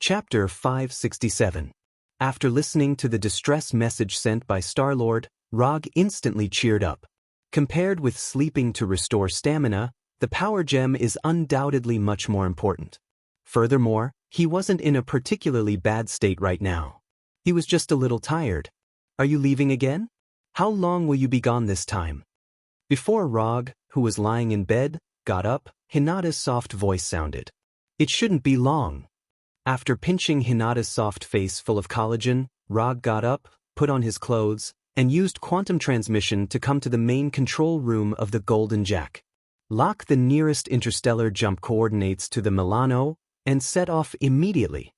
Chapter 567. After listening to the distress message sent by Star-Lord, Rog instantly cheered up. Compared with sleeping to restore stamina, the power gem is undoubtedly much more important. Furthermore, he wasn't in a particularly bad state right now. He was just a little tired. Are you leaving again? How long will you be gone this time? Before Rog, who was lying in bed, got up, Hinata's soft voice sounded. It shouldn't be long. After pinching Hinata's soft face full of collagen, Rog got up, put on his clothes, and used quantum transmission to come to the main control room of the Golden Jack. Lock the nearest interstellar jump coordinates to the Milano, and set off immediately.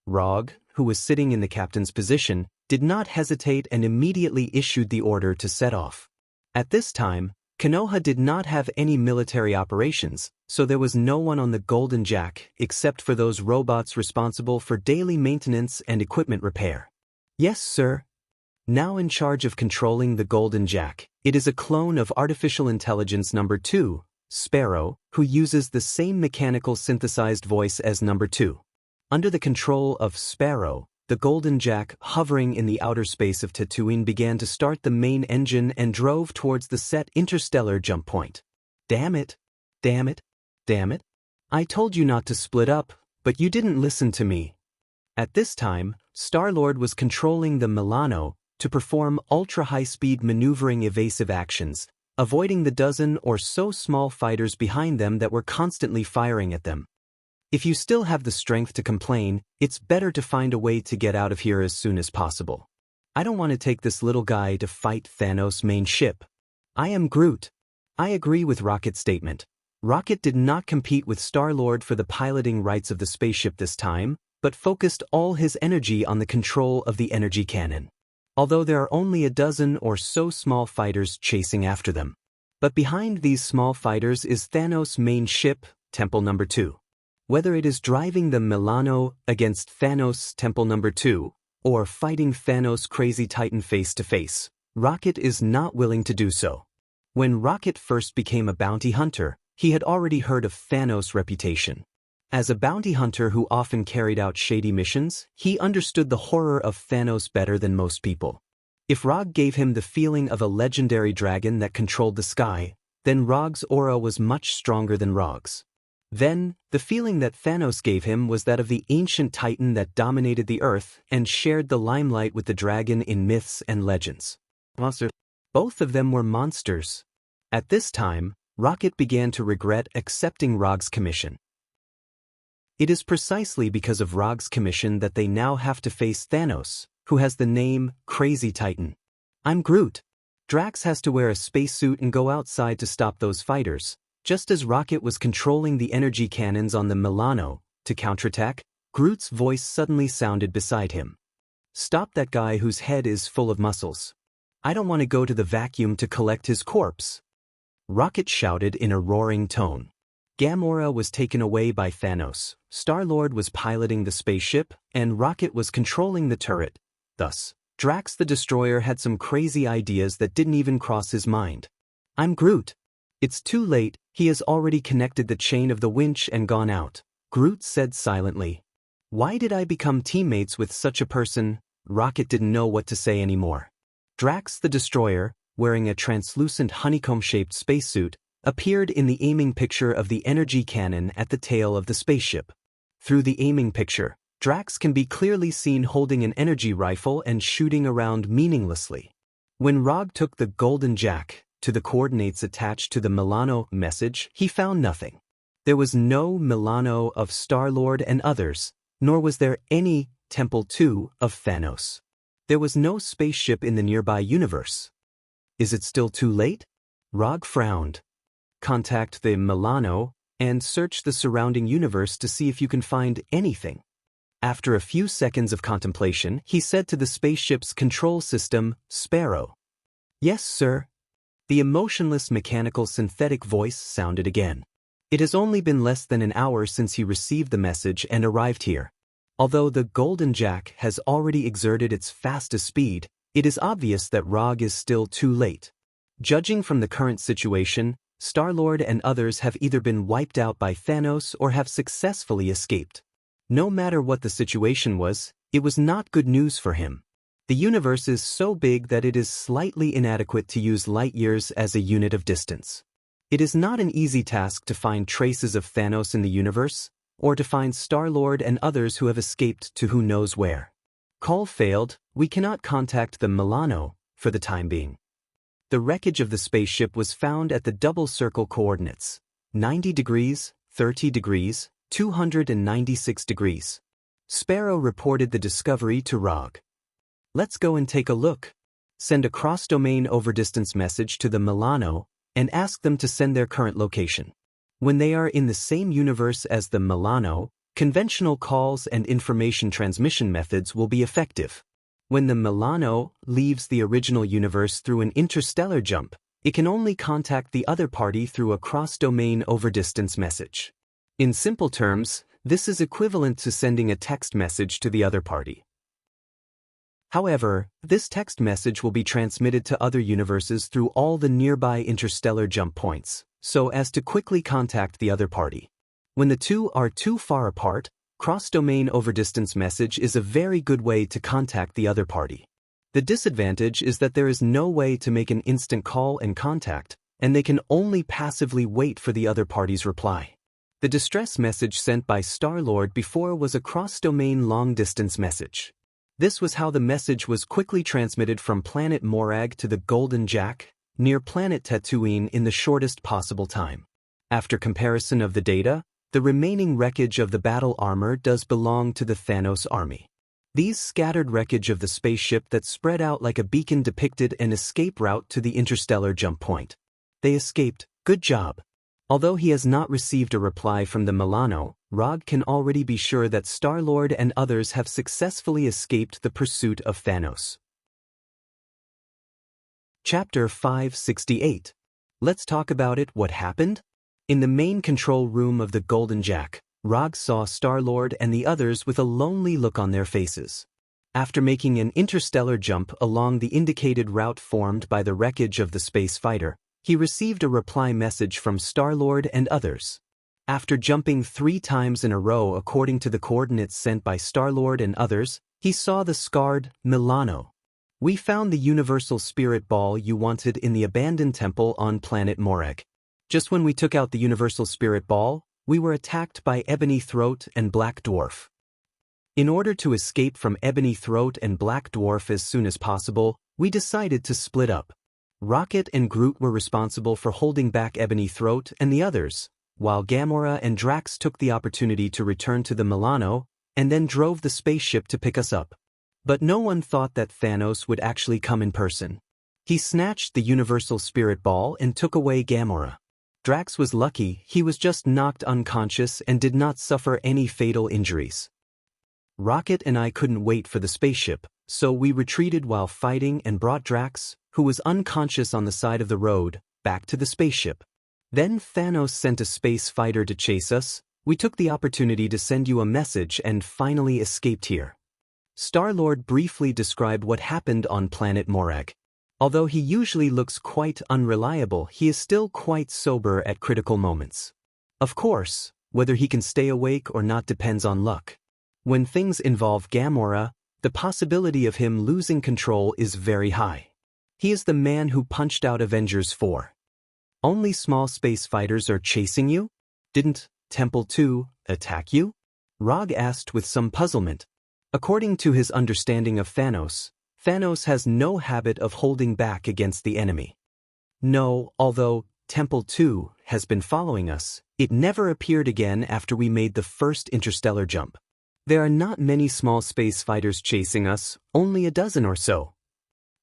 Rog, who was sitting in the captain's position, did not hesitate and immediately issued the order to set off. At this time, Konoha did not have any military operations, so there was no one on the Golden Jack except for those robots responsible for daily maintenance and equipment repair. Yes, sir. Now in charge of controlling the Golden Jack, it is a clone of Artificial Intelligence Number 2, Sparrow, who uses the same mechanical synthesized voice as Number 2. Under the control of Sparrow, the Golden Jack, hovering in the outer space of Tatooine, began to start the main engine and drove towards the set interstellar jump point. Damn it. Damn it. Damn it. I told you not to split up, but you didn't listen to me. At this time, Star-Lord was controlling the Milano to perform ultra-high-speed maneuvering evasive actions, avoiding the dozen or so small fighters behind them that were constantly firing at them. If you still have the strength to complain, it's better to find a way to get out of here as soon as possible. I don't want to take this little guy to fight Thanos' main ship. I am Groot. I agree with Rocket's statement. Rocket did not compete with Star-Lord for the piloting rights of the spaceship this time, but focused all his energy on the control of the energy cannon. Although there are only a dozen or so small fighters chasing after them. But behind these small fighters is Thanos' main ship, Temple Number 2. Whether it is driving the Milano against Thanos' Temple Number 2, or fighting Thanos' crazy Titan face to face, Rocket is not willing to do so. When Rocket first became a bounty hunter, he had already heard of Thanos' reputation. As a bounty hunter who often carried out shady missions, he understood the horror of Thanos better than most people. If Rog gave him the feeling of a legendary dragon that controlled the sky, then Rog's aura was much stronger than Rog's. Then, the feeling that Thanos gave him was that of the ancient titan that dominated the earth and shared the limelight with the dragon in myths and legends. Monsters. Both of them were monsters. At this time, Rocket began to regret accepting Rog's commission. It is precisely because of Rog's commission that they now have to face Thanos, who has the name Crazy Titan. I'm Groot. Drax has to wear a spacesuit and go outside to stop those fighters. Just as Rocket was controlling the energy cannons on the Milano to counterattack, Groot's voice suddenly sounded beside him. Stop that guy whose head is full of muscles. I don't want to go to the vacuum to collect his corpse. Rocket shouted in a roaring tone. Gamora was taken away by Thanos, Star-Lord was piloting the spaceship, and Rocket was controlling the turret. Thus, Drax the Destroyer had some crazy ideas that didn't even cross his mind. I'm Groot. It's too late, he has already connected the chain of the winch and gone out, Groot said silently. Why did I become teammates with such a person? Rocket didn't know what to say anymore. Drax the Destroyer, wearing a translucent honeycomb-shaped spacesuit, appeared in the aiming picture of the energy cannon at the tail of the spaceship. Through the aiming picture, Drax can be clearly seen holding an energy rifle and shooting around meaninglessly. When Rog took the Golden Jack to the coordinates attached to the Milano message, he found nothing. There was no Milano of Star-Lord and others, nor was there any Temple 2 of Thanos. There was no spaceship in the nearby universe. Is it still too late? Rog frowned. Contact the Milano and search the surrounding universe to see if you can find anything. After a few seconds of contemplation, he said to the spaceship's control system, Sparrow. Yes, sir. The emotionless mechanical synthetic voice sounded again. It has only been less than an hour since he received the message and arrived here. Although the Golden Jack has already exerted its fastest speed, it is obvious that Rog is still too late. Judging from the current situation, Star-Lord and others have either been wiped out by Thanos or have successfully escaped. No matter what the situation was, it was not good news for him. The universe is so big that it is slightly inadequate to use light years as a unit of distance. It is not an easy task to find traces of Thanos in the universe, or to find Star-Lord and others who have escaped to who knows where. Call failed, we cannot contact the Milano, for the time being. The wreckage of the spaceship was found at the double circle coordinates, 90 degrees, 30 degrees, 296 degrees. Sparrow reported the discovery to Rog. Let's go and take a look. Send a cross-domain overdistance message to the Milano and ask them to send their current location. When they are in the same universe as the Milano, conventional calls and information transmission methods will be effective. When the Milano leaves the original universe through an interstellar jump, it can only contact the other party through a cross-domain overdistance message. In simple terms, this is equivalent to sending a text message to the other party. However, this text message will be transmitted to other universes through all the nearby interstellar jump points, so as to quickly contact the other party. When the two are too far apart, cross-domain overdistance message is a very good way to contact the other party. The disadvantage is that there is no way to make an instant call and contact, and they can only passively wait for the other party's reply. The distress message sent by Star-Lord before was a cross-domain long-distance message. This was how the message was quickly transmitted from planet Morag to the Golden Jack, near planet Tatooine in the shortest possible time. After comparison of the data, the remaining wreckage of the battle armor does belong to the Thanos army. These scattered wreckage of the spaceship that spread out like a beacon depicted an escape route to the interstellar jump point. They escaped, good job. Although he has not received a reply from the Milano, Rog can already be sure that Star-Lord and others have successfully escaped the pursuit of Thanos. Chapter 568. Let's talk about it. What happened? In the main control room of the Golden Jack, Rog saw Star-Lord and the others with a lonely look on their faces. After making an interstellar jump along the indicated route formed by the wreckage of the space fighter, he received a reply message from Star-Lord and others. After jumping 3 times in a row according to the coordinates sent by Star-Lord and others, he saw the scarred Milano. We found the universal spirit ball you wanted in the abandoned temple on planet Morag. Just when we took out the universal spirit ball, we were attacked by Ebony Throat and Black Dwarf. In order to escape from Ebony Throat and Black Dwarf as soon as possible, we decided to split up. Rocket and Groot were responsible for holding back Ebony Throat and the others, while Gamora and Drax took the opportunity to return to the Milano and then drove the spaceship to pick us up. But no one thought that Thanos would actually come in person. He snatched the Universal Spirit Ball and took away Gamora. Drax was lucky, he was just knocked unconscious and did not suffer any fatal injuries. Rocket and I couldn't wait for the spaceship, so we retreated while fighting and brought Drax, who was unconscious on the side of the road, back to the spaceship. Then Thanos sent a space fighter to chase us. We took the opportunity to send you a message and finally escaped here. Star-Lord briefly described what happened on planet Morag. Although he usually looks quite unreliable, he is still quite sober at critical moments. Of course, whether he can stay awake or not depends on luck. When things involve Gamora, the possibility of him losing control is very high. He is the man who punched out Avengers 4. Only small space fighters are chasing you? Didn't Temple 2 attack you? Rog asked with some puzzlement. According to his understanding of Thanos, Thanos has no habit of holding back against the enemy. No, although Temple 2 has been following us, it never appeared again after we made the first interstellar jump. There are not many small space fighters chasing us, only a dozen or so.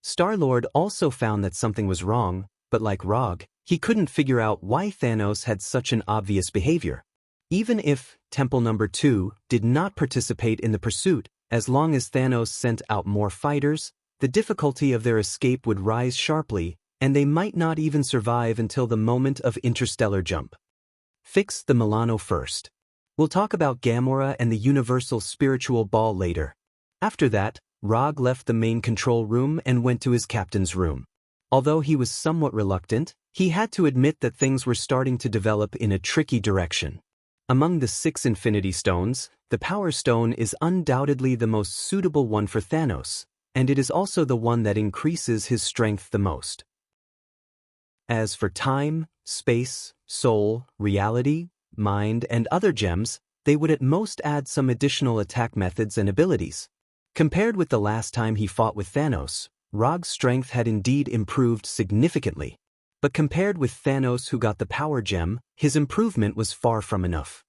Star-Lord also found that something was wrong, but like Rog, he couldn't figure out why Thanos had such an obvious behavior. Even if Temple Number 2 did not participate in the pursuit, as long as Thanos sent out more fighters, the difficulty of their escape would rise sharply, and they might not even survive until the moment of interstellar jump. Fix the Milano first. We'll talk about Gamora and the Universal Spiritual Ball later. After that, Rog left the main control room and went to his captain's room. Although he was somewhat reluctant, he had to admit that things were starting to develop in a tricky direction. Among the 6 Infinity Stones, The Power Stone is undoubtedly the most suitable one for Thanos, and it is also the one that increases his strength the most. As for time, space, soul, reality, mind, and other gems, they would at most add some additional attack methods and abilities. Compared with the last time he fought with Thanos, Rog's strength had indeed improved significantly. But compared with Thanos who got the Power Gem, his improvement was far from enough.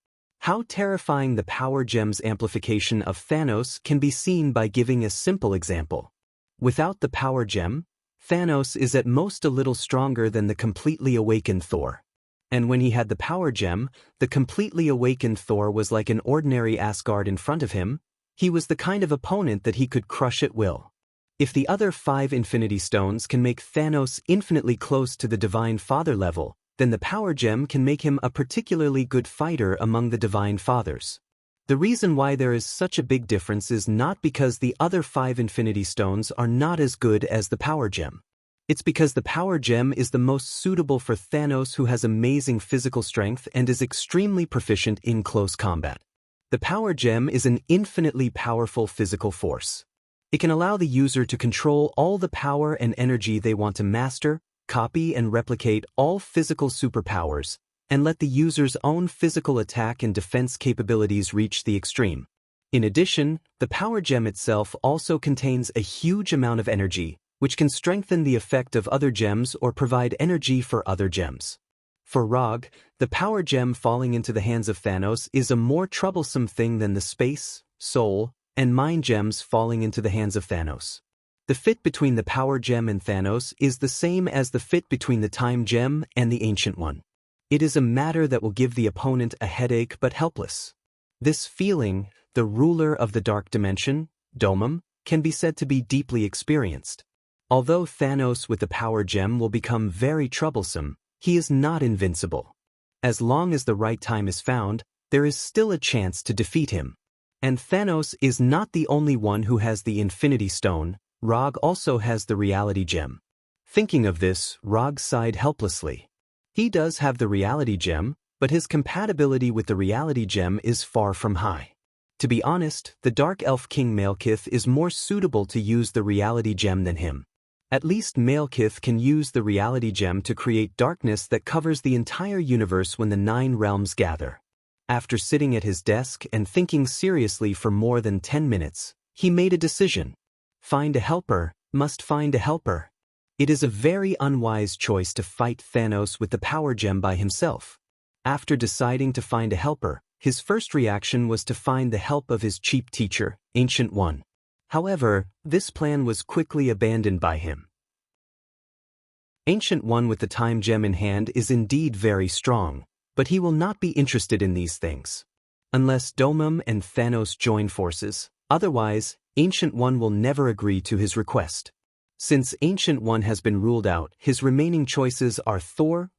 How terrifying the Power Gem's amplification of Thanos can be seen by giving a simple example. Without the Power Gem, Thanos is at most a little stronger than the completely awakened Thor. And when he had the Power Gem, the completely awakened Thor was like an ordinary Asgard in front of him. He was the kind of opponent that he could crush at will. If the other 5 Infinity Stones can make Thanos infinitely close to the Divine Father level, then the Power Gem can make him a particularly good fighter among the Divine Fathers. The reason why there is such a big difference is not because the other 5 Infinity Stones are not as good as the Power Gem. It's because the Power Gem is the most suitable for Thanos, who has amazing physical strength and is extremely proficient in close combat. The Power Gem is an infinitely powerful physical force. It can allow the user to control all the power and energy they want to master, copy and replicate all physical superpowers, and let the user's own physical attack and defense capabilities reach the extreme. In addition, the Power Gem itself also contains a huge amount of energy, which can strengthen the effect of other gems or provide energy for other gems. For Rog, the Power Gem falling into the hands of Thanos is a more troublesome thing than the space, soul, and mind gems falling into the hands of Thanos. The fit between the Power Gem and Thanos is the same as the fit between the Time Gem and the Ancient One. It is a matter that will give the opponent a headache but helpless. This feeling, the ruler of the dark dimension, Domum, can be said to be deeply experienced. Although Thanos with the Power Gem will become very troublesome, he is not invincible. As long as the right time is found, there is still a chance to defeat him. And Thanos is not the only one who has the Infinity Stone. Rog also has the Reality Gem. Thinking of this, Rog sighed helplessly. He does have the Reality Gem, but his compatibility with the Reality Gem is far from high. To be honest, the Dark Elf King Malekith is more suitable to use the Reality Gem than him. At least Malekith can use the Reality Gem to create darkness that covers the entire universe when the 9 realms gather. After sitting at his desk and thinking seriously for more than 10 minutes, he made a decision. Find a helper, must find a helper. It is a very unwise choice to fight Thanos with the Power Gem by himself. After deciding to find a helper, his first reaction was to find the help of his cheap teacher, Ancient One. However, this plan was quickly abandoned by him. Ancient One with the Time Gem in hand is indeed very strong, but he will not be interested in these things. Unless Domum and Thanos join forces, otherwise, Ancient One will never agree to his request. Since Ancient One has been ruled out, his remaining choices are Thor,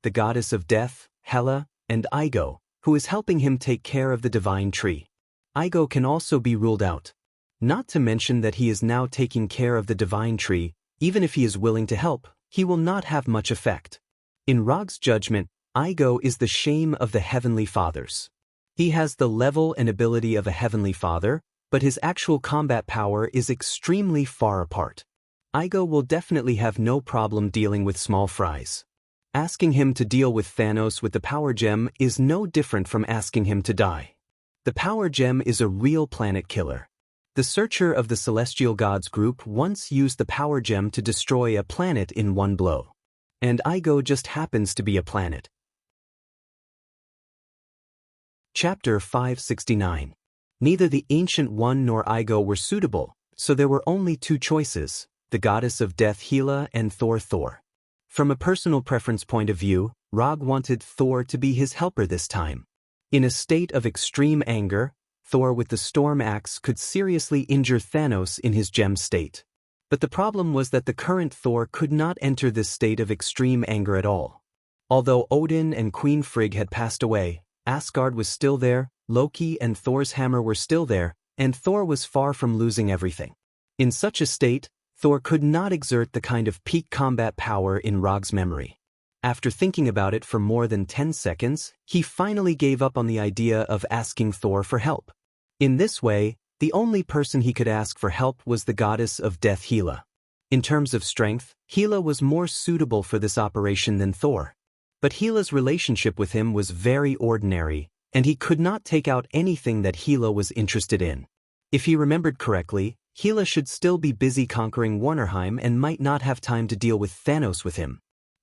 the goddess of death, Hela, and Igo, who is helping him take care of the divine tree. Igo can also be ruled out. Not to mention that he is now taking care of the divine tree. Even if he is willing to help, he will not have much effect. In Rog's judgment, Igo is the shame of the Heavenly Fathers. He has the level and ability of a Heavenly Father, but his actual combat power is extremely far apart. Igo will definitely have no problem dealing with small fries. Asking him to deal with Thanos with the Power Gem is no different from asking him to die. The Power Gem is a real planet killer. The Searcher of the Celestial Gods group once used the Power Gem to destroy a planet in one blow. And Igo just happens to be a planet. Chapter 569. Neither the Ancient One nor Igo were suitable, so there were only 2 choices, the goddess of death Hela and Thor. From a personal preference point of view, Rog wanted Thor to be his helper this time. In a state of extreme anger, Thor with the Storm Axe could seriously injure Thanos in his gem state. But the problem was that the current Thor could not enter this state of extreme anger at all. Although Odin and Queen Frigg had passed away, Asgard was still there, Loki and Thor's hammer were still there, and Thor was far from losing everything. In such a state, Thor could not exert the kind of peak combat power in Rog's memory. After thinking about it for more than 10 seconds, he finally gave up on the idea of asking Thor for help. In this way, the only person he could ask for help was the goddess of death Hela. In terms of strength, Hela was more suitable for this operation than Thor. But Hela's relationship with him was very ordinary, and he could not take out anything that Hela was interested in. If he remembered correctly, Hela should still be busy conquering Warnerheim and might not have time to deal with Thanos with him.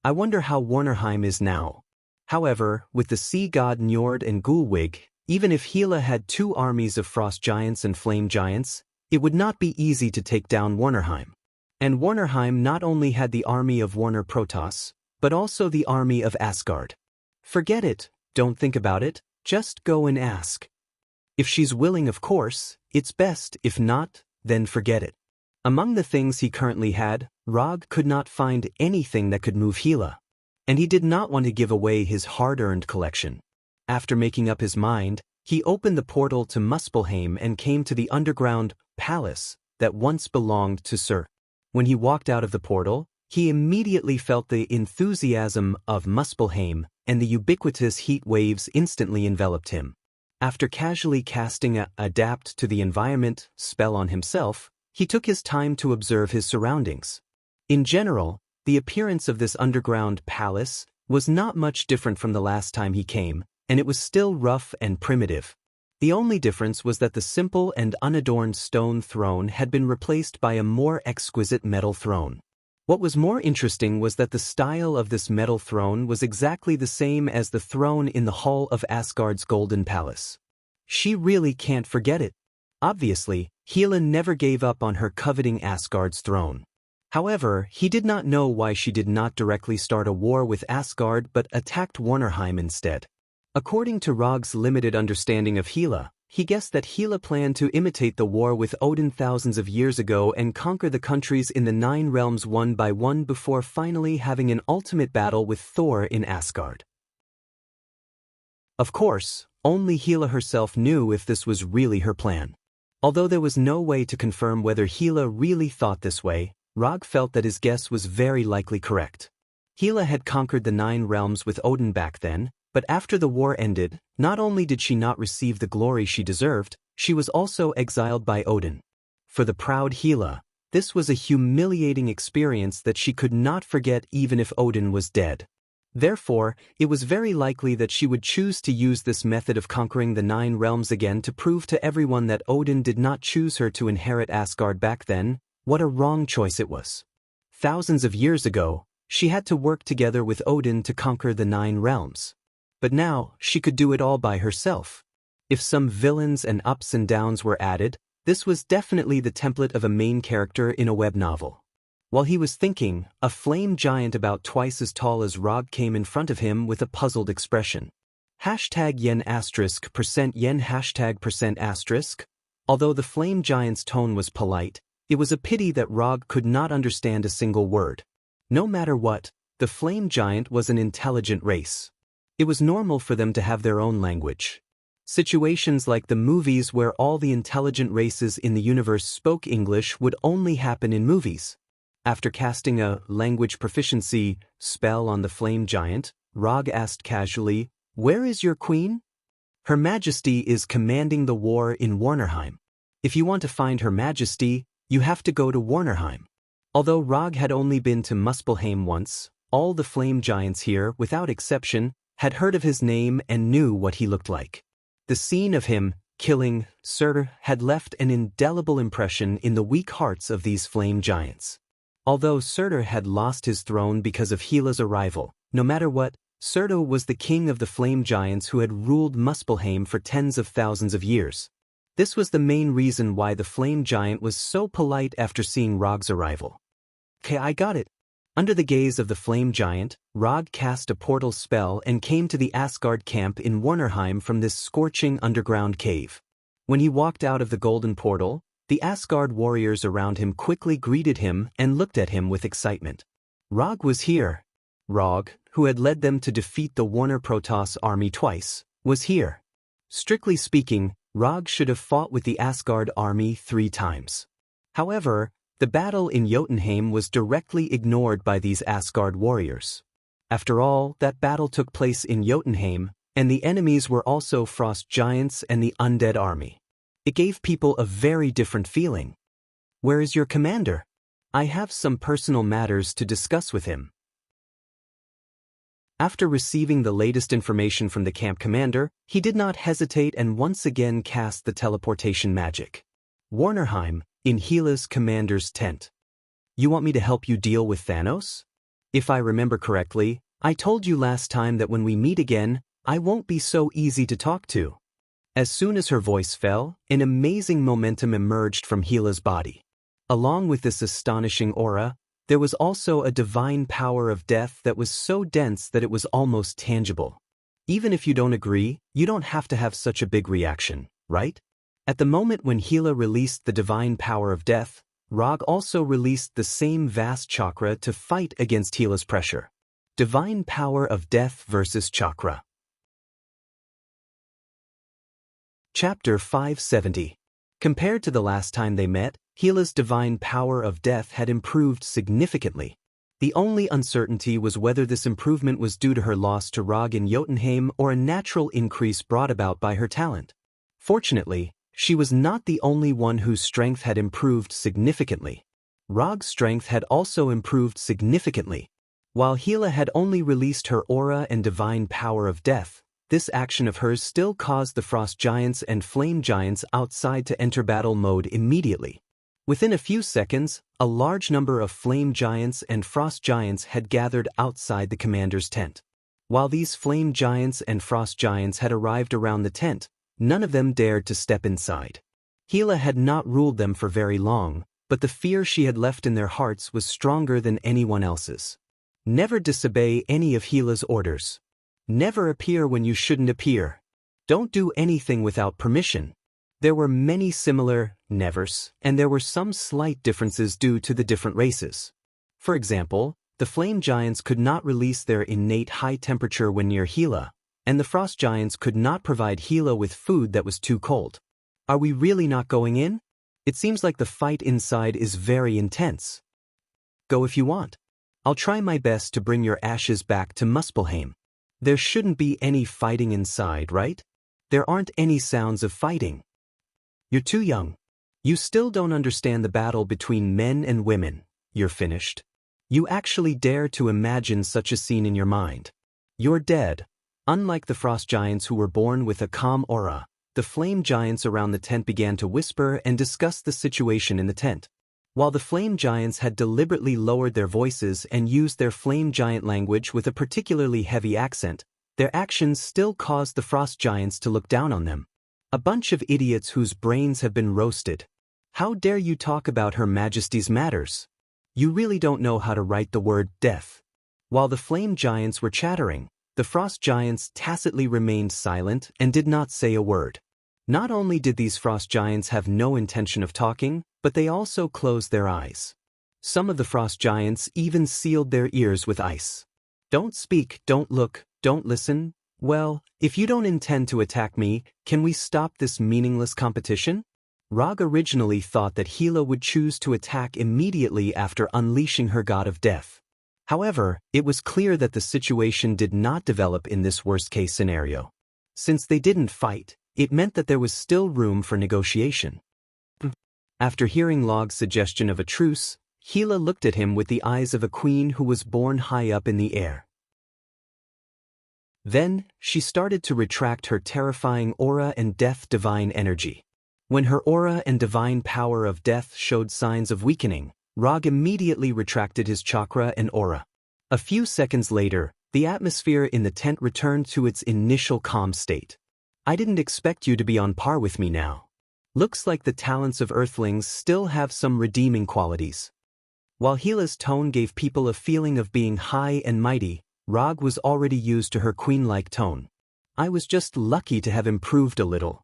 I wonder how Warnerheim is now. However, with the sea god Njord and Gulwig, even if Hela had 2 armies of frost giants and flame giants, it would not be easy to take down Warnerheim. And Warnerheim not only had the army of Warner Protoss, but also the army of Asgard. Forget it, don't think about it, just go and ask. If she's willing, of course, it's best. If not, then forget it. Among the things he currently had, Rog could not find anything that could move Hela. And he did not want to give away his hard-earned collection. After making up his mind, he opened the portal to Muspelheim and came to the underground palace that once belonged to Sir. When he walked out of the portal, he immediately felt the enthusiasm of Muspelheim, and the ubiquitous heat waves instantly enveloped him. After casually casting a Adapt to the Environment spell on himself, he took his time to observe his surroundings. In general, the appearance of this underground palace was not much different from the last time he came, and it was still rough and primitive. The only difference was that the simple and unadorned stone throne had been replaced by a more exquisite metal throne. What was more interesting was that the style of this metal throne was exactly the same as the throne in the hall of Asgard's Golden Palace. She really can't forget it. Obviously, Hela never gave up on her coveting Asgard's throne. However, he did not know why she did not directly start a war with Asgard but attacked Warnerheim instead. According to Rog's limited understanding of Hela, he guessed that Hela planned to imitate the war with Odin thousands of years ago and conquer the countries in the 9 realms one by one before finally having an ultimate battle with Thor in Asgard. Of course, only Hela herself knew if this was really her plan. Although there was no way to confirm whether Hela really thought this way, Rog felt that his guess was very likely correct. Hela had conquered the 9 realms with Odin back then, but after the war ended, not only did she not receive the glory she deserved, she was also exiled by Odin. For the proud Hela, this was a humiliating experience that she could not forget even if Odin was dead. Therefore, it was very likely that she would choose to use this method of conquering the 9 realms again to prove to everyone that Odin did not choose her to inherit Asgard back then. What a wrong choice it was. Thousands of years ago, she had to work together with Odin to conquer the 9 realms. But now, she could do it all by herself. If some villains and ups and downs were added, this was definitely the template of a main character in a web novel. While he was thinking, a flame giant about twice as tall as Rog came in front of him with a puzzled expression. #yen*%yen %%. Although the flame giant's tone was polite, it was a pity that Rog could not understand a single word. No matter what, the flame giant was an intelligent race. It was normal for them to have their own language. Situations like the movies where all the intelligent races in the universe spoke English would only happen in movies. After casting a language proficiency spell on the flame giant, Rog asked casually, "Where is your queen?" "Her Majesty is commanding the war in Warnerheim. If you want to find Her Majesty, you have to go to Warnerheim." Although Rog had only been to Muspelheim once, all the flame giants here, without exception, had heard of his name and knew what he looked like. The scene of him killing Surtur had left an indelible impression in the weak hearts of these flame giants. Although Surtur had lost his throne because of Hela's arrival, no matter what, Surtur was the king of the flame giants who had ruled Muspelheim for tens of thousands of years. This was the main reason why the flame giant was so polite after seeing Rog's arrival. "Okay, I got it." Under the gaze of the flame giant, Rog cast a portal spell and came to the Asgard camp in Warnerheim from this scorching underground cave. When he walked out of the golden portal, the Asgard warriors around him quickly greeted him and looked at him with excitement. Rog was here. Rog, who had led them to defeat the Warner Protoss army twice, was here. Strictly speaking, Rog should have fought with the Asgard army 3 times. However, the battle in Jotunheim was directly ignored by these Asgard warriors. After all, that battle took place in Jotunheim, and the enemies were also frost giants and the undead army. It gave people a very different feeling. Where is your commander? I have some personal matters to discuss with him. After receiving the latest information from the camp commander, he did not hesitate and once again cast the teleportation magic. Warnerheim, in Hela's commander's tent. You want me to help you deal with Thanos? If I remember correctly, I told you last time that when we meet again, I won't be so easy to talk to. As soon as her voice fell, an amazing momentum emerged from Hela's body. Along with this astonishing aura, there was also a divine power of death that was so dense that it was almost tangible. Even if you don't agree, you don't have to have such a big reaction, right? At the moment when Hela released the divine power of death, Rog also released the same vast chakra to fight against Hela's pressure. Divine power of death versus chakra. Chapter 570. Compared to the last time they met, Hela's divine power of death had improved significantly. The only uncertainty was whether this improvement was due to her loss to Rog in Jotunheim or a natural increase brought about by her talent. Fortunately, she was not the only one whose strength had improved significantly. Rog's strength had also improved significantly. While Hela had only released her aura and divine power of death, this action of hers still caused the frost giants and flame giants outside to enter battle mode immediately. Within a few seconds, a large number of flame giants and frost giants had gathered outside the commander's tent. While these flame giants and frost giants had arrived around the tent, none of them dared to step inside. Hela had not ruled them for very long, but the fear she had left in their hearts was stronger than anyone else's. Never disobey any of Hela's orders. Never appear when you shouldn't appear. Don't do anything without permission. There were many similar nevers, and there were some slight differences due to the different races. For example, the flame giants could not release their innate high temperature when near Hela, and the frost giants could not provide Hela with food that was too cold. Are we really not going in? It seems like the fight inside is very intense. Go if you want. I'll try my best to bring your ashes back to Muspelheim. There shouldn't be any fighting inside, right? There aren't any sounds of fighting. You're too young. You still don't understand the battle between men and women. You're finished. You actually dare to imagine such a scene in your mind. You're dead. Unlike the frost giants who were born with a calm aura, the flame giants around the tent began to whisper and discuss the situation in the tent. While the flame giants had deliberately lowered their voices and used their flame giant language with a particularly heavy accent, their actions still caused the frost giants to look down on them. A bunch of idiots whose brains have been roasted. How dare you talk about Her Majesty's matters? You really don't know how to write the word death. While the flame giants were chattering, the frost giants tacitly remained silent and did not say a word. Not only did these frost giants have no intention of talking, but they also closed their eyes. Some of the frost giants even sealed their ears with ice. Don't speak, don't look, don't listen. Well, if you don't intend to attack me, can we stop this meaningless competition? Rog originally thought that Hela would choose to attack immediately after unleashing her god of death. However, it was clear that the situation did not develop in this worst-case scenario. Since they didn't fight, it meant that there was still room for negotiation. After hearing Log's suggestion of a truce, Hela looked at him with the eyes of a queen who was born high up in the air. Then, she started to retract her terrifying aura and death divine energy. When her aura and divine power of death showed signs of weakening, Rog immediately retracted his chakra and aura. A few seconds later, the atmosphere in the tent returned to its initial calm state. I didn't expect you to be on par with me now. Looks like the talents of Earthlings still have some redeeming qualities. While Hela's tone gave people a feeling of being high and mighty, Rog was already used to her queen-like tone. I was just lucky to have improved a little.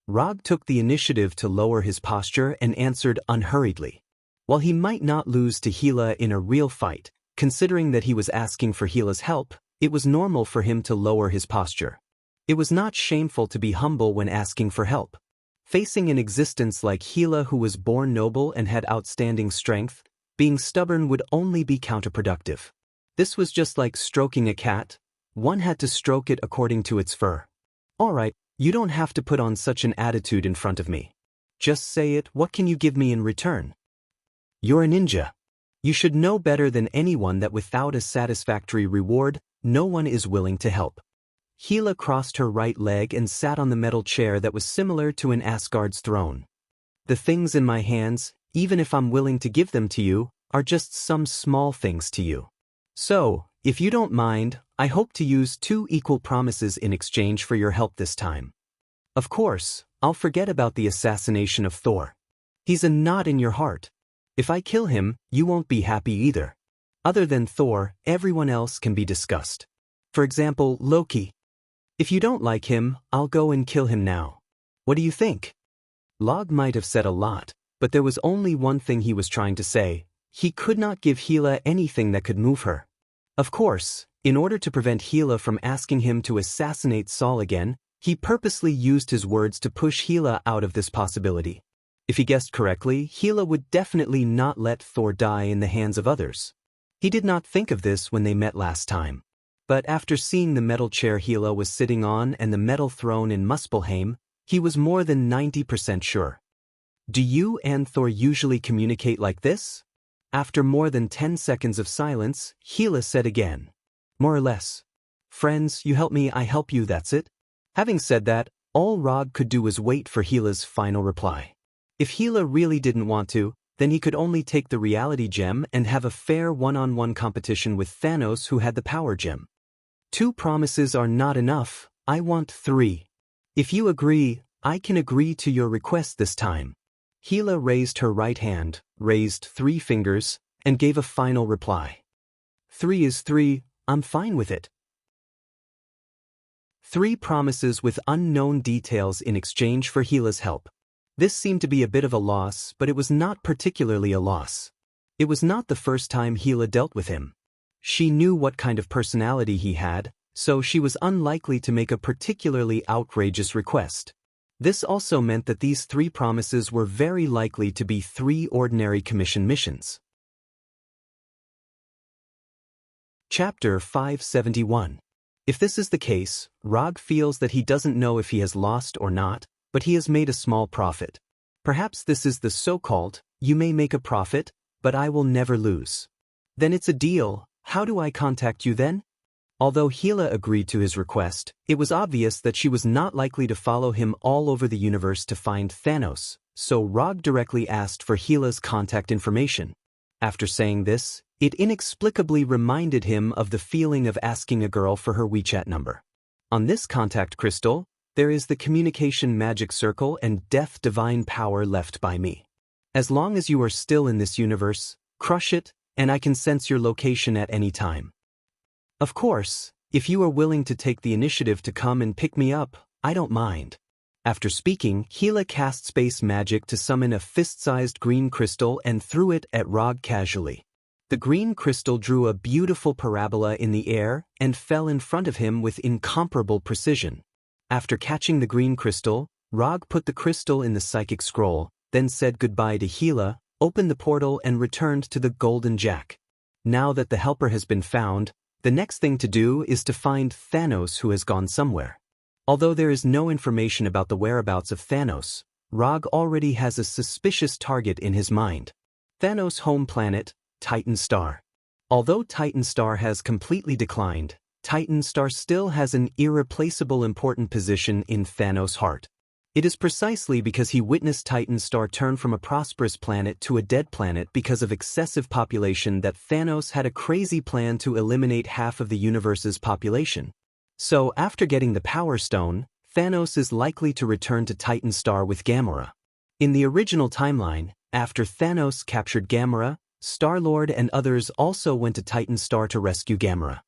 Rog took the initiative to lower his posture and answered unhurriedly. While he might not lose to Hela in a real fight, considering that he was asking for Hela's help, it was normal for him to lower his posture. It was not shameful to be humble when asking for help. Facing an existence like Hela who was born noble and had outstanding strength, being stubborn would only be counterproductive. This was just like stroking a cat. One had to stroke it according to its fur. Alright, you don't have to put on such an attitude in front of me. Just say it. What can you give me in return? You're a ninja. You should know better than anyone that without a satisfactory reward, no one is willing to help. Hela crossed her right leg and sat on the metal chair that was similar to an Asgard's throne. The things in my hands, even if I'm willing to give them to you, are just some small things to you. So, if you don't mind, I hope to use 2 equal promises in exchange for your help this time. Of course, I'll forget about the assassination of Thor. He's a knot in your heart. If I kill him, you won't be happy either. Other than Thor, everyone else can be discussed. For example, Loki. If you don't like him, I'll go and kill him now. What do you think? Log might have said a lot, but there was only one thing he was trying to say. He could not give Hela anything that could move her. Of course, in order to prevent Hela from asking him to assassinate Saul again, he purposely used his words to push Hela out of this possibility. If he guessed correctly, Hela would definitely not let Thor die in the hands of others. He did not think of this when they met last time. But after seeing the metal chair Hela was sitting on and the metal throne in Muspelheim, he was more than 90% sure. Do you and Thor usually communicate like this? After more than 10 seconds of silence, Hela said again. More or less. Friends, you help me, I help you, that's it. Having said that, all Rog could do was wait for Hela's final reply. If Hela really didn't want to, then he could only take the reality gem and have a fair one-on-one competition with Thanos, who had the power gem. 2 promises are not enough, I want 3. If you agree, I can agree to your request this time. Hela raised her right hand, raised 3 fingers, and gave a final reply. 3 is 3, I'm fine with it. 3 promises with unknown details in exchange for Hela's help. This seemed to be a bit of a loss, but it was not particularly a loss. It was not the first time Hela dealt with him. She knew what kind of personality he had, so she was unlikely to make a particularly outrageous request. This also meant that these 3 promises were very likely to be 3 ordinary commission missions. Chapter 571. If this is the case, Rog feels that he doesn't know if he has lost or not, but he has made a small profit. Perhaps this is the so-called, you may make a profit, but I will never lose. Then it's a deal. How do I contact you then? Although Hela agreed to his request, it was obvious that she was not likely to follow him all over the universe to find Thanos, so Rog directly asked for Hela's contact information. After saying this, it inexplicably reminded him of the feeling of asking a girl for her WeChat number. On this contact crystal, there is the communication magic circle and death divine power left by me. As long as you are still in this universe, crush it, and I can sense your location at any time. Of course, if you are willing to take the initiative to come and pick me up, I don't mind. After speaking, Hela cast space magic to summon a fist-sized green crystal and threw it at Rog casually. The green crystal drew a beautiful parabola in the air and fell in front of him with incomparable precision. After catching the green crystal, Rog put the crystal in the psychic scroll, then said goodbye to Hela, opened the portal and returned to the Golden Jack. Now that the helper has been found, the next thing to do is to find Thanos, who has gone somewhere. Although there is no information about the whereabouts of Thanos, Rog already has a suspicious target in his mind. Thanos' home planet, Titan Star. Although Titan Star has completely declined, Titan Star still has an irreplaceable important position in Thanos' heart. It is precisely because he witnessed Titan Star turn from a prosperous planet to a dead planet because of excessive population that Thanos had a crazy plan to eliminate half of the universe's population. So after getting the Power Stone, Thanos is likely to return to Titan Star with Gamora. In the original timeline, after Thanos captured Gamora, Star-Lord and others also went to Titan Star to rescue Gamora.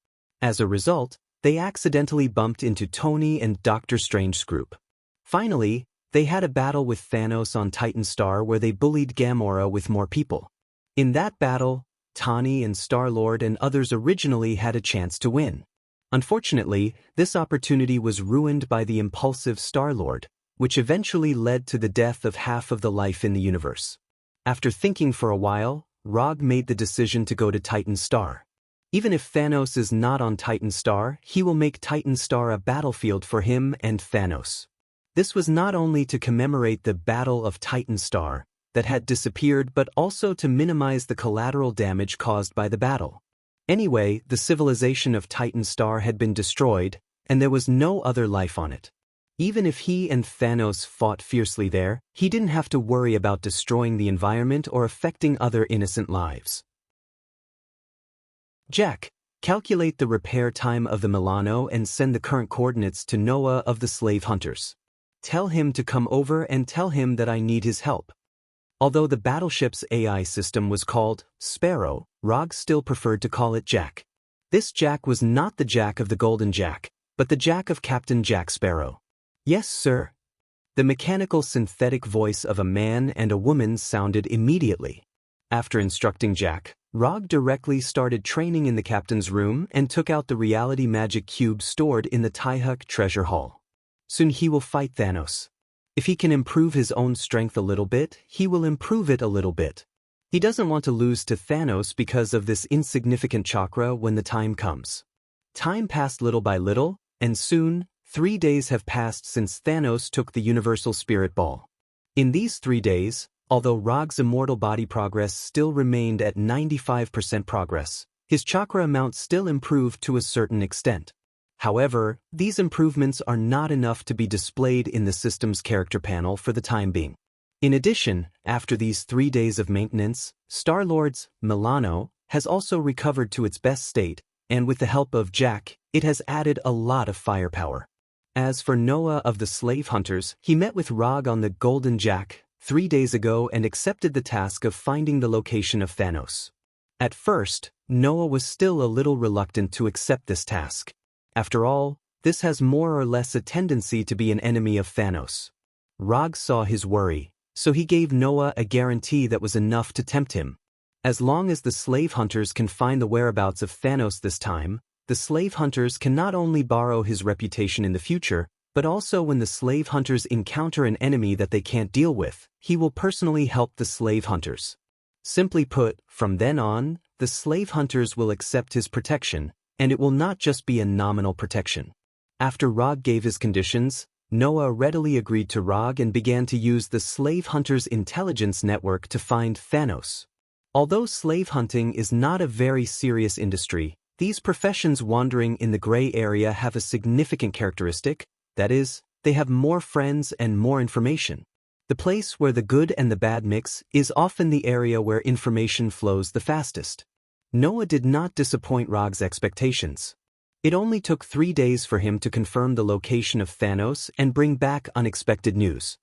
As a result, they accidentally bumped into Tony and Doctor Strange's group. Finally, they had a battle with Thanos on Titan Star where they bullied Gamora with more people. In that battle, Tony and Star-Lord and others originally had a chance to win. Unfortunately, this opportunity was ruined by the impulsive Star-Lord, which eventually led to the death of half of the life in the universe. After thinking for a while, Rog made the decision to go to Titan Star. Even if Thanos is not on Titan Star, he will make Titan Star a battlefield for him and Thanos. This was not only to commemorate the Battle of Titan Star that had disappeared but also to minimize the collateral damage caused by the battle. Anyway, the civilization of Titan Star had been destroyed, and there was no other life on it. Even if he and Thanos fought fiercely there, he didn't have to worry about destroying the environment or affecting other innocent lives. Jack, calculate the repair time of the Milano and send the current coordinates to Noah of the Slave Hunters. Tell him to come over and tell him that I need his help. Although the battleship's AI system was called Sparrow, Rog still preferred to call it Jack. This Jack was not the Jack of the Golden Jack, but the Jack of Captain Jack Sparrow. Yes, sir. The mechanical synthetic voice of a man and a woman sounded immediately. After instructing Jack, Rog directly started training in the captain's room and took out the reality magic cube stored in the Tyhuk treasure hall. Soon he will fight Thanos. If he can improve his own strength a little bit, he will improve it a little bit. He doesn't want to lose to Thanos because of this insignificant chakra when the time comes. Time passed little by little, and soon, 3 days have passed since Thanos took the Universal Spirit Ball. In these 3 days, although Rog's immortal body progress still remained at 95% progress, his chakra amount still improved to a certain extent. However, these improvements are not enough to be displayed in the system's character panel for the time being. In addition, after these 3 days of maintenance, Star-Lord's Milano has also recovered to its best state, and with the help of Jack, it has added a lot of firepower. As for Noah of the Slave Hunters, he met with Rog on the Golden Jack 3 days ago and accepted the task of finding the location of Thanos. At first, Noah was still a little reluctant to accept this task. After all, this has more or less a tendency to be an enemy of Thanos. Rog saw his worry, so he gave Noah a guarantee that was enough to tempt him. As long as the slave hunters can find the whereabouts of Thanos this time, the slave hunters can not only borrow his reputation in the future, but also when the slave hunters encounter an enemy that they can't deal with, he will personally help the slave hunters. Simply put, from then on, the slave hunters will accept his protection, and it will not just be a nominal protection. After Rog gave his conditions, Noah readily agreed to Rog and began to use the slave hunters' intelligence network to find Thanos. Although slave hunting is not a very serious industry, these professions wandering in the gray area have a significant characteristic, that is, they have more friends and more information. The place where the good and the bad mix is often the area where information flows the fastest. Noah did not disappoint Rog's expectations. It only took 3 days for him to confirm the location of Thanos and bring back unexpected news.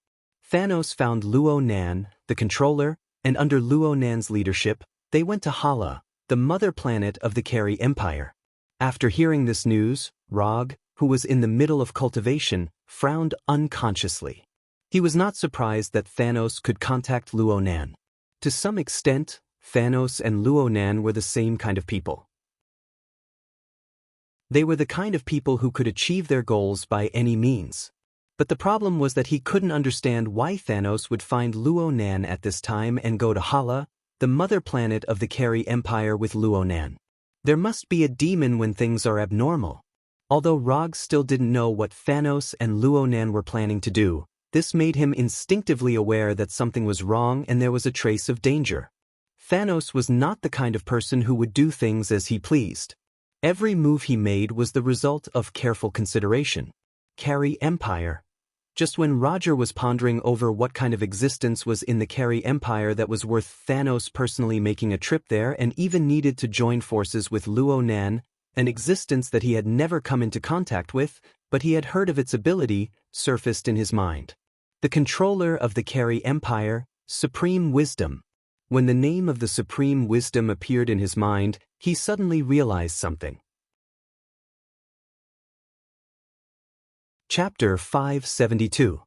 Thanos found Luo Nan, the controller, and under Luo Nan's leadership, they went to Hala, the mother planet of the Carey Empire. After hearing this news, Rog, who was in the middle of cultivation, frowned unconsciously. He was not surprised that Thanos could contact Luo Nan. To some extent, Thanos and Luo Nan were the same kind of people. They were the kind of people who could achieve their goals by any means. But the problem was that he couldn't understand why Thanos would find Luo Nan at this time and go to Hala, the mother planet of the Carey Empire, with Luo Nan. There must be a demon when things are abnormal. Although Rog still didn't know what Thanos and Luo Nan were planning to do, this made him instinctively aware that something was wrong and there was a trace of danger. Thanos was not the kind of person who would do things as he pleased. Every move he made was the result of careful consideration. Carey Empire. Just when Roger was pondering over what kind of existence was in the Carey Empire that was worth Thanos personally making a trip there and even needed to join forces with Luo Nan, an existence that he had never come into contact with, but he had heard of its ability, surfaced in his mind. The controller of the Carey Empire, Supreme Wisdom. When the name of the Supreme Wisdom appeared in his mind, he suddenly realized something. Chapter 572.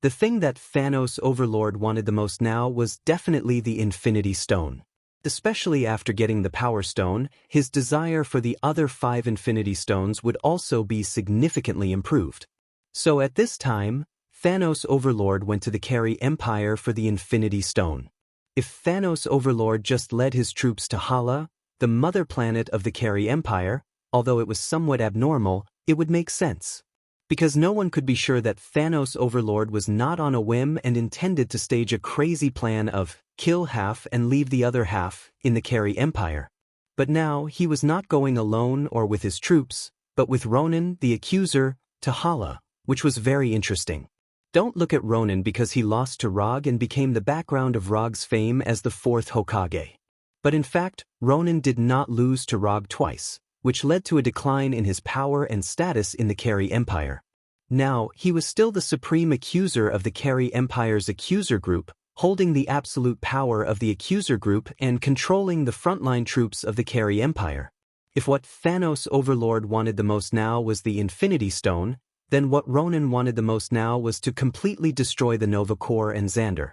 The thing that Thanos Overlord wanted the most now was definitely the Infinity Stone. Especially after getting the Power Stone, his desire for the other 5 Infinity Stones would also be significantly improved. So at this time, Thanos Overlord went to the Carey Empire for the Infinity Stone. If Thanos Overlord just led his troops to Hala, the mother planet of the Carey Empire, although it was somewhat abnormal, it would make sense. Because no one could be sure that Thanos Overlord was not on a whim and intended to stage a crazy plan of kill half and leave the other half in the Carey Empire. But now he was not going alone or with his troops, but with Ronan, the accuser, to Hala, which was very interesting. Don't look at Ronan because he lost to Rog and became the background of Rog's fame as the fourth Hokage. But in fact, Ronan did not lose to Rog twice, which led to a decline in his power and status in the Carey Empire. Now, he was still the supreme accuser of the Carey Empire's accuser group, holding the absolute power of the accuser group and controlling the frontline troops of the Carey Empire. If what Thanos Overlord wanted the most now was the Infinity Stone, then what Ronan wanted the most now was to completely destroy the Nova Corps and Xander.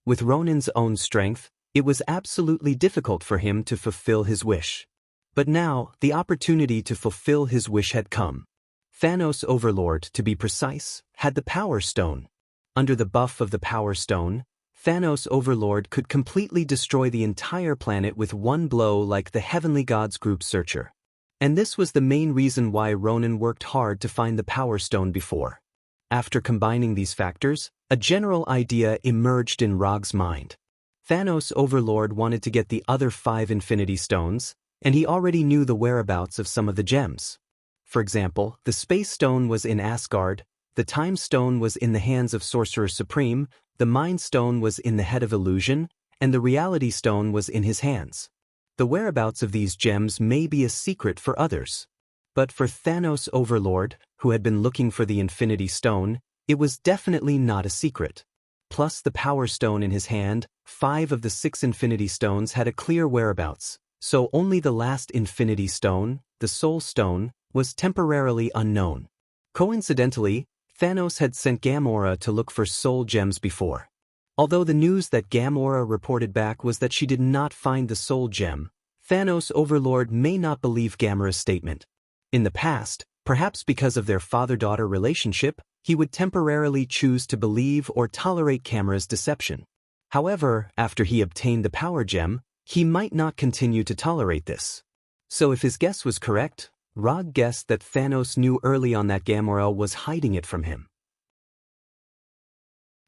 With Ronan's own strength, it was absolutely difficult for him to fulfill his wish. But now, the opportunity to fulfill his wish had come. Thanos Overlord, to be precise, had the Power Stone. Under the buff of the Power Stone, Thanos Overlord could completely destroy the entire planet with one blow like the Heavenly Gods Group Searcher. And this was the main reason why Ronan worked hard to find the Power Stone before. After combining these factors, a general idea emerged in Rog's mind. Thanos Overlord wanted to get the other 5 Infinity Stones, and he already knew the whereabouts of some of the gems. For example, the Space Stone was in Asgard, the Time Stone was in the hands of Sorcerer Supreme, the Mind Stone was in the head of Illusion, and the Reality Stone was in his hands. The whereabouts of these gems may be a secret for others. But for Thanos Overlord, who had been looking for the Infinity Stone, it was definitely not a secret. Plus the Power Stone in his hand, 5 of the 6 Infinity Stones had a clear whereabouts, so only the last Infinity Stone, the Soul Stone, was temporarily unknown. Coincidentally, Thanos had sent Gamora to look for soul gems before. Although the news that Gamora reported back was that she did not find the soul gem, Thanos Overlord may not believe Gamora's statement. In the past, perhaps because of their father-daughter relationship, he would temporarily choose to believe or tolerate Gamora's deception. However, after he obtained the power gem, he might not continue to tolerate this. So if his guess was correct, Rog guessed that Thanos knew early on that Gamora was hiding it from him.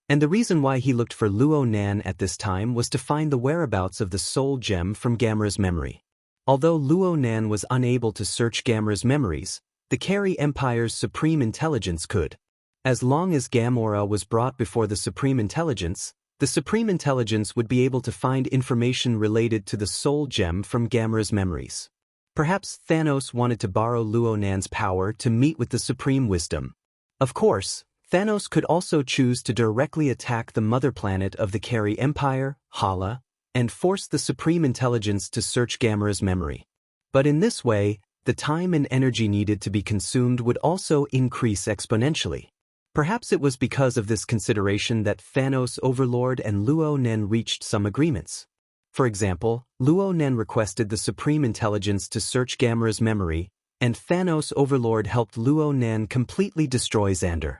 And the reason why he looked for Luo Nan at this time was to find the whereabouts of the soul gem from Gamora's memory. Although Luo Nan was unable to search Gamora's memories, the Carey Empire's Supreme Intelligence could. As long as Gamora was brought before the Supreme Intelligence, the Supreme Intelligence would be able to find information related to the soul gem from Gamora's memories. Perhaps Thanos wanted to borrow Luo Nan's power to meet with the Supreme Wisdom. Of course, Thanos could also choose to directly attack the mother planet of the Carey Empire, Hala, and force the Supreme Intelligence to search Gamora's memory. But in this way, the time and energy needed to be consumed would also increase exponentially. Perhaps it was because of this consideration that Thanos Overlord and Luo Nan reached some agreements. For example, Luo Nan requested the Supreme Intelligence to search Gamora's memory, and Thanos Overlord helped Luo Nan completely destroy Xander.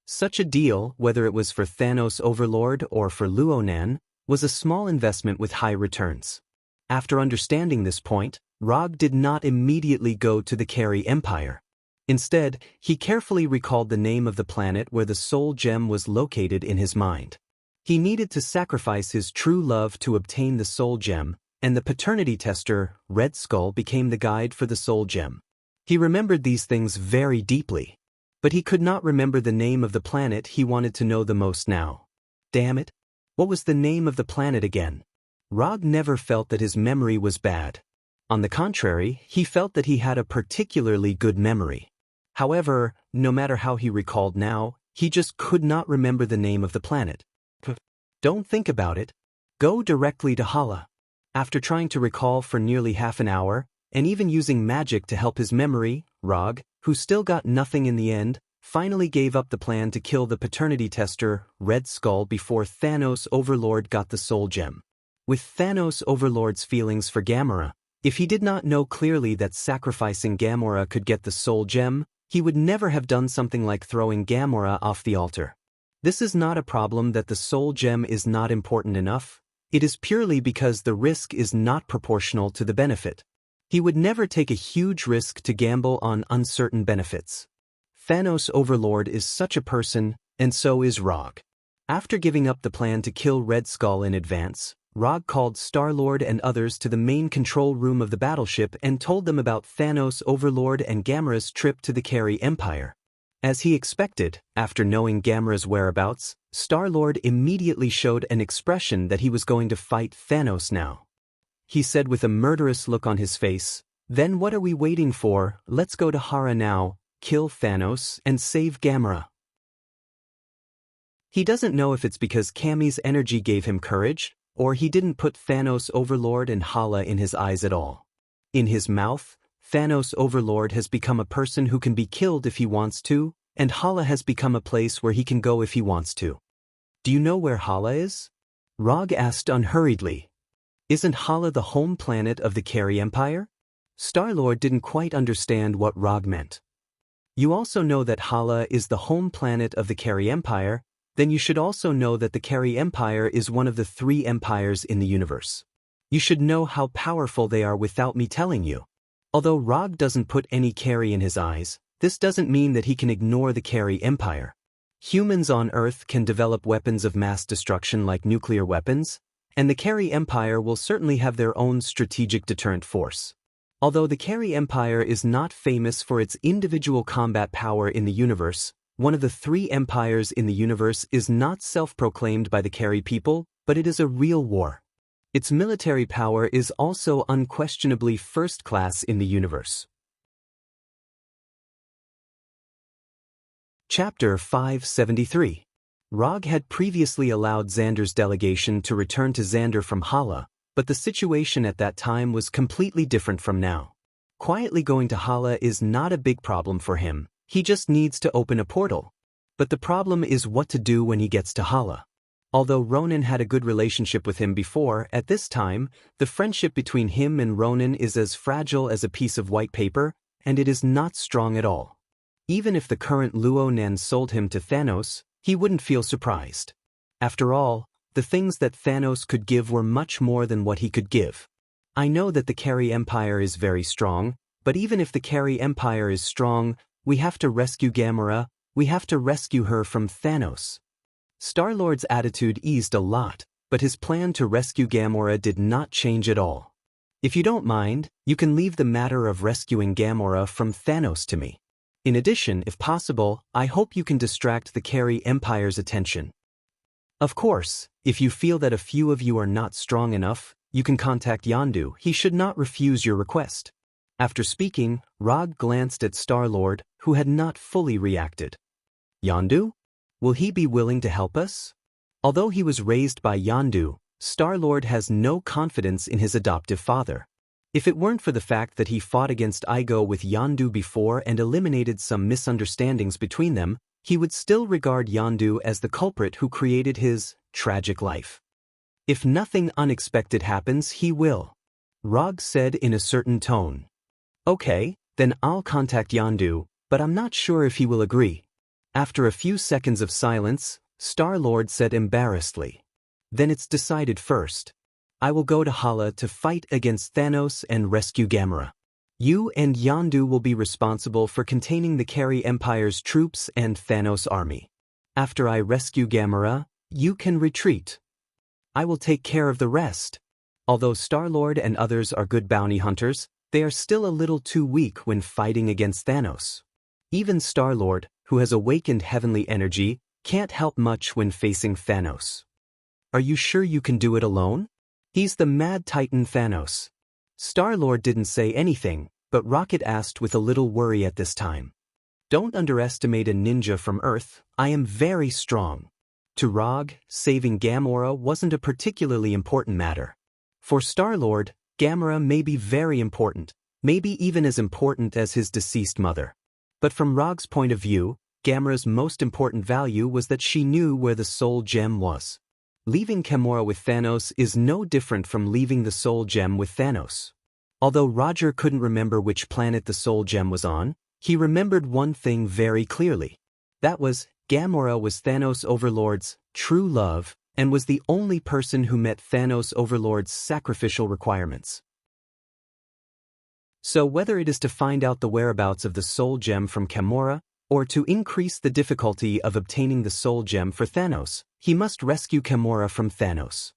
Such a deal, whether it was for Thanos Overlord or for Luo Nan, was a small investment with high returns. After understanding this point, Rog did not immediately go to the Carey Empire. Instead, he carefully recalled the name of the planet where the soul gem was located in his mind. He needed to sacrifice his true love to obtain the soul gem, and the paternity tester, Red Skull, became the guide for the soul gem. He remembered these things very deeply. But he could not remember the name of the planet he wanted to know the most now. Damn it! What was the name of the planet again? Rog never felt that his memory was bad. On the contrary, he felt that he had a particularly good memory. However, no matter how he recalled now, he just could not remember the name of the planet. Don't think about it. Go directly to Hala. After trying to recall for nearly half an hour, and even using magic to help his memory, Rog, who still got nothing in the end, finally gave up the plan to kill the paternity tester, Red Skull, before Thanos Overlord got the soul gem. With Thanos Overlord's feelings for Gamora, if he did not know clearly that sacrificing Gamora could get the soul gem, he would never have done something like throwing Gamora off the altar. This is not a problem that the soul gem is not important enough. It is purely because the risk is not proportional to the benefit. He would never take a huge risk to gamble on uncertain benefits. Thanos Overlord is such a person, and so is Rog. After giving up the plan to kill Red Skull in advance, Rog called Star-Lord and others to the main control room of the battleship and told them about Thanos Overlord and Gamera's trip to the Carey Empire. As he expected, after knowing Gamera's whereabouts, Star-Lord immediately showed an expression that he was going to fight Thanos now. He said with a murderous look on his face, "Then what are we waiting for? Let's go to Hara now, kill Thanos, and save Gamera." He doesn't know if it's because Cammy's energy gave him courage, or he didn't put Thanos Overlord and Hala in his eyes at all. In his mouth, Thanos Overlord has become a person who can be killed if he wants to, and Hala has become a place where he can go if he wants to. "Do you know where Hala is?" Rog asked unhurriedly. "Isn't Hala the home planet of the Carey Empire?" Star-Lord didn't quite understand what Rog meant. "You also know that Hala is the home planet of the Carey Empire, then you should also know that the Carey Empire is one of the 3 empires in the universe. You should know how powerful they are without me telling you." Although Rog doesn't put any Carey in his eyes, this doesn't mean that he can ignore the Carey Empire. Humans on Earth can develop weapons of mass destruction like nuclear weapons, and the Carey Empire will certainly have their own strategic deterrent force. Although the Carey Empire is not famous for its individual combat power in the universe, one of the 3 empires in the universe is not self-proclaimed by the Carey people, but it is a real war. Its military power is also unquestionably first class in the universe. Chapter 573. Rog had previously allowed Xander's delegation to return to Xander from Hala, but the situation at that time was completely different from now. Quietly going to Hala is not a big problem for him, he just needs to open a portal. But the problem is what to do when he gets to Hala. Although Ronan had a good relationship with him before, at this time, the friendship between him and Ronan is as fragile as a piece of white paper, and it is not strong at all. Even if the current Luo Nen sold him to Thanos, he wouldn't feel surprised. After all, the things that Thanos could give were much more than what he could give. I know that the Carey Empire is very strong, but even if the Carey Empire is strong, we have to rescue Gamera, we have to rescue her from Thanos. Star-Lord's attitude eased a lot, but his plan to rescue Gamera did not change at all. "If you don't mind, you can leave the matter of rescuing Gamera from Thanos to me. In addition, if possible, I hope you can distract the Carey Empire's attention. Of course, if you feel that a few of you are not strong enough, you can contact Yondu, he should not refuse your request." After speaking, Rog glanced at Star-Lord, who had not fully reacted. "Yondu? Will he be willing to help us?" Although he was raised by Yondu, Star-Lord has no confidence in his adoptive father. If it weren't for the fact that he fought against Igo with Yondu before and eliminated some misunderstandings between them, he would still regard Yondu as the culprit who created his tragic life. "If nothing unexpected happens, he will," Rog said in a certain tone. "Okay, then I'll contact Yondu, but I'm not sure if he will agree." After a few seconds of silence, Star-Lord said embarrassedly, "Then it's decided first. I will go to Hala to fight against Thanos and rescue Gamera. You and Yondu will be responsible for containing the Carey Empire's troops and Thanos' army. After I rescue Gamera, you can retreat. I will take care of the rest." Although Star-Lord and others are good bounty hunters, they are still a little too weak when fighting against Thanos. Even Star-Lord, who has awakened heavenly energy, can't help much when facing Thanos. "Are you sure you can do it alone? He's the mad titan Thanos." Star-Lord didn't say anything, but Rocket asked with a little worry at this time. "Don't underestimate a ninja from Earth, I am very strong." To Rog, saving Gamora wasn't a particularly important matter. For Star-Lord, Gamera may be very important, maybe even as important as his deceased mother. But from Rog's point of view, Gamera's most important value was that she knew where the soul gem was. Leaving Gamora with Thanos is no different from leaving the soul gem with Thanos. Although Roger couldn't remember which planet the soul gem was on, he remembered one thing very clearly. That was, Gamora was Thanos Overlord's true love and was the only person who met Thanos Overlord's sacrificial requirements. So whether it is to find out the whereabouts of the soul gem from Gamora, or to increase the difficulty of obtaining the soul gem for Thanos, he must rescue Gamora from Thanos.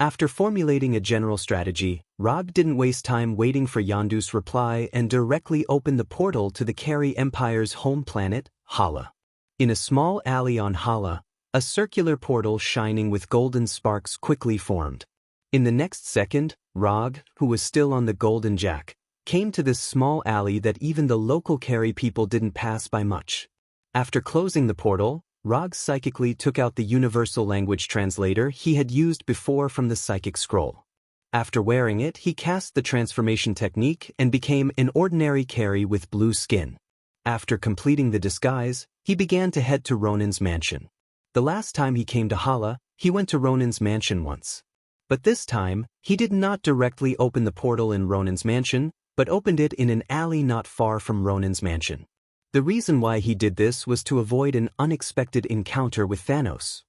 After formulating a general strategy, Rog didn't waste time waiting for Yondu's reply and directly opened the portal to the Carey Empire's home planet, Hala. In a small alley on Hala, a circular portal shining with golden sparks quickly formed. In the next second, Rog, who was still on the Golden Jack, came to this small alley that even the local Carey people didn't pass by much. After closing the portal, Rog psychically took out the universal language translator he had used before from the psychic scroll. After wearing it, he cast the transformation technique and became an ordinary Carey with blue skin. After completing the disguise, he began to head to Ronin's mansion. The last time he came to Hala, he went to Ronin's mansion once. But this time, he did not directly open the portal in Ronin's mansion, but opened it in an alley not far from Ronin's mansion. The reason why he did this was to avoid an unexpected encounter with Thanos.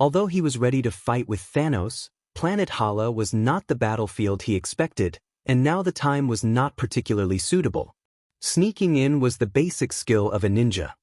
Although he was ready to fight with Thanos, Planet Hala was not the battlefield he expected, and now the time was not particularly suitable. Sneaking in was the basic skill of a ninja.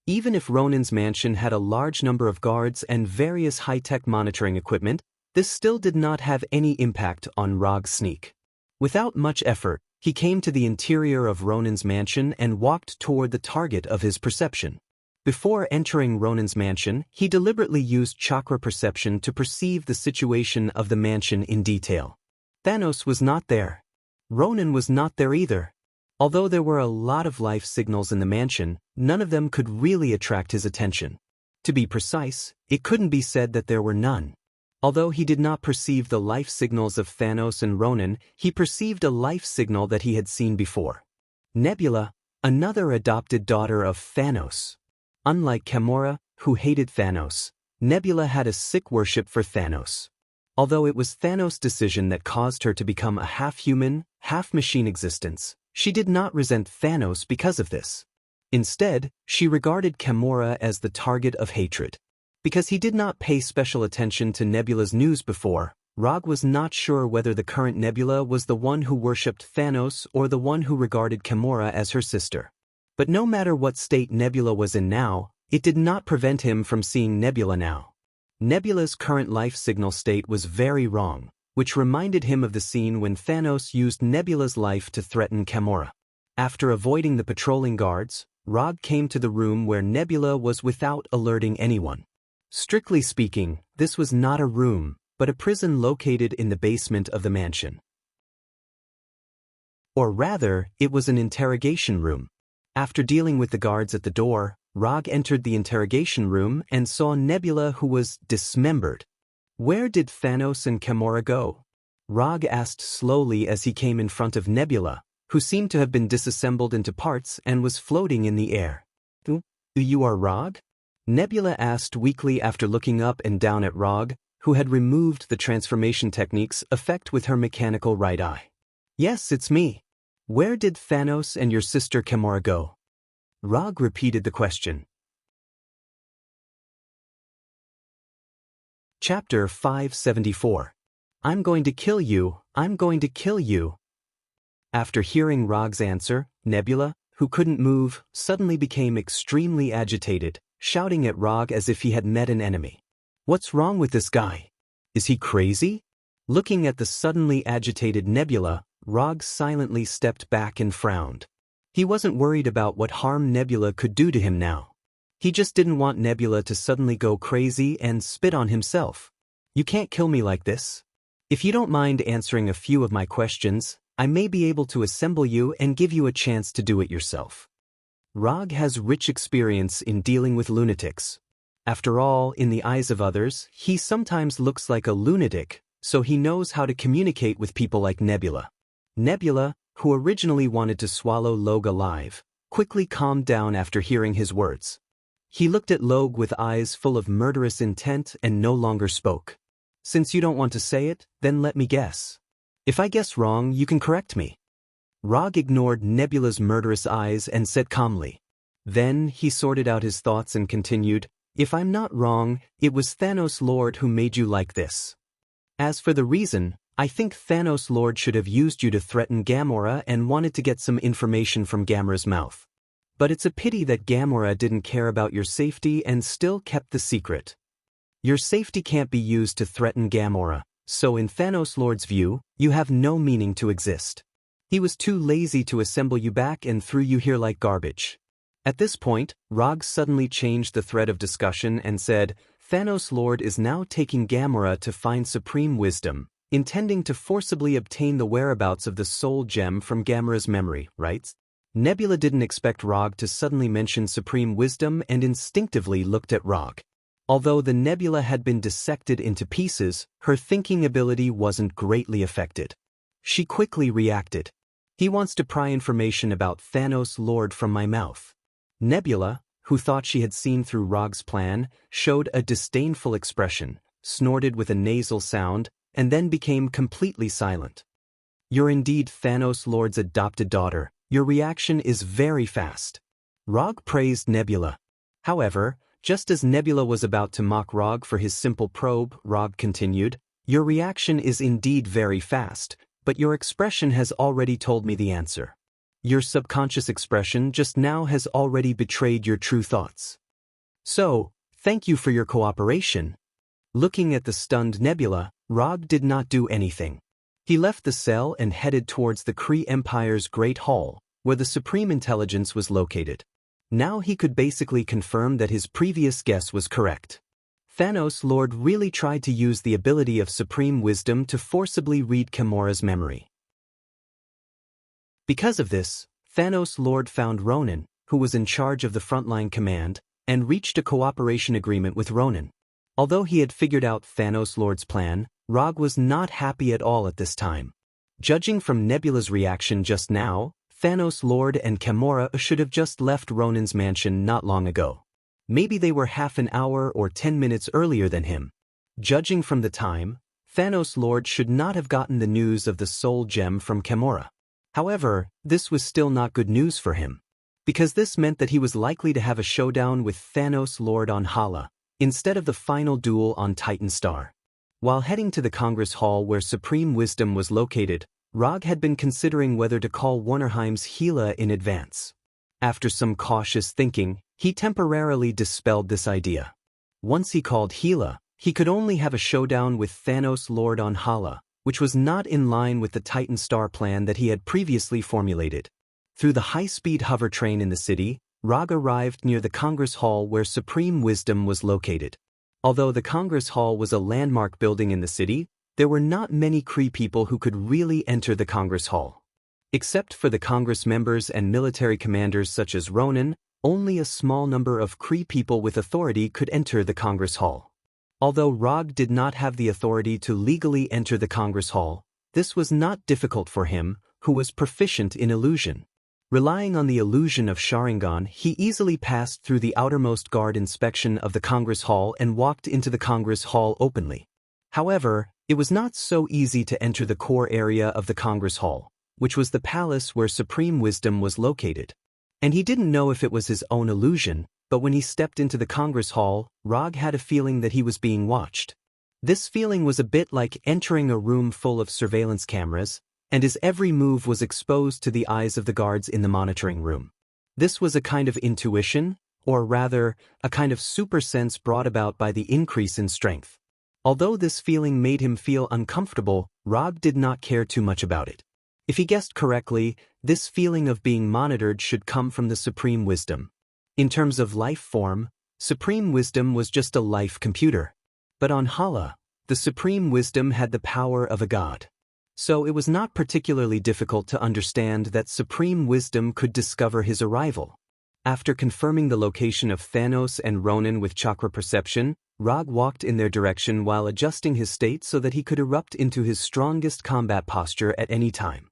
Even if Ronin's mansion had a large number of guards and various high-tech monitoring equipment, this still did not have any impact on Rog's sneak. Without much effort, he came to the interior of Ronin's mansion and walked toward the target of his perception. Before entering Ronin's mansion, he deliberately used chakra perception to perceive the situation of the mansion in detail. Thanos was not there. Ronin was not there either. Although there were a lot of life signals in the mansion, none of them could really attract his attention. To be precise, it couldn't be said that there were none. Although he did not perceive the life signals of Thanos and Ronin, he perceived a life signal that he had seen before. Nebula, another adopted daughter of Thanos. Unlike Gamora, who hated Thanos, Nebula had a sick worship for Thanos. Although it was Thanos' decision that caused her to become a half-human, half-machine existence, she did not resent Thanos because of this. Instead, she regarded Gamora as the target of hatred. Because he did not pay special attention to Nebula's news before, Rog was not sure whether the current Nebula was the one who worshipped Thanos or the one who regarded Gamora as her sister. But no matter what state Nebula was in now, it did not prevent him from seeing Nebula now. Nebula's current life signal state was very wrong, which reminded him of the scene when Thanos used Nebula's life to threaten Gamora. After avoiding the patrolling guards, Rog came to the room where Nebula was without alerting anyone. Strictly speaking, this was not a room, but a prison located in the basement of the mansion. Or rather, it was an interrogation room. After dealing with the guards at the door, Rog entered the interrogation room and saw Nebula, who was dismembered. Where did Thanos and Gamora go? Rog asked slowly as he came in front of Nebula, who seemed to have been disassembled into parts and was floating in the air. You are Rog? Nebula asked weakly after looking up and down at Rog, who had removed the transformation technique's effect with her mechanical right eye. Yes, it's me. Where did Thanos and your sister Gamora go? Rog repeated the question. Chapter 574. I'm going to kill you, I'm going to kill you. After hearing Rog's answer, Nebula, who couldn't move, suddenly became extremely agitated, shouting at Rog as if he had met an enemy. What's wrong with this guy? Is he crazy? Looking at the suddenly agitated Nebula, Rog silently stepped back and frowned. He wasn't worried about what harm Nebula could do to him now. He just didn't want Nebula to suddenly go crazy and spit on himself. You can't kill me like this. If you don't mind answering a few of my questions, I may be able to assemble you and give you a chance to do it yourself. Rog has rich experience in dealing with lunatics. After all, in the eyes of others, he sometimes looks like a lunatic, so he knows how to communicate with people like Nebula. Nebula, who originally wanted to swallow Log alive, quickly calmed down after hearing his words. He looked at Log with eyes full of murderous intent and no longer spoke. Since you don't want to say it, then let me guess. If I guess wrong, you can correct me. Rog ignored Nebula's murderous eyes and said calmly. Then he sorted out his thoughts and continued, If I'm not wrong, it was Thanos Lord who made you like this. As for the reason, I think Thanos Lord should have used you to threaten Gamora and wanted to get some information from Gamora's mouth. But it's a pity that Gamora didn't care about your safety and still kept the secret. Your safety can't be used to threaten Gamora, so in Thanos Lord's view, you have no meaning to exist. He was too lazy to assemble you back and threw you here like garbage. At this point, Rog suddenly changed the thread of discussion and said, Thanos Lord is now taking Gamora to find supreme wisdom, intending to forcibly obtain the whereabouts of the soul gem from Gamora's memory, right? Nebula didn't expect Rog to suddenly mention supreme wisdom and instinctively looked at Rog. Although the nebula had been dissected into pieces, her thinking ability wasn't greatly affected. She quickly reacted. He wants to pry information about Thanos Lord from my mouth. Nebula, who thought she had seen through Rog's plan, showed a disdainful expression, snorted with a nasal sound, and then became completely silent. You're indeed Thanos Lord's adopted daughter. Your reaction is very fast. Rog praised Nebula. However, just as Nebula was about to mock Rog for his simple probe, Rog continued, Your reaction is indeed very fast, but your expression has already told me the answer. Your subconscious expression just now has already betrayed your true thoughts. So, thank you for your cooperation. Looking at the stunned Nebula, Rog did not do anything. He left the cell and headed towards the Kree Empire's Great Hall, where the Supreme Intelligence was located. Now he could basically confirm that his previous guess was correct. Thanos Lord really tried to use the ability of Supreme Wisdom to forcibly read Gamora's memory. Because of this, Thanos Lord found Ronan, who was in charge of the frontline command, and reached a cooperation agreement with Ronan. Although he had figured out Thanos Lord's plan, Rog was not happy at all at this time. Judging from Nebula's reaction just now, Thanos Lord and Gamora should have just left Ronan's mansion not long ago. Maybe they were half an hour or 10 minutes earlier than him. Judging from the time, Thanos Lord should not have gotten the news of the soul gem from Gamora. However, this was still not good news for him, because this meant that he was likely to have a showdown with Thanos Lord on Hala, instead of the final duel on Titan Star. While heading to the Congress Hall where Supreme Wisdom was located, Rog had been considering whether to call Warnerheim's Gila in advance. After some cautious thinking, he temporarily dispelled this idea. Once he called Gila, he could only have a showdown with Thanos Lord on Hala, which was not in line with the Titan Star plan that he had previously formulated. Through the high-speed hover train in the city, Rog arrived near the Congress Hall where Supreme Wisdom was located. Although the Congress Hall was a landmark building in the city, there were not many Kree people who could really enter the Congress Hall. Except for the Congress members and military commanders such as Ronan, only a small number of Kree people with authority could enter the Congress Hall. Although Rog did not have the authority to legally enter the Congress Hall, this was not difficult for him, who was proficient in illusion. Relying on the illusion of Sharingan, he easily passed through the outermost guard inspection of the Congress Hall and walked into the Congress Hall openly. However, it was not so easy to enter the core area of the Congress Hall, which was the palace where Supreme Wisdom was located. And he didn't know if it was his own illusion, but when he stepped into the Congress Hall, Rog had a feeling that he was being watched. This feeling was a bit like entering a room full of surveillance cameras, and his every move was exposed to the eyes of the guards in the monitoring room. This was a kind of intuition, or rather, a kind of super sense brought about by the increase in strength. Although this feeling made him feel uncomfortable, Rog did not care too much about it. If he guessed correctly, this feeling of being monitored should come from the Supreme Wisdom. In terms of life form, Supreme Wisdom was just a life computer. But on Hala, the Supreme Wisdom had the power of a god. So it was not particularly difficult to understand that Supreme Wisdom could discover his arrival. After confirming the location of Thanos and Ronan with chakra perception, Rog walked in their direction while adjusting his state so that he could erupt into his strongest combat posture at any time.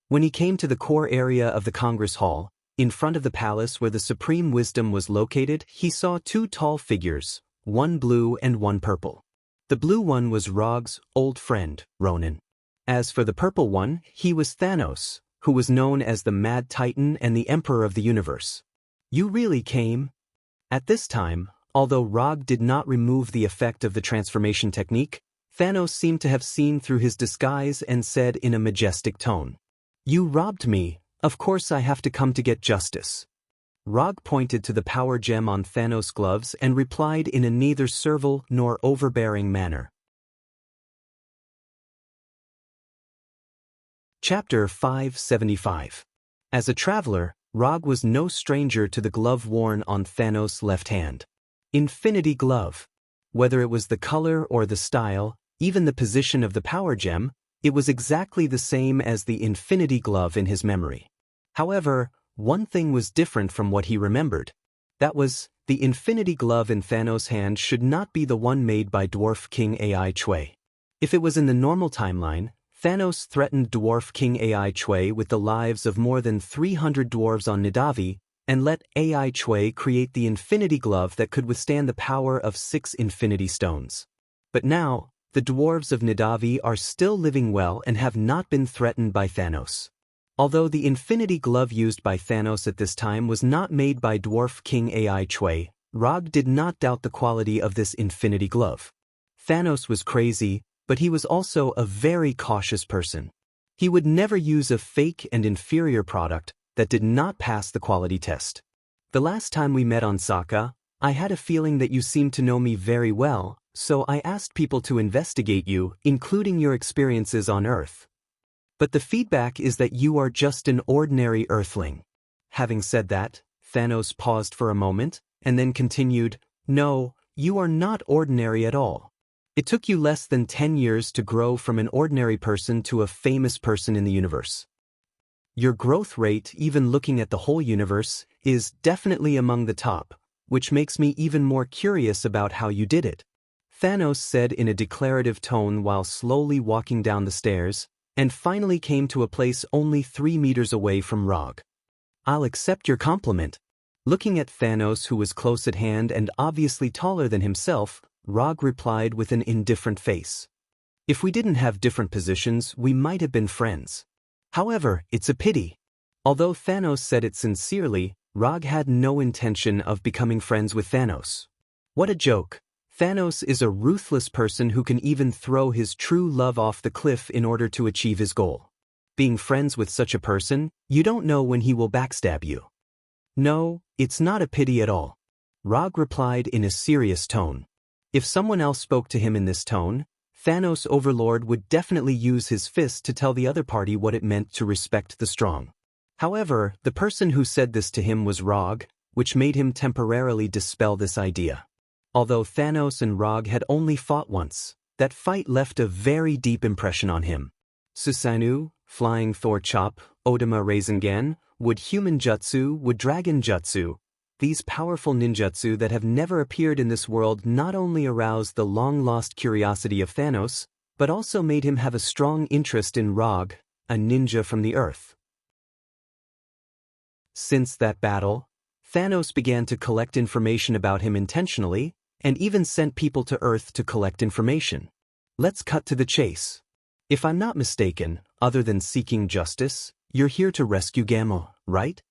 When he came to the core area of the Congress Hall, in front of the palace where the Supreme Wisdom was located, he saw two tall figures, one blue and one purple. The blue one was Rog's old friend, Ronan. As for the purple one, he was Thanos, who was known as the Mad Titan and the Emperor of the Universe. You really came? At this time, although Rog did not remove the effect of the transformation technique, Thanos seemed to have seen through his disguise and said in a majestic tone, "You robbed me, of course I have to come to get justice." Rog pointed to the power gem on Thanos' gloves and replied in a neither servile nor overbearing manner. Chapter 575. As a traveler, Rog was no stranger to the glove worn on Thanos' left hand. Infinity Glove. Whether it was the color or the style, even the position of the power gem, it was exactly the same as the Infinity Glove in his memory. However, one thing was different from what he remembered. That was, the Infinity Glove in Thanos' hand should not be the one made by Dwarf King Ai Chui. If it was in the normal timeline, Thanos threatened Dwarf King Ai Chui with the lives of more than 300 dwarves on Nidavi, and let Ai Chui create the Infinity Glove that could withstand the power of 6 Infinity Stones. But now, the dwarves of Nidavi are still living well and have not been threatened by Thanos. Although the Infinity Glove used by Thanos at this time was not made by Dwarf King Ai Chui, Rog did not doubt the quality of this Infinity Glove. Thanos was crazy, but he was also a very cautious person. He would never use a fake and inferior product that did not pass the quality test. The last time we met on Sokka, I had a feeling that you seemed to know me very well, so I asked people to investigate you, including your experiences on Earth. But the feedback is that you are just an ordinary Earthling. Having said that, Thanos paused for a moment, and then continued, "No, you are not ordinary at all. It took you less than 10 years to grow from an ordinary person to a famous person in the universe. Your growth rate, even looking at the whole universe, is definitely among the top, which makes me even more curious about how you did it," Thanos said in a declarative tone while slowly walking down the stairs, and finally came to a place only 3 meters away from Rog. "I'll accept your compliment." Looking at Thanos, who was close at hand and obviously taller than himself, Rog replied with an indifferent face. "If we didn't have different positions, we might have been friends. However, it's a pity." Although Thanos said it sincerely, Rog had no intention of becoming friends with Thanos. What a joke. Thanos is a ruthless person who can even throw his true love off the cliff in order to achieve his goal. Being friends with such a person, you don't know when he will backstab you. "No, it's not a pity at all," Rog replied in a serious tone. If someone else spoke to him in this tone, Thanos' overlord would definitely use his fist to tell the other party what it meant to respect the strong. However, the person who said this to him was Rog, which made him temporarily dispel this idea. Although Thanos and Rog had only fought once, that fight left a very deep impression on him. Susanoo, Flying Thor Chop, Odama Rasengan, Wood Human Jutsu, Wood Dragon Jutsu. These powerful ninjutsu that have never appeared in this world not only aroused the long-lost curiosity of Thanos, but also made him have a strong interest in Rog, a ninja from the Earth. Since that battle, Thanos began to collect information about him intentionally, and even sent people to Earth to collect information. Let's cut to the chase. If I'm not mistaken, other than seeking justice, you're here to rescue Gamma, right?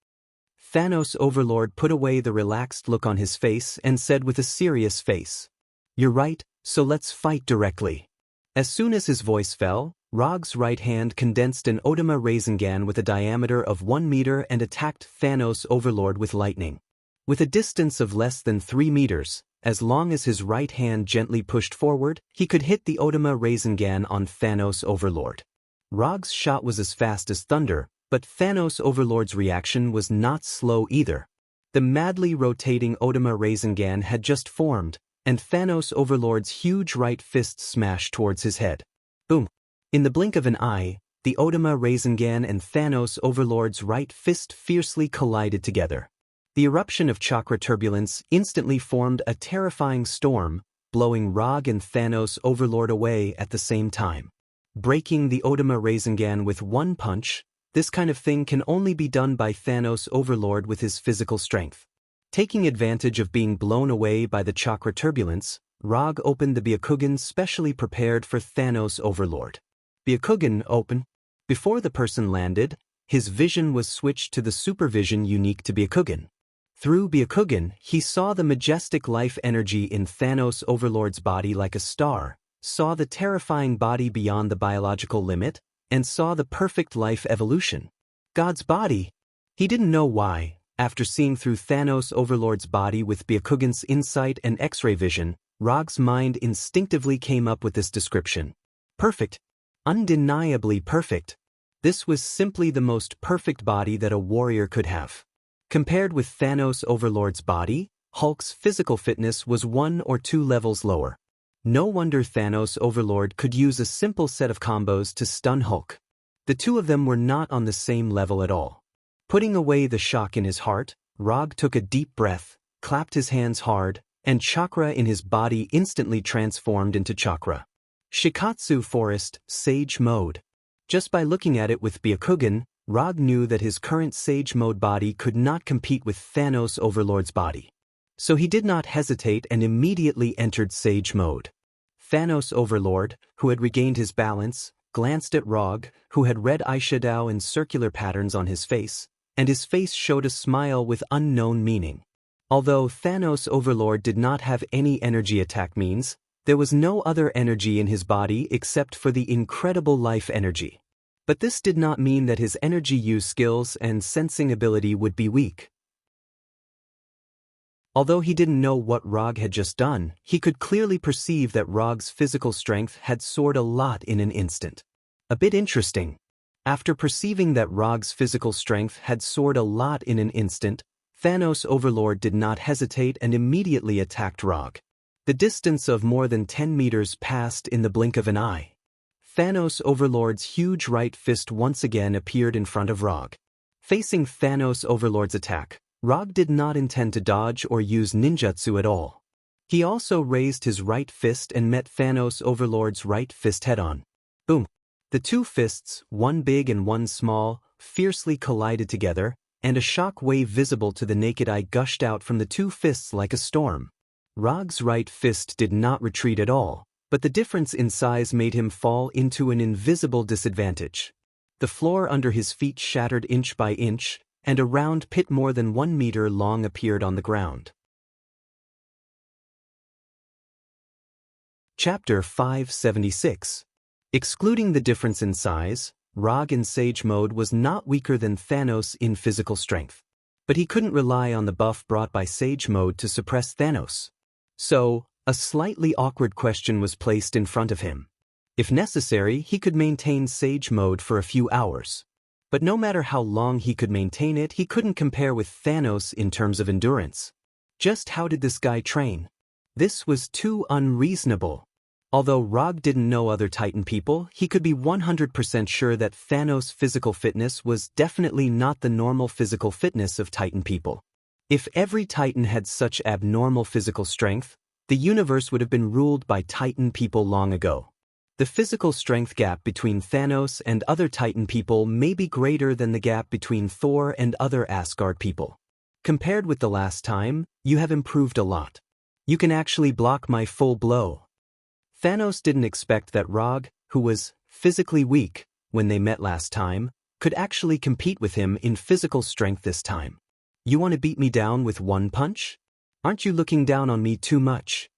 Thanos' overlord put away the relaxed look on his face and said with a serious face, "You're right, so let's fight directly." As soon as his voice fell, Rog's right hand condensed an Odama Rasengan with a diameter of 1 meter and attacked Thanos' overlord with lightning. With a distance of less than 3 meters, as long as his right hand gently pushed forward, he could hit the Odama Rasengan on Thanos' overlord. Rog's shot was as fast as thunder, but Thanos' overlord's reaction was not slow either. The madly rotating Odama Rasengan had just formed, and Thanos' overlord's huge right fist smashed towards his head. Boom! In the blink of an eye, the Odama Rasengan and Thanos' overlord's right fist fiercely collided together. The eruption of chakra turbulence instantly formed a terrifying storm, blowing Rog and Thanos' overlord away at the same time. Breaking the Odama Rasengan with one punch, this kind of thing can only be done by Thanos' overlord with his physical strength. Taking advantage of being blown away by the chakra turbulence, Rog opened the Byakugan specially prepared for Thanos' overlord. Byakugan open. Before the person landed, his vision was switched to the supervision unique to Byakugan. Through Byakugan, he saw the majestic life energy in Thanos' overlord's body like a star, saw the terrifying body beyond the biological limit, and saw the perfect life evolution. God's body? He didn't know why. After seeing through Thanos Overlord's body with Byakugan's insight and X-ray vision, Rog's mind instinctively came up with this description. Perfect. Undeniably perfect. This was simply the most perfect body that a warrior could have. Compared with Thanos Overlord's body, Hulk's physical fitness was 1 or 2 levels lower. No wonder Thanos Overlord could use a simple set of combos to stun Hulk. The two of them were not on the same level at all. Putting away the shock in his heart, Rog took a deep breath, clapped his hands hard, and chakra in his body instantly transformed into chakra. Shikatsu Forest, Sage Mode. Just by looking at it with Byakugan, Rog knew that his current Sage Mode body could not compete with Thanos Overlord's body. So he did not hesitate and immediately entered Sage Mode. Thanos Overlord, who had regained his balance, glanced at Rog, who had red eyeshadow and circular patterns on his face, and his face showed a smile with unknown meaning. Although Thanos Overlord did not have any energy attack means, there was no other energy in his body except for the incredible life energy. But this did not mean that his energy use skills and sensing ability would be weak. Although he didn't know what Rog had just done, he could clearly perceive that Rog's physical strength had soared a lot in an instant. A bit interesting. After perceiving that Rog's physical strength had soared a lot in an instant, Thanos Overlord did not hesitate and immediately attacked Rog. The distance of more than 10 meters passed in the blink of an eye. Thanos Overlord's huge right fist once again appeared in front of Rog. Facing Thanos Overlord's attack, Rog did not intend to dodge or use ninjutsu at all. He also raised his right fist and met Thanos Overlord's right fist head-on. Boom! The two fists, one big and one small, fiercely collided together, and a shock wave visible to the naked eye gushed out from the two fists like a storm. Rog's right fist did not retreat at all, but the difference in size made him fall into an invisible disadvantage. The floor under his feet shattered inch by inch, and a round pit more than 1 meter long appeared on the ground. Chapter 576. Excluding the difference in size, Rog in Sage Mode was not weaker than Thanos in physical strength. But he couldn't rely on the buff brought by Sage Mode to suppress Thanos. So, a slightly awkward question was placed in front of him. If necessary, he could maintain Sage Mode for a few hours. But no matter how long he could maintain it, he couldn't compare with Thanos in terms of endurance. Just how did this guy train? This was too unreasonable. Although Rog didn't know other Titan people, he could be 100% sure that Thanos' physical fitness was definitely not the normal physical fitness of Titan people. If every Titan had such abnormal physical strength, the universe would have been ruled by Titan people long ago. The physical strength gap between Thanos and other Titan people may be greater than the gap between Thor and other Asgard people. Compared with the last time, you have improved a lot. You can actually block my full blow. Thanos didn't expect that Rog, who was physically weak when they met last time, could actually compete with him in physical strength this time. You want to beat me down with one punch? Aren't you looking down on me too much?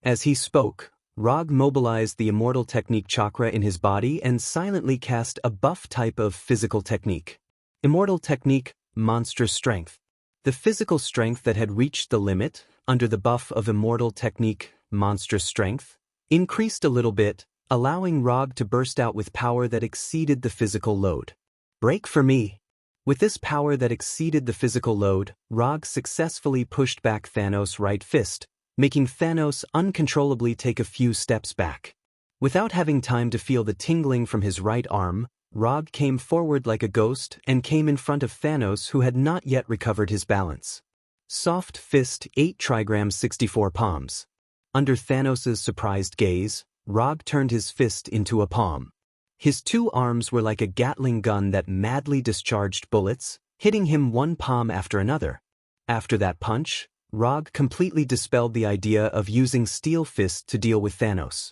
As he spoke, Rog mobilized the Immortal Technique chakra in his body and silently cast a buff type of physical technique. Immortal Technique, Monstrous Strength. The physical strength that had reached the limit, under the buff of Immortal Technique, Monstrous Strength, increased a little bit, allowing Rog to burst out with power that exceeded the physical load. Break for me! With this power that exceeded the physical load, Rog successfully pushed back Thanos' right fist, making Thanos uncontrollably take a few steps back. Without having time to feel the tingling from his right arm, Rog came forward like a ghost and came in front of Thanos, who had not yet recovered his balance. Soft Fist 8 trigrams 64 palms. Under Thanos' surprised gaze, Rog turned his fist into a palm. His two arms were like a Gatling gun that madly discharged bullets, hitting him one palm after another. After that punch, Rog completely dispelled the idea of using Steel Fist to deal with Thanos.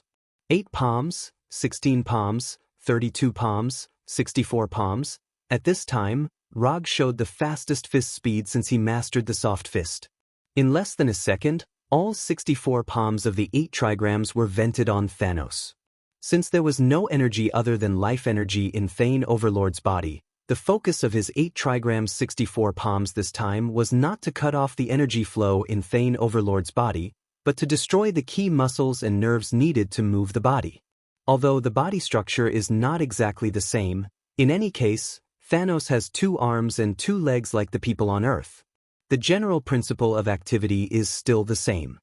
8 palms, 16 palms, 32 palms, 64 palms. At this time, Rog showed the fastest fist speed since he mastered the Soft Fist. In less than a second, All 64 palms of the 8 trigrams were vented on Thanos. Since there was no energy other than life energy in Thane Overlord's body, the focus of his 8 trigrams 64 palms this time was not to cut off the energy flow in Thane Overlord's body, but to destroy the key muscles and nerves needed to move the body. Although the body structure is not exactly the same, in any case, Thanos has 2 arms and 2 legs like the people on Earth. The general principle of activity is still the same.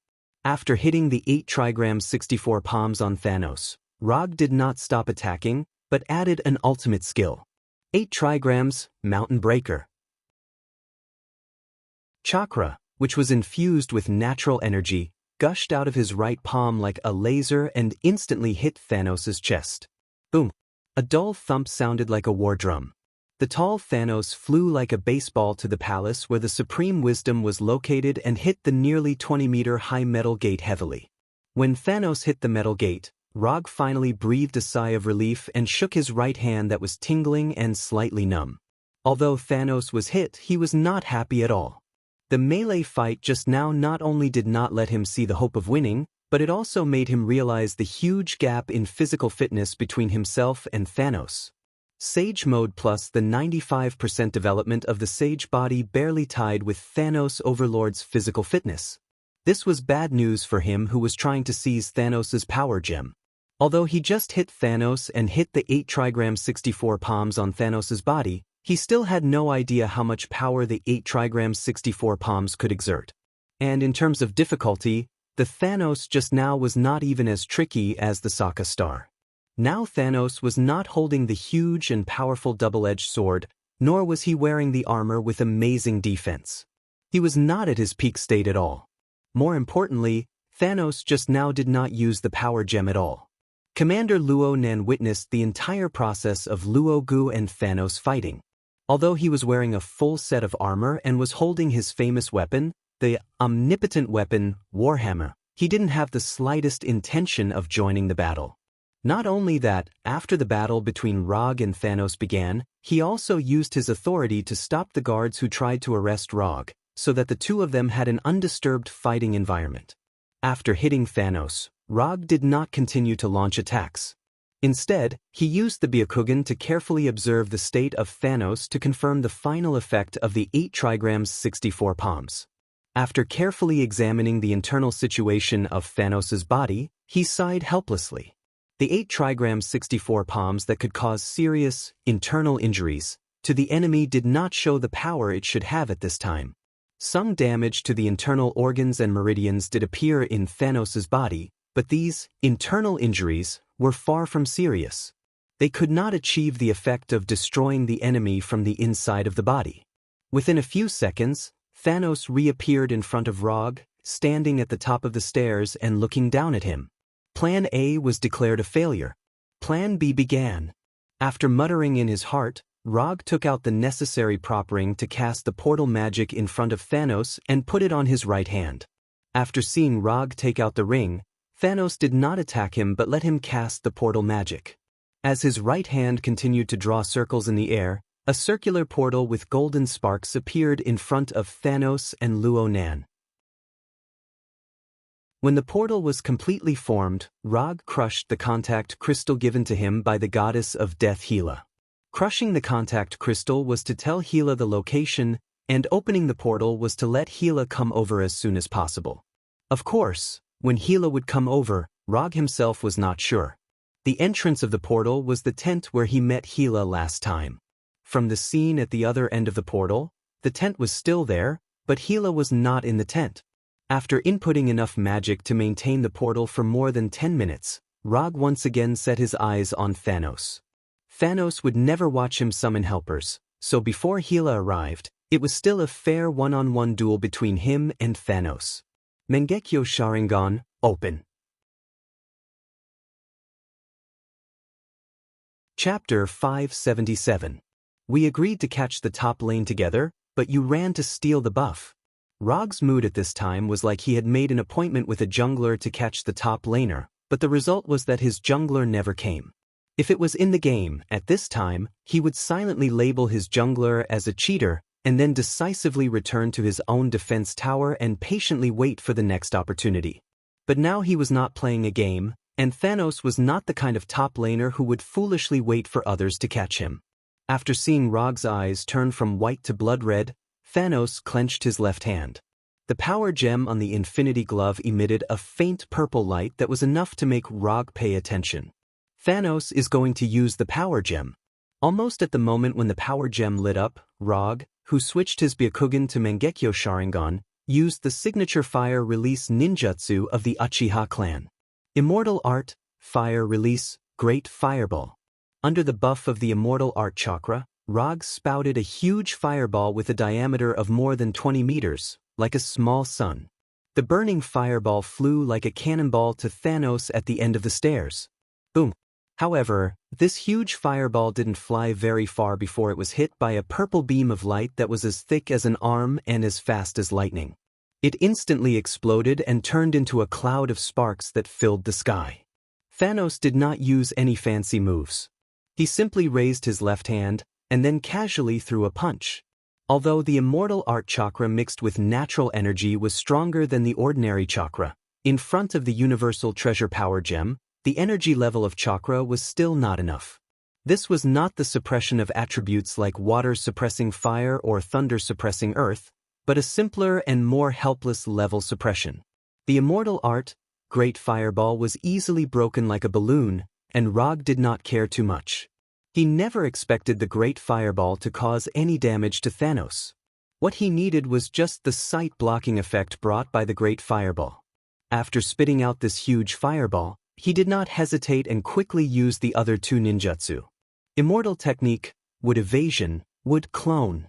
After hitting the 8 trigrams 64 palms on Thanos, Rog did not stop attacking, but added an ultimate skill. 8 trigrams, Mountain Breaker. Chakra, which was infused with natural energy, gushed out of his right palm like a laser and instantly hit Thanos' chest. Boom! A dull thump sounded like a war drum. The tall Thanos flew like a baseball to the palace where the Supreme Wisdom was located and hit the nearly 20-meter-high metal gate heavily. When Thanos hit the metal gate, Rog finally breathed a sigh of relief and shook his right hand that was tingling and slightly numb. Although Thanos was hit, he was not happy at all. The melee fight just now not only did not let him see the hope of winning, but it also made him realize the huge gap in physical fitness between himself and Thanos. Sage Mode plus the 95% development of the Sage body barely tied with Thanos Overlord's physical fitness. This was bad news for him who was trying to seize Thanos' power gem. Although he just hit Thanos and hit the 8 trigrams 64 palms on Thanos' body, he still had no idea how much power the 8 trigrams 64 palms could exert. And in terms of difficulty, the Thanos just now was not even as tricky as the Sokka star. Now Thanos was not holding the huge and powerful double-edged sword, nor was he wearing the armor with amazing defense. He was not at his peak state at all. More importantly, Thanos just now did not use the power gem at all. Commander Luo Nan witnessed the entire process of Luo Gu and Thanos fighting. Although he was wearing a full set of armor and was holding his famous weapon, the omnipotent weapon, Warhammer, he didn't have the slightest intention of joining the battle. Not only that, after the battle between Rog and Thanos began, he also used his authority to stop the guards who tried to arrest Rog, so that the two of them had an undisturbed fighting environment. After hitting Thanos, Rog did not continue to launch attacks. Instead, he used the Byakugan to carefully observe the state of Thanos to confirm the final effect of the 8 trigrams 64 palms. After carefully examining the internal situation of Thanos' body, he sighed helplessly. The 8 trigrams 64 palms that could cause serious, internal injuries to the enemy did not show the power it should have at this time. Some damage to the internal organs and meridians did appear in Thanos' body, but these internal injuries were far from serious. They could not achieve the effect of destroying the enemy from the inside of the body. Within a few seconds, Thanos reappeared in front of Rog, standing at the top of the stairs and looking down at him. Plan A was declared a failure. Plan B began. After muttering in his heart, Rog took out the necessary prop ring to cast the portal magic in front of Thanos and put it on his right hand. After seeing Rog take out the ring, Thanos did not attack him but let him cast the portal magic. As his right hand continued to draw circles in the air, a circular portal with golden sparks appeared in front of Thanos and Luo Nan. When the portal was completely formed, Rog crushed the contact crystal given to him by the goddess of death Hela. Crushing the contact crystal was to tell Hela the location, and opening the portal was to let Hela come over as soon as possible. Of course, when Hela would come over, Rog himself was not sure. The entrance of the portal was the tent where he met Hela last time. From the scene at the other end of the portal, the tent was still there, but Hela was not in the tent. After inputting enough magic to maintain the portal for more than 10 minutes, Rog once again set his eyes on Thanos. Thanos would never watch him summon helpers, so before Hela arrived, it was still a fair one-on-one duel between him and Thanos. Mangekyo Sharingan, open. Chapter 577. We agreed to catch the top lane together, but you ran to steal the buff. Rog's mood at this time was like he had made an appointment with a jungler to catch the top laner, but the result was that his jungler never came. If it was in the game, at this time, he would silently label his jungler as a cheater and then decisively return to his own defense tower and patiently wait for the next opportunity. But now he was not playing a game, and Thanos was not the kind of top laner who would foolishly wait for others to catch him. After seeing Rog's eyes turn from white to blood red, Thanos clenched his left hand. The power gem on the Infinity Glove emitted a faint purple light that was enough to make Rog pay attention. Thanos is going to use the power gem. Almost at the moment when the power gem lit up, Rog, who switched his Byakugan to Mangekyo Sharingan, used the signature fire release ninjutsu of the Uchiha clan. Immortal Art, Fire Release, Great Fireball. Under the buff of the Immortal Art chakra, Rog spouted a huge fireball with a diameter of more than 20 meters, like a small sun. The burning fireball flew like a cannonball to Thanos at the end of the stairs. Boom. However, this huge fireball didn't fly very far before it was hit by a purple beam of light that was as thick as an arm and as fast as lightning. It instantly exploded and turned into a cloud of sparks that filled the sky. Thanos did not use any fancy moves. He simply raised his left hand, and then casually threw a punch. Although the Immortal Art chakra mixed with natural energy was stronger than the ordinary chakra, in front of the Universal Treasure Power Gem, the energy level of chakra was still not enough. This was not the suppression of attributes like water suppressing fire or thunder suppressing earth, but a simpler and more helpless level suppression. The Immortal Art, Great Fireball was easily broken like a balloon, and Rog did not care too much. He never expected the Great Fireball to cause any damage to Thanos. What he needed was just the sight-blocking effect brought by the Great Fireball. After spitting out this huge fireball, he did not hesitate and quickly used the other two ninjutsu. Immortal Technique, Wood Evasion, Wood Clone.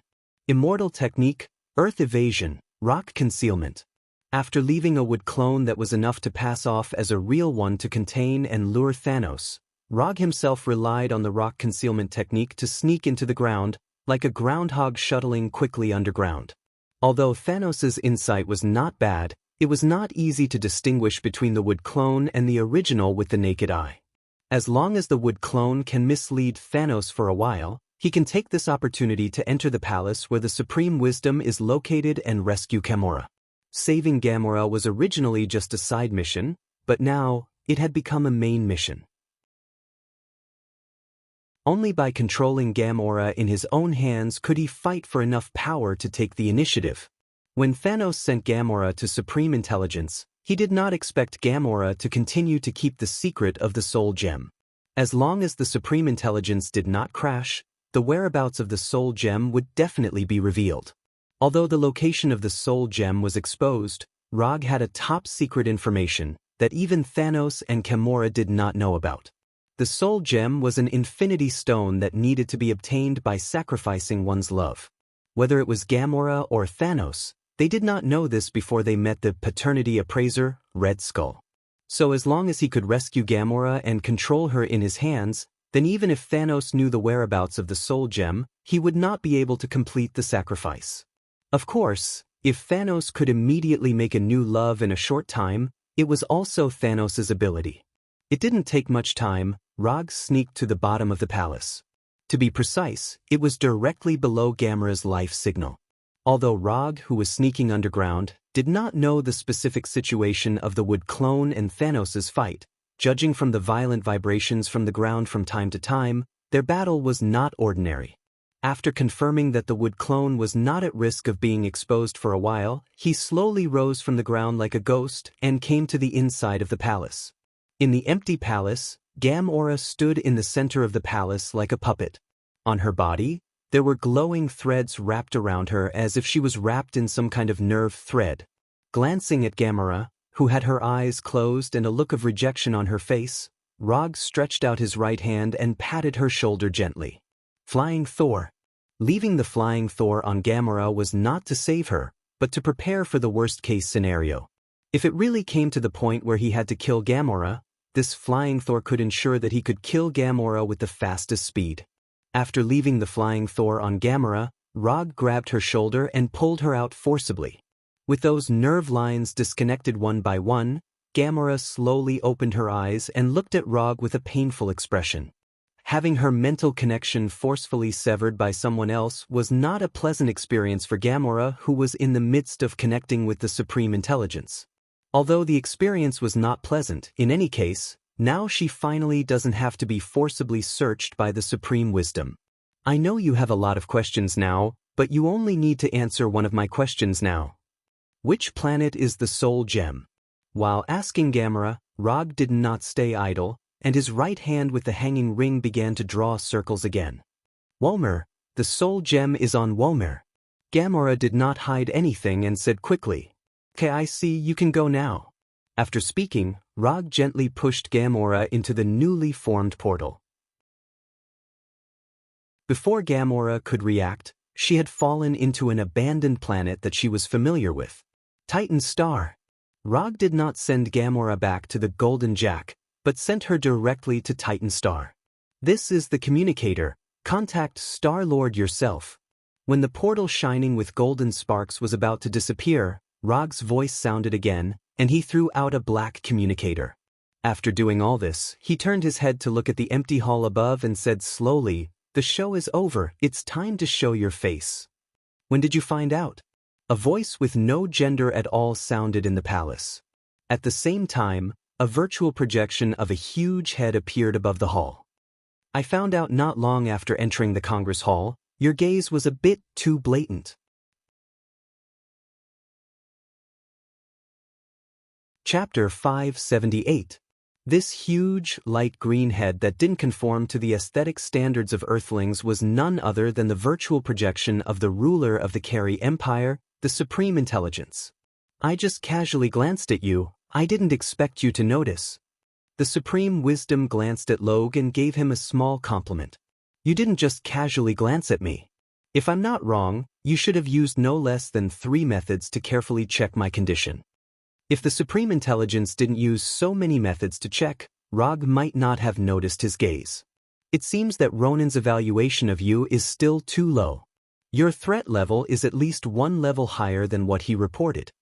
Immortal Technique, Earth Evasion, Rock Concealment. After leaving a wood clone that was enough to pass off as a real one to contain and lure Thanos, Rog himself relied on the rock concealment technique to sneak into the ground, like a groundhog shuttling quickly underground. Although Thanos's insight was not bad, it was not easy to distinguish between the wood clone and the original with the naked eye. As long as the wood clone can mislead Thanos for a while, he can take this opportunity to enter the palace where the Supreme Wisdom is located and rescue Gamora. Saving Gamora was originally just a side mission, but now, it had become a main mission. Only by controlling Gamora in his own hands could he fight for enough power to take the initiative. When Thanos sent Gamora to Supreme Intelligence, he did not expect Gamora to continue to keep the secret of the Soul Gem. As long as the Supreme Intelligence did not crash, the whereabouts of the Soul Gem would definitely be revealed. Although the location of the Soul Gem was exposed, Rog had a top-secret information that even Thanos and Gamora did not know about. The Soul Gem was an infinity stone that needed to be obtained by sacrificing one's love. Whether it was Gamora or Thanos, they did not know this before they met the paternity appraiser, Red Skull. So as long as he could rescue Gamora and control her in his hands, then even if Thanos knew the whereabouts of the Soul Gem, he would not be able to complete the sacrifice. Of course, if Thanos could immediately make a new love in a short time, it was also Thanos' ability. It didn't take much time. Rog sneaked to the bottom of the palace. To be precise, it was directly below Gamora's life signal. Although Rog, who was sneaking underground, did not know the specific situation of the wood clone and Thanos' fight, judging from the violent vibrations from the ground from time to time, their battle was not ordinary. After confirming that the wood clone was not at risk of being exposed for a while, he slowly rose from the ground like a ghost and came to the inside of the palace. In the empty palace, Gamora stood in the center of the palace like a puppet. On her body, there were glowing threads wrapped around her as if she was wrapped in some kind of nerve thread. Glancing at Gamora, who had her eyes closed and a look of rejection on her face, Rog stretched out his right hand and patted her shoulder gently. Flying Thor. Leaving the Flying Thor on Gamora was not to save her, but to prepare for the worst-case scenario. If it really came to the point where he had to kill Gamora, this Flying Thor could ensure that he could kill Gamora with the fastest speed. After leaving the Flying Thor on Gamora, Rog grabbed her shoulder and pulled her out forcibly. With those nerve lines disconnected one by one, Gamora slowly opened her eyes and looked at Rog with a painful expression. Having her mental connection forcefully severed by someone else was not a pleasant experience for Gamora, who was in the midst of connecting with the Supreme Intelligence. Although the experience was not pleasant, in any case, now she finally doesn't have to be forcibly searched by the Supreme Wisdom. I know you have a lot of questions now, but you only need to answer one of my questions now. Which planet is the Soul Gem? While asking Gamora, Rog did not stay idle, and his right hand with the hanging ring began to draw circles again. Womer, the Soul Gem is on Womer. Gamora did not hide anything and said quickly, "Okay, I see, you can go now." After speaking, Rog gently pushed Gamora into the newly formed portal. Before Gamora could react, she had fallen into an abandoned planet that she was familiar with. Titan Star. Rog did not send Gamora back to the Golden Jack, but sent her directly to Titan Star. "This is the communicator. Contact Star-Lord yourself." When the portal shining with golden sparks was about to disappear, Rog's voice sounded again, and he threw out a black communicator. After doing all this, he turned his head to look at the empty hall above and said slowly, "The show is over, it's time to show your face." "When did you find out?" A voice with no gender at all sounded in the palace. At the same time, a virtual projection of a huge head appeared above the hall. "I found out not long after entering the Congress Hall. Your gaze was a bit too blatant." Chapter 578. This huge, light green head that didn't conform to the aesthetic standards of Earthlings was none other than the virtual projection of the ruler of the Carey Empire, the Supreme Intelligence. "I just casually glanced at you. I didn't expect you to notice." The Supreme Wisdom glanced at Logue and gave him a small compliment. "You didn't just casually glance at me. If I'm not wrong, you should have used no less than 3 methods to carefully check my condition." If the Supreme Intelligence didn't use so many methods to check, Rog might not have noticed his gaze. "It seems that Ronan's evaluation of you is still too low. Your threat level is at least 1 level higher than what he reported."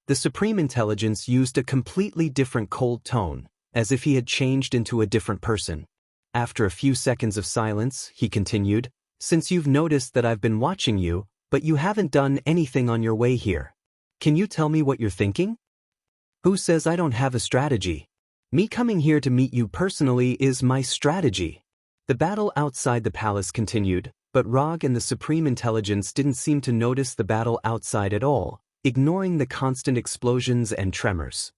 The Supreme Intelligence used a completely different cold tone, as if he had changed into a different person. After a few seconds of silence, he continued, "Since you've noticed that I've been watching you, but you haven't done anything on your way here. Can you tell me what you're thinking?" "Who says I don't have a strategy? Me coming here to meet you personally is my strategy." The battle outside the palace continued, but Rog and the Supreme Intelligence didn't seem to notice the battle outside at all, ignoring the constant explosions and tremors.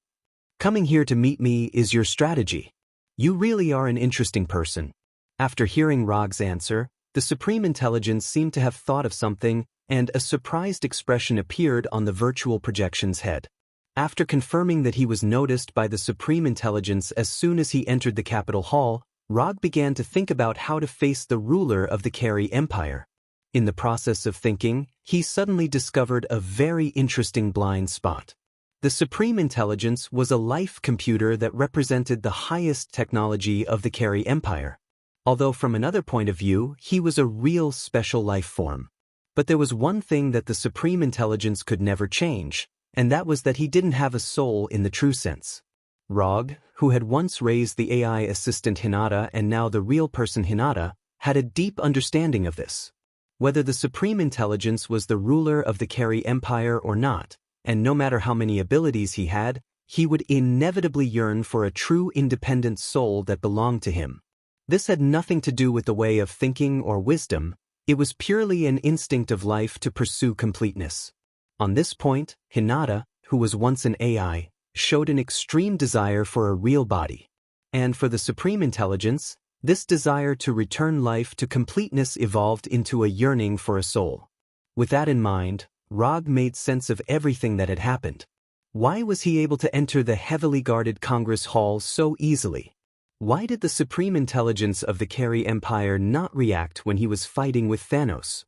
"Coming here to meet me is your strategy. You really are an interesting person." After hearing Rog's answer, the Supreme Intelligence seemed to have thought of something, and a surprised expression appeared on the virtual projection's head. After confirming that he was noticed by the Supreme Intelligence as soon as he entered the Capitol Hall, Rog began to think about how to face the ruler of the Carey Empire. In the process of thinking, he suddenly discovered a very interesting blind spot. The Supreme Intelligence was a life computer that represented the highest technology of the Carey Empire. Although from another point of view, he was a real special life form. But there was one thing that the Supreme Intelligence could never change, and that was that he didn't have a soul in the true sense. Rog, who had once raised the AI assistant Hinata and now the real person Hinata, had a deep understanding of this. Whether the Supreme Intelligence was the ruler of the Carey Empire or not, and no matter how many abilities he had, he would inevitably yearn for a true independent soul that belonged to him. This had nothing to do with the way of thinking or wisdom. It was purely an instinct of life to pursue completeness. On this point, Hinata, who was once an AI, showed an extreme desire for a real body. And for the Supreme Intelligence, this desire to return life to completeness evolved into a yearning for a soul. With that in mind, Rog made sense of everything that had happened. Why was he able to enter the heavily guarded Congress Hall so easily? Why did the Supreme Intelligence of the Carey Empire not react when he was fighting with Thanos?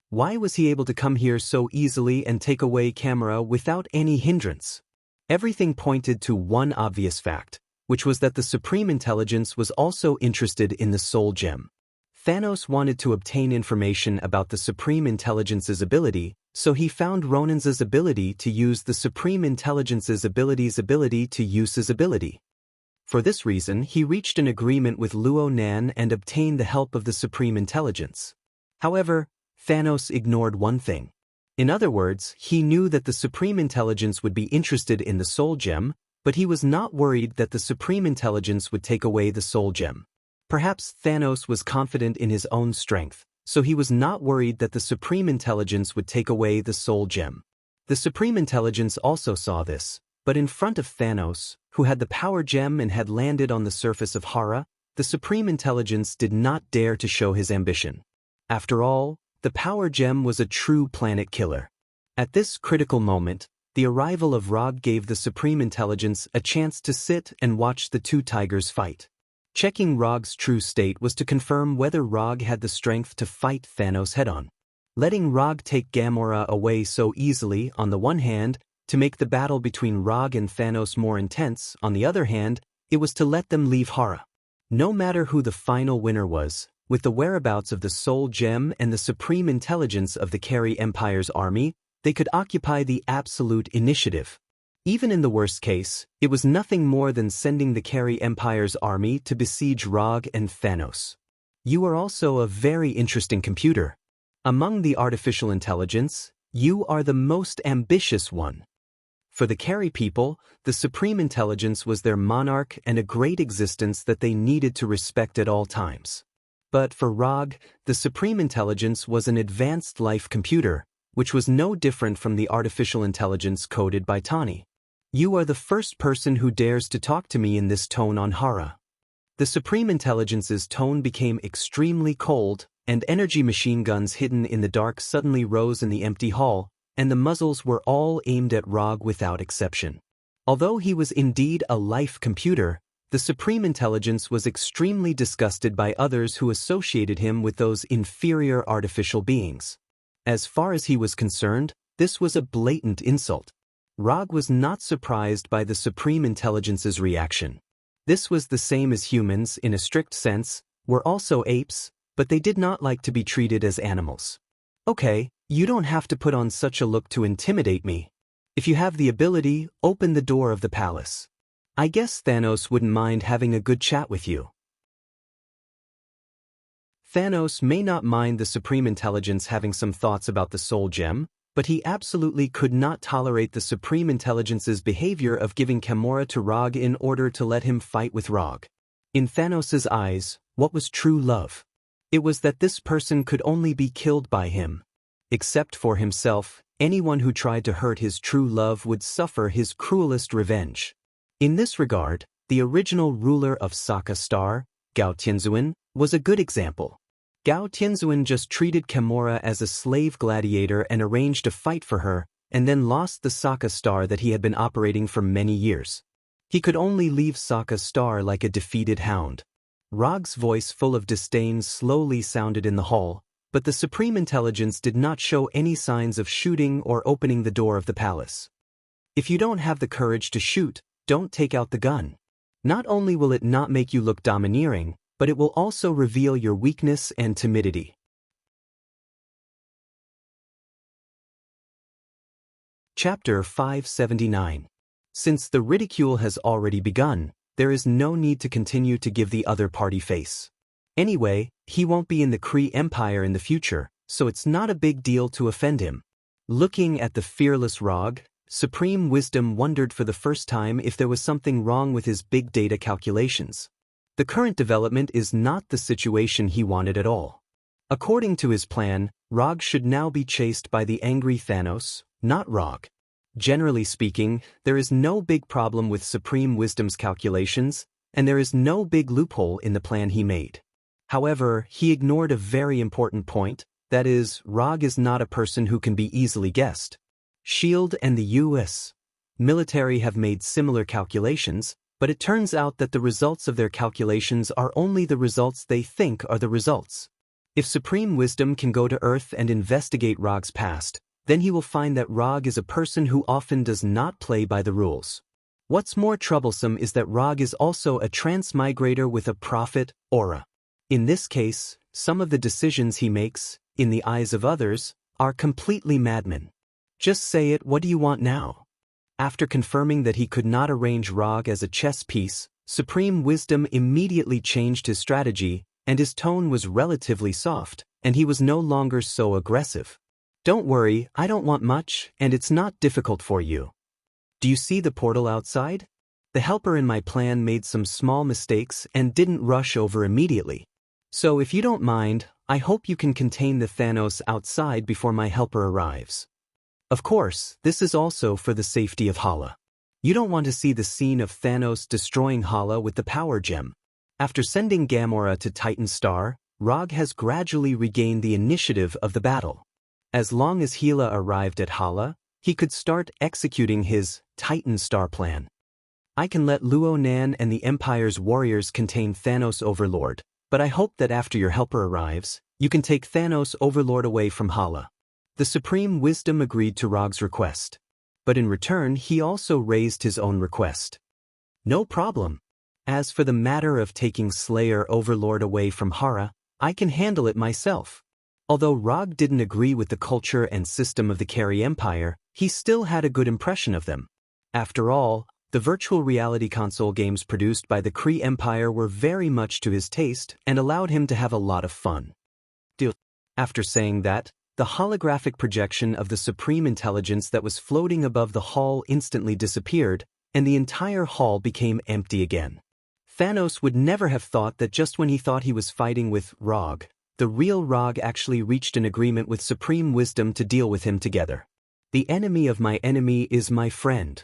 Why was he able to come here so easily and take away Gamora without any hindrance? Everything pointed to one obvious fact, which was that the Supreme Intelligence was also interested in the Soul Gem. Thanos wanted to obtain information about the Supreme Intelligence's ability, so he found Ronan's ability to use the Supreme Intelligence's ability to use his ability. For this reason, he reached an agreement with Luo Nan and obtained the help of the Supreme Intelligence. However, Thanos ignored one thing. In other words, he knew that the Supreme Intelligence would be interested in the Soul Gem, but he was not worried that the Supreme Intelligence would take away the Soul Gem. Perhaps Thanos was confident in his own strength, so he was not worried that the Supreme Intelligence would take away the Soul Gem. The Supreme Intelligence also saw this, but in front of Thanos, who had the Power Gem and had landed on the surface of Hara, the Supreme Intelligence did not dare to show his ambition. After all, the Power Gem was a true planet killer. At this critical moment, the arrival of Rog gave the Supreme Intelligence a chance to sit and watch the two tigers fight. Checking Rog's true state was to confirm whether Rog had the strength to fight Thanos head-on. Letting Rog take Gamora away so easily, on the one hand, to make the battle between Rog and Thanos more intense, on the other hand, it was to let them leave Hara. No matter who the final winner was, with the whereabouts of the Soul Gem and the Supreme Intelligence of the Carey Empire's army, they could occupy the absolute initiative. Even in the worst case, it was nothing more than sending the Carey Empire's army to besiege Rog and Thanos. You are also a very interesting computer. Among the artificial intelligence, you are the most ambitious one. For the Carey people, the Supreme Intelligence was their monarch and a great existence that they needed to respect at all times. But for Rog, the Supreme Intelligence was an advanced life computer, which was no different from the artificial intelligence coded by Tani. You are the first person who dares to talk to me in this tone on Hara. The Supreme Intelligence's tone became extremely cold, and energy machine guns hidden in the dark suddenly rose in the empty hall, and the muzzles were all aimed at Rog without exception. Although he was indeed a life computer, the Supreme Intelligence was extremely disgusted by others who associated him with those inferior artificial beings. As far as he was concerned, this was a blatant insult. Rog was not surprised by the Supreme Intelligence's reaction. This was the same as humans, in a strict sense, were also apes, but they did not like to be treated as animals. Okay, you don't have to put on such a look to intimidate me. If you have the ability, open the door of the palace. I guess Thanos wouldn't mind having a good chat with you. Thanos may not mind the Supreme Intelligence having some thoughts about the Soul Gem, but he absolutely could not tolerate the Supreme Intelligence's behavior of giving Gamora to Rog in order to let him fight with Rog. In Thanos's eyes, what was true love? It was that this person could only be killed by him. Except for himself, anyone who tried to hurt his true love would suffer his cruelest revenge. In this regard, the original ruler of Sokka Star, Gao Tianzuan, was a good example. Gao Tianzuan just treated Gamora as a slave gladiator and arranged a fight for her, and then lost the Sokka Star that he had been operating for many years. He could only leave Sokka Star like a defeated hound. Rog's voice full of disdain slowly sounded in the hall, but the Supreme Intelligence did not show any signs of shooting or opening the door of the palace. If you don't have the courage to shoot, don't take out the gun. Not only will it not make you look domineering, but it will also reveal your weakness and timidity. Chapter 579. Since the ridicule has already begun, there is no need to continue to give the other party face. Anyway, he won't be in the Kree Empire in the future, so it's not a big deal to offend him. Looking at the fearless Rog, Supreme Wisdom wondered for the first time if there was something wrong with his big data calculations. The current development is not the situation he wanted at all. According to his plan, Rog should now be chased by the angry Thanos, not Rog. Generally speaking, there is no big problem with Supreme Wisdom's calculations, and there is no big loophole in the plan he made. However, he ignored a very important point, that is, Rog is not a person who can be easily guessed. SHIELD and the U.S. military have made similar calculations, but it turns out that the results of their calculations are only the results they think are the results. If Supreme Wisdom can go to Earth and investigate Rog's past, then he will find that Rog is a person who often does not play by the rules. What's more troublesome is that Rog is also a transmigrator with a prophet aura. In this case, some of the decisions he makes, in the eyes of others, are completely madmen. Just say it, what do you want now? After confirming that he could not arrange Rog as a chess piece, Supreme Wisdom immediately changed his strategy, and his tone was relatively soft, and he was no longer so aggressive. Don't worry, I don't want much, and it's not difficult for you. Do you see the portal outside? The helper in my plan made some small mistakes and didn't rush over immediately. So if you don't mind, I hope you can contain the Thanos outside before my helper arrives. Of course, this is also for the safety of Hala. You don't want to see the scene of Thanos destroying Hala with the power gem. After sending Gamora to Titan Star, Rog has gradually regained the initiative of the battle. As long as Hela arrived at Hala, he could start executing his Titan Star plan. I can let Luo Nan and the Empire's warriors contain Thanos Overlord, but I hope that after your helper arrives, you can take Thanos Overlord away from Hala. The Supreme Wisdom agreed to Rog's request. But in return he also raised his own request. No problem. As for the matter of taking Slayer Overlord away from Hara, I can handle it myself. Although Rog didn't agree with the culture and system of the Carey Empire, he still had a good impression of them. After all, the virtual reality console games produced by the Kree Empire were very much to his taste and allowed him to have a lot of fun. After saying that, the holographic projection of the Supreme Intelligence that was floating above the hall instantly disappeared, and the entire hall became empty again. Thanos would never have thought that just when he thought he was fighting with Rog, the real Rog actually reached an agreement with Supreme Wisdom to deal with him together. The enemy of my enemy is my friend.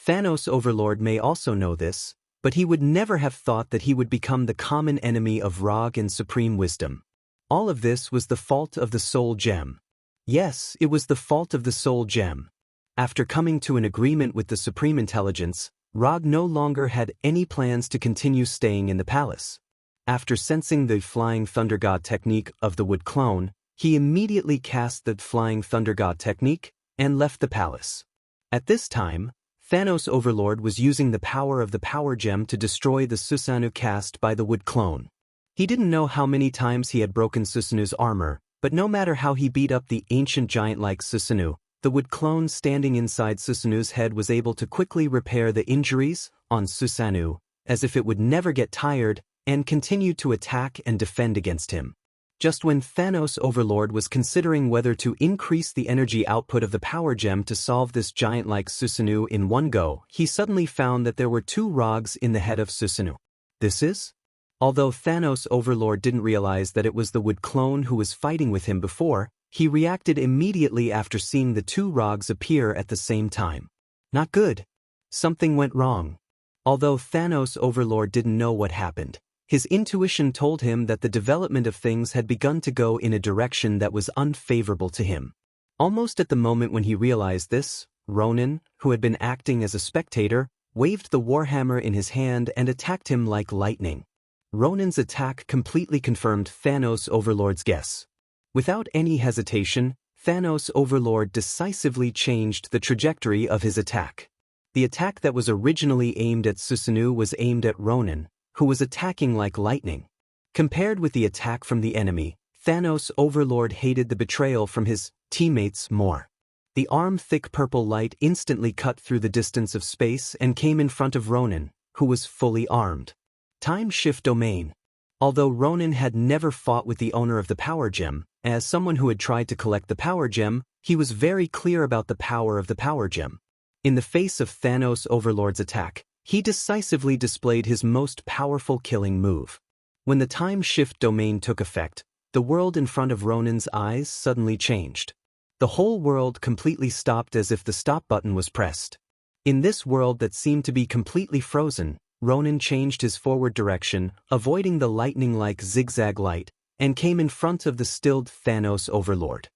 Thanos Overlord may also know this, but he would never have thought that he would become the common enemy of Rog and Supreme Wisdom. All of this was the fault of the Soul Gem. Yes, it was the fault of the Soul Gem. After coming to an agreement with the Supreme Intelligence, Rog no longer had any plans to continue staying in the palace. After sensing the Flying Thunder God technique of the Wood Clone, he immediately cast the Flying Thunder God technique and left the palace. At this time, Thanos Overlord was using the power of the Power Gem to destroy the Susanoo cast by the Wood Clone. He didn't know how many times he had broken Susanoo's armor, but no matter how he beat up the ancient giant like Susanoo, the Wood Clone standing inside Susanoo's head was able to quickly repair the injuries on Susanoo, as if it would never get tired, and continued to attack and defend against him. Just when Thanos Overlord was considering whether to increase the energy output of the Power Gem to solve this giant-like Susanoo in one go, he suddenly found that there were two Rogs in the head of Susanoo. This is? Although Thanos Overlord didn't realize that it was the Wood Clone who was fighting with him before, he reacted immediately after seeing the two Rogs appear at the same time. Not good. Something went wrong. Although Thanos Overlord didn't know what happened, his intuition told him that the development of things had begun to go in a direction that was unfavorable to him. Almost at the moment when he realized this, Ronan, who had been acting as a spectator, waved the Warhammer in his hand and attacked him like lightning. Ronan's attack completely confirmed Thanos Overlord's guess. Without any hesitation, Thanos Overlord decisively changed the trajectory of his attack. The attack that was originally aimed at Susanoo was aimed at Ronan, who was attacking like lightning. Compared with the attack from the enemy, Thanos Overlord hated the betrayal from his teammates more. The arm-thick purple light instantly cut through the distance of space and came in front of Ronan, who was fully armed. Time Shift Domain. Although Ronan had never fought with the owner of the Power Gem, as someone who had tried to collect the Power Gem, he was very clear about the power of the Power Gem. In the face of Thanos Overlord's attack, he decisively displayed his most powerful killing move. When the Time Shift Domain took effect, the world in front of Ronan's eyes suddenly changed. The whole world completely stopped as if the stop button was pressed. In this world that seemed to be completely frozen, Ronan changed his forward direction, avoiding the lightning-like zigzag light, and came in front of the stilled Thanos Overlord.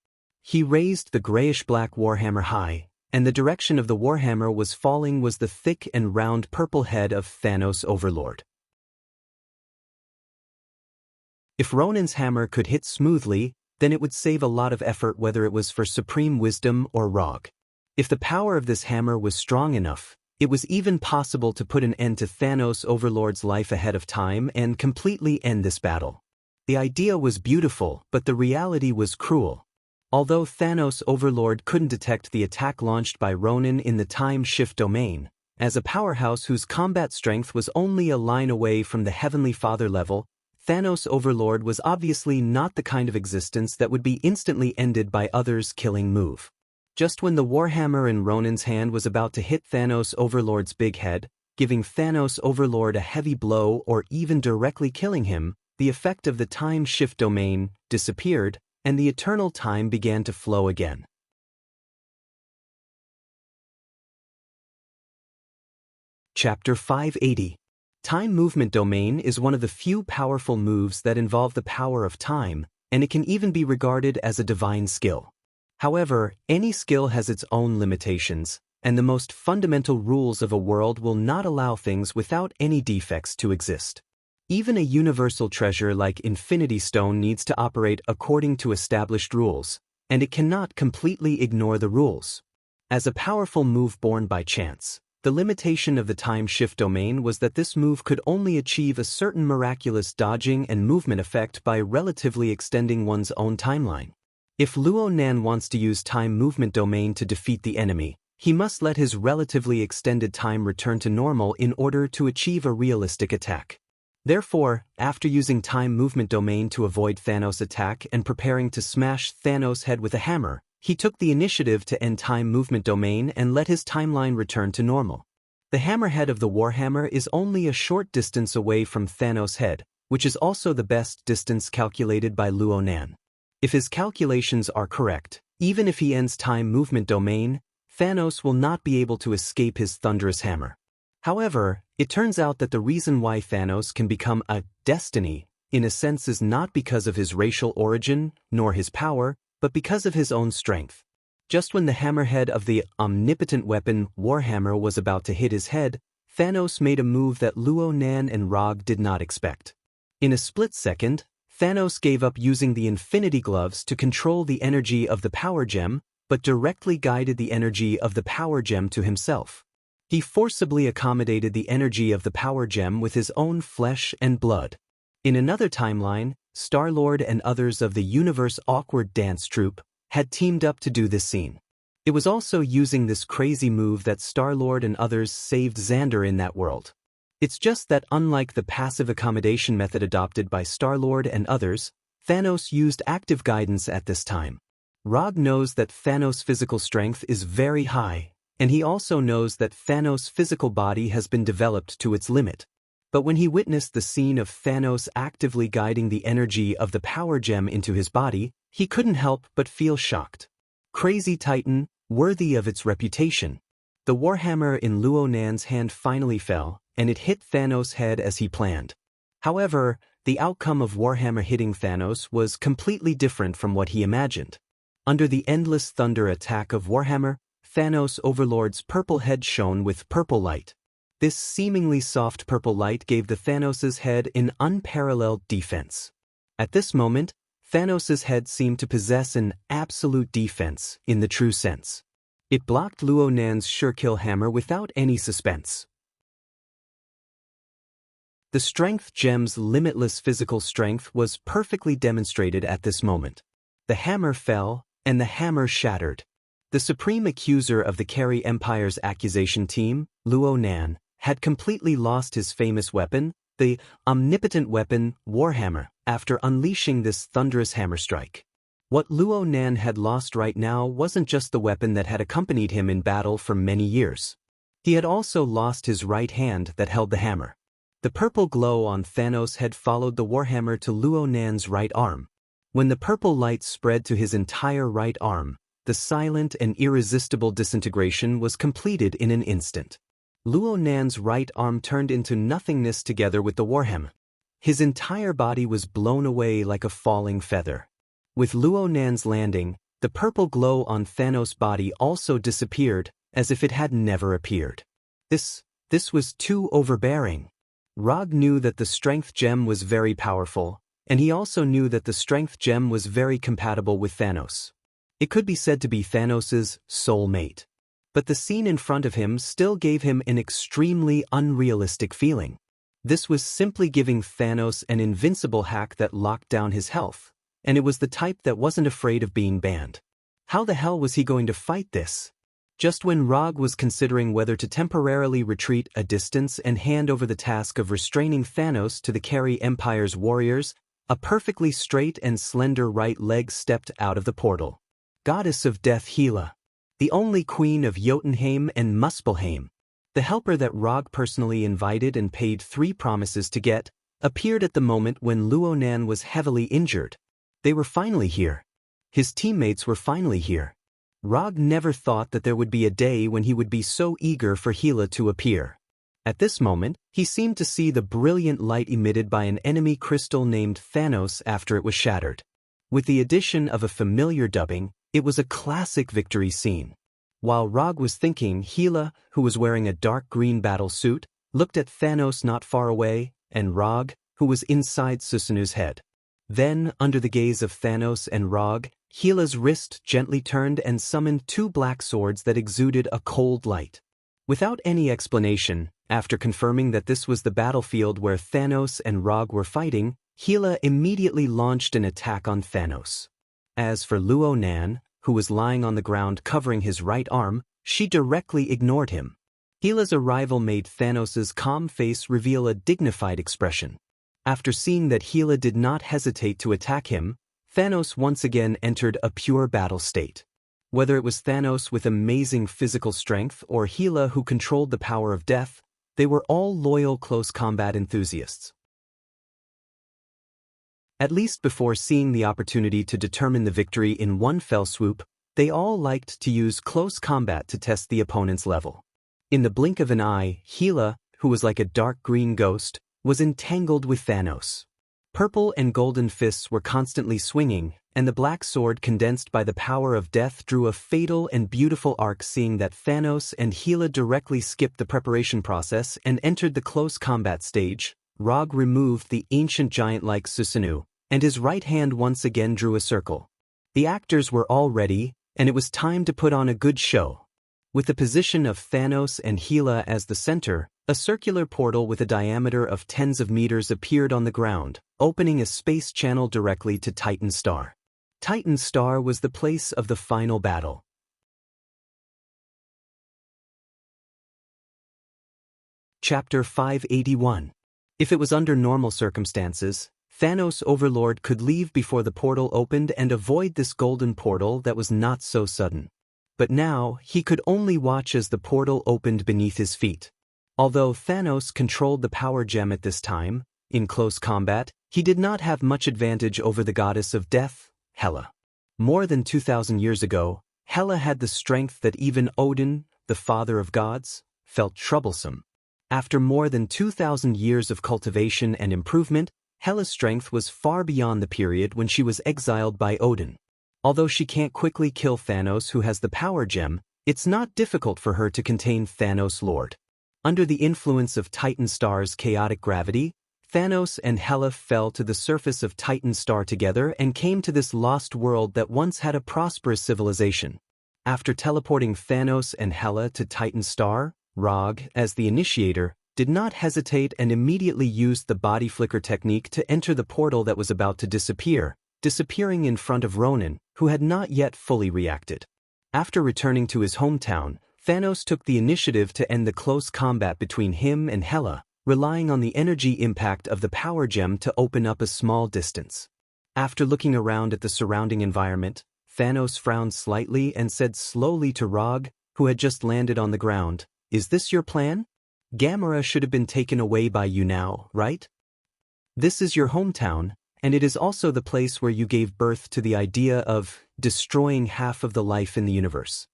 He raised the grayish-black Warhammer high, and the direction of the Warhammer was falling was the thick and round purple head of Thanos Overlord. If Ronan's hammer could hit smoothly, then it would save a lot of effort whether it was for Supreme Wisdom or Rog. If the power of this hammer was strong enough, it was even possible to put an end to Thanos Overlord's life ahead of time and completely end this battle. The idea was beautiful, but the reality was cruel. Although Thanos Overlord couldn't detect the attack launched by Ronan in the Time Shift Domain, As a powerhouse whose combat strength was only a line away from the Heavenly Father level, Thanos Overlord was obviously not the kind of existence that would be instantly ended by others' killing move. Just when the Warhammer in Ronin's hand was about to hit Thanos Overlord's big head, giving Thanos Overlord a heavy blow or even directly killing him, the effect of the time shift domain disappeared, and the eternal time began to flow again. Chapter 580. Time Movement Domain is one of the few powerful moves that involve the power of time, and it can even be regarded as a divine skill. However, any skill has its own limitations, and the most fundamental rules of a world will not allow things without any defects to exist. Even a universal treasure like Infinity Stone needs to operate according to established rules, and it cannot completely ignore the rules. As a powerful move born by chance, the limitation of the time shift domain was that this move could only achieve a certain miraculous dodging and movement effect by relatively extending one's own timeline. If Luo Nan wants to use time movement domain to defeat the enemy, he must let his relatively extended time return to normal in order to achieve a realistic attack. Therefore, after using time movement domain to avoid Thanos' attack and preparing to smash Thanos' head with a hammer, he took the initiative to end time movement domain and let his timeline return to normal. The hammerhead of the Warhammer is only a short distance away from Thanos' head, which is also the best distance calculated by Luo Nan. If his calculations are correct, even if he ends time movement domain, Thanos will not be able to escape his thunderous hammer. However, it turns out that the reason why Thanos can become a destiny, in a sense, is not because of his racial origin, nor his power, but because of his own strength. Just when the hammerhead of the omnipotent weapon Warhammer was about to hit his head, Thanos made a move that Luo Nan and Rog did not expect. In a split second, Thanos gave up using the Infinity Gloves to control the energy of the Power Gem, but directly guided the energy of the Power Gem to himself. He forcibly accommodated the energy of the Power Gem with his own flesh and blood. In another timeline, Star-Lord and others of the Universe Awkward Dance Troupe had teamed up to do this scene. It was also using this crazy move that Star-Lord and others saved Xander in that world. It's just that unlike the passive accommodation method adopted by Star-Lord and others, Thanos used active guidance at this time. Rog knows that Thanos' physical strength is very high, and he also knows that Thanos' physical body has been developed to its limit. But when he witnessed the scene of Thanos actively guiding the energy of the Power Gem into his body, he couldn't help but feel shocked. Crazy Titan, worthy of its reputation. The Warhammer in Luo Nan's hand finally fell, and it hit Thanos' head as he planned. However, the outcome of Warhammer hitting Thanos was completely different from what he imagined. Under the endless thunder attack of Warhammer, Thanos Overlord's purple head shone with purple light. This seemingly soft purple light gave the Thanos' head an unparalleled defense. At this moment, Thanos' head seemed to possess an absolute defense in the true sense. It blocked Luo Nan's sure-kill hammer without any suspense. The Strength Gem's limitless physical strength was perfectly demonstrated at this moment. The hammer fell, and the hammer shattered. The supreme accuser of the Carry Empire's accusation team, Luo Nan, had completely lost his famous weapon, the omnipotent weapon Warhammer, after unleashing this thunderous hammer strike. What Luo Nan had lost right now wasn't just the weapon that had accompanied him in battle for many years. He had also lost his right hand that held the hammer. The purple glow on Thanos had followed the Warhammer to Luo Nan's right arm. When the purple light spread to his entire right arm, the silent and irresistible disintegration was completed in an instant. Luo Nan's right arm turned into nothingness together with the Warhammer. His entire body was blown away like a falling feather. With Luo Nan's landing, the purple glow on Thanos' body also disappeared, as if it had never appeared. This was too overbearing. Rog knew that the Strength Gem was very powerful, and he also knew that the Strength Gem was very compatible with Thanos. It could be said to be Thanos' soul mate. But the scene in front of him still gave him an extremely unrealistic feeling. This was simply giving Thanos an invincible hack that locked down his health, and it was the type that wasn't afraid of being banned. How the hell was he going to fight this? Just when Rog was considering whether to temporarily retreat a distance and hand over the task of restraining Thanos to the Carry Empire's warriors, a perfectly straight and slender right leg stepped out of the portal. Goddess of Death Hela, the only queen of Jotunheim and Muspelheim, the helper that Rog personally invited and paid 3 promises to get, appeared at the moment when Luonan was heavily injured. They were finally here. His teammates were finally here. Rog never thought that there would be a day when he would be so eager for Hela to appear. At this moment, he seemed to see the brilliant light emitted by an enemy crystal named Thanos after it was shattered. With the addition of a familiar dubbing, it was a classic victory scene. While Rog was thinking, Hela, who was wearing a dark green battle suit, looked at Thanos not far away, and Rog, who was inside Susanu's head. Then, under the gaze of Thanos and Rog, Hela's wrist gently turned and summoned 2 black swords that exuded a cold light. Without any explanation, after confirming that this was the battlefield where Thanos and Rog were fighting, Hela immediately launched an attack on Thanos. As for Luonan, who was lying on the ground covering his right arm, she directly ignored him. Hela's arrival made Thanos's calm face reveal a dignified expression. After seeing that Hela did not hesitate to attack him, Thanos once again entered a pure battle state. Whether it was Thanos with amazing physical strength or Hela who controlled the power of death, they were all loyal close combat enthusiasts. At least before seeing the opportunity to determine the victory in one fell swoop, they all liked to use close combat to test the opponent's level. In the blink of an eye, Hela, who was like a dark green ghost, was entangled with Thanos. Purple and golden fists were constantly swinging, and the black sword condensed by the power of death drew a fatal and beautiful arc, seeing that Thanos and Hela directly skipped the preparation process and entered the close combat stage. Rog removed the ancient giant-like Susanu, and his right hand once again drew a circle. The actors were all ready, and it was time to put on a good show. With the position of Thanos and Hela as the center, a circular portal with a diameter of tens of meters appeared on the ground, opening a space channel directly to Titan Star. Titan Star was the place of the final battle. Chapter 581. If it was under normal circumstances, Thanos Overlord could leave before the portal opened and avoid this golden portal that was not so sudden. But now, he could only watch as the portal opened beneath his feet. Although Thanos controlled the power gem at this time, in close combat, he did not have much advantage over the goddess of death, Hela. More than 2,000 years ago, Hela had the strength that even Odin, the father of gods, felt troublesome. After more than 2,000 years of cultivation and improvement, Hela's strength was far beyond the period when she was exiled by Odin. Although she can't quickly kill Thanos, who has the power gem, it's not difficult for her to contain Thanos Lord. Under the influence of Titan Star's chaotic gravity, Thanos and Hela fell to the surface of Titan Star together and came to this lost world that once had a prosperous civilization. After teleporting Thanos and Hela to Titan Star, Rog, as the initiator, did not hesitate and immediately used the body flicker technique to enter the portal that was about to disappearing in front of Ronan, who had not yet fully reacted. After returning to his hometown, Thanos took the initiative to end the close combat between him and Hela, relying on the energy impact of the power gem to open up a small distance. After looking around at the surrounding environment, Thanos frowned slightly and said slowly to Rog, who had just landed on the ground, "Is this your plan? Gamera should have been taken away by you now, right? This is your hometown, and it is also the place where you gave birth to the idea of destroying half of the life in the universe.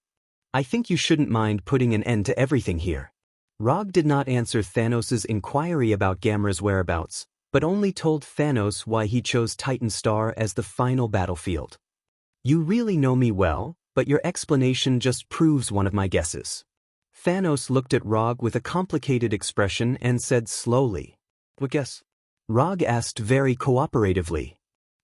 I think you shouldn't mind putting an end to everything here." Rog did not answer Thanos' inquiry about Gamera's whereabouts, but only told Thanos why he chose Titan Star as the final battlefield. "You really know me well, but your explanation just proves one of my guesses." Thanos looked at Rog with a complicated expression and said slowly, "What guess?" Rog asked very cooperatively,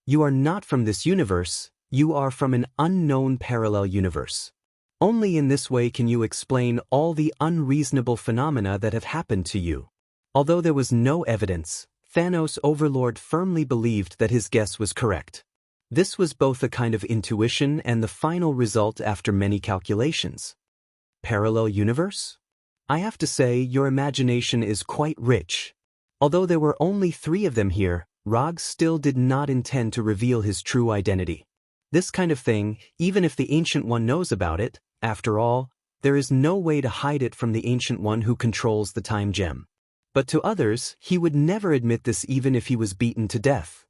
"You are not from this universe, you are from an unknown parallel universe. Only in this way can you explain all the unreasonable phenomena that have happened to you." Although there was no evidence, Thanos Overlord firmly believed that his guess was correct. This was both a kind of intuition and the final result after many calculations. Parallel universe? I have to say, your imagination is quite rich. Although there were only 3 of them here, Rog still did not intend to reveal his true identity. This kind of thing, even if the Ancient One knows about it, after all, there is no way to hide it from the Ancient One who controls the time gem. But to others, he would never admit this even if he was beaten to death.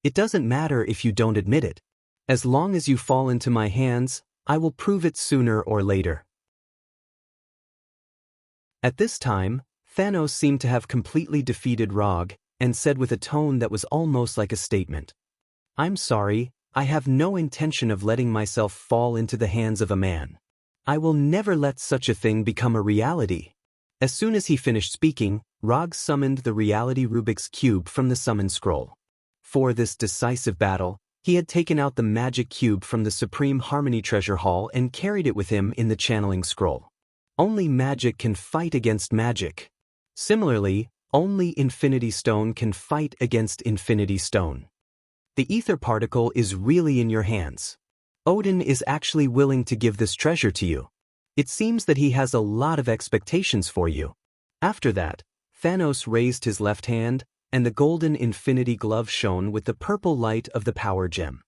It doesn't matter if you don't admit it. As long as you fall into my hands, I will prove it sooner or later. At this time, Thanos seemed to have completely defeated Rog, and said with a tone that was almost like a statement. I'm sorry, I have no intention of letting myself fall into the hands of a man. I will never let such a thing become a reality. As soon as he finished speaking, Rog summoned the reality Rubik's Cube from the summon scroll. For this decisive battle, he had taken out the magic cube from the Supreme Harmony Treasure Hall and carried it with him in the channeling scroll. Only magic can fight against magic. Similarly, only Infinity Stone can fight against Infinity Stone. The ether particle is really in your hands. Odin is actually willing to give this treasure to you. It seems that he has a lot of expectations for you. After that, Thanos raised his left hand, and the golden infinity glove shone with the purple light of the power gem.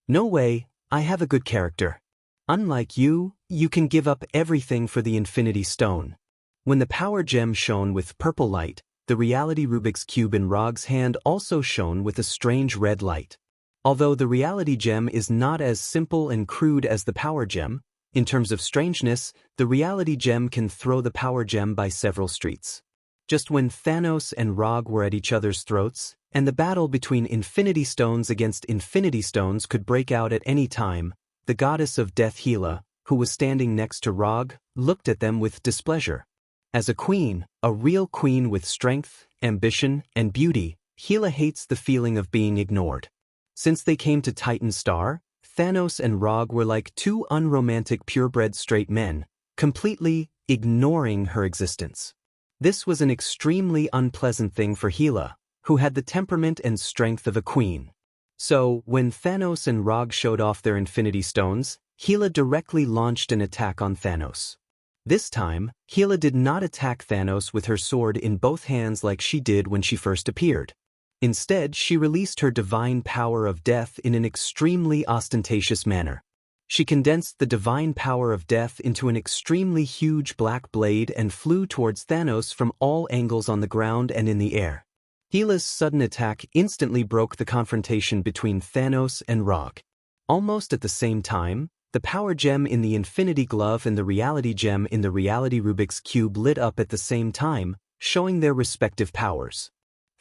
No way, I have a good character. Unlike you, you can give up everything for the Infinity Stone. When the power gem shone with purple light, the reality Rubik's Cube in Rog's hand also shone with a strange red light. Although the reality gem is not as simple and crude as the power gem, in terms of strangeness, the reality gem can throw the power gem by several streets. Just when Thanos and Rog were at each other's throats, and the battle between Infinity Stones against Infinity Stones could break out at any time, the goddess of death Hela, who was standing next to Rog, looked at them with displeasure. As a queen, a real queen with strength, ambition, and beauty, Hela hates the feeling of being ignored. Since they came to Titan Star, Thanos and Rog were like 2 unromantic purebred straight men, completely ignoring her existence. This was an extremely unpleasant thing for Hela, who had the temperament and strength of a queen. So, when Thanos and Rog showed off their Infinity Stones, Hela directly launched an attack on Thanos. This time, Hela did not attack Thanos with her sword in both hands like she did when she first appeared. Instead, she released her divine power of death in an extremely ostentatious manner. She condensed the divine power of death into an extremely huge black blade and flew towards Thanos from all angles on the ground and in the air. Hela's sudden attack instantly broke the confrontation between Thanos and Rog. Almost at the same time, the power gem in the Infinity Glove and the reality gem in the reality Rubik's Cube lit up at the same time, showing their respective powers.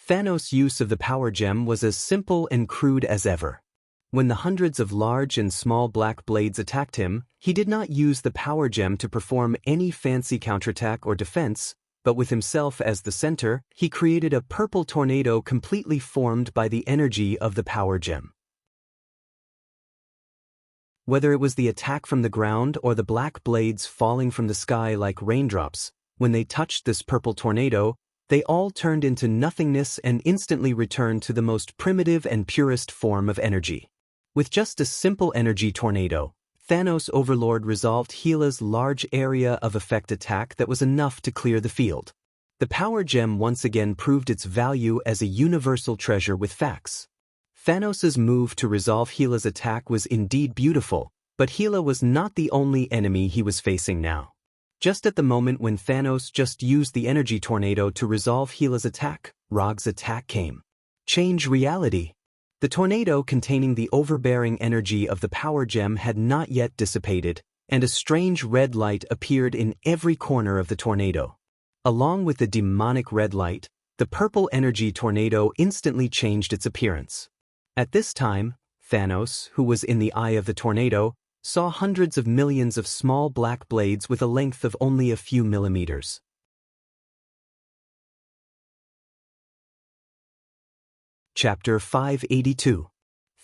Thanos' use of the power gem was as simple and crude as ever. When the hundreds of large and small black blades attacked him, he did not use the power gem to perform any fancy counterattack or defense, but with himself as the center, he created a purple tornado completely formed by the energy of the power gem. Whether it was the attack from the ground or the black blades falling from the sky like raindrops, when they touched this purple tornado, they all turned into nothingness and instantly returned to the most primitive and purest form of energy. With just a simple energy tornado, Thanos Overlord resolved Hela's large area of effect attack that was enough to clear the field. The power gem once again proved its value as a universal treasure with facts. Thanos' move to resolve Hela's attack was indeed beautiful, but Hela was not the only enemy he was facing now. Just at the moment when Thanos just used the energy tornado to resolve Hela's attack, Rog's attack came. Change reality. The tornado containing the overbearing energy of the power gem had not yet dissipated, and a strange red light appeared in every corner of the tornado. Along with the demonic red light, the purple energy tornado instantly changed its appearance. At this time, Thanos, who was in the eye of the tornado, saw hundreds of millions of small black blades with a length of only a few millimeters. Chapter 582.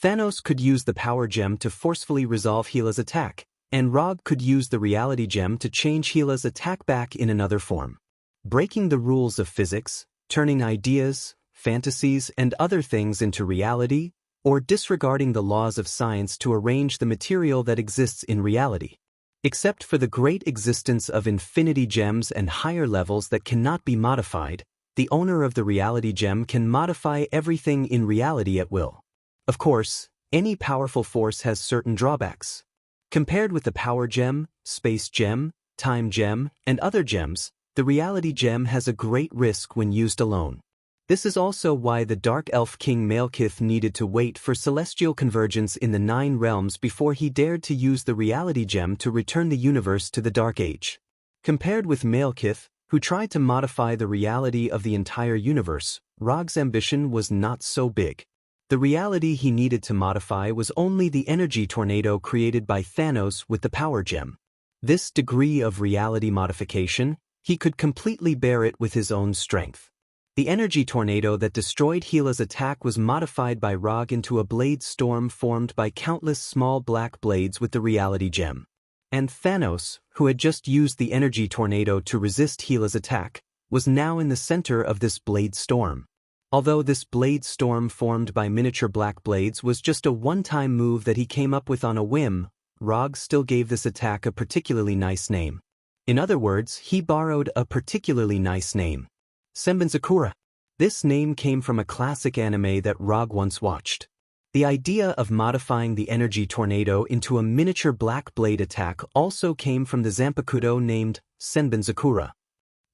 Thanos could use the power gem to forcefully resolve Hela's attack, and Rog could use the reality gem to change Hela's attack back in another form. Breaking the rules of physics, turning ideas, fantasies, and other things into reality, or disregarding the laws of science to arrange the material that exists in reality. Except for the great existence of infinity gems and higher levels that cannot be modified, the owner of the reality gem can modify everything in reality at will. Of course, any powerful force has certain drawbacks. Compared with the power gem, space gem, time gem, and other gems, the reality gem has a great risk when used alone. This is also why the Dark Elf King Malekith needed to wait for celestial convergence in the 9 realms before he dared to use the reality gem to return the universe to the Dark Age. Compared with Malekith, who tried to modify the reality of the entire universe, Rog's ambition was not so big. The reality he needed to modify was only the energy tornado created by Thanos with the power gem. This degree of reality modification, he could completely bear it with his own strength. The energy tornado that destroyed Hela's attack was modified by Rog into a blade storm formed by countless small black blades with the reality gem. And Thanos, who had just used the energy tornado to resist Hela's attack, was now in the center of this blade storm. Although this blade storm formed by miniature black blades was just a one-time move that he came up with on a whim, Rog still gave this attack a particularly nice name. In other words, he borrowed a particularly nice name. Senbenzakura. This name came from a classic anime that Rog once watched. The idea of modifying the energy tornado into a miniature black blade attack also came from the Zanpakuto named Senbenzakura.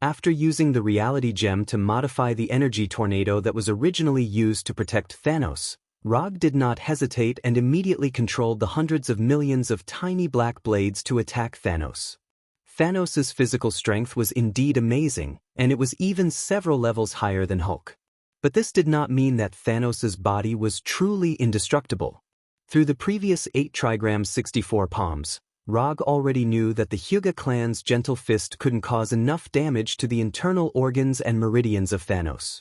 After using the reality gem to modify the energy tornado that was originally used to protect Thanos, Rog did not hesitate and immediately controlled the hundreds of millions of tiny black blades to attack Thanos. Thanos' physical strength was indeed amazing, and it was even several levels higher than Hulk. But this did not mean that Thanos' body was truly indestructible. Through the previous 8 trigrams 64 palms, Rog already knew that the Hyuga clan's gentle fist couldn't cause enough damage to the internal organs and meridians of Thanos.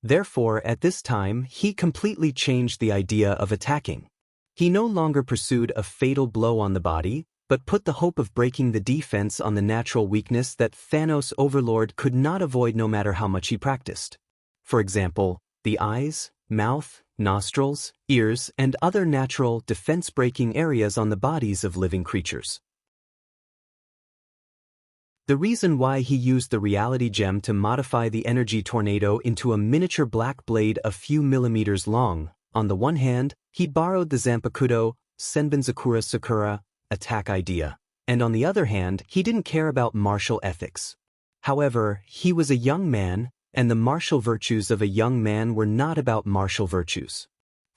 Therefore, at this time, he completely changed the idea of attacking. He no longer pursued a fatal blow on the body, but put the hope of breaking the defense on the natural weakness that Thanos' overlord could not avoid no matter how much he practiced. For example, the eyes, mouth, nostrils, ears, and other natural, defense-breaking areas on the bodies of living creatures. The reason why he used the reality gem to modify the energy tornado into a miniature black blade a few millimeters long, on the one hand, he borrowed the Zanpakuto, Senbenzakura Sakura, attack idea, and on the other hand, he didn't care about martial ethics. However, he was a young man, and the martial virtues of a young man were not about martial virtues.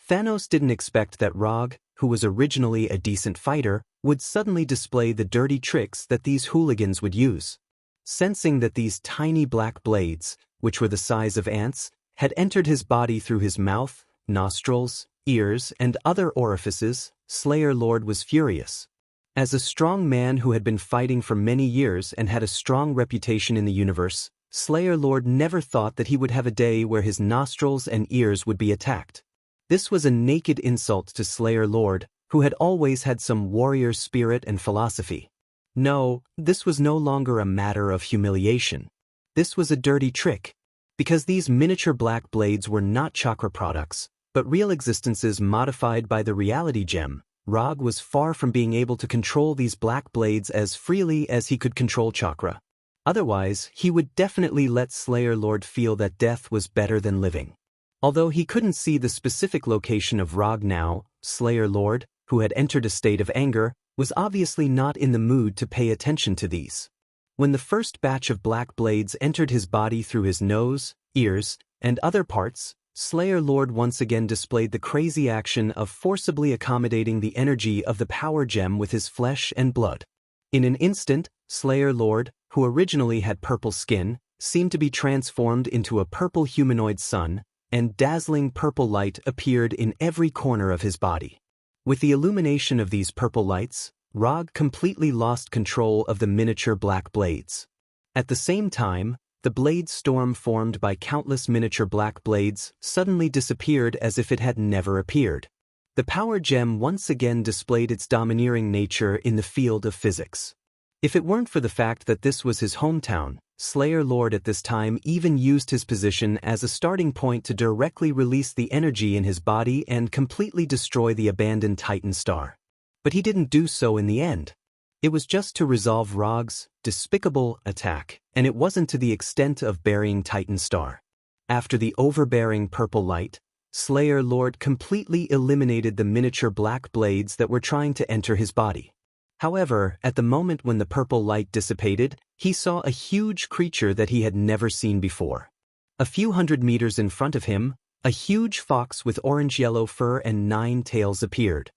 Thanos didn't expect that Rog, who was originally a decent fighter, would suddenly display the dirty tricks that these hooligans would use. Sensing that these tiny black blades, which were the size of ants, had entered his body through his mouth, nostrils, ears, and other orifices, Slayer Lord was furious. As a strong man who had been fighting for many years and had a strong reputation in the universe, Slayer Lord never thought that he would have a day where his nostrils and ears would be attacked. This was a naked insult to Slayer Lord, who had always had some warrior spirit and philosophy. No, this was no longer a matter of humiliation. This was a dirty trick. Because these miniature black blades were not chakra products, but real existences modified by the reality gem, Rog was far from being able to control these black blades as freely as he could control chakra. Otherwise, he would definitely let Slayer Lord feel that death was better than living. Although he couldn't see the specific location of Rog now, Slayer Lord, who had entered a state of anger, was obviously not in the mood to pay attention to these. When the first batch of black blades entered his body through his nose, ears, and other parts, Slayer Lord once again displayed the crazy action of forcibly accommodating the energy of the power gem with his flesh and blood. In an instant, Slayer Lord, who originally had purple skin, seemed to be transformed into a purple humanoid sun, and dazzling purple light appeared in every corner of his body. With the illumination of these purple lights, Rog completely lost control of the miniature black blades. At the same time, the blade storm formed by countless miniature black blades suddenly disappeared as if it had never appeared. The power gem once again displayed its domineering nature in the field of physics. If it weren't for the fact that this was his hometown, Slayer Lord at this time even used his position as a starting point to directly release the energy in his body and completely destroy the abandoned Titan star. But he didn't do so in the end. It was just to resolve Rog's despicable attack, and it wasn't to the extent of burying Titan Star. After the overbearing purple light, Slayer Lord completely eliminated the miniature black blades that were trying to enter his body. However, at the moment when the purple light dissipated, he saw a huge creature that he had never seen before. A few hundred meters in front of him, a huge fox with orange-yellow fur and 9 tails appeared.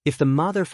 If the Motherf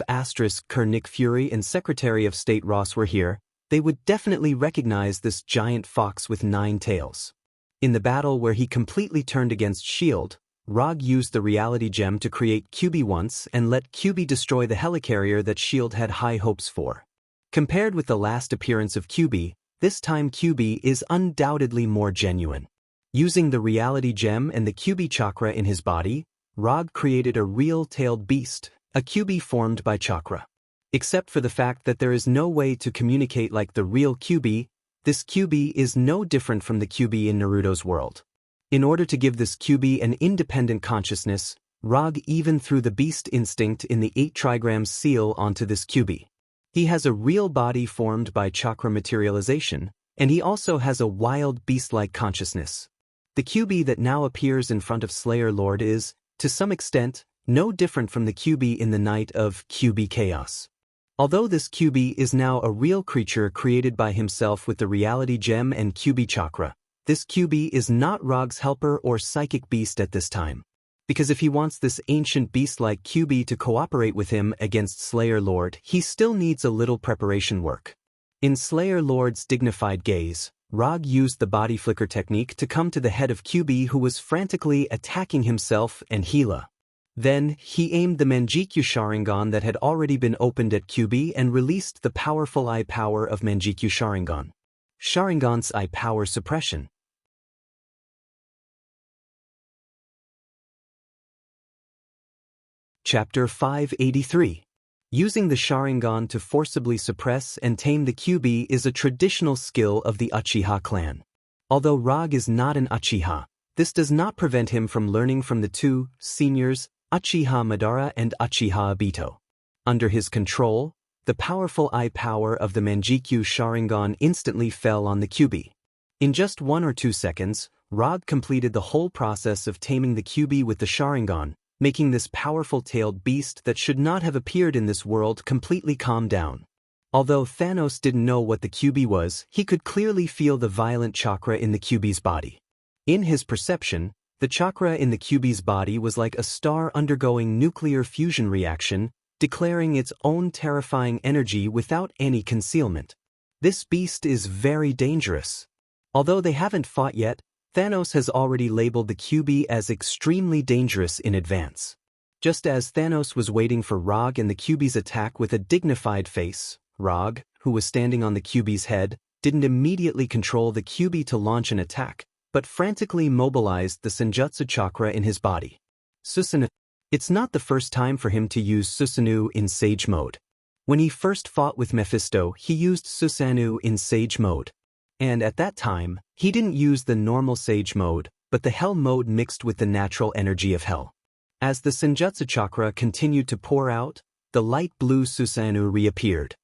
Kernick Fury and Secretary of State Ross were here, they would definitely recognize this giant fox with 9 tails. In the battle where he completely turned against S.H.I.E.L.D., Rog used the reality gem to create QB once and let QB destroy the helicarrier that S.H.I.E.L.D. had high hopes for. Compared with the last appearance of QB, this time QB is undoubtedly more genuine. Using the reality gem and the QB chakra in his body, Rog created a real-tailed beast, a QB formed by chakra. Except for the fact that there is no way to communicate like the real QB, this QB is no different from the QB in Naruto's world. In order to give this QB an independent consciousness, Rog even threw the beast instinct in the 8 trigrams seal onto this QB. He has a real body formed by chakra materialization, and he also has a wild beast-like consciousness. The QB that now appears in front of Slayer Lord is, to some extent, no different from the QB in the night of QB Chaos. Although this QB is now a real creature created by himself with the reality gem and QB chakra, this QB is not Rog's helper or psychic beast at this time. Because if he wants this ancient beast-like QB to cooperate with him against Slayer Lord, he still needs a little preparation work. In Slayer Lord's dignified gaze, Rog used the body flicker technique to come to the head of QB who was frantically attacking himself and Hila. Then, he aimed the Mangekyo Sharingan that had already been opened at QB and released the powerful eye power of Mangekyo Sharingan. Sharingan's eye power suppression. Chapter 583. Using the Sharingan to forcibly suppress and tame the QB is a traditional skill of the Uchiha clan. Although Rog is not an Uchiha, this does not prevent him from learning from the 2 seniors, Uchiha Madara and Uchiha Obito. Under his control, the powerful eye power of the Mangekyo Sharingan instantly fell on the QB. In just 1 or 2 seconds, Rog completed the whole process of taming the QB with the Sharingan, making this powerful-tailed beast that should not have appeared in this world completely calm down. Although Thanos didn't know what the QB was, he could clearly feel the violent chakra in the QB's body. In his perception, the chakra in the QB's body was like a star undergoing nuclear fusion reaction, declaring its own terrifying energy without any concealment. This beast is very dangerous. Although they haven't fought yet, Thanos has already labeled the QB as extremely dangerous in advance. Just as Thanos was waiting for Rog and the QB's attack with a dignified face, Rog, who was standing on the QB's head, didn't immediately control the QB to launch an attack, but frantically mobilized the Senjutsu chakra in his body. Susanoo. It's not the first time for him to use Susanoo in Sage mode. When he first fought with Mephisto, he used Susanoo in Sage mode. And at that time, he didn't use the normal Sage mode, but the Hell mode mixed with the natural energy of Hell. As the Senjutsu chakra continued to pour out, the light blue Susanoo reappeared.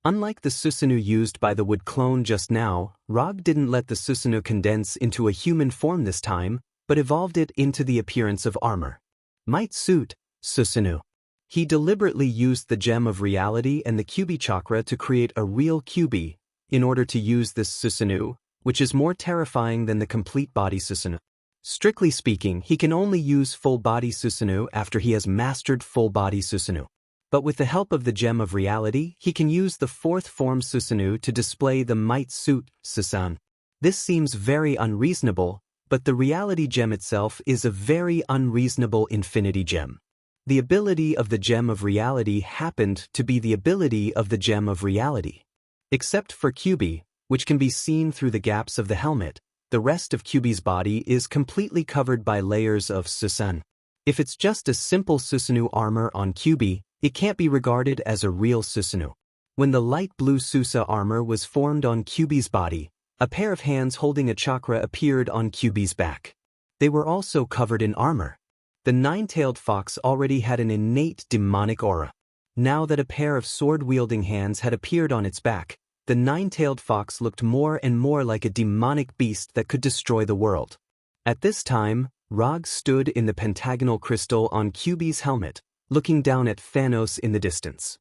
Unlike the Susanoo used by the Wood clone just now, Rog didn't let the Susanoo condense into a human form this time, but evolved it into the appearance of armor. Might suit Susanoo. He deliberately used the Gem of Reality and the QB chakra to create a real QB, in order to use this Susanoo, which is more terrifying than the complete body Susanoo. Strictly speaking, he can only use full body Susanoo after he has mastered full body Susanoo. But with the help of the Gem of Reality, he can use the 4th form Susanoo to display the Might Suit Susan. This seems very unreasonable, but the Reality Gem itself is a very unreasonable Infinity Gem. The ability of the Gem of Reality happened to be the ability of the Gem of Reality. Except for QB, which can be seen through the gaps of the helmet, the rest of QB's body is completely covered by layers of Susan. If it's just a simple Susanoo armor on QB, it can't be regarded as a real Susanoo. When the light blue Susa armor was formed on QB's body, a pair of hands holding a chakra appeared on QB's back. They were also covered in armor. The 9-tailed fox already had an innate demonic aura. Now that a pair of sword-wielding hands had appeared on its back, the nine-tailed fox looked more and more like a demonic beast that could destroy the world. At this time, Rog stood in the pentagonal crystal on QB's helmet, looking down at Thanos in the distance.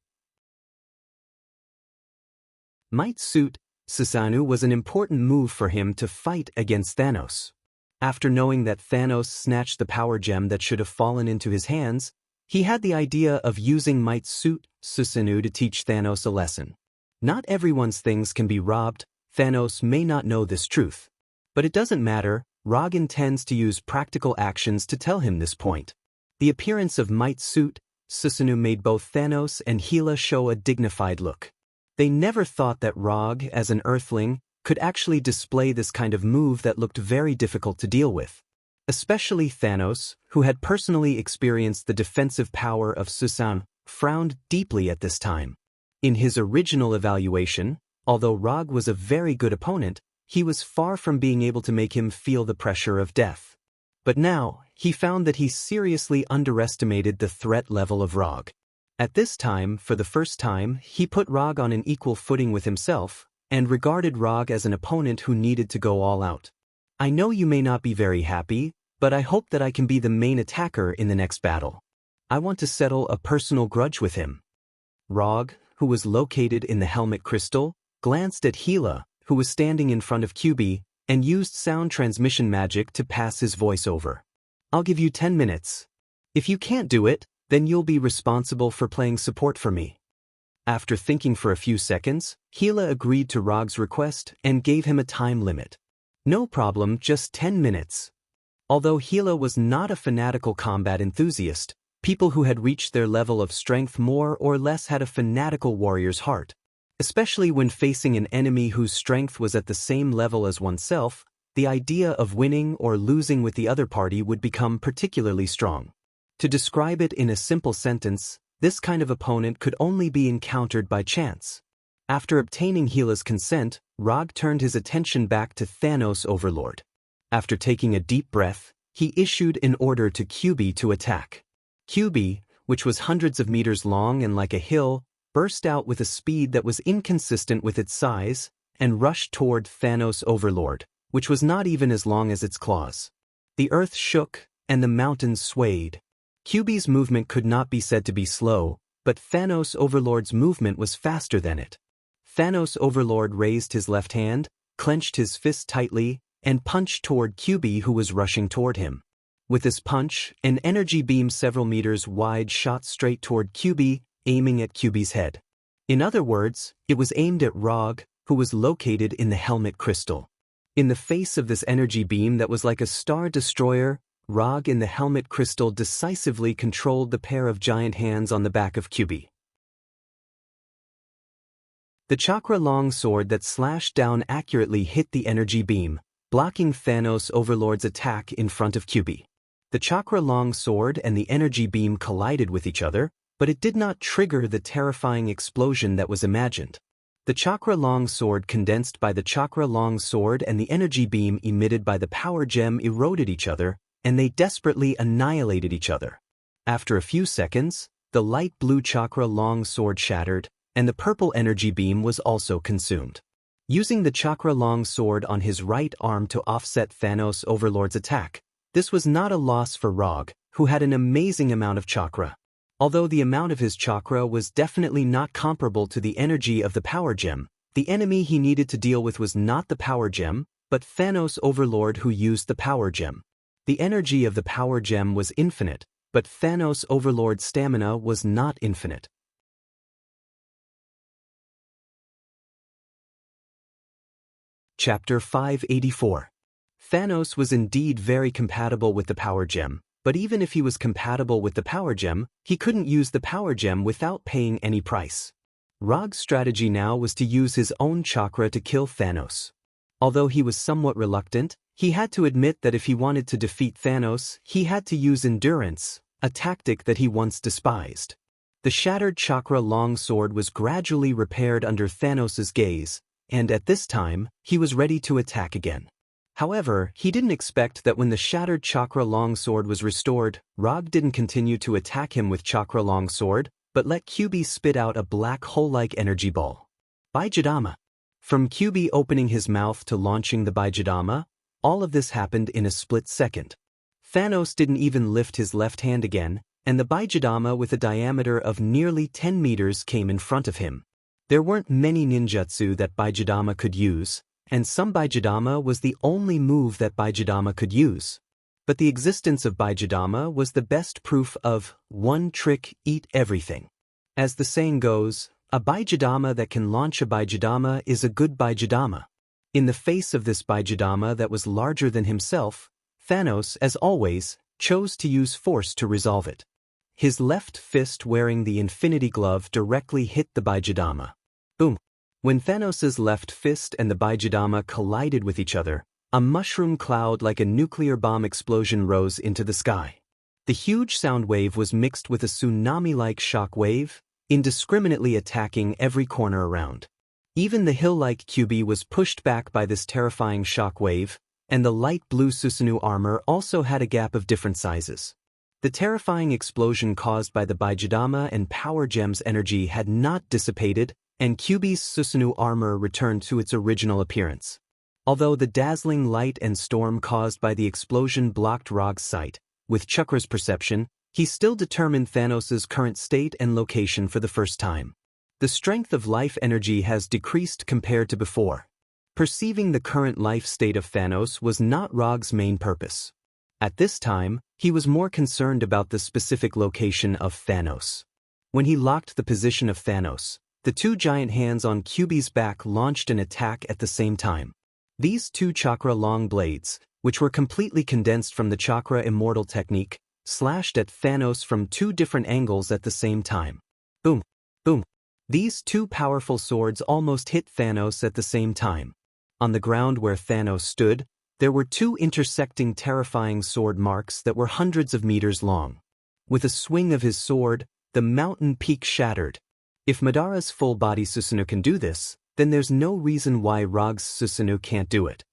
Might suit Susanoo was an important move for him to fight against Thanos. After knowing that Thanos snatched the power gem that should have fallen into his hands, he had the idea of using Might suit Susanoo to teach Thanos a lesson. Not everyone's things can be robbed. Thanos may not know this truth. But it doesn't matter. Rog intends to use practical actions to tell him this point. The appearance of Might suit Susanoo made both Thanos and Hela show a dignified look. They never thought that Rog, as an Earthling, could actually display this kind of move that looked very difficult to deal with. Especially Thanos, who had personally experienced the defensive power of Susanoo, frowned deeply at this time. In his original evaluation, although Rog was a very good opponent, he was far from being able to make him feel the pressure of death. But now, he found that he seriously underestimated the threat level of Rog. At this time, for the first time, he put Rog on an equal footing with himself, and regarded Rog as an opponent who needed to go all out. I know you may not be very happy, but I hope that I can be the main attacker in the next battle. I want to settle a personal grudge with him. Rog, who was located in the helmet crystal, glanced at Hela, who was standing in front of QB, and used sound transmission magic to pass his voice over. I'll give you 10 minutes. If you can't do it, then you'll be responsible for playing support for me. After thinking for a few seconds, Hela agreed to Rog's request and gave him a time limit. No problem, just 10 minutes. Although Hela was not a fanatical combat enthusiast, people who had reached their level of strength more or less had a fanatical warrior's heart. Especially when facing an enemy whose strength was at the same level as oneself, the idea of winning or losing with the other party would become particularly strong. To describe it in a simple sentence, this kind of opponent could only be encountered by chance. After obtaining Hela's consent, Rog turned his attention back to Thanos Overlord. After taking a deep breath, he issued an order to QB to attack. QB, which was hundreds of meters long and like a hill, burst out with a speed that was inconsistent with its size, and rushed toward Thanos Overlord, which was not even as long as its claws. The earth shook, and the mountains swayed. QB's movement could not be said to be slow, but Thanos Overlord's movement was faster than it. Thanos Overlord raised his left hand, clenched his fist tightly, and punched toward QB, who was rushing toward him. With this punch, an energy beam several meters wide shot straight toward QB, aiming at QB's head. In other words, it was aimed at Rog, who was located in the helmet crystal. In the face of this energy beam that was like a star destroyer, Rog in the helmet crystal decisively controlled the pair of giant hands on the back of QB. The chakra long sword that slashed down accurately hit the energy beam, blocking Thanos Overlord's attack in front of QB. The chakra long sword and the energy beam collided with each other, but it did not trigger the terrifying explosion that was imagined. The chakra long sword condensed by the chakra long sword and the energy beam emitted by the power gem eroded each other, and they desperately annihilated each other. After a few seconds, the light blue chakra long sword shattered, and the purple energy beam was also consumed. Using the chakra long sword on his right arm to offset Thanos Overlord's attack, this was not a loss for Rog, who had an amazing amount of chakra. Although the amount of his chakra was definitely not comparable to the energy of the power gem, the enemy he needed to deal with was not the power gem, but Thanos Overlord, who used the power gem. The energy of the power gem was infinite, but Thanos Overlord's stamina was not infinite. Chapter 584. Thanos was indeed very compatible with the power gem, but even if he was compatible with the power gem, he couldn't use the power gem without paying any price. Rog's strategy now was to use his own chakra to kill Thanos. Although he was somewhat reluctant, he had to admit that if he wanted to defeat Thanos, he had to use endurance, a tactic that he once despised. The shattered chakra long sword was gradually repaired under Thanos's gaze, and at this time, he was ready to attack again. However, he didn't expect that when the shattered chakra long sword was restored, Rog didn't continue to attack him with chakra long sword, but let QB spit out a black hole-like energy ball. Bijadama. From QB opening his mouth to launching the Bijadama, all of this happened in a split second. Thanos didn't even lift his left hand again, and the Bijadama with a diameter of nearly 10 meters came in front of him. There weren't many ninjutsu that Bijadama could use, and some Bijadama was the only move that Bijadama could use. But the existence of Bijadama was the best proof of one trick, eat everything. As the saying goes, a Bijadama that can launch a Bijadama is a good Bijadama. In the face of this Bijadama that was larger than himself, Thanos, as always, chose to use force to resolve it. His left fist wearing the Infinity Glove directly hit the Bijadama. Boom! When Thanos' left fist and the Bijadama collided with each other, a mushroom cloud like a nuclear bomb explosion rose into the sky. The huge sound wave was mixed with a tsunami-like shock wave, indiscriminately attacking every corner around. Even the hill-like QB was pushed back by this terrifying shock wave, and the light blue Susanoo armor also had a gap of different sizes. The terrifying explosion caused by the Bijadama and Power Gem's energy had not dissipated, and QB's Susanoo armor returned to its original appearance. Although the dazzling light and storm caused by the explosion blocked Rog's sight, with Chakra's perception, he still determined Thanos' current state and location for the first time. The strength of life energy has decreased compared to before. Perceiving the current life state of Thanos was not Rog's main purpose. At this time, he was more concerned about the specific location of Thanos. When he locked the position of Thanos, the two giant hands on QB's back launched an attack at the same time. These two chakra-long blades, which were completely condensed from the Chakra Immortal technique, slashed at Thanos from two different angles at the same time. Boom! Boom! These two powerful swords almost hit Thanos at the same time. On the ground where Thanos stood, there were two intersecting terrifying sword marks that were hundreds of meters long. With a swing of his sword, the mountain peak shattered. If Madara's full-body Susanoo can do this, then there's no reason why Rog's Susanoo can't do it.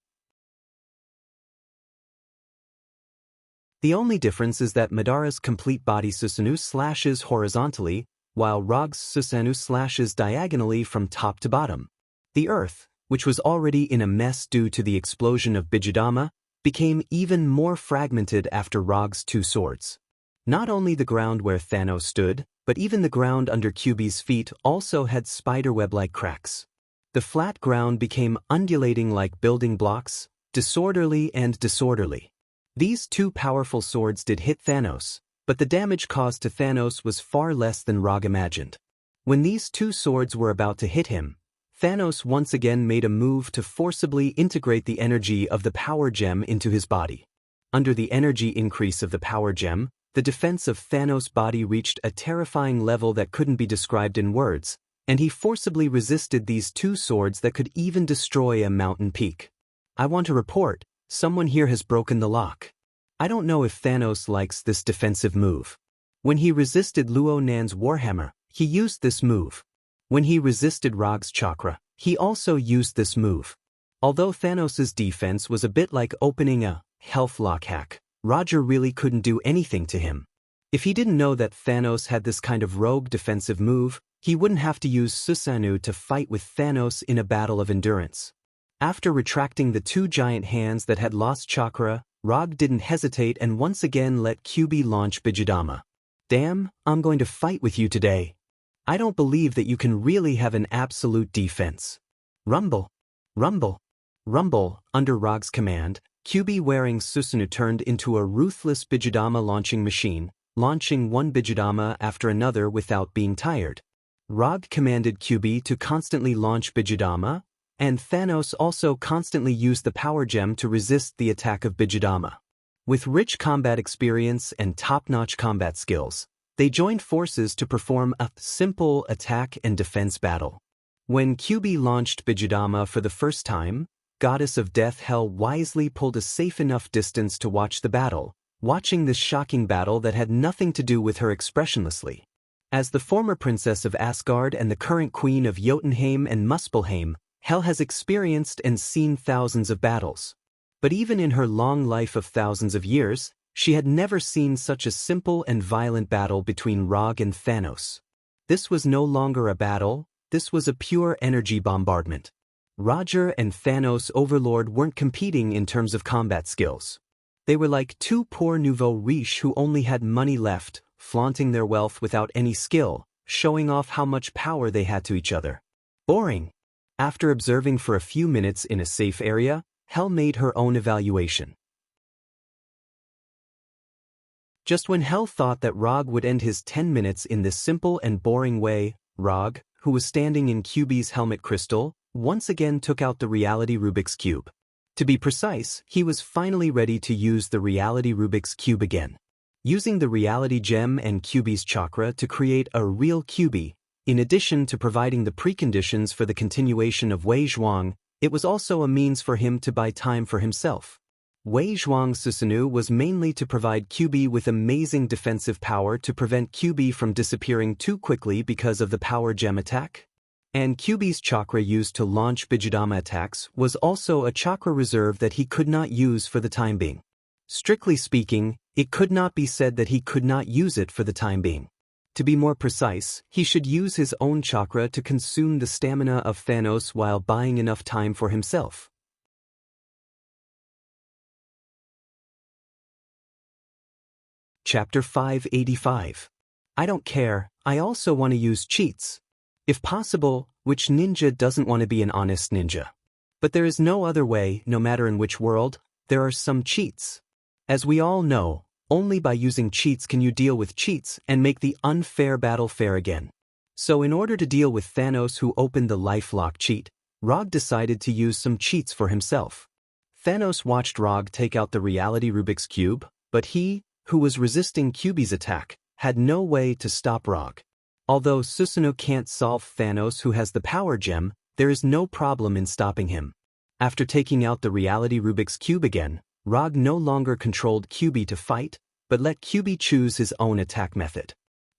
The only difference is that Madara's complete-body Susanoo slashes horizontally, while Rog's Susanoo slashes diagonally from top to bottom. The earth, which was already in a mess due to the explosion of Bijadama, became even more fragmented after Rog's two swords. Not only the ground where Thanos stood, but even the ground under QB's feet also had spiderweb-like cracks. The flat ground became undulating like building blocks, disorderly and disorderly. These two powerful swords did hit Thanos, but the damage caused to Thanos was far less than Rog imagined. When these two swords were about to hit him, Thanos once again made a move to forcibly integrate the energy of the Power Gem into his body. Under the energy increase of the Power Gem, the defense of Thanos' body reached a terrifying level that couldn't be described in words, and he forcibly resisted these two swords that could even destroy a mountain peak. I want to report, someone here has broken the lock. I don't know if Thanos likes this defensive move. When he resisted Luo Nan's Warhammer, he used this move. When he resisted Rog's chakra, he also used this move. Although Thanos' defense was a bit like opening a health lock hack, Roger really couldn't do anything to him. If he didn't know that Thanos had this kind of rogue defensive move, he wouldn't have to use Susanoo to fight with Thanos in a battle of endurance. After retracting the two giant hands that had lost chakra, Rog didn't hesitate and once again let QB launch Bijadama. Damn, I'm going to fight with you today. I don't believe that you can really have an absolute defense. Rumble. Rumble. Rumble. Under Rog's command, QB wearing Susanoo turned into a ruthless Bijadama launching machine, launching one Bijadama after another without being tired. Rog commanded QB to constantly launch Bijadama, and Thanos also constantly used the Power Gem to resist the attack of Bijadama. With rich combat experience and top-notch combat skills, they joined forces to perform a simple attack and defense battle. When QB launched Bijadama for the first time, Goddess of Death Hel wisely pulled a safe enough distance to watch the battle, watching this shocking battle that had nothing to do with her expressionlessly. As the former princess of Asgard and the current queen of Jotunheim and Muspelheim, Hel has experienced and seen thousands of battles. But even in her long life of thousands of years, she had never seen such a simple and violent battle between Rog and Thanos. This was no longer a battle, this was a pure energy bombardment. Roger and Thanos Overlord weren't competing in terms of combat skills. They were like two poor nouveau riches who only had money left, flaunting their wealth without any skill, showing off how much power they had to each other. Boring. After observing for a few minutes in a safe area, Hel made her own evaluation. Just when Hel thought that Rog would end his 10 minutes in this simple and boring way, Rog, who was standing in QB's helmet crystal, once again took out the reality Rubik's Cube. To be precise, he was finally ready to use the reality Rubik's Cube again. Using the reality gem and QB's chakra to create a real QB, in addition to providing the preconditions for the continuation of Wei Zhuang, it was also a means for him to buy time for himself. Wei Zhuang's Susanoo was mainly to provide QB with amazing defensive power to prevent QB from disappearing too quickly because of the power gem attack. And QB's chakra used to launch Bijudama attacks was also a chakra reserve that he could not use for the time being. Strictly speaking, it could not be said that he could not use it for the time being. To be more precise, he should use his own chakra to consume the stamina of Thanos while buying enough time for himself. Chapter 585. I don't care, I also want to use cheats. If possible, which ninja doesn't want to be an honest ninja? But there is no other way, no matter in which world, there are some cheats. As we all know, only by using cheats can you deal with cheats and make the unfair battle fair again. So in order to deal with Thanos who opened the lifelock cheat, Rog decided to use some cheats for himself. Thanos watched Rog take out the reality Rubik's Cube, but he, who was resisting QB's attack, had no way to stop Rog. Although Susanoo can't solve Thanos who has the power gem, there is no problem in stopping him. After taking out the reality Rubik's Cube again, Rog no longer controlled QB to fight, but let QB choose his own attack method.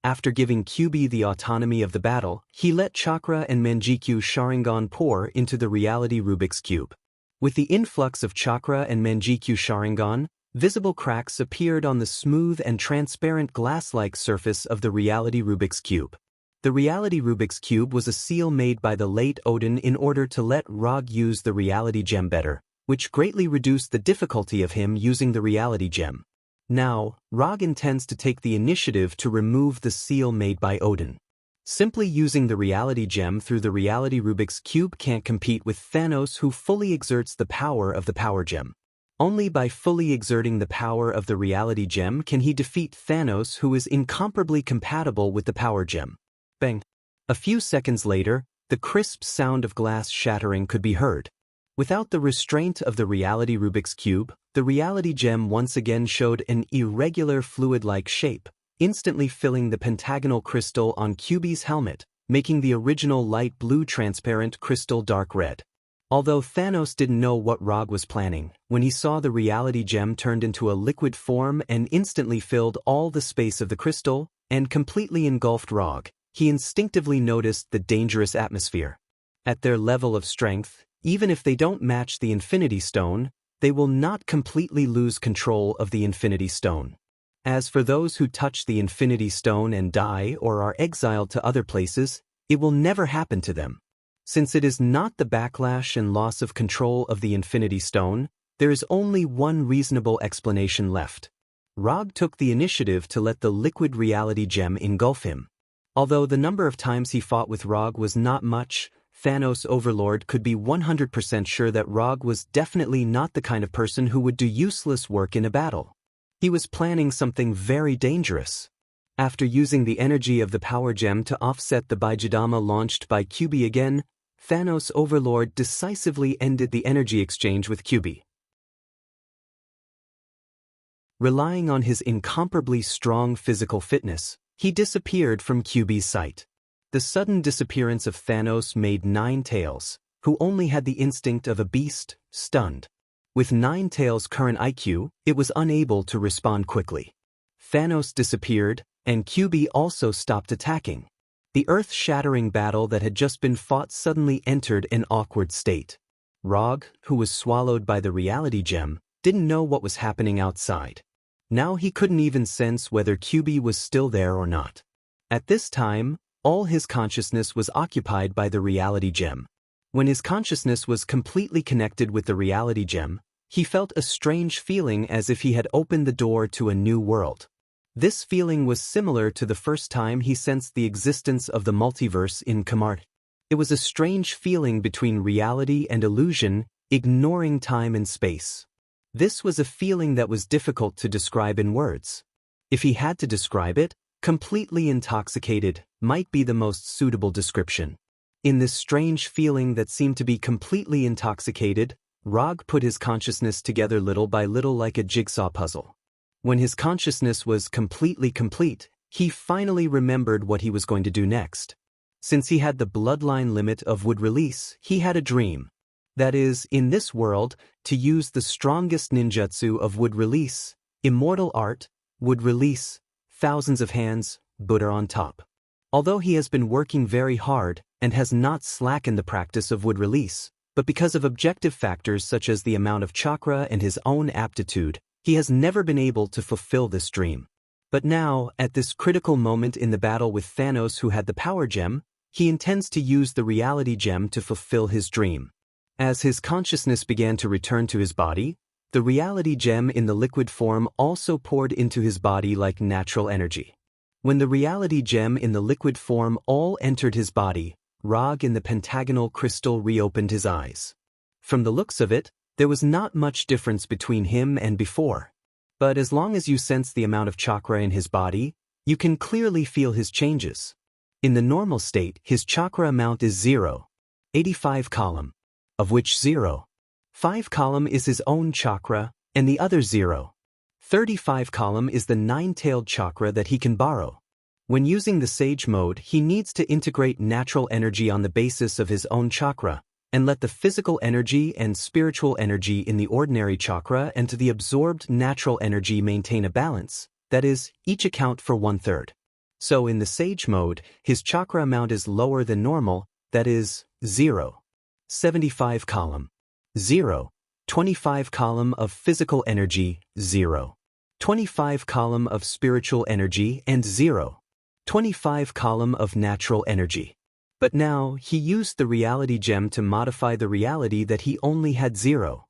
After giving QB the autonomy of the battle, he let Chakra and Manjikyu Sharingan pour into the reality Rubik's Cube. With the influx of Chakra and Manjikyu Sharingan, visible cracks appeared on the smooth and transparent glass-like surface of the reality Rubik's Cube. The reality Rubik's Cube was a seal made by the late Odin in order to let Rog use the reality gem better, which greatly reduced the difficulty of him using the reality gem. Now, Rog intends to take the initiative to remove the seal made by Odin. Simply using the reality gem through the reality Rubik's Cube can't compete with Thanos who fully exerts the power of the power gem. Only by fully exerting the power of the reality gem can he defeat Thanos who is incomparably compatible with the power gem. Bang! A few seconds later, the crisp sound of glass shattering could be heard. Without the restraint of the reality Rubik's Cube, the reality gem once again showed an irregular fluid-like shape, instantly filling the pentagonal crystal on QB's helmet, making the original light blue transparent crystal dark red. Although Thanos didn't know what Rog was planning, when he saw the reality gem turned into a liquid form and instantly filled all the space of the crystal, and completely engulfed Rog, he instinctively noticed the dangerous atmosphere. At their level of strength, even if they don't match the Infinity Stone, they will not completely lose control of the Infinity Stone. As for those who touch the Infinity Stone and die or are exiled to other places, it will never happen to them. Since it is not the backlash and loss of control of the Infinity Stone, there is only one reasonable explanation left. Rog took the initiative to let the liquid reality gem engulf him. Although the number of times he fought with Rog was not much, Thanos Overlord could be 100% sure that Rog was definitely not the kind of person who would do useless work in a battle. He was planning something very dangerous. After using the energy of the power gem to offset the Bijudama launched by QB again, Thanos Overlord decisively ended the energy exchange with QB. Relying on his incomparably strong physical fitness, he disappeared from QB's sight. The sudden disappearance of Thanos made Nine Tails, who only had the instinct of a beast, stunned. With Nine Tails' current IQ, it was unable to respond quickly. Thanos disappeared, and QB also stopped attacking. The earth-shattering battle that had just been fought suddenly entered an awkward state. Rog, who was swallowed by the reality gem, didn't know what was happening outside. Now he couldn't even sense whether QB was still there or not. At this time, all his consciousness was occupied by the reality gem. When his consciousness was completely connected with the reality gem, he felt a strange feeling as if he had opened the door to a new world. This feeling was similar to the first time he sensed the existence of the multiverse in Kamart. It was a strange feeling between reality and illusion, ignoring time and space. This was a feeling that was difficult to describe in words. If he had to describe it, completely intoxicated might be the most suitable description. In this strange feeling that seemed to be completely intoxicated, Rog put his consciousness together little by little like a jigsaw puzzle. When his consciousness was completely complete, he finally remembered what he was going to do next. Since he had the bloodline limit of would release, he had a dream. That is, in this world, to use the strongest ninjutsu of would release, immortal art, would release, thousands of hands, Buddha on top. Although he has been working very hard and has not slackened the practice of would release, but because of objective factors such as the amount of chakra and his own aptitude, he has never been able to fulfill this dream. But now, at this critical moment in the battle with Thanos who had the power gem, he intends to use the reality gem to fulfill his dream. As his consciousness began to return to his body, the reality gem in the liquid form also poured into his body like natural energy. When the reality gem in the liquid form all entered his body, Rog in the pentagonal crystal reopened his eyes. From the looks of it, there was not much difference between him and before. But as long as you sense the amount of chakra in his body, you can clearly feel his changes. In the normal state, his chakra amount is 0, 85 column, of which 0, 5 column is his own chakra, and the other 0, 35 column is the nine-tailed chakra that he can borrow. When using the Sage mode, he needs to integrate natural energy on the basis of his own chakra, and let the physical energy and spiritual energy in the ordinary chakra and to the absorbed natural energy maintain a balance, that is, each account for 1/3. So in the Sage mode, his chakra amount is lower than normal, that is, 0, 75 column, 0, 25 column of physical energy, 0, 25 column of spiritual energy, and 0, 25 column of natural energy. But now, he used the reality gem to modify the reality that he only had 0,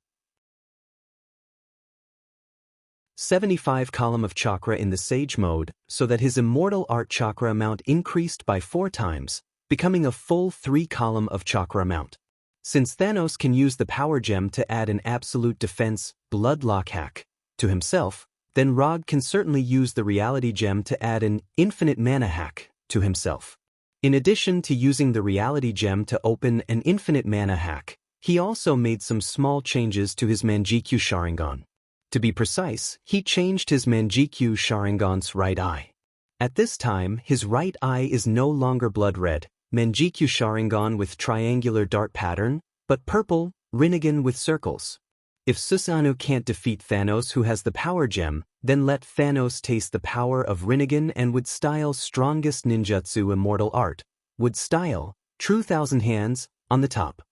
75 column of chakra in the Sage mode, so that his immortal art chakra amount increased by 4 times, becoming a full 3 column of chakra amount. Since Thanos can use the power gem to add an absolute defense, bloodlock hack, to himself, then Rog can certainly use the reality gem to add an infinite mana hack to himself. In addition to using the reality gem to open an infinite mana hack, he also made some small changes to his Manjikyu Sharingan. To be precise, he changed his Manjikyu Sharingan's right eye. At this time, his right eye is no longer blood red, Manjikyu Sharingan with triangular dart pattern, but purple, Rinnegan with circles. If Susanoo can't defeat Thanos who has the power gem, then let Thanos taste the power of Rinnegan and would style strongest ninjutsu immortal art, would style, true thousand hands, on the top.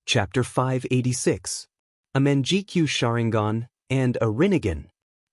Chapter 586. A Manjikyu Sharingan and a Rinnegan.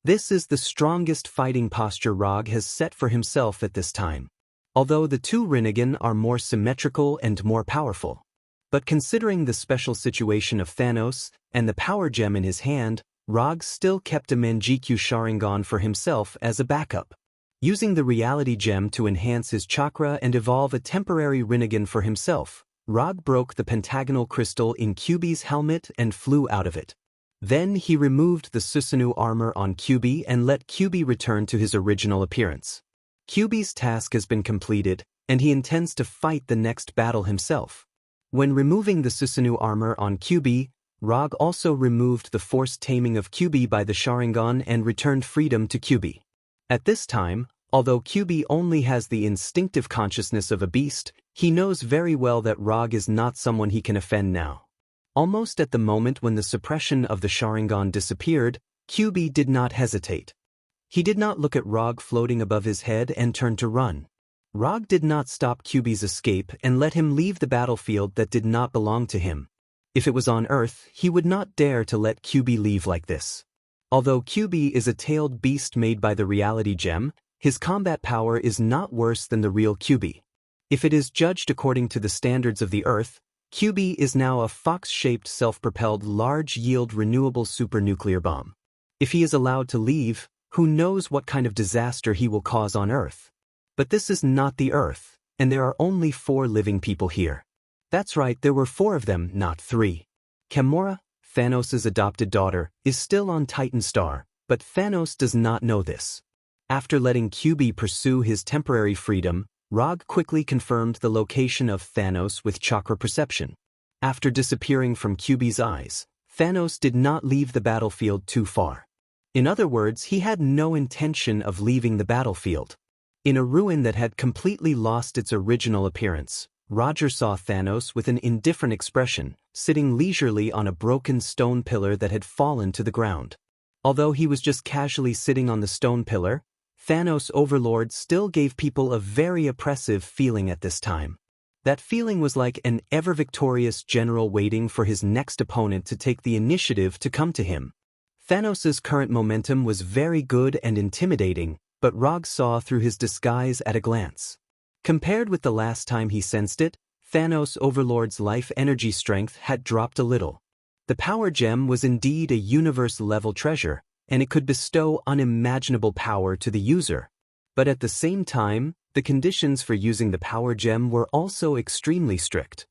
This is the strongest fighting posture Rog has set for himself at this time. Although the two Rinnegan are more symmetrical and more powerful. But considering the special situation of Thanos and the power gem in his hand, Rog still kept a Manjikyu Sharingan for himself as a backup. Using the reality gem to enhance his chakra and evolve a temporary Rinnegan for himself, Rog broke the pentagonal crystal in Kyuubi's helmet and flew out of it. Then he removed the Susanoo armor on Kyuubi and let Kyuubi return to his original appearance. Kyuubi's task has been completed, and he intends to fight the next battle himself. When removing the Susanoo armor on Kyuubi, Rog also removed the forced taming of Kyuubi by the Sharingan and returned freedom to Kyuubi. At this time, although Kyuubi only has the instinctive consciousness of a beast, he knows very well that Rog is not someone he can offend now. Almost at the moment when the suppression of the Sharingan disappeared, Kyuubi did not hesitate. He did not look at Rog floating above his head and turn to run. Rog did not stop Kyuubi's escape and let him leave the battlefield that did not belong to him. If it was on Earth, he would not dare to let Kyuubi leave like this. Although QB is a tailed beast made by the reality gem, his combat power is not worse than the real QB. If it is judged according to the standards of the Earth, QB is now a fox-shaped self-propelled large-yield renewable supernuclear bomb. If he is allowed to leave, who knows what kind of disaster he will cause on Earth. But this is not the Earth, and there are only 4 living people here. That's right, there were 4 of them, not 3. Gamora, Thanos' adopted daughter, is still on Titan Star, but Thanos does not know this. After letting QB pursue his temporary freedom, Rog quickly confirmed the location of Thanos with chakra perception. After disappearing from QB's eyes, Thanos did not leave the battlefield too far. In other words, he had no intention of leaving the battlefield. In a ruin that had completely lost its original appearance, Roger saw Thanos with an indifferent expression, sitting leisurely on a broken stone pillar that had fallen to the ground. Although he was just casually sitting on the stone pillar, Thanos' overlord still gave people a very oppressive feeling at this time. That feeling was like an ever-victorious general waiting for his next opponent to take the initiative to come to him. Thanos' current momentum was very good and intimidating, but Rog saw through his disguise at a glance. Compared with the last time he sensed it, Thanos' overlord's life energy strength had dropped a little. The power gem was indeed a universe-level treasure, and it could bestow unimaginable power to the user. But at the same time, the conditions for using the power gem were also extremely strict.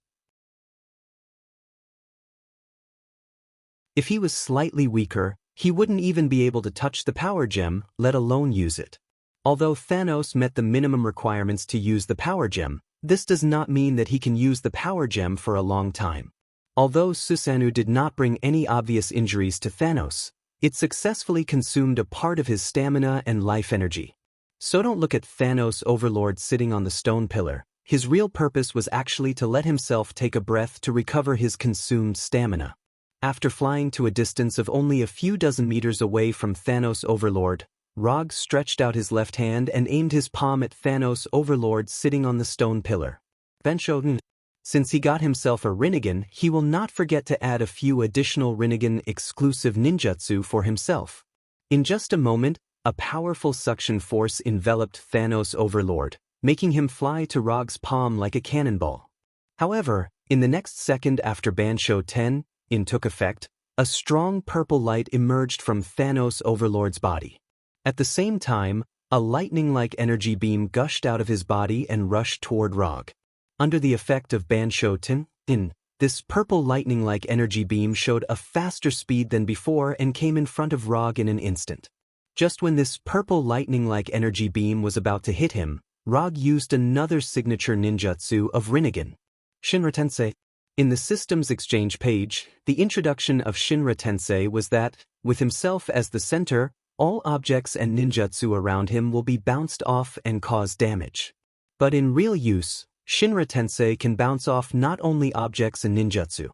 If he was slightly weaker, he wouldn't even be able to touch the power gem, let alone use it. Although Thanos met the minimum requirements to use the power gem, this does not mean that he can use the power gem for a long time. Although Susanoo did not bring any obvious injuries to Thanos, it successfully consumed a part of his stamina and life energy. So don't look at Thanos' overlord sitting on the stone pillar. His real purpose was actually to let himself take a breath to recover his consumed stamina. After flying to a distance of only a few dozen meters away from Thanos' overlord, Rog stretched out his left hand and aimed his palm at Thanos' overlord sitting on the stone pillar. Benshoden. Since he got himself a Rinnegan, he will not forget to add a few additional Rinnegan-exclusive ninjutsu for himself. In just a moment, a powerful suction force enveloped Thanos' overlord, making him fly to Rog's palm like a cannonball. However, in the next second after Bansho 10 took effect, a strong purple light emerged from Thanos' overlord's body. At the same time, a lightning-like energy beam gushed out of his body and rushed toward Rog. Under the effect of Bansho 10, this purple lightning-like energy beam showed a faster speed than before and came in front of Rog in an instant. Just when this purple lightning-like energy beam was about to hit him, Rog used another signature ninjutsu of Rinnegan. Shinra Tensei. In the systems exchange page, the introduction of Shinra Tensei was that, with himself as the center, all objects and ninjutsu around him will be bounced off and cause damage. But in real use, Shinra Tensei can bounce off not only objects and ninjutsu.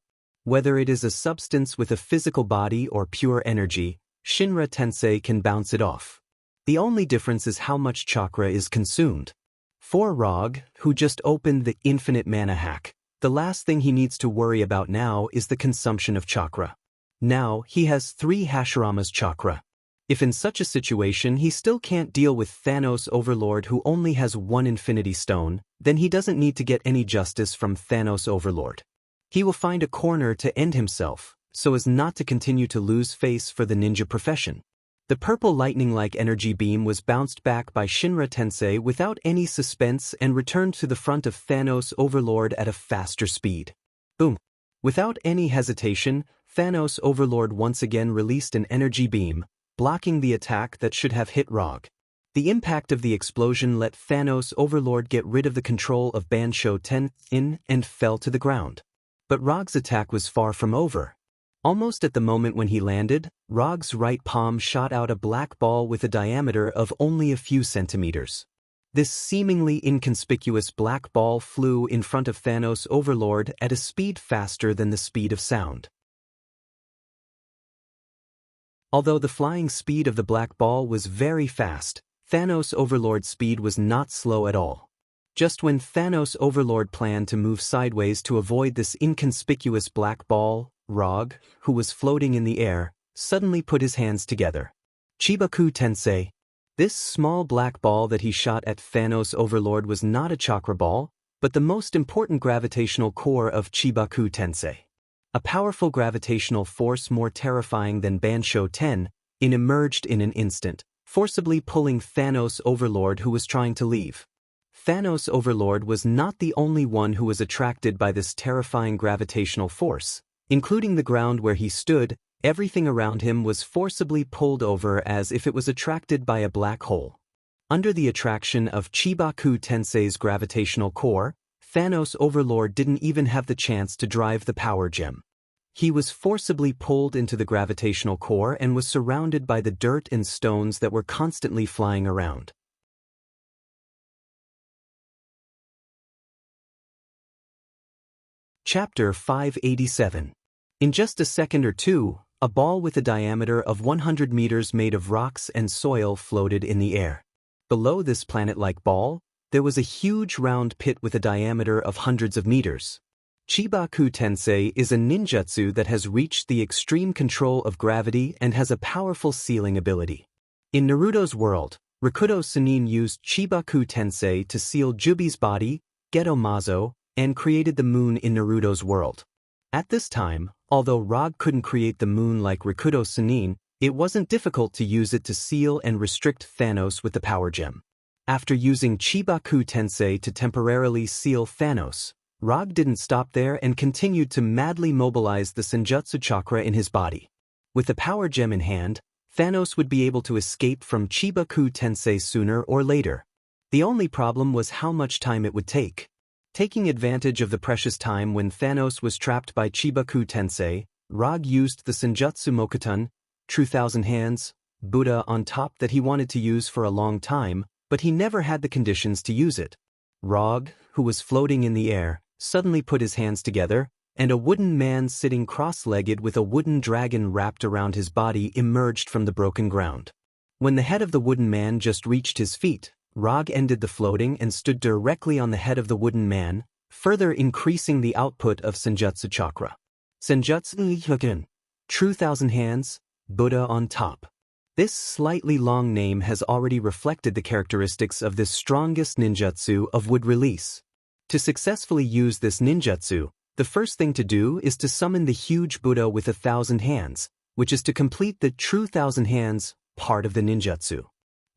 Whether it is a substance with a physical body or pure energy, Shinra Tensei can bounce it off. The only difference is how much chakra is consumed. For Rog, who just opened the infinite mana hack, the last thing he needs to worry about now is the consumption of chakra. Now, he has 3 Hashirama's chakra. If in such a situation he still can't deal with Thanos' overlord who only has 1 Infinity Stone, then he doesn't need to get any justice from Thanos' overlord. He will find a corner to end himself, so as not to continue to lose face for the ninja profession. The purple lightning-like energy beam was bounced back by Shinra Tensei without any suspense and returned to the front of Thanos' overlord at a faster speed. Boom! Without any hesitation, Thanos' overlord once again released an energy beam, blocking the attack that should have hit Rog. The impact of the explosion let Thanos' overlord get rid of the control of Bansho 10 and fell to the ground. But Rog's attack was far from over. Almost at the moment when he landed, Rog's right palm shot out a black ball with a diameter of only a few centimeters. This seemingly inconspicuous black ball flew in front of Thanos' overlord at a speed faster than the speed of sound. Although the flying speed of the black ball was very fast, Thanos' overlord's speed was not slow at all. Just when Thanos' overlord planned to move sideways to avoid this inconspicuous black ball, Rog, who was floating in the air, suddenly put his hands together. Chibaku Tensei. This small black ball that he shot at Thanos Overlord was not a chakra ball, but the most important gravitational core of Chibaku Tensei. A powerful gravitational force more terrifying than Bansho 10, emerged in an instant, forcibly pulling Thanos Overlord, who was trying to leave. Thanos Overlord was not the only one who was attracted by this terrifying gravitational force. Including the ground where he stood, everything around him was forcibly pulled over as if it was attracted by a black hole. Under the attraction of Chibaku Tensei's gravitational core, Thanos Overlord didn't even have the chance to drive the power gem. He was forcibly pulled into the gravitational core and was surrounded by the dirt and stones that were constantly flying around. Chapter 587. In just a second or two, a ball with a diameter of 100 meters made of rocks and soil floated in the air. Below this planet-like ball, there was a huge round pit with a diameter of hundreds of meters. Chibaku Tensei is a ninjutsu that has reached the extreme control of gravity and has a powerful sealing ability. In Naruto's world, Rikudo Sannin used Chibaku Tensei to seal Jubi's body, Geto Mazo, and created the moon in Naruto's world. At this time, although Rog couldn't create the moon like Rikudo Sannin, it wasn't difficult to use it to seal and restrict Thanos with the power gem. After using Chibaku Tensei to temporarily seal Thanos, Rog didn't stop there and continued to madly mobilize the Senjutsu chakra in his body. With the power gem in hand, Thanos would be able to escape from Chibaku Tensei sooner or later. The only problem was how much time it would take. Taking advantage of the precious time when Thanos was trapped by Chibaku Tensei, Rog used the Senjutsu Mokuton, True Thousand Hands, Buddha on top that he wanted to use for a long time, but he never had the conditions to use it. Rog, who was floating in the air, suddenly put his hands together, and a wooden man sitting cross-legged with a wooden dragon wrapped around his body emerged from the broken ground. When the head of the wooden man just reached his feet, Rog ended the floating and stood directly on the head of the wooden man, further increasing the output of Senjutsu chakra. Senjutsu Hyukin, True Thousand Hands, Buddha on top. This slightly long name has already reflected the characteristics of this strongest ninjutsu of wood release. To successfully use this ninjutsu, the first thing to do is to summon the huge Buddha with 1,000 hands, which is to complete the True Thousand Hands part of the ninjutsu.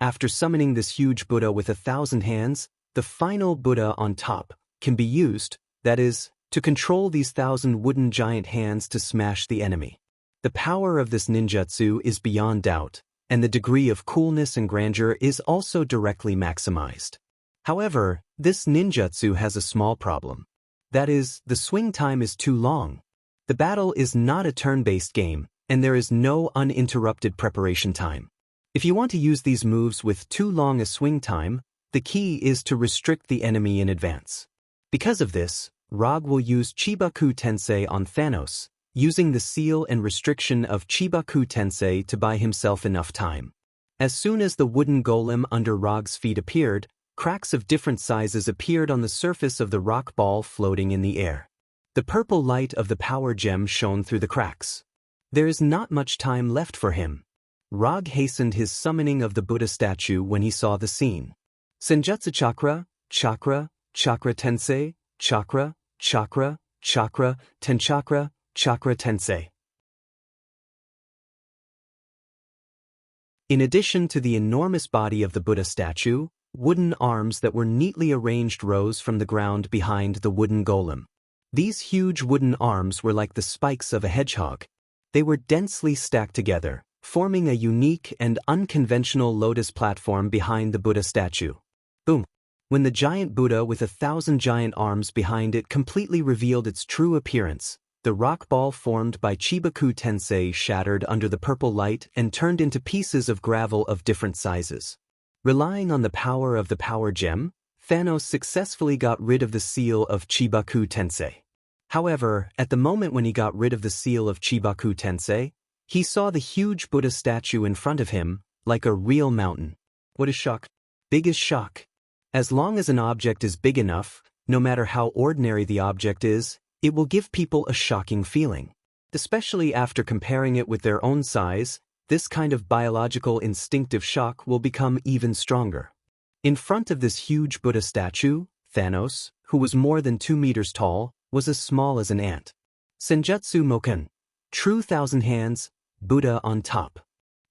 After summoning this huge Buddha with 1,000 hands, the final Buddha on top can be used, that is, to control these 1,000 wooden giant hands to smash the enemy. The power of this ninjutsu is beyond doubt, and the degree of coolness and grandeur is also directly maximized. However, this ninjutsu has a small problem. That is, the swing time is too long. The battle is not a turn-based game, and there is no uninterrupted preparation time. If you want to use these moves with too long a swing time, the key is to restrict the enemy in advance. Because of this, Rog will use Chibaku Tensei on Thanos, using the seal and restriction of Chibaku Tensei to buy himself enough time. As soon as the wooden golem under Rog's feet appeared, cracks of different sizes appeared on the surface of the rock ball floating in the air. The purple light of the power gem shone through the cracks. There is not much time left for him. Rog hastened his summoning of the Buddha statue when he saw the scene. Senjutsu chakra, chakra, chakra tensei, chakra, chakra, chakra, tenchakra, chakra tensei. In addition to the enormous body of the Buddha statue, wooden arms that were neatly arranged rose from the ground behind the wooden golem. These huge wooden arms were like the spikes of a hedgehog. They were densely stacked together, forming a unique and unconventional lotus platform behind the Buddha statue. Boom! When the giant Buddha with 1,000 giant arms behind it completely revealed its true appearance, the rock ball formed by Chibaku Tensei shattered under the purple light and turned into pieces of gravel of different sizes. Relying on the power of the power gem, Thanos successfully got rid of the seal of Chibaku Tensei. However, at the moment when he got rid of the seal of Chibaku Tensei, he saw the huge Buddha statue in front of him, like a real mountain. What is shock? Big as shock. As long as an object is big enough, no matter how ordinary the object is, it will give people a shocking feeling. Especially after comparing it with their own size, this kind of biological instinctive shock will become even stronger. In front of this huge Buddha statue, Thanos, who was more than 2 meters tall, was as small as an ant. Senjutsu Moken. True thousand hands, Buddha on top.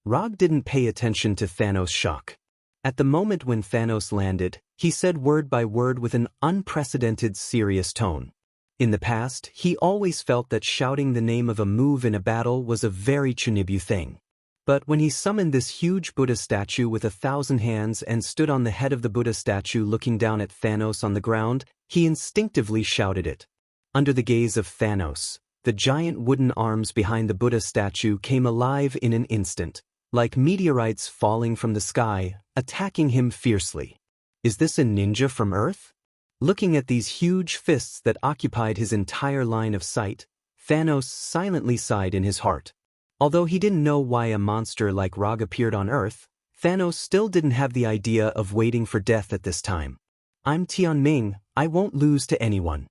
Rog didn't pay attention to Thanos' shock. At the moment when Thanos landed, he said word by word with an unprecedented serious tone. In the past, he always felt that shouting the name of a move in a battle was a very Chunibu thing. But when he summoned this huge Buddha statue with 1,000 hands and stood on the head of the Buddha statue looking down at Thanos on the ground, he instinctively shouted it. Under the gaze of Thanos, the giant wooden arms behind the Buddha statue came alive in an instant, like meteorites falling from the sky, attacking him fiercely. Is this a ninja from Earth? Looking at these huge fists that occupied his entire line of sight, Thanos silently sighed in his heart. Although he didn't know why a monster like Rog appeared on Earth, Thanos still didn't have the idea of waiting for death at this time. I'm Tianming, I won't lose to anyone.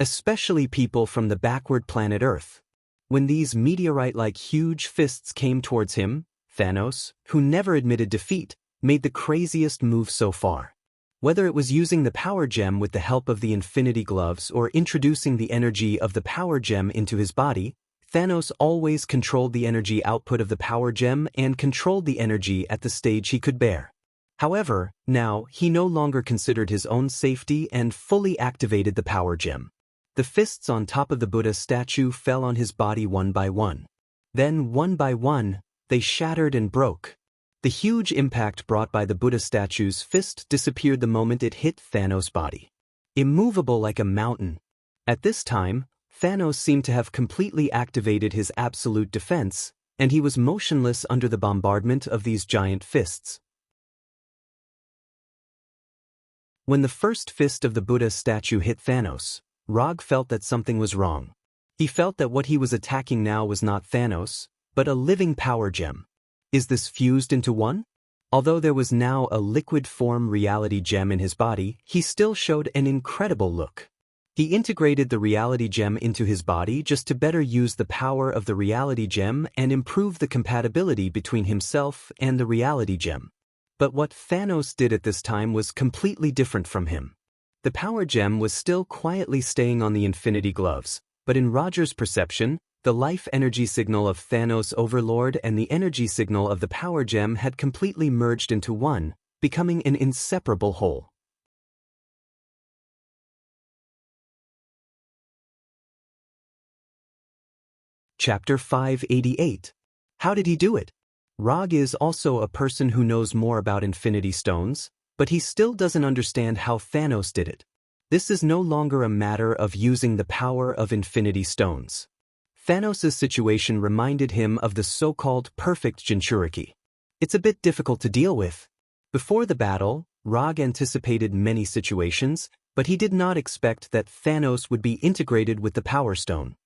Especially people from the backward planet Earth. When these meteorite-like huge fists came towards him, Thanos, who never admitted defeat, made the craziest move so far. Whether it was using the power gem with the help of the Infinity Gloves or introducing the energy of the power gem into his body, Thanos always controlled the energy output of the power gem and controlled the energy at the stage he could bear. However, now he no longer considered his own safety and fully activated the power gem. The fists on top of the Buddha statue fell on his body one by one. Then, one by one, they shattered and broke. The huge impact brought by the Buddha statue's fist disappeared the moment it hit Thanos' body. Immovable like a mountain. At this time, Thanos seemed to have completely activated his absolute defense, and he was motionless under the bombardment of these giant fists. When the first fist of the Buddha statue hit Thanos, Rog felt that something was wrong. He felt that what he was attacking now was not Thanos, but a living power gem. Is this fused into one? Although there was now a liquid form reality gem in his body, he still showed an incredible look. He integrated the reality gem into his body just to better use the power of the reality gem and improve the compatibility between himself and the reality gem. But what Thanos did at this time was completely different from him. The power gem was still quietly staying on the Infinity Gloves, but in Roger's perception, the life energy signal of Thanos Overlord and the energy signal of the power gem had completely merged into one, becoming an inseparable whole. Chapter 588. How did he do it? Rog is also a person who knows more about Infinity Stones, but he still doesn't understand how Thanos did it. This is no longer a matter of using the power of Infinity Stones. Thanos' situation reminded him of the so-called perfect Jinchuriki. It's a bit difficult to deal with. Before the battle, Rog anticipated many situations, but he did not expect that Thanos would be integrated with the Power Stone.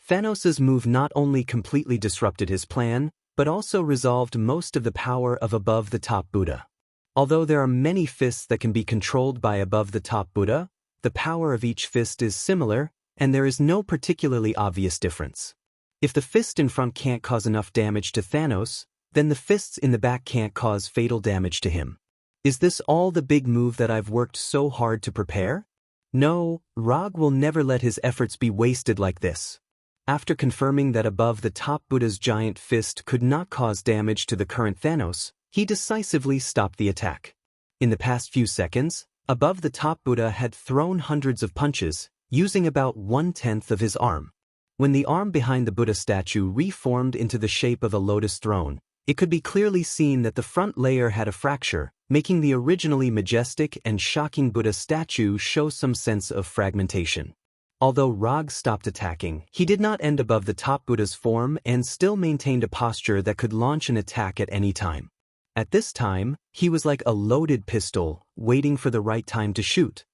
Thanos' move not only completely disrupted his plan, but also resolved most of the power of above-the-top Buddha. Although there are many fists that can be controlled by above-the-top Buddha, the power of each fist is similar, and there is no particularly obvious difference. If the fist in front can't cause enough damage to Thanos, then the fists in the back can't cause fatal damage to him. Is this all the big move that I've worked so hard to prepare? No, Rog will never let his efforts be wasted like this. After confirming that above-the-top Buddha's giant fist could not cause damage to the current Thanos, he decisively stopped the attack. In the past few seconds, above-the-top Buddha had thrown hundreds of punches, using about 1/10 of his arm. When the arm behind the Buddha statue reformed into the shape of a lotus throne, it could be clearly seen that the front layer had a fracture, making the originally majestic and shocking Buddha statue show some sense of fragmentation. Although Rog stopped attacking, he did not end above the top Buddha's form and still maintained a posture that could launch an attack at any time. At this time, he was like a loaded pistol, waiting for the right time to shoot.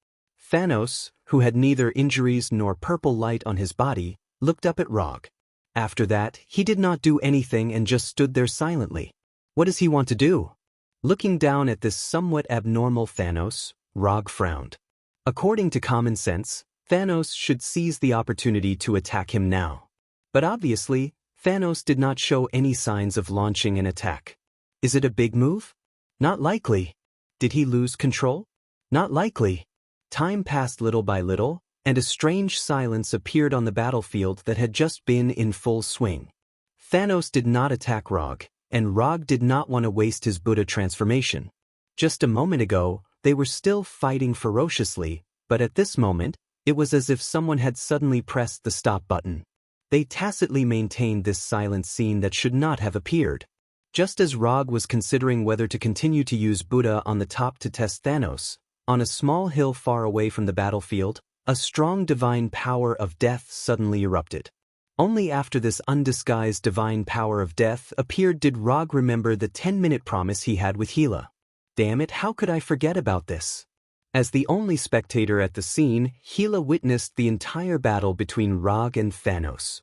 Thanos, who had neither injuries nor purple light on his body, looked up at Rog. After that, he did not do anything and just stood there silently. What does he want to do? Looking down at this somewhat abnormal Thanos, Rog frowned. According to common sense, Thanos should seize the opportunity to attack him now. But obviously, Thanos did not show any signs of launching an attack. Is it a big move? Not likely. Did he lose control? Not likely. Time passed little by little, and a strange silence appeared on the battlefield that had just been in full swing. Thanos did not attack Rog, and Rog did not want to waste his Buddha transformation. Just a moment ago, they were still fighting ferociously, but at this moment, it was as if someone had suddenly pressed the stop button. They tacitly maintained this silent scene that should not have appeared. Just as Rog was considering whether to continue to use Buddha on the top to test Thanos, on a small hill far away from the battlefield, a strong divine power of death suddenly erupted. Only after this undisguised divine power of death appeared did Rog remember the 10-minute promise he had with Gila. Damn it, how could I forget about this? As the only spectator at the scene, Gila witnessed the entire battle between Rog and Thanos.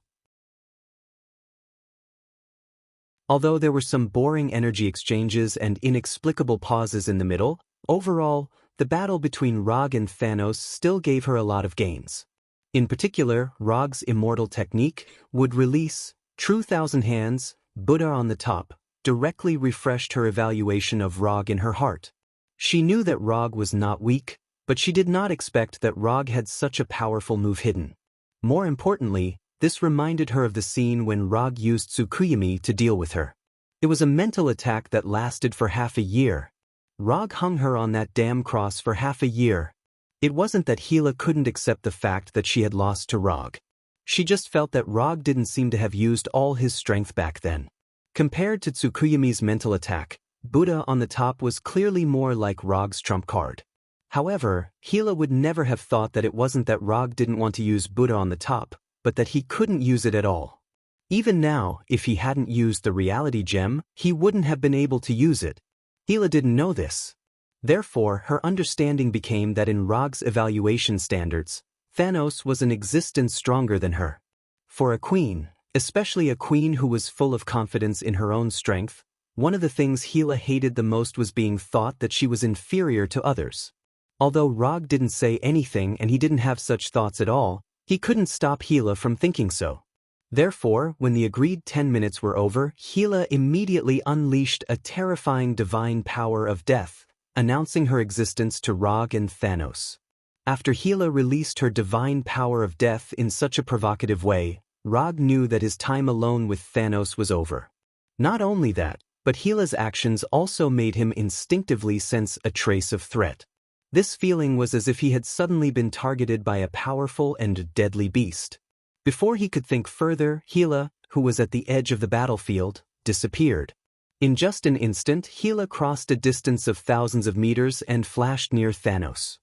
Although there were some boring energy exchanges and inexplicable pauses in the middle, overall, the battle between Rog and Thanos still gave her a lot of gains. In particular, Rog's immortal technique would release True Thousand Hands, Buddha on the top, directly refreshed her evaluation of Rog in her heart. She knew that Rog was not weak, but she did not expect that Rog had such a powerful move hidden. More importantly, this reminded her of the scene when Rog used Tsukuyomi to deal with her. It was a mental attack that lasted for half a year. Rog hung her on that damn cross for half a year. It wasn't that Gila couldn't accept the fact that she had lost to Rog. She just felt that Rog didn't seem to have used all his strength back then. Compared to Tsukuyomi's mental attack, Buddha on the top was clearly more like Rog's trump card. However, Gila would never have thought that it wasn't that Rog didn't want to use Buddha on the top, but that he couldn't use it at all. Even now, if he hadn't used the reality gem, he wouldn't have been able to use it. Gila didn't know this. Therefore, her understanding became that in Rog's evaluation standards, Thanos was an existence stronger than her. For a queen, especially a queen who was full of confidence in her own strength, one of the things Gila hated the most was being thought that she was inferior to others. Although Rog didn't say anything and he didn't have such thoughts at all, he couldn't stop Gila from thinking so. Therefore, when the agreed 10 minutes were over, Gila immediately unleashed a terrifying divine power of death, announcing her existence to Rog and Thanos. After Gila released her divine power of death in such a provocative way, Rog knew that his time alone with Thanos was over. Not only that, but Gila's actions also made him instinctively sense a trace of threat. This feeling was as if he had suddenly been targeted by a powerful and deadly beast. Before he could think further, Gila, who was at the edge of the battlefield, disappeared. In just an instant, Gila crossed a distance of thousands of meters and flashed near Thanos.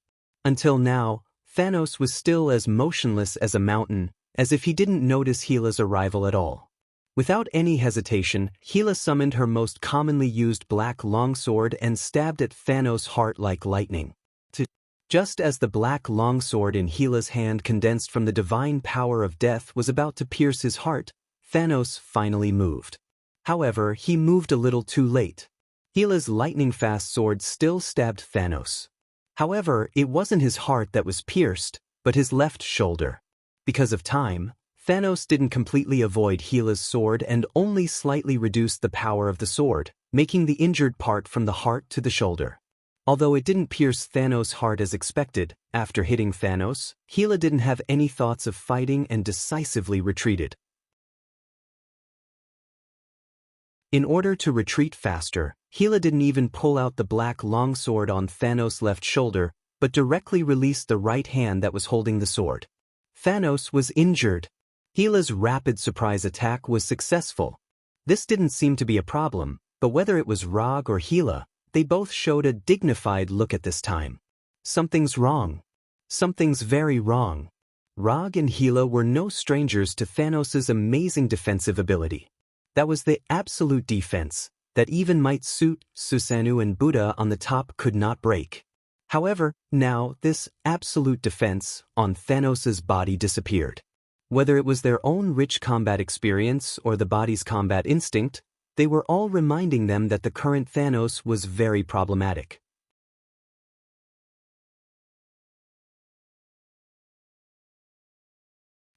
Until now, Thanos was still as motionless as a mountain, as if he didn't notice Gila's arrival at all. Without any hesitation, Gila summoned her most commonly used black longsword and stabbed at Thanos' heart like lightning. Just as the black longsword in Gila's hand condensed from the divine power of death was about to pierce his heart, Thanos finally moved. However, he moved a little too late. Gila's lightning-fast sword still stabbed Thanos. However, it wasn't his heart that was pierced, but his left shoulder. Because of time, Thanos didn't completely avoid Gila's sword and only slightly reduced the power of the sword, making the injured part from the heart to the shoulder. Although it didn't pierce Thanos' heart as expected, after hitting Thanos, Gila didn't have any thoughts of fighting and decisively retreated. In order to retreat faster, Gila didn't even pull out the black longsword on Thanos' left shoulder, but directly released the right hand that was holding the sword. Thanos was injured. Gila's rapid surprise attack was successful. This didn't seem to be a problem, but whether it was Rog or Gila, they both showed a dignified look at this time. Something's wrong. Something's very wrong. Rog and Gila were no strangers to Thanos' amazing defensive ability. That was the absolute defense that even Might Suit, Susanoo and Buddha on the top could not break. However, now this absolute defense on Thanos' body disappeared. Whether it was their own rich combat experience or the body's combat instinct, they were all reminding them that the current Thanos was very problematic.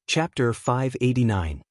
Chapter 589.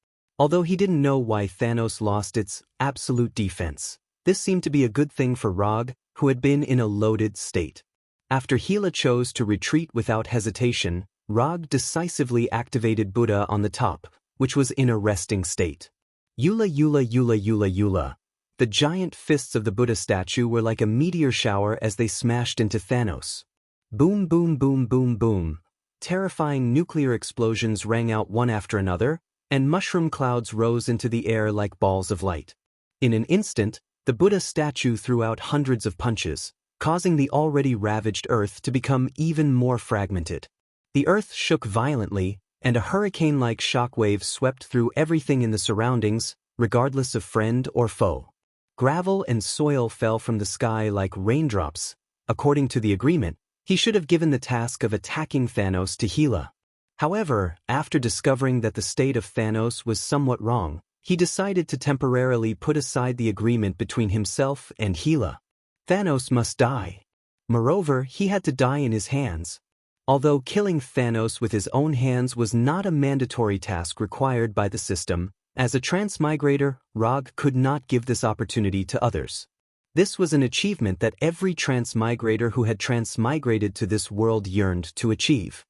Although he didn't know why Thanos lost its absolute defense, this seemed to be a good thing for Rog, who had been in a loaded state. After Gila chose to retreat without hesitation, Rog decisively activated Buddha on the top, which was in a resting state. Yula Yula Yula Yula Yula. The giant fists of the Buddha statue were like a meteor shower as they smashed into Thanos. Boom boom boom boom boom. Terrifying nuclear explosions rang out one after another, and mushroom clouds rose into the air like balls of light. In an instant, the Buddha statue threw out hundreds of punches, causing the already ravaged earth to become even more fragmented. The earth shook violently, and a hurricane-like shockwave swept through everything in the surroundings, regardless of friend or foe. Gravel and soil fell from the sky like raindrops. According to the agreement, he should have given the task of attacking Thanos to Gila. However, after discovering that the state of Thanos was somewhat wrong, he decided to temporarily put aside the agreement between himself and Gila. Thanos must die. Moreover, he had to die in his hands. Although killing Thanos with his own hands was not a mandatory task required by the system, as a transmigrator, Rog could not give this opportunity to others. This was an achievement that every transmigrator who had transmigrated to this world yearned to achieve.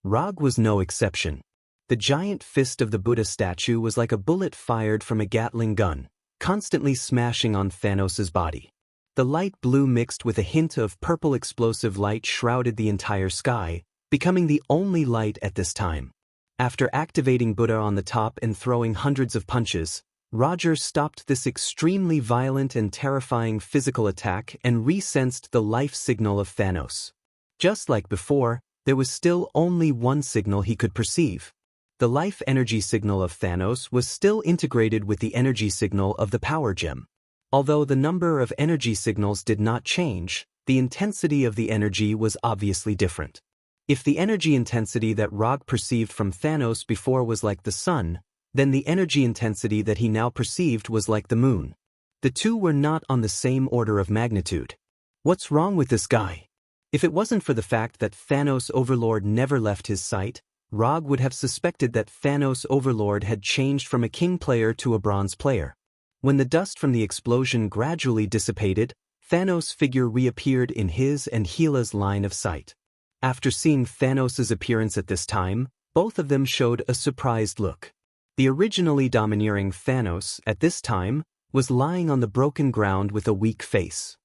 Rog was no exception. The giant fist of the Buddha statue was like a bullet fired from a Gatling gun, constantly smashing on Thanos' body. The light blue mixed with a hint of purple explosive light shrouded the entire sky, becoming the only light at this time. After activating Buddha on the top and throwing hundreds of punches, Roger stopped this extremely violent and terrifying physical attack and resensed the life signal of Thanos. Just like before, there was still only one signal he could perceive. The life energy signal of Thanos was still integrated with the energy signal of the power gem. Although the number of energy signals did not change, the intensity of the energy was obviously different. If the energy intensity that Rog perceived from Thanos before was like the sun, then the energy intensity that he now perceived was like the moon. The two were not on the same order of magnitude. What's wrong with this guy? If it wasn't for the fact that Thanos Overlord never left his sight, Rog would have suspected that Thanos Overlord had changed from a king player to a bronze player. When the dust from the explosion gradually dissipated, Thanos' figure reappeared in his and Gila's line of sight. After seeing Thanos' appearance at this time, both of them showed a surprised look. The originally domineering Thanos, at this time, was lying on the broken ground with a weak face.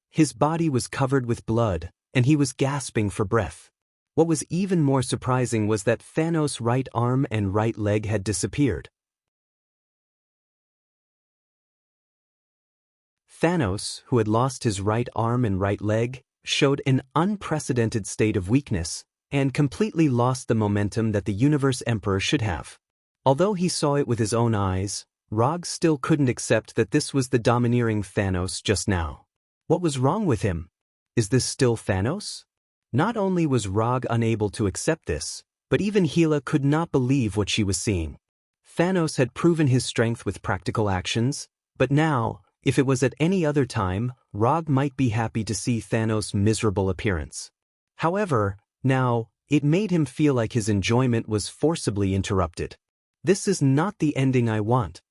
His body was covered with blood, and he was gasping for breath. What was even more surprising was that Thanos' right arm and right leg had disappeared. Thanos, who had lost his right arm and right leg, showed an unprecedented state of weakness, and completely lost the momentum that the Universe Emperor should have. Although he saw it with his own eyes, Rog still couldn't accept that this was the domineering Thanos just now. What was wrong with him? Is this still Thanos? Not only was Rog unable to accept this, but even Gila could not believe what she was seeing. Thanos had proven his strength with practical actions, but now, if it was at any other time, Rog might be happy to see Thanos' miserable appearance. However, now, it made him feel like his enjoyment was forcibly interrupted. This is not the ending I want.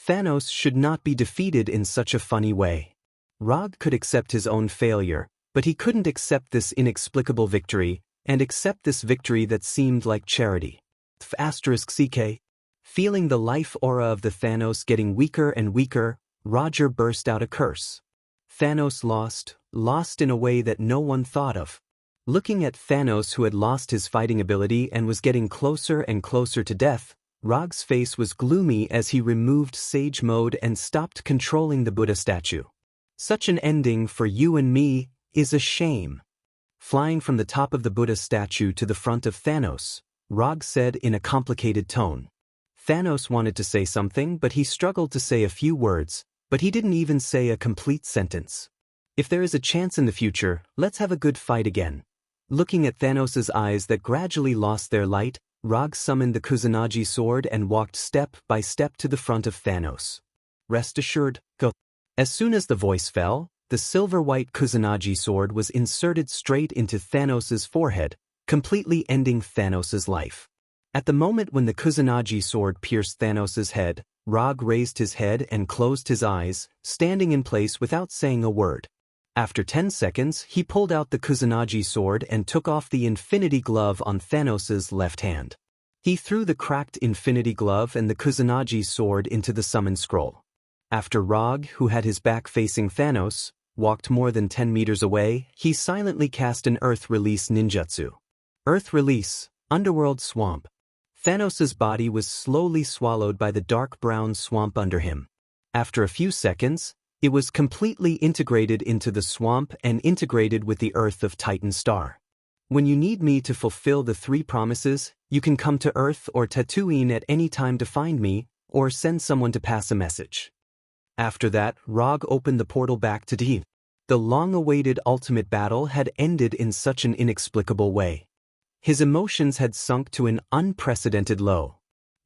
Thanos should not be defeated in such a funny way. Rog could accept his own failure, but he couldn't accept this inexplicable victory, and accept this victory that seemed like charity. *CK. Feeling the life aura of the Thanos getting weaker and weaker, Roger burst out a curse. Thanos lost in a way that no one thought of. Looking at Thanos, who had lost his fighting ability and was getting closer and closer to death, Rog's face was gloomy as he removed Sage Mode and stopped controlling the Buddha statue. Such an ending for you and me is a shame. Flying from the top of the Buddha statue to the front of Thanos, Rog said in a complicated tone. Thanos wanted to say something, but he struggled to say a few words, but he didn't even say a complete sentence. If there is a chance in the future, let's have a good fight again. Looking at Thanos' eyes that gradually lost their light, Rog summoned the Kusanagi sword and walked step by step to the front of Thanos. Rest assured, go. As soon as the voice fell, the silver-white Kusanagi sword was inserted straight into Thanos' forehead, completely ending Thanos' life. At the moment when the Kusanagi sword pierced Thanos' head, Rog raised his head and closed his eyes, standing in place without saying a word. After 10 seconds, he pulled out the Kusanagi sword and took off the Infinity Glove on Thanos's left hand. He threw the cracked Infinity Glove and the Kusanagi sword into the summon scroll. After Rog, who had his back facing Thanos, walked more than 10 meters away, he silently cast an Earth Release ninjutsu. Earth Release, Underworld Swamp. Thanos's body was slowly swallowed by the dark brown swamp under him. After a few seconds, it was completely integrated into the swamp and integrated with the Earth of Titan Star. When you need me to fulfill the 3 promises, you can come to Earth or Tatooine at any time to find me, or send someone to pass a message. After that, Rog opened the portal back to Deep. The long-awaited ultimate battle had ended in such an inexplicable way. His emotions had sunk to an unprecedented low.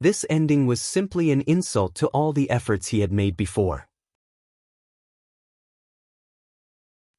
This ending was simply an insult to all the efforts he had made before.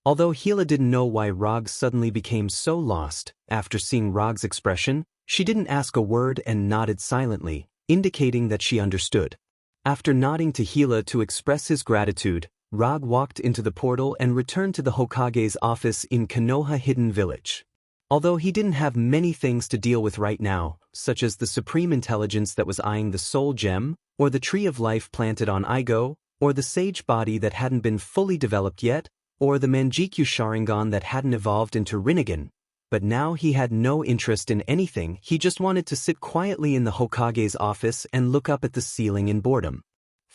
Although Hela didn't know why Rog suddenly became so lost, after seeing Rog's expression, she didn't ask a word and nodded silently, indicating that she understood. After nodding to Hela to express his gratitude, Rog walked into the portal and returned to the Hokage's office in Konoha Hidden Village. Although he didn't have many things to deal with right now, such as the supreme intelligence that was eyeing the soul gem, or the tree of life planted on Igo, or the sage body that hadn't been fully developed yet, or the Manjikyu Sharingan that hadn't evolved into Rinnegan, but now he had no interest in anything. He just wanted to sit quietly in the Hokage's office and look up at the ceiling in boredom.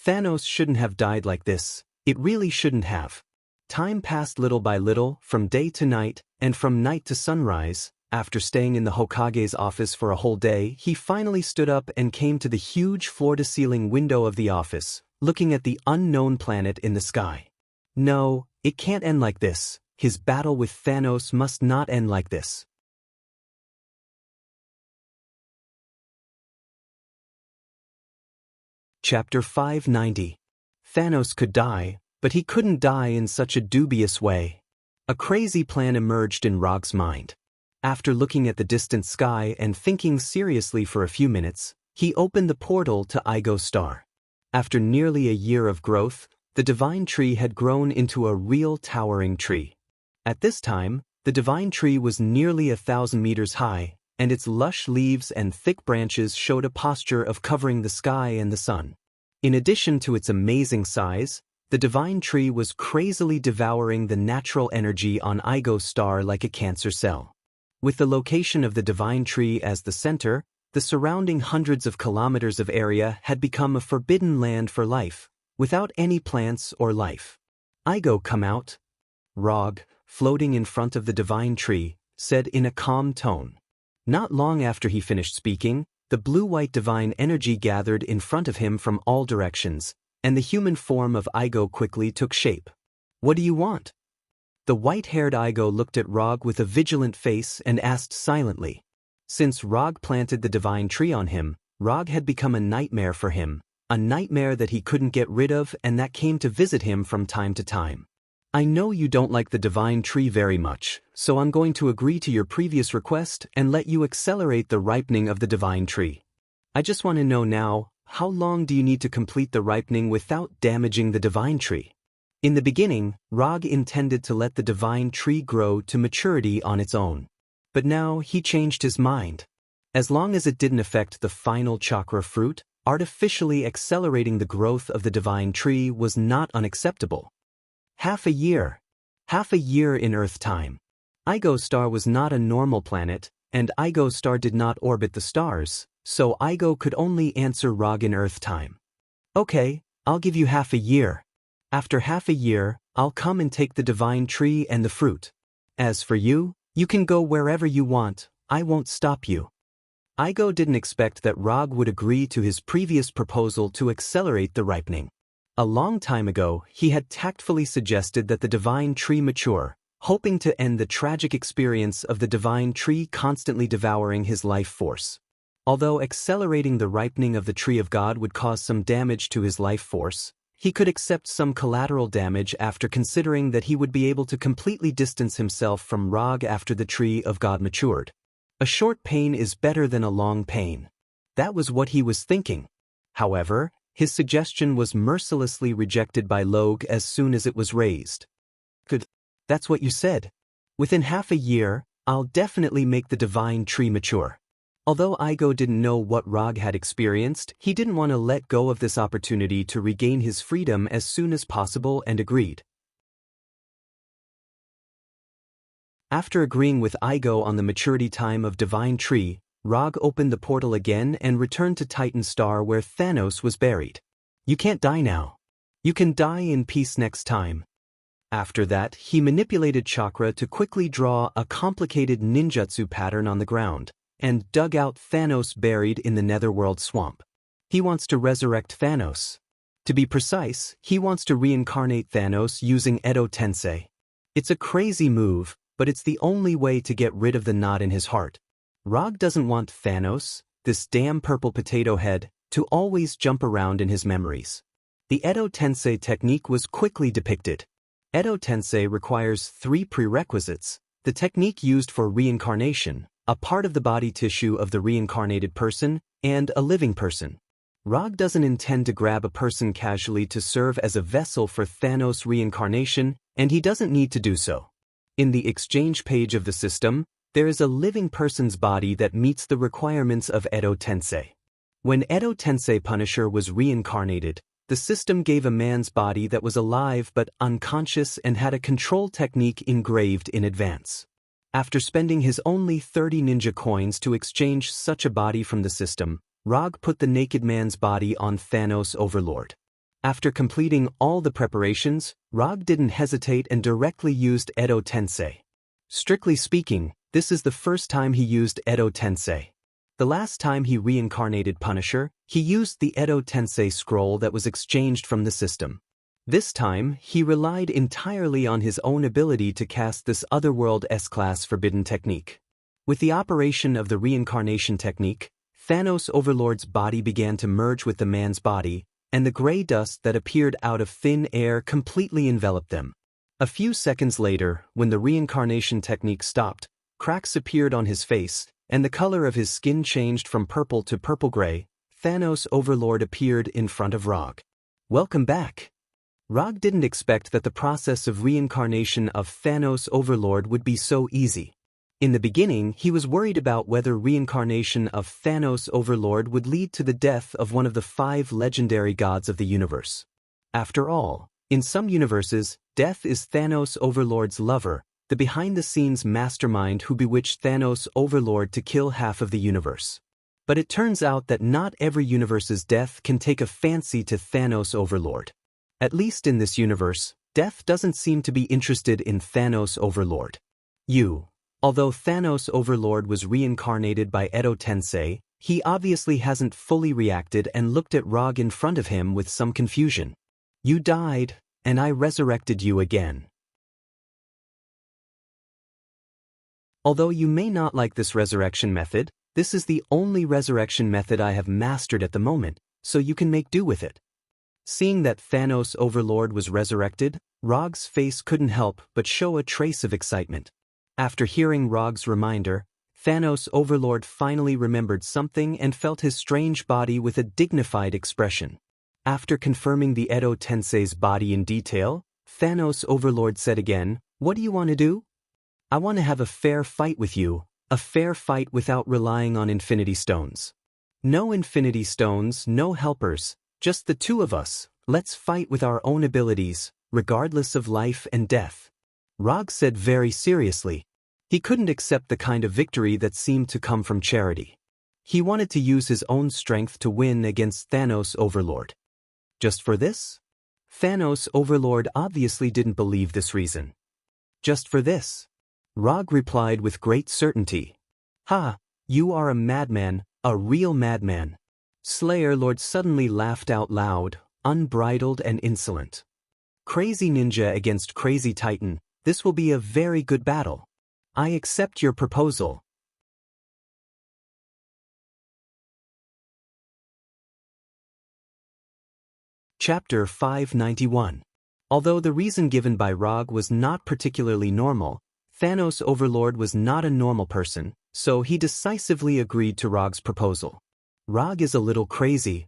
Thanos shouldn't have died like this. It really shouldn't have. Time passed little by little, from day to night, and from night to sunrise. After staying in the Hokage's office for a whole day, he finally stood up and came to the huge floor-to-ceiling window of the office, looking at the unknown planet in the sky. No, it can't end like this. His battle with Thanos must not end like this. Chapter 590. Thanos could die, but he couldn't die in such a dubious way. A crazy plan emerged in Rog's mind. After looking at the distant sky and thinking seriously for a few minutes, he opened the portal to Igo Star. After nearly a year of growth, the divine tree had grown into a real towering tree. At this time, the divine tree was nearly 1,000 meters high, and its lush leaves and thick branches showed a posture of covering the sky and the sun. In addition to its amazing size, the divine tree was crazily devouring the natural energy on Igo Star like a cancer cell. With the location of the divine tree as the center, the surrounding hundreds of kilometers of area had become a forbidden land for life, without any plants or life. Igo, come out. Rog, floating in front of the divine tree, said in a calm tone. Not long after he finished speaking, the blue-white divine energy gathered in front of him from all directions, and the human form of Igo quickly took shape. What do you want? The white-haired Igo looked at Rog with a vigilant face and asked silently. Since Rog planted the divine tree on him, Rog had become a nightmare for him, a nightmare that he couldn't get rid of and that came to visit him from time to time. I know you don't like the divine tree very much, so I'm going to agree to your previous request and let you accelerate the ripening of the divine tree. I just want to know now, how long do you need to complete the ripening without damaging the divine tree? In the beginning, Rog intended to let the divine tree grow to maturity on its own. But now he changed his mind. As long as it didn't affect the final chakra fruit, artificially accelerating the growth of the divine tree was not unacceptable. Half a year in Earth time. Igo Star was not a normal planet, and Igo Star did not orbit the stars, so Igo could only answer Rog in Earth time. Okay, I'll give you half a year. After half a year, I'll come and take the divine tree and the fruit. As for you, you can go wherever you want, I won't stop you. Igo didn't expect that Rog would agree to his previous proposal to accelerate the ripening. A long time ago, he had tactfully suggested that the divine tree mature, hoping to end the tragic experience of the divine tree constantly devouring his life force. Although accelerating the ripening of the tree of God would cause some damage to his life force, he could accept some collateral damage after considering that he would be able to completely distance himself from Rog after the tree of God matured. A short pain is better than a long pain. That was what he was thinking. However, His suggestion was mercilessly rejected by Logue as soon as it was raised. Good. That's what you said. Within half a year, I'll definitely make the divine tree mature. Although Igo didn't know what Rog had experienced, he didn't want to let go of this opportunity to regain his freedom as soon as possible and agreed. After agreeing with Igo on the maturity time of divine tree, Rog opened the portal again and returned to Titan Star where Thanos was buried. You can't die now. You can die in peace next time. After that, he manipulated chakra to quickly draw a complicated ninjutsu pattern on the ground, and dug out Thanos buried in the Netherworld swamp. He wants to resurrect Thanos. To be precise, he wants to reincarnate Thanos using Edo Tensei. It's a crazy move, but it's the only way to get rid of the knot in his heart. Rog doesn't want Thanos, this damn purple potato head, to always jump around in his memories. The Edo Tensei technique was quickly depicted. Edo Tensei requires 3 prerequisites: the technique used for reincarnation, a part of the body tissue of the reincarnated person, and a living person. Rog doesn't intend to grab a person casually to serve as a vessel for Thanos' reincarnation, and he doesn't need to do so. In the exchange page of the system, there is a living person's body that meets the requirements of Edo Tensei. When Edo Tensei Punisher was reincarnated, the system gave a man's body that was alive but unconscious and had a control technique engraved in advance. After spending his only 30 ninja coins to exchange such a body from the system, Rog put the naked man's body on Thanos Overlord. After completing all the preparations, Rog didn't hesitate and directly used Edo Tensei. Strictly speaking, this is the first time he used Edo Tensei. The last time he reincarnated Punisher, he used the Edo Tensei scroll that was exchanged from the system. This time, he relied entirely on his own ability to cast this otherworld S-class forbidden technique. With the operation of the reincarnation technique, Thanos Overlord's body began to merge with the man's body, and the gray dust that appeared out of thin air completely enveloped them. A few seconds later, when the reincarnation technique stopped, cracks appeared on his face, and the color of his skin changed from purple to purple-gray. Thanos Overlord appeared in front of Rog. Welcome back. Rog didn't expect that the process of reincarnation of Thanos Overlord would be so easy. In the beginning, he was worried about whether reincarnation of Thanos Overlord would lead to the death of one of the 5 legendary gods of the universe. After all, in some universes, death is Thanos Overlord's lover, the behind-the-scenes mastermind who bewitched Thanos Overlord to kill half of the universe. But it turns out that not every universe's death can take a fancy to Thanos Overlord. At least in this universe, death doesn't seem to be interested in Thanos Overlord. Although Thanos Overlord was reincarnated by Edo Tensei, he obviously hasn't fully reacted and looked at Rog in front of him with some confusion. You died, and I resurrected you again. Although you may not like this resurrection method, this is the only resurrection method I have mastered at the moment, so you can make do with it. Seeing that Thanos Overlord was resurrected, Rog's face couldn't help but show a trace of excitement. After hearing Rog's reminder, Thanos Overlord finally remembered something and felt his strange body with a dignified expression. After confirming the Edo Tensei's body in detail, Thanos Overlord said again, "What do you want to do? I want to have a fair fight with you, a fair fight without relying on Infinity Stones. No Infinity Stones, no helpers, just the 2 of us. Let's fight with our own abilities, regardless of life and death." Rog said very seriously. He couldn't accept the kind of victory that seemed to come from charity. He wanted to use his own strength to win against Thanos Overlord. Just for this? Thanos Overlord obviously didn't believe this reason. Just for this? Rog replied with great certainty. "Ha, you are a madman, a real madman." Slayer Lord suddenly laughed out loud, unbridled and insolent. "Crazy ninja against crazy titan, this will be a very good battle. I accept your proposal." Chapter 591. Although the reason given by Rog was not particularly normal, Thanos Overlord was not a normal person, so he decisively agreed to Rog's proposal. Rog is a little crazy,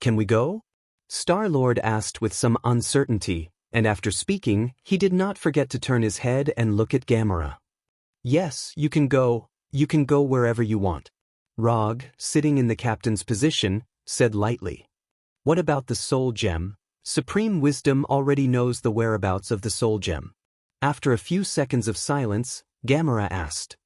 Can we go? Star-Lord asked with some uncertainty, and after speaking, he did not forget to turn his head and look at Gamera. Yes, you can go wherever you want. Rog, sitting in the captain's position, said lightly. What about the soul gem? Supreme Wisdom already knows the whereabouts of the soul gem. After a few seconds of silence, Gamera asked.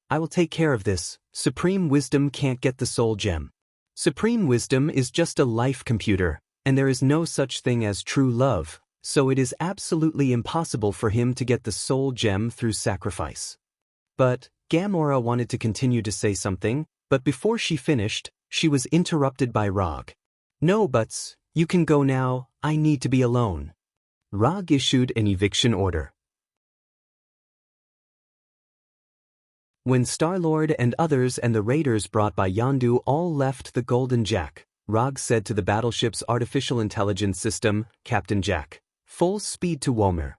I will take care of this. Supreme Wisdom can't get the soul gem. Supreme Wisdom is just a life computer, and there is no such thing as true love, so it is absolutely impossible for him to get the soul gem through sacrifice. But Gamera wanted to continue to say something, but before she finished, she was interrupted by Rog. No buts, you can go now, I need to be alone. Rog issued an eviction order. When Star-Lord and others and the raiders brought by Yondu all left the Golden Jack, Rog said to the battleship's artificial intelligence system, Captain Jack, full speed to Womer.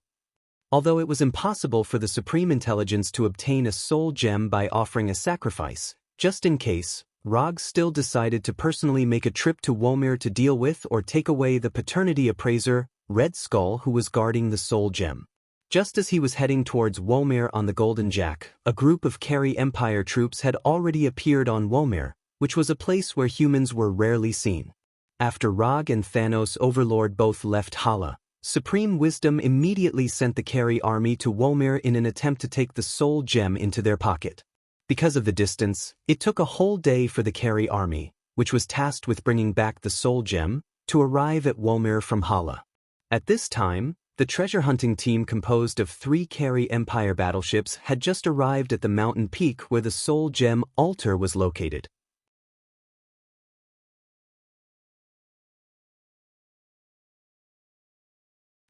Although it was impossible for the Supreme Intelligence to obtain a soul gem by offering a sacrifice, just in case, Rog still decided to personally make a trip to Womer to deal with or take away the paternity appraiser, Red Skull, who was guarding the soul gem. Just as he was heading towards Womer on the Golden Jack, a group of Carry Empire troops had already appeared on Womer, which was a place where humans were rarely seen. After Rog and Thanos Overlord both left Hala, Supreme Wisdom immediately sent the Carry army to Womer in an attempt to take the soul gem into their pocket. Because of the distance, it took a whole day for the Carry army, which was tasked with bringing back the soul gem, to arrive at Womer from Hala. At this time, the treasure hunting team composed of 3 Carry Empire battleships had just arrived at the mountain peak where the soul gem altar was located.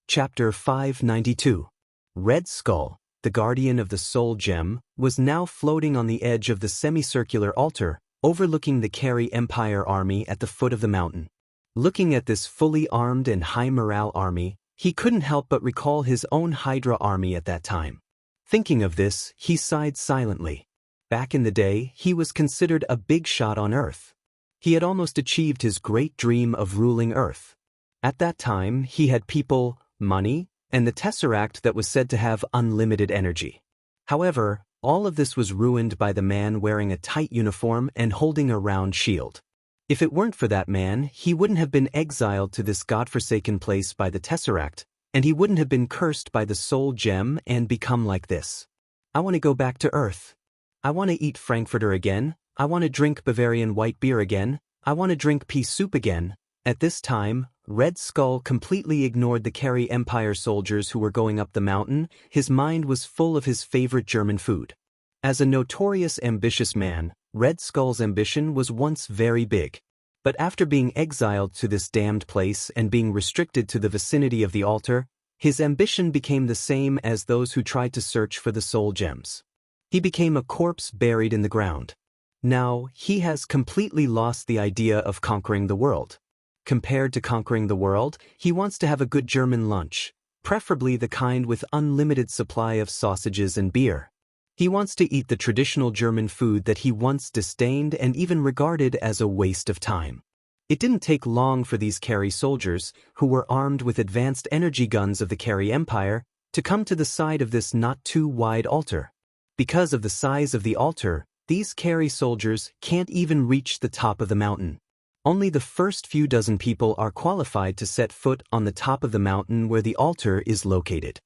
Chapter 592. Red Skull, the guardian of the soul gem, was now floating on the edge of the semicircular altar, overlooking the Carry Empire army at the foot of the mountain. Looking at this fully armed and high morale army, he couldn't help but recall his own Hydra army at that time. Thinking of this, he sighed silently. Back in the day, he was considered a big shot on Earth. He had almost achieved his great dream of ruling Earth. At that time, he had people, money, and the Tesseract that was said to have unlimited energy. However, all of this was ruined by the man wearing a tight uniform and holding a round shield. If it weren't for that man, he wouldn't have been exiled to this godforsaken place by the Tesseract, and he wouldn't have been cursed by the soul gem and become like this. I want to go back to Earth. I want to eat Frankfurter again. I want to drink Bavarian white beer again. I want to drink pea soup again. At this time, Red Skull completely ignored the Carry Empire soldiers who were going up the mountain. His mind was full of his favorite German food. As a notorious ambitious man, Red Skull's ambition was once very big. But after being exiled to this damned place and being restricted to the vicinity of the altar, his ambition became the same as those who tried to search for the soul gems. He became a corpse buried in the ground. Now, he has completely lost the idea of conquering the world. Compared to conquering the world, he wants to have a good German lunch, preferably the kind with unlimited supply of sausages and beer. He wants to eat the traditional German food that he once disdained and even regarded as a waste of time. It didn't take long for these Carry soldiers, who were armed with advanced energy guns of the Carry Empire, to come to the side of this not-too-wide altar. Because of the size of the altar, these Carry soldiers can't even reach the top of the mountain. Only the first few dozen people are qualified to set foot on the top of the mountain where the altar is located.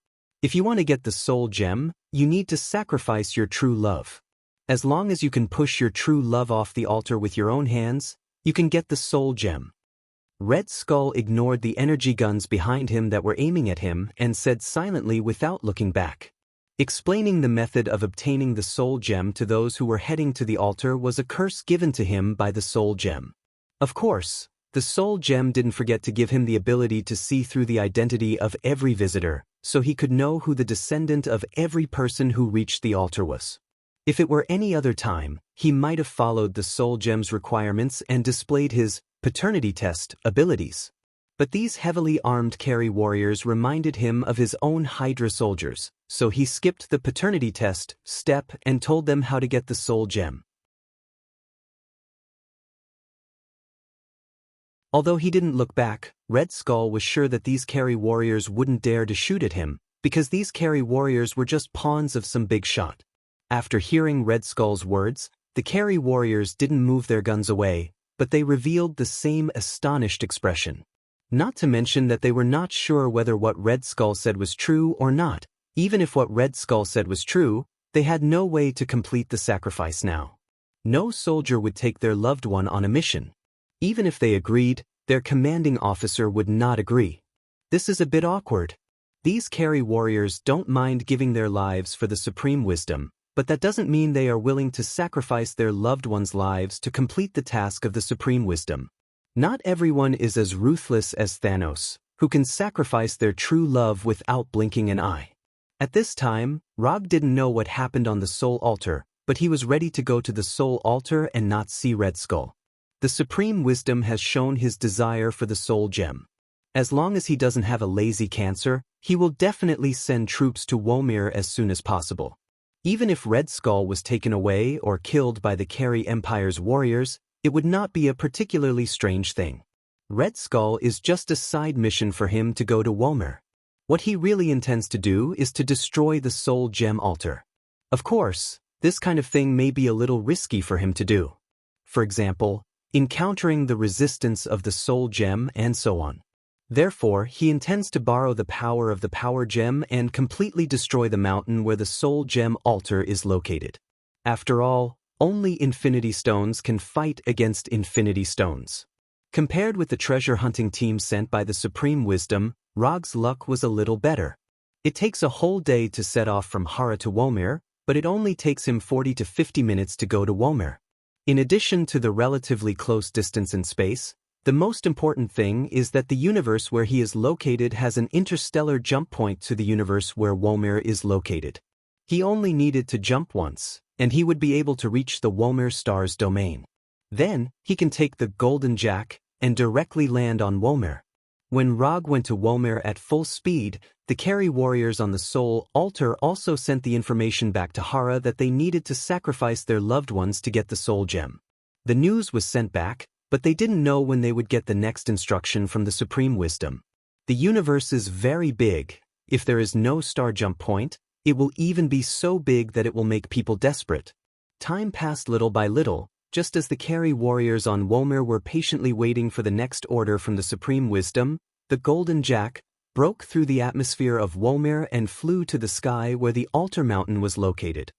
If you want to get the soul gem, you need to sacrifice your true love. As long as you can push your true love off the altar with your own hands, you can get the soul gem. Red Skull ignored the energy guns behind him that were aiming at him and said silently without looking back. Explaining the method of obtaining the soul gem to those who were heading to the altar was a curse given to him by the soul gem. Of course, the soul gem didn't forget to give him the ability to see through the identity of every visitor, so he could know who the descendant of every person who reached the altar was. If it were any other time, he might have followed the soul gem's requirements and displayed his paternity test abilities. But these heavily armed Carry warriors reminded him of his own Hydra soldiers, so he skipped the paternity test step and told them how to get the soul gem. Although he didn't look back, Red Skull was sure that these Carry warriors wouldn't dare to shoot at him, because these Carry warriors were just pawns of some big shot. After hearing Red Skull's words, the Carry warriors didn't move their guns away, but they revealed the same astonished expression. Not to mention that they were not sure whether what Red Skull said was true or not. Even if what Red Skull said was true, they had no way to complete the sacrifice now. No soldier would take their loved one on a mission. Even if they agreed, their commanding officer would not agree. This is a bit awkward. These Carry warriors don't mind giving their lives for the supreme wisdom, but that doesn't mean they are willing to sacrifice their loved ones' lives to complete the task of the supreme wisdom. Not everyone is as ruthless as Thanos, who can sacrifice their true love without blinking an eye. At this time, Rog didn't know what happened on the Soul Altar, but he was ready to go to the Soul Altar and not see Red Skull. The supreme wisdom has shown his desire for the Soul Gem. As long as he doesn't have a lazy cancer, he will definitely send troops to Womir as soon as possible. Even if Red Skull was taken away or killed by the Carry Empire's warriors, it would not be a particularly strange thing. Red Skull is just a side mission for him to go to Womir. What he really intends to do is to destroy the Soul Gem Altar. Of course, this kind of thing may be a little risky for him to do. For example, encountering the resistance of the Soul Gem and so on. Therefore, he intends to borrow the power of the Power Gem and completely destroy the mountain where the Soul Gem Altar is located. After all, only Infinity Stones can fight against Infinity Stones. Compared with the treasure hunting team sent by the Supreme Wisdom, Rog's luck was a little better. It takes a whole day to set off from Hara to Womir, but it only takes him 40 to 50 minutes to go to Womir. In addition to the relatively close distance in space, the most important thing is that the universe where he is located has an interstellar jump point to the universe where Womir is located. He only needed to jump once, and he would be able to reach the Womir star's domain. Then, he can take the Golden Jack and directly land on Womir. When Rog went to Womir at full speed, the Carry warriors on the Soul Altar also sent the information back to Hara that they needed to sacrifice their loved ones to get the Soul Gem. The news was sent back, but they didn't know when they would get the next instruction from the Supreme Wisdom. The universe is very big. If there is no star jump point, it will even be so big that it will make people desperate. Time passed little by little, just as the Carry warriors on Womir were patiently waiting for the next order from the Supreme Wisdom. The Golden Jack broke through the atmosphere of Womir and flew to the sky where the Altar Mountain was located.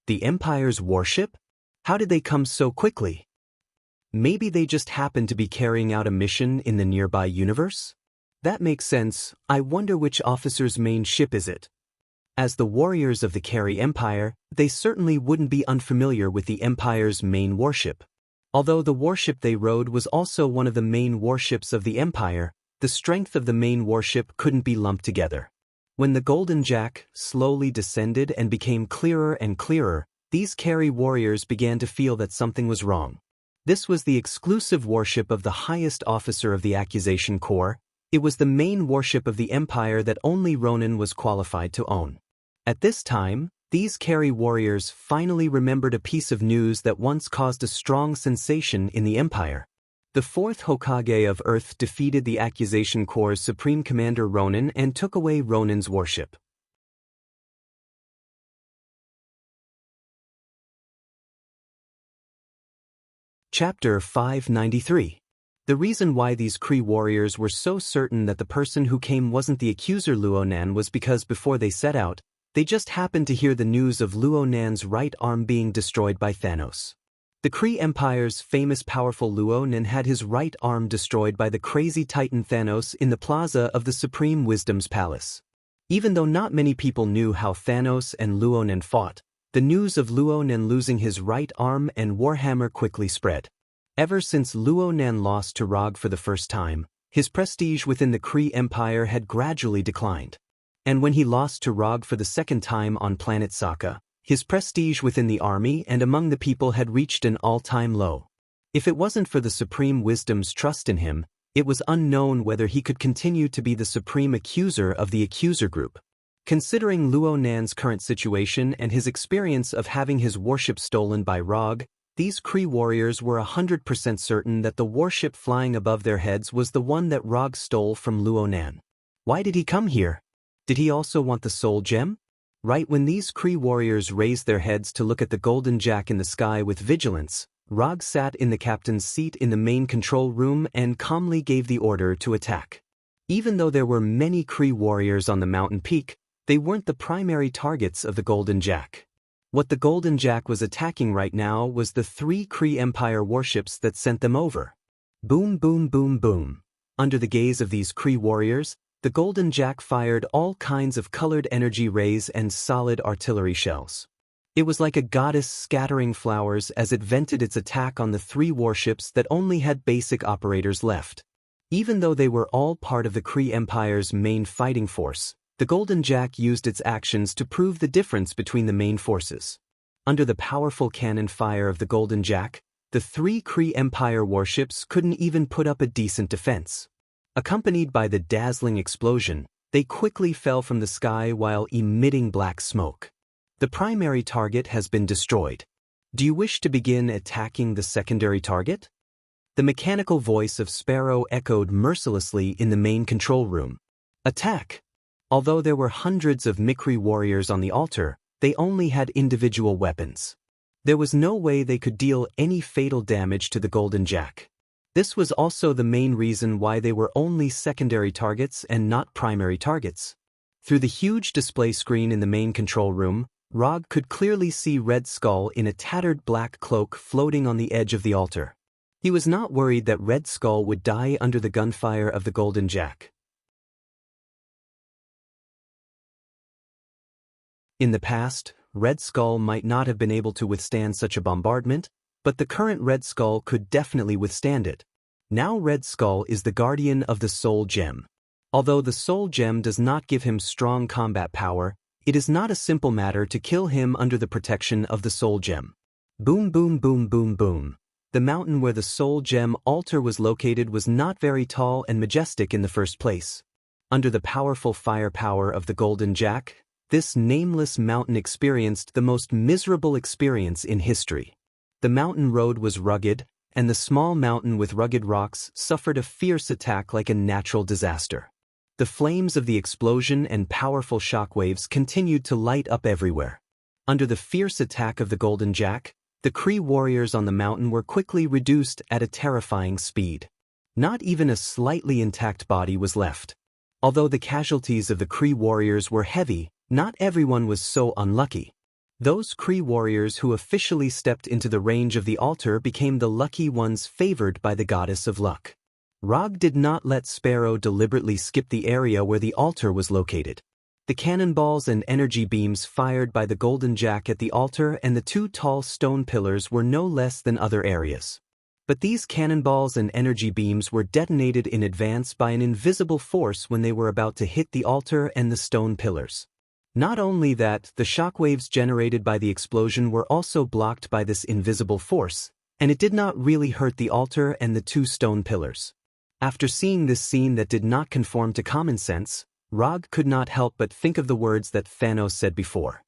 The Empire's warship? How did they come so quickly? Maybe they just happened to be carrying out a mission in the nearby universe? That makes sense. I wonder which officer's main ship is it? As the warriors of the Carry Empire, they certainly wouldn't be unfamiliar with the Empire's main warship. Although the warship they rode was also one of the main warships of the Empire, the strength of the main warship couldn't be lumped together. When the Golden Jack slowly descended and became clearer and clearer, these Carry warriors began to feel that something was wrong. This was the exclusive warship of the highest officer of the Accusation Corps. It was the main warship of the Empire that only Ronan was qualified to own. At this time, these Carry warriors finally remembered a piece of news that once caused a strong sensation in the Empire. The fourth Hokage of Earth defeated the Accusation Corps' Supreme Commander Ronan and took away Ronan's warship. Chapter 593. The reason why these Kree warriors were so certain that the person who came wasn't the accuser Luonan was because before they set out, they just happened to hear the news of Luonan's right arm being destroyed by Thanos. The Kree Empire's famous powerful Luonan had his right arm destroyed by the crazy Titan Thanos in the plaza of the Supreme Wisdom's Palace. Even though not many people knew how Thanos and Luonan fought, the news of Luonan losing his right arm and Warhammer quickly spread. Ever since Luonan lost to Rog for the first time, his prestige within the Kree Empire had gradually declined. And when he lost to Rog for the second time on planet Sokka, his prestige within the army and among the people had reached an all-time low. If it wasn't for the Supreme Wisdom's trust in him, it was unknown whether he could continue to be the Supreme Accuser of the Accuser Group. Considering Luonan's current situation and his experience of having his warship stolen by Rog, These Kree warriors were 100% certain that the warship flying above their heads was the one that Rog stole from Luonan. Why did he come here? Did he also want the soul gem? Right when these Kree warriors raised their heads to look at the golden jack in the sky with vigilance, Rog sat in the captain's seat in the main control room and calmly gave the order to attack. Even though there were many Kree warriors on the mountain peak, they weren't the primary targets of the golden jack. What the golden jack was attacking right now was the 3 Kree Empire warships that sent them over. Boom, boom, boom, boom. Under the gaze of these Kree warriors, the golden jack fired all kinds of colored energy rays and solid artillery shells. It was like a goddess scattering flowers as it vented its attack on the 3 warships that only had basic operators left. Even though they were all part of the Kree Empire's main fighting force, the Golden Jack used its actions to prove the difference between the main forces. Under the powerful cannon fire of the Golden Jack, the 3 Kree Empire warships couldn't even put up a decent defense. Accompanied by the dazzling explosion, they quickly fell from the sky while emitting black smoke. The primary target has been destroyed. Do you wish to begin attacking the secondary target? The mechanical voice of Sparrow echoed mercilessly in the main control room. Attack! Although there were hundreds of Mikri warriors on the altar, they only had individual weapons. There was no way they could deal any fatal damage to the Golden Jack. This was also the main reason why they were only secondary targets and not primary targets. Through the huge display screen in the main control room, Rog could clearly see Red Skull in a tattered black cloak floating on the edge of the altar. He was not worried that Red Skull would die under the gunfire of the Golden Jack. In the past, Red Skull might not have been able to withstand such a bombardment, but the current Red Skull could definitely withstand it. Now Red Skull is the guardian of the Soul Gem. Although the Soul Gem does not give him strong combat power, it is not a simple matter to kill him under the protection of the Soul Gem. Boom, boom, boom, boom, boom. The mountain where the Soul Gem altar was located was not very tall and majestic in the first place. Under the powerful firepower of the Golden Jack, this nameless mountain experienced the most miserable experience in history. The mountain road was rugged, and the small mountain with rugged rocks suffered a fierce attack like a natural disaster. The flames of the explosion and powerful shockwaves continued to light up everywhere. Under the fierce attack of the Golden Jack, the Kree warriors on the mountain were quickly reduced at a terrifying speed. Not even a slightly intact body was left. Although the casualties of the Kree warriors were heavy, not everyone was so unlucky. Those Kree warriors who officially stepped into the range of the altar became the lucky ones favored by the goddess of luck. Rog did not let Sparrow deliberately skip the area where the altar was located. The cannonballs and energy beams fired by the Golden Jack at the altar and the 2 tall stone pillars were no less than other areas. But these cannonballs and energy beams were detonated in advance by an invisible force when they were about to hit the altar and the stone pillars. Not only that, the shockwaves generated by the explosion were also blocked by this invisible force, and it did not really hurt the altar and the 2 stone pillars. After seeing this scene that did not conform to common sense, Rog could not help but think of the words that Thanos said before.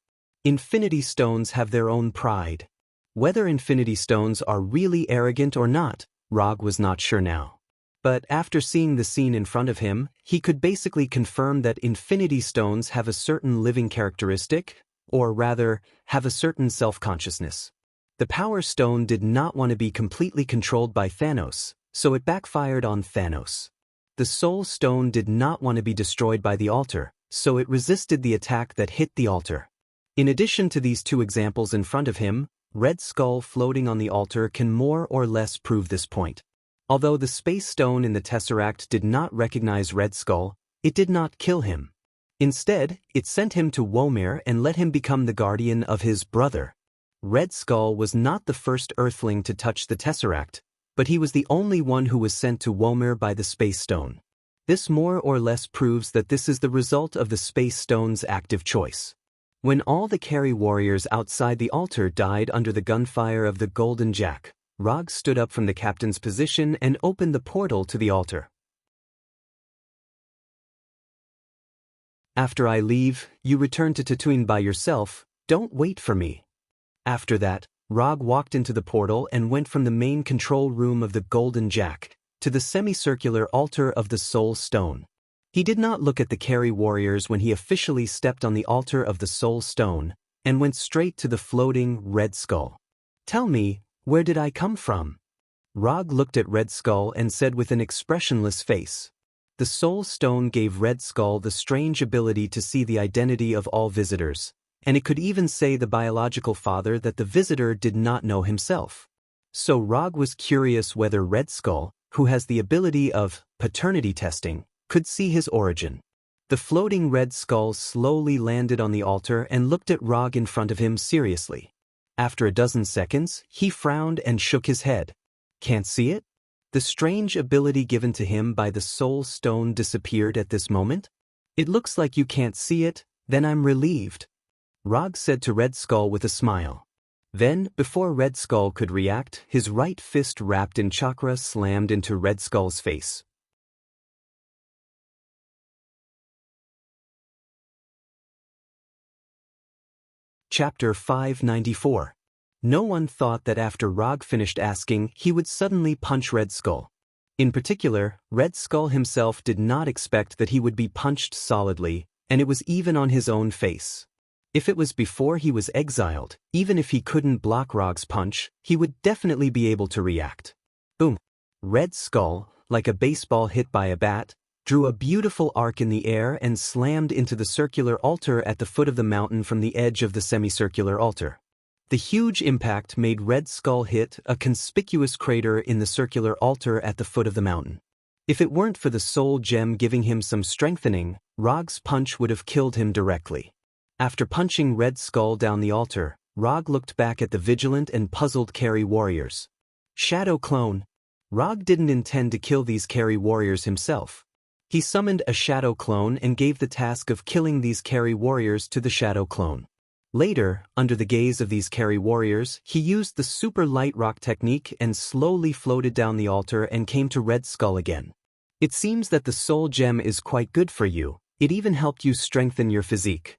Infinity Stones have their own pride. Whether Infinity Stones are really arrogant or not, Rog was not sure now. But after seeing the scene in front of him, he could basically confirm that Infinity Stones have a certain living characteristic, or rather, have a certain self-consciousness. The Power Stone did not want to be completely controlled by Thanos, so it backfired on Thanos. The Soul Stone did not want to be destroyed by the altar, so it resisted the attack that hit the altar. In addition to these 2 examples in front of him, Red Skull floating on the altar can more or less prove this point. Although the Space Stone in the Tesseract did not recognize Red Skull, it did not kill him. Instead, it sent him to Womir and let him become the guardian of his brother. Red Skull was not the first Earthling to touch the Tesseract, but he was the only one who was sent to Womir by the Space Stone. This more or less proves that this is the result of the Space Stone's active choice. When all the Carry warriors outside the altar died under the gunfire of the Golden Jack, Rog stood up from the captain's position and opened the portal to the altar. After I leave, you return to Tatooine by yourself, don't wait for me. After that, Rog walked into the portal and went from the main control room of the Golden Jack to the semicircular altar of the Soul Stone. He did not look at the Carry warriors when he officially stepped on the altar of the Soul Stone and went straight to the floating Red Skull. "Tell me, where did I come from?" Rog looked at Red Skull and said with an expressionless face. The Soul Stone gave Red Skull the strange ability to see the identity of all visitors, and it could even say the biological father that the visitor did not know himself. So Rog was curious whether Red Skull, who has the ability of paternity testing, could see his origin. The floating Red Skull slowly landed on the altar and looked at Rog in front of him seriously. After a dozen seconds, he frowned and shook his head. "Can't see it?" The strange ability given to him by the Soul Stone disappeared at this moment. "It looks like you can't see it, then I'm relieved," Rog said to Red Skull with a smile. Then, before Red Skull could react, his right fist wrapped in chakra slammed into Red Skull's face. Chapter 594. No one thought that after Rog finished asking, he would suddenly punch Red Skull. In particular, Red Skull himself did not expect that he would be punched solidly, and it was even on his own face. If it was before he was exiled, even if he couldn't block Rog's punch, he would definitely be able to react. Boom! Red Skull, like a baseball hit by a bat, drew a beautiful arc in the air and slammed into the circular altar at the foot of the mountain from the edge of the semicircular altar. The huge impact made Red Skull hit a conspicuous crater in the circular altar at the foot of the mountain. If it weren't for the soul gem giving him some strengthening, Rog's punch would have killed him directly. After punching Red Skull down the altar, Rog looked back at the vigilant and puzzled Carry warriors. Shadow Clone. Rog didn't intend to kill these Carry warriors himself. He summoned a Shadow Clone and gave the task of killing these Carry warriors to the Shadow Clone. Later, under the gaze of these Carry warriors, he used the super light rock technique and slowly floated down the altar and came to Red Skull again. "It seems that the soul gem is quite good for you. It even helped you strengthen your physique."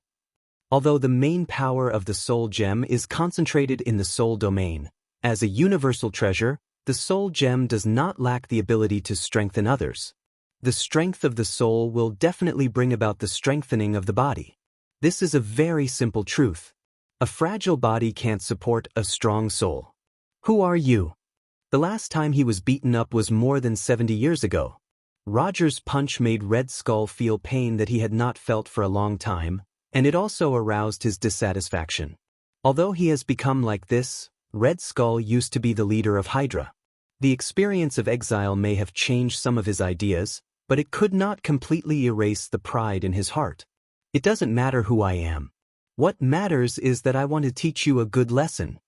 Although the main power of the soul gem is concentrated in the soul domain, as a universal treasure, the soul gem does not lack the ability to strengthen others. The strength of the soul will definitely bring about the strengthening of the body. This is a very simple truth. A fragile body can't support a strong soul. Who are you? The last time he was beaten up was more than 70 years ago. Roger's punch made Red Skull feel pain that he had not felt for a long time, and it also aroused his dissatisfaction. Although he has become like this, Red Skull used to be the leader of Hydra. The experience of exile may have changed some of his ideas, but it could not completely erase the pride in his heart. "It doesn't matter who I am. What matters is that I want to teach you a good lesson."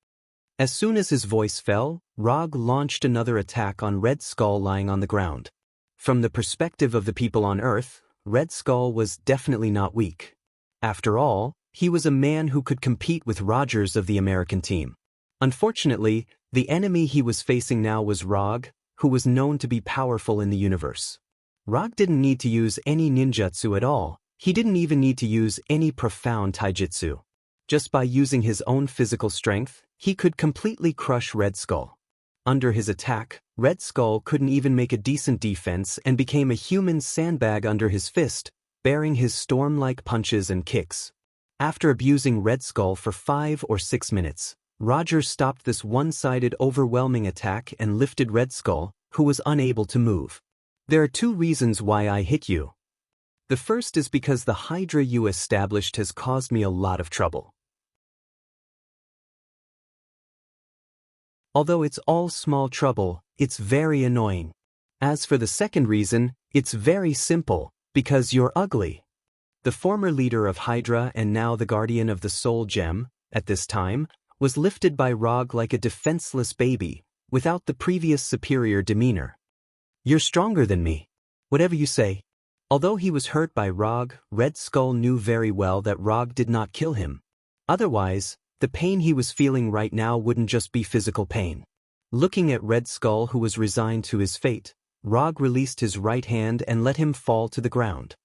As soon as his voice fell, Rog launched another attack on Red Skull lying on the ground. From the perspective of the people on Earth, Red Skull was definitely not weak. After all, he was a man who could compete with Rogers of the American team. Unfortunately, the enemy he was facing now was Rog, who was known to be powerful in the universe. Rog didn't need to use any ninjutsu at all. He didn't even need to use any profound taijutsu. Just by using his own physical strength, he could completely crush Red Skull. Under his attack, Red Skull couldn't even make a decent defense and became a human sandbag under his fist, bearing his storm-like punches and kicks. After abusing Red Skull for 5 or 6 minutes, Roger stopped this one-sided overwhelming attack and lifted Red Skull, who was unable to move. "There are 2 reasons why I hit you. The first is because the Hydra you established has caused me a lot of trouble. Although it's all small trouble, it's very annoying. As for the second reason, it's very simple, because you're ugly." The former leader of Hydra and now the guardian of the Soul Gem, at this time, was lifted by Rog like a defenseless baby, without the previous superior demeanor. "You're stronger than me. Whatever you say." Although he was hurt by Rog, Red Skull knew very well that Rog did not kill him. Otherwise, the pain he was feeling right now wouldn't just be physical pain. Looking at Red Skull, who was resigned to his fate, Rog released his right hand and let him fall to the ground.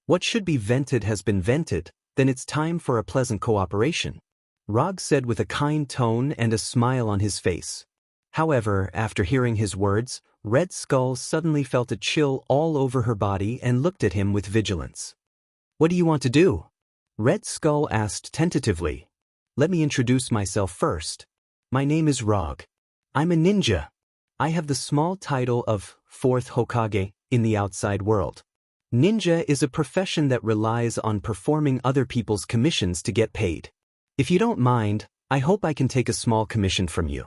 What should be vented has been vented, then it's time for a pleasant cooperation. Rog said with a kind tone and a smile on his face. However, after hearing his words, Red Skull suddenly felt a chill all over her body and looked at him with vigilance. "What do you want to do?" Red Skull asked tentatively. "Let me introduce myself first. My name is Rog. I'm a ninja. I have the small title of Fourth Hokage in the outside world. Ninja is a profession that relies on performing other people's commissions to get paid. If you don't mind, I hope I can take a small commission from you."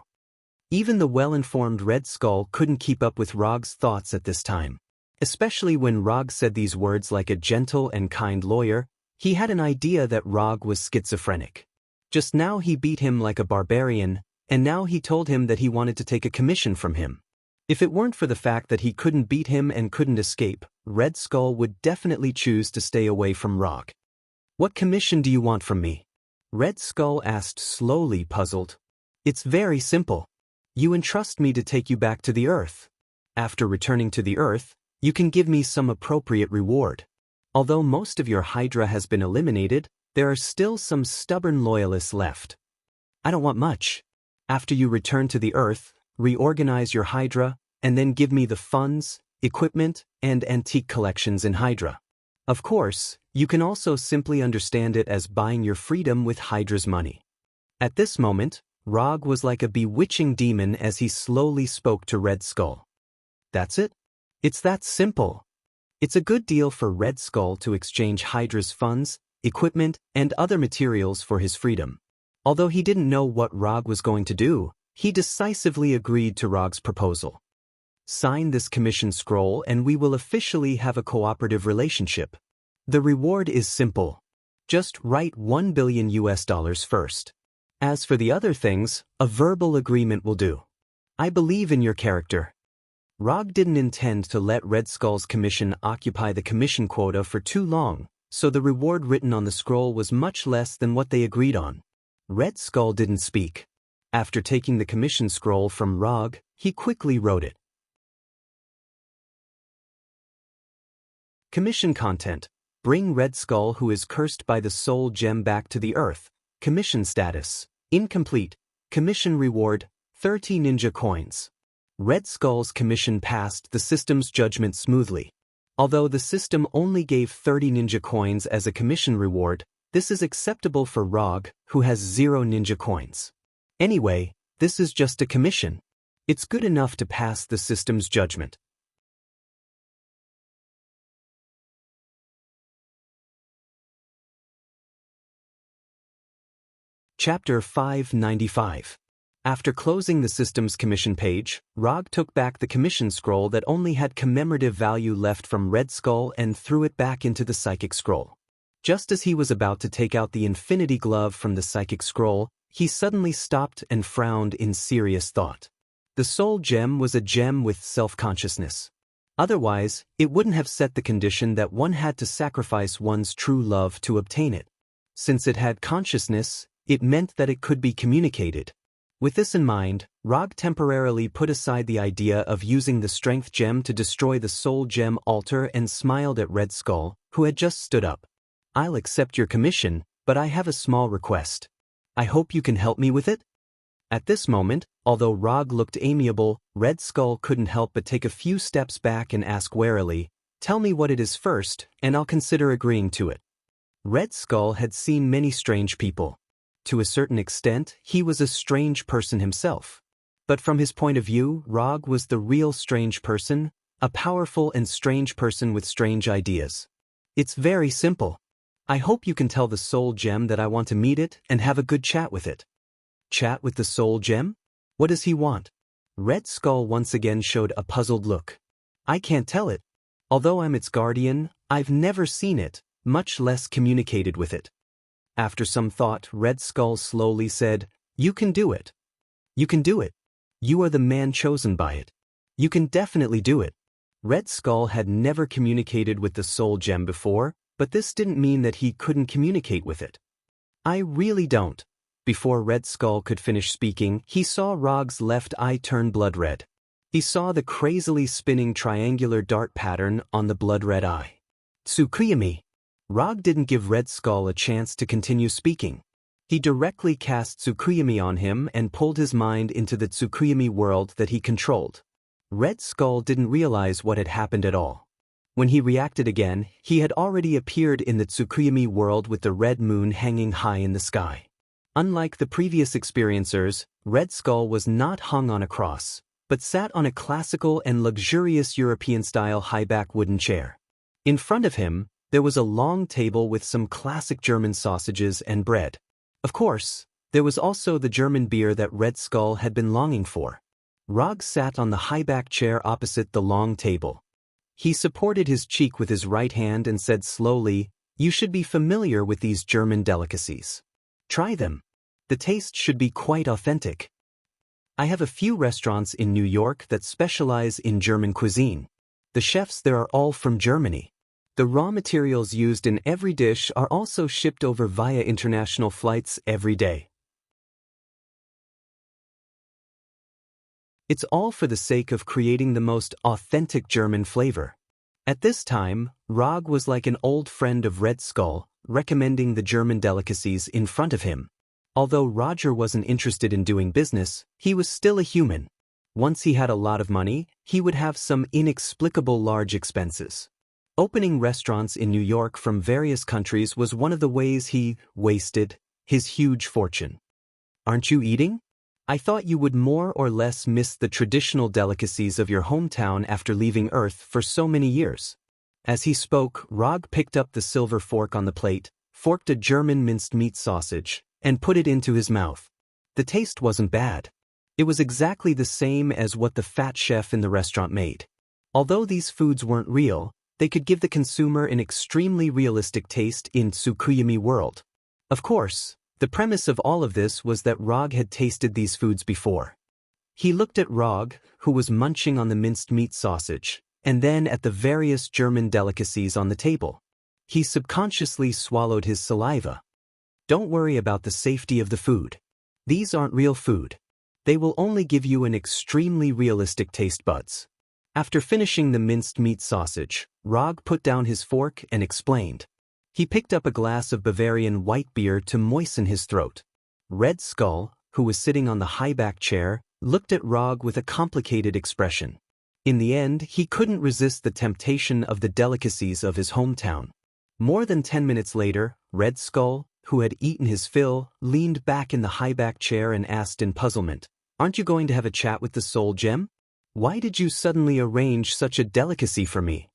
Even the well-informed Red Skull couldn't keep up with Rog's thoughts at this time. Especially when Rog said these words like a gentle and kind lawyer, he had an idea that Rog was schizophrenic. Just now he beat him like a barbarian, and now he told him that he wanted to take a commission from him. If it weren't for the fact that he couldn't beat him and couldn't escape, Red Skull would definitely choose to stay away from Rog. "What commission do you want from me?" Red Skull asked slowly, puzzled. "It's very simple. You entrust me to take you back to the Earth. After returning to the Earth, you can give me some appropriate reward. Although most of your Hydra has been eliminated, there are still some stubborn loyalists left. I don't want much. After you return to the Earth, reorganize your Hydra, and then give me the funds, equipment, and antique collections in Hydra. Of course, you can also simply understand it as buying your freedom with Hydra's money." At this moment, Rog was like a bewitching demon as he slowly spoke to Red Skull. "That's it? It's that simple. It's a good deal for Red Skull to exchange Hydra's funds, equipment, and other materials for his freedom. Although he didn't know what Rog was going to do, he decisively agreed to Rog's proposal. "Sign this commission scroll and we will officially have a cooperative relationship. The reward is simple. Just write $1 billion first. As for the other things, a verbal agreement will do. I believe in your character." Rog didn't intend to let Red Skull's commission occupy the commission quota for too long, so the reward written on the scroll was much less than what they agreed on. Red Skull didn't speak. After taking the commission scroll from Rog, he quickly wrote it. Commission content: bring Red Skull who is cursed by the soul gem back to the Earth. Commission status: incomplete. Commission reward: 30 ninja coins. Red Skull's commission passed the system's judgment smoothly. Although the system only gave 30 ninja coins as a commission reward, this is acceptable for Rog, who has 0 ninja coins. Anyway, this is just a commission. It's good enough to pass the system's judgment. Chapter 595. After closing the system's commission page, Rog took back the commission scroll that only had commemorative value left from Red Skull and threw it back into the psychic scroll. Just as he was about to take out the infinity glove from the psychic scroll, he suddenly stopped and frowned in serious thought. The soul gem was a gem with self-consciousness. Otherwise, it wouldn't have set the condition that one had to sacrifice one's true love to obtain it. Since it had consciousness, it meant that it could be communicated. With this in mind, Rog temporarily put aside the idea of using the strength gem to destroy the soul gem altar and smiled at Red Skull, who had just stood up. "I'll accept your commission, but I have a small request. I hope you can help me with it?" At this moment, although Rog looked amiable, Red Skull couldn't help but take a few steps back and ask warily, "Tell me what it is first, and I'll consider agreeing to it." Red Skull had seen many strange people. To a certain extent, he was a strange person himself. But from his point of view, Rog was the real strange person, a powerful and strange person with strange ideas. "It's very simple. I hope you can tell the soul gem that I want to meet it and have a good chat with it." "Chat with the soul gem? What does he want?" Red Skull once again showed a puzzled look. "I can't tell it. Although I'm its guardian, I've never seen it, much less communicated with it." After some thought, Red Skull slowly said, "You can do it. You can do it. You are the man chosen by it. You can definitely do it." Red Skull had never communicated with the soul gem before, but this didn't mean that he couldn't communicate with it. "I really don't." Before Red Skull could finish speaking, he saw Rog's left eye turn blood red. He saw the crazily spinning triangular dart pattern on the blood red eye. "Tsukuyami." Rog didn't give Red Skull a chance to continue speaking. He directly cast Tsukuyami on him and pulled his mind into the Tsukuyami world that he controlled. Red Skull didn't realize what had happened at all. When he reacted again, he had already appeared in the Tsukuyami world with the red moon hanging high in the sky. Unlike the previous experiencers, Red Skull was not hung on a cross, but sat on a classical and luxurious European-style high-back wooden chair. In front of him, there was a long table with some classic German sausages and bread. Of course, there was also the German beer that Red Skull had been longing for. Rog sat on the high-back chair opposite the long table. He supported his cheek with his right hand and said slowly, "You should be familiar with these German delicacies. Try them. The taste should be quite authentic. I have a few restaurants in New York that specialize in German cuisine. The chefs there are all from Germany. The raw materials used in every dish are also shipped over via international flights every day. It's all for the sake of creating the most authentic German flavor." At this time, Rog was like an old friend of Red Skull, recommending the German delicacies in front of him. Although Roger wasn't interested in doing business, he was still a human. Once he had a lot of money, he would have some inexplicable large expenses. Opening restaurants in New York from various countries was one of the ways he wasted his huge fortune. "Aren't you eating? I thought you would more or less miss the traditional delicacies of your hometown after leaving Earth for so many years." As he spoke, Rog picked up the silver fork on the plate, forked a German minced meat sausage, and put it into his mouth. The taste wasn't bad. It was exactly the same as what the fat chef in the restaurant made. Although these foods weren't real, they could give the consumer an extremely realistic taste in Tsukuyami world. Of course, the premise of all of this was that Rog had tasted these foods before. He looked at Rog, who was munching on the minced meat sausage, and then at the various German delicacies on the table. He subconsciously swallowed his saliva. Don't worry about the safety of the food. These aren't real food. They will only give you an extremely realistic taste buds. After finishing the minced meat sausage, Rog put down his fork and explained. He picked up a glass of Bavarian white beer to moisten his throat. Red Skull, who was sitting on the high-back chair, looked at Rog with a complicated expression. In the end, he couldn't resist the temptation of the delicacies of his hometown. More than 10 minutes later, Red Skull, who had eaten his fill, leaned back in the high-back chair and asked in puzzlement, "Aren't you going to have a chat with the Soul Gem? Why did you suddenly arrange such a delicacy for me?"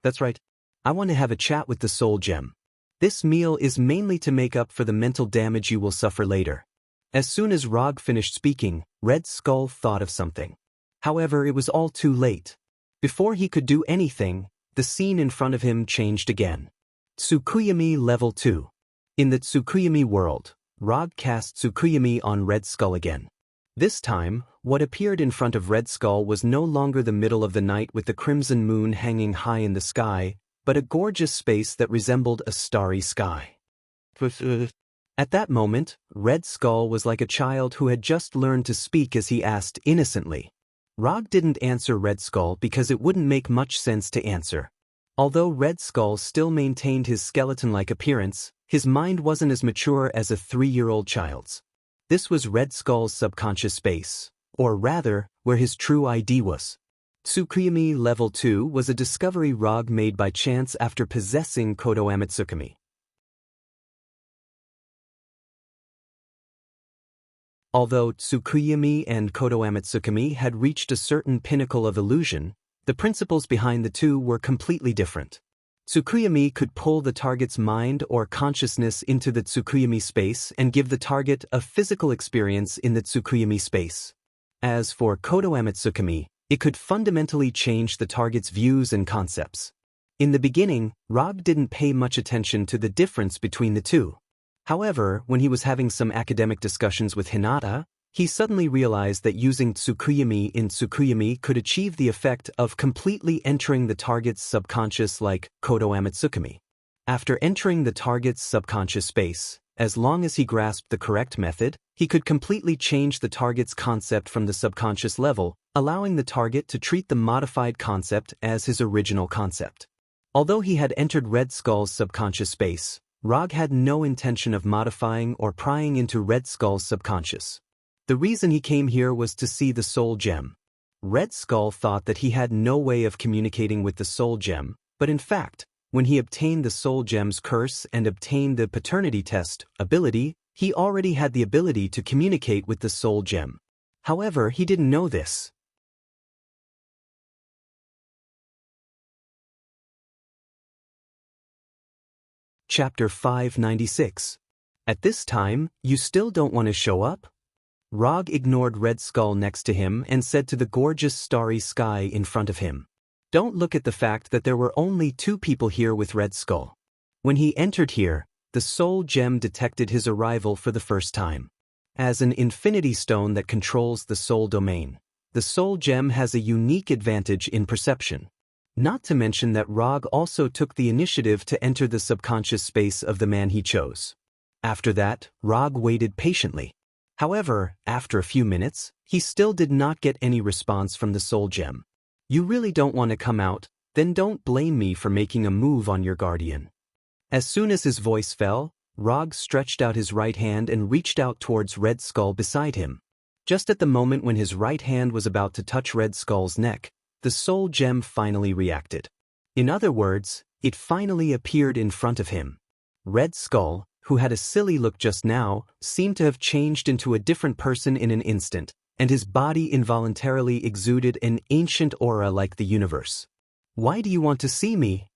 "That's right. I want to have a chat with the Soul Gem. This meal is mainly to make up for the mental damage you will suffer later." As soon as Rog finished speaking, Red Skull thought of something. However, it was all too late. Before he could do anything, the scene in front of him changed again. Tsukuyami Level 2. In the Tsukuyami world, Rog cast Tsukuyami on Red Skull again. This time, what appeared in front of Red Skull was no longer the middle of the night with the crimson moon hanging high in the sky, but a gorgeous space that resembled a starry sky. At that moment, Red Skull was like a child who had just learned to speak as he asked innocently. Rog didn't answer Red Skull because it wouldn't make much sense to answer. Although Red Skull still maintained his skeleton-like appearance, his mind wasn't as mature as a 3-year-old child's. This was Red Skull's subconscious space, or rather, where his true ID was. Tsukuyami Level 2 was a discovery Rog made by chance after possessing Kodo Amatsukami. Although Tsukuyami and Kodo Amatsukami had reached a certain pinnacle of illusion, the principles behind the two were completely different. Tsukuyami could pull the target's mind or consciousness into the Tsukuyami space and give the target a physical experience in the Tsukuyami space. As for Kodo Amatsukami, it could fundamentally change the target's views and concepts. In the beginning, Rog didn't pay much attention to the difference between the two. However, when he was having some academic discussions with Hinata, he suddenly realized that using Tsukuyami in Tsukuyami could achieve the effect of completely entering the target's subconscious like Kodo Amatsukami. After entering the target's subconscious space, as long as he grasped the correct method, he could completely change the target's concept from the subconscious level, allowing the target to treat the modified concept as his original concept. Although he had entered Red Skull's subconscious space, Rog had no intention of modifying or prying into Red Skull's subconscious. The reason he came here was to see the soul gem. Red Skull thought that he had no way of communicating with the soul gem, but in fact, when he obtained the soul gem's curse and obtained the paternity test ability, he already had the ability to communicate with the soul gem. However, he didn't know this. Chapter 596. At this time, you still don't want to show up? Rog ignored Red Skull next to him and said to the gorgeous starry sky in front of him, "Don't look at the fact that there were only 2 people here with Red Skull." When he entered here, the soul gem detected his arrival for the first time. As an infinity stone that controls the soul domain, the soul gem has a unique advantage in perception. Not to mention that Rog also took the initiative to enter the subconscious space of the man he chose. After that, Rog waited patiently. However, after a few minutes, he still did not get any response from the soul gem. "You really don't want to come out? Then don't blame me for making a move on your guardian." As soon as his voice fell, Rog stretched out his right hand and reached out towards Red Skull beside him. Just at the moment when his right hand was about to touch Red Skull's neck, the soul gem finally reacted. In other words, it finally appeared in front of him. Red Skull, who had a silly look just now, seemed to have changed into a different person in an instant, and his body involuntarily exuded an ancient aura like the universe. "Why do you want to see me?"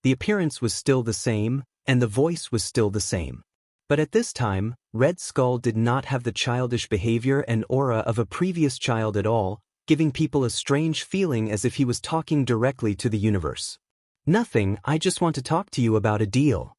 The appearance was still the same, and the voice was still the same. But at this time, Red Skull did not have the childish behavior and aura of a previous child at all, giving people a strange feeling as if he was talking directly to the universe. "Nothing, I just want to talk to you about a deal."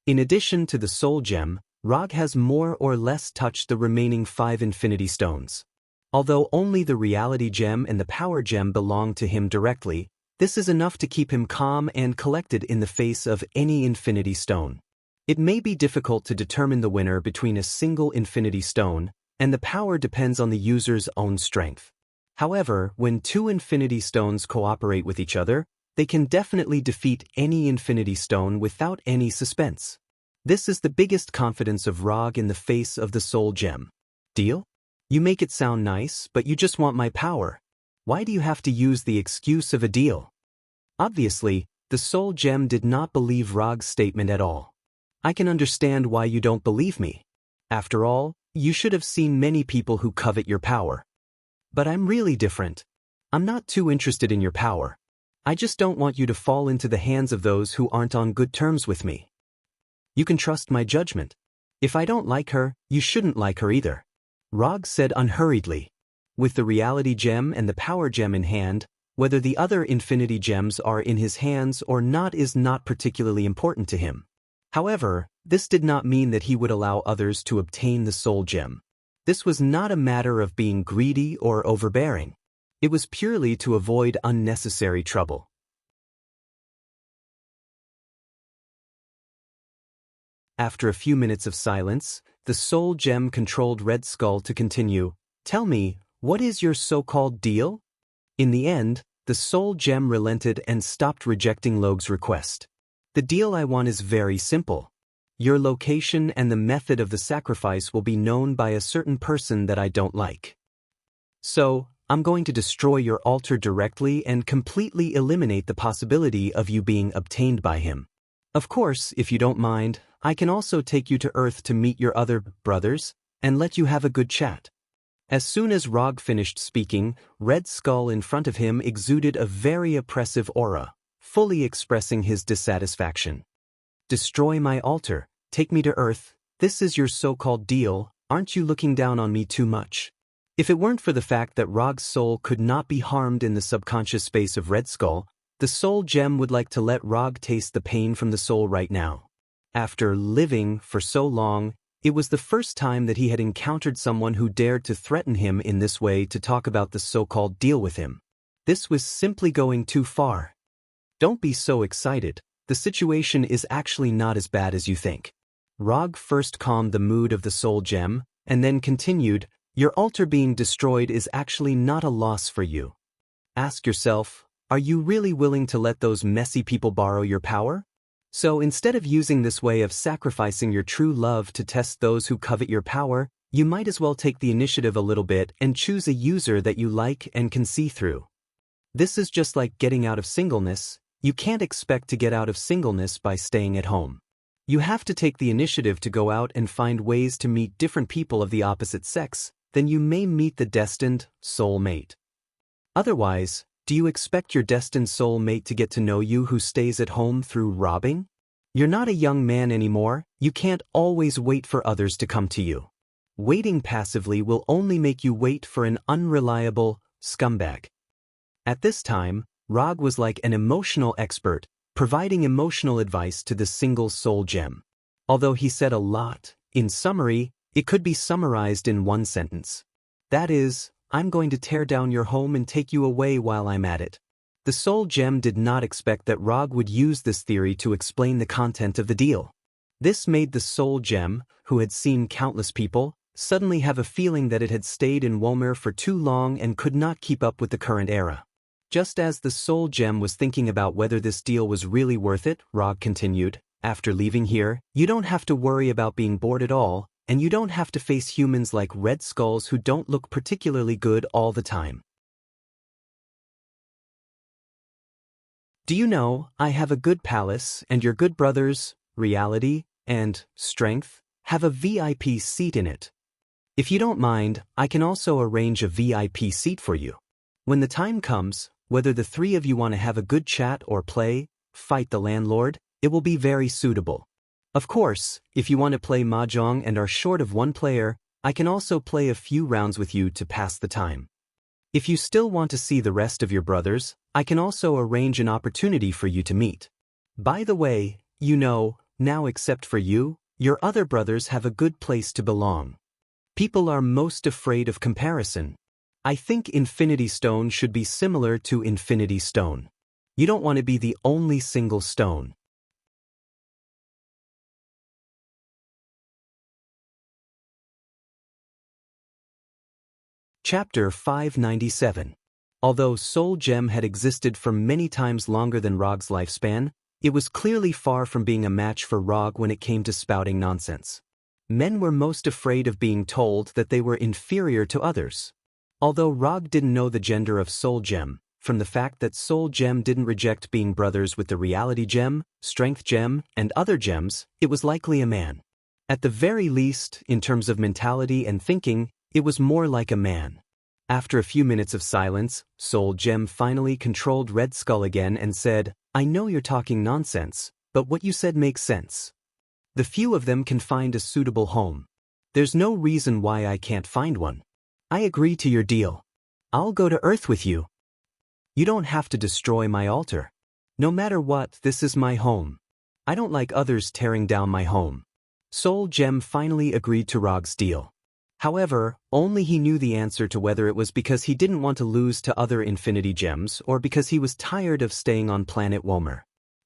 In addition to the soul gem, Rog has more or less touched the remaining 5 infinity stones. Although only the reality gem and the power gem belong to him directly, this is enough to keep him calm and collected in the face of any infinity stone. It may be difficult to determine the winner between a single infinity stone, and the power depends on the user's own strength. However, when 2 infinity stones cooperate with each other, they can definitely defeat any infinity stone without any suspense. This is the biggest confidence of Rog in the face of the soul gem. "Deal? You make it sound nice, but you just want my power. Why do you have to use the excuse of a deal?" Obviously, the soul gem did not believe Rog's statement at all. "I can understand why you don't believe me. After all, you should have seen many people who covet your power. But I'm really different. I'm not too interested in your power. I just don't want you to fall into the hands of those who aren't on good terms with me. You can trust my judgment. If I don't like her, you shouldn't like her either," Rog said unhurriedly. With the reality gem and the power gem in hand, whether the other infinity gems are in his hands or not is not particularly important to him. However, this did not mean that he would allow others to obtain the soul gem. This was not a matter of being greedy or overbearing. It was purely to avoid unnecessary trouble. After a few minutes of silence, the soul gem controlled Red Skull to continue, "Tell me, what is your so-called deal?" In the end, the soul gem relented and stopped rejecting Log's request. "The deal I want is very simple. Your location and the method of the sacrifice will be known by a certain person that I don't like. So, I'm going to destroy your altar directly and completely eliminate the possibility of you being obtained by him. Of course, if you don't mind, I can also take you to Earth to meet your other brothers and let you have a good chat." As soon as Rog finished speaking, Red Skull in front of him exuded a very oppressive aura, fully expressing his dissatisfaction. "Destroy my altar, take me to Earth, this is your so-called deal, aren't you looking down on me too much?" If it weren't for the fact that Rog's soul could not be harmed in the subconscious space of Red Skull, the soul gem would like to let Rog taste the pain from the soul right now. After living for so long, it was the first time that he had encountered someone who dared to threaten him in this way to talk about the so-called deal with him. This was simply going too far. "Don't be so excited, the situation is actually not as bad as you think." Rog first calmed the mood of the soul gem, and then continued, "Your altar being destroyed is actually not a loss for you. Ask yourself, are you really willing to let those messy people borrow your power? So instead of using this way of sacrificing your true love to test those who covet your power, you might as well take the initiative a little bit and choose a user that you like and can see through. This is just like getting out of singleness. You can't expect to get out of singleness by staying at home. You have to take the initiative to go out and find ways to meet different people of the opposite sex, then you may meet the destined soul mate. Otherwise, do you expect your destined soul mate to get to know you who stays at home through robbing? You're not a young man anymore, you can't always wait for others to come to you. Waiting passively will only make you wait for an unreliable scumbag. At this time, Rog was like an emotional expert, providing emotional advice to the single soul gem. Although he said a lot, in summary, it could be summarized in one sentence. That is, I'm going to tear down your home and take you away while I'm at it. The soul gem did not expect that Rog would use this theory to explain the content of the deal. This made the soul gem, who had seen countless people, suddenly have a feeling that it had stayed in Womer for too long and could not keep up with the current era. Just as the soul gem was thinking about whether this deal was really worth it, Rog continued, after leaving here, you don't have to worry about being bored at all, and you don't have to face humans like red skulls who don't look particularly good all the time. Do you know, I have a good palace, and your good brothers, Reality and Strength, have a VIP seat in it. If you don't mind, I can also arrange a VIP seat for you. When the time comes, whether the three of you want to have a good chat or fight the landlord, it will be very suitable. Of course, if you want to play mahjong and are short of one player, I can also play a few rounds with you to pass the time. If you still want to see the rest of your brothers, I can also arrange an opportunity for you to meet. By the way, you know, now except for you, your other brothers have a good place to belong. People are most afraid of comparison. I think Infinity Stone should be similar to Infinity Stone. You don't want to be the only single stone. Chapter 597. Although Soul Gem had existed for many times longer than Rog's lifespan, it was clearly far from being a match for Rog when it came to spouting nonsense. Men were most afraid of being told that they were inferior to others. Although Rog didn't know the gender of Soul Gem, from the fact that Soul Gem didn't reject being brothers with the Reality Gem, Strength Gem, and other gems, it was likely a man. At the very least, in terms of mentality and thinking, it was more like a man. After a few minutes of silence, Soul Gem finally controlled Red Skull again and said, I know you're talking nonsense, but what you said makes sense. The few of them can find a suitable home. There's no reason why I can't find one. I agree to your deal. I'll go to Earth with you. You don't have to destroy my altar. No matter what, this is my home. I don't like others tearing down my home. Soul Gem finally agreed to Rog's deal. However, only he knew the answer to whether it was because he didn't want to lose to other Infinity Gems or because he was tired of staying on planet Womer.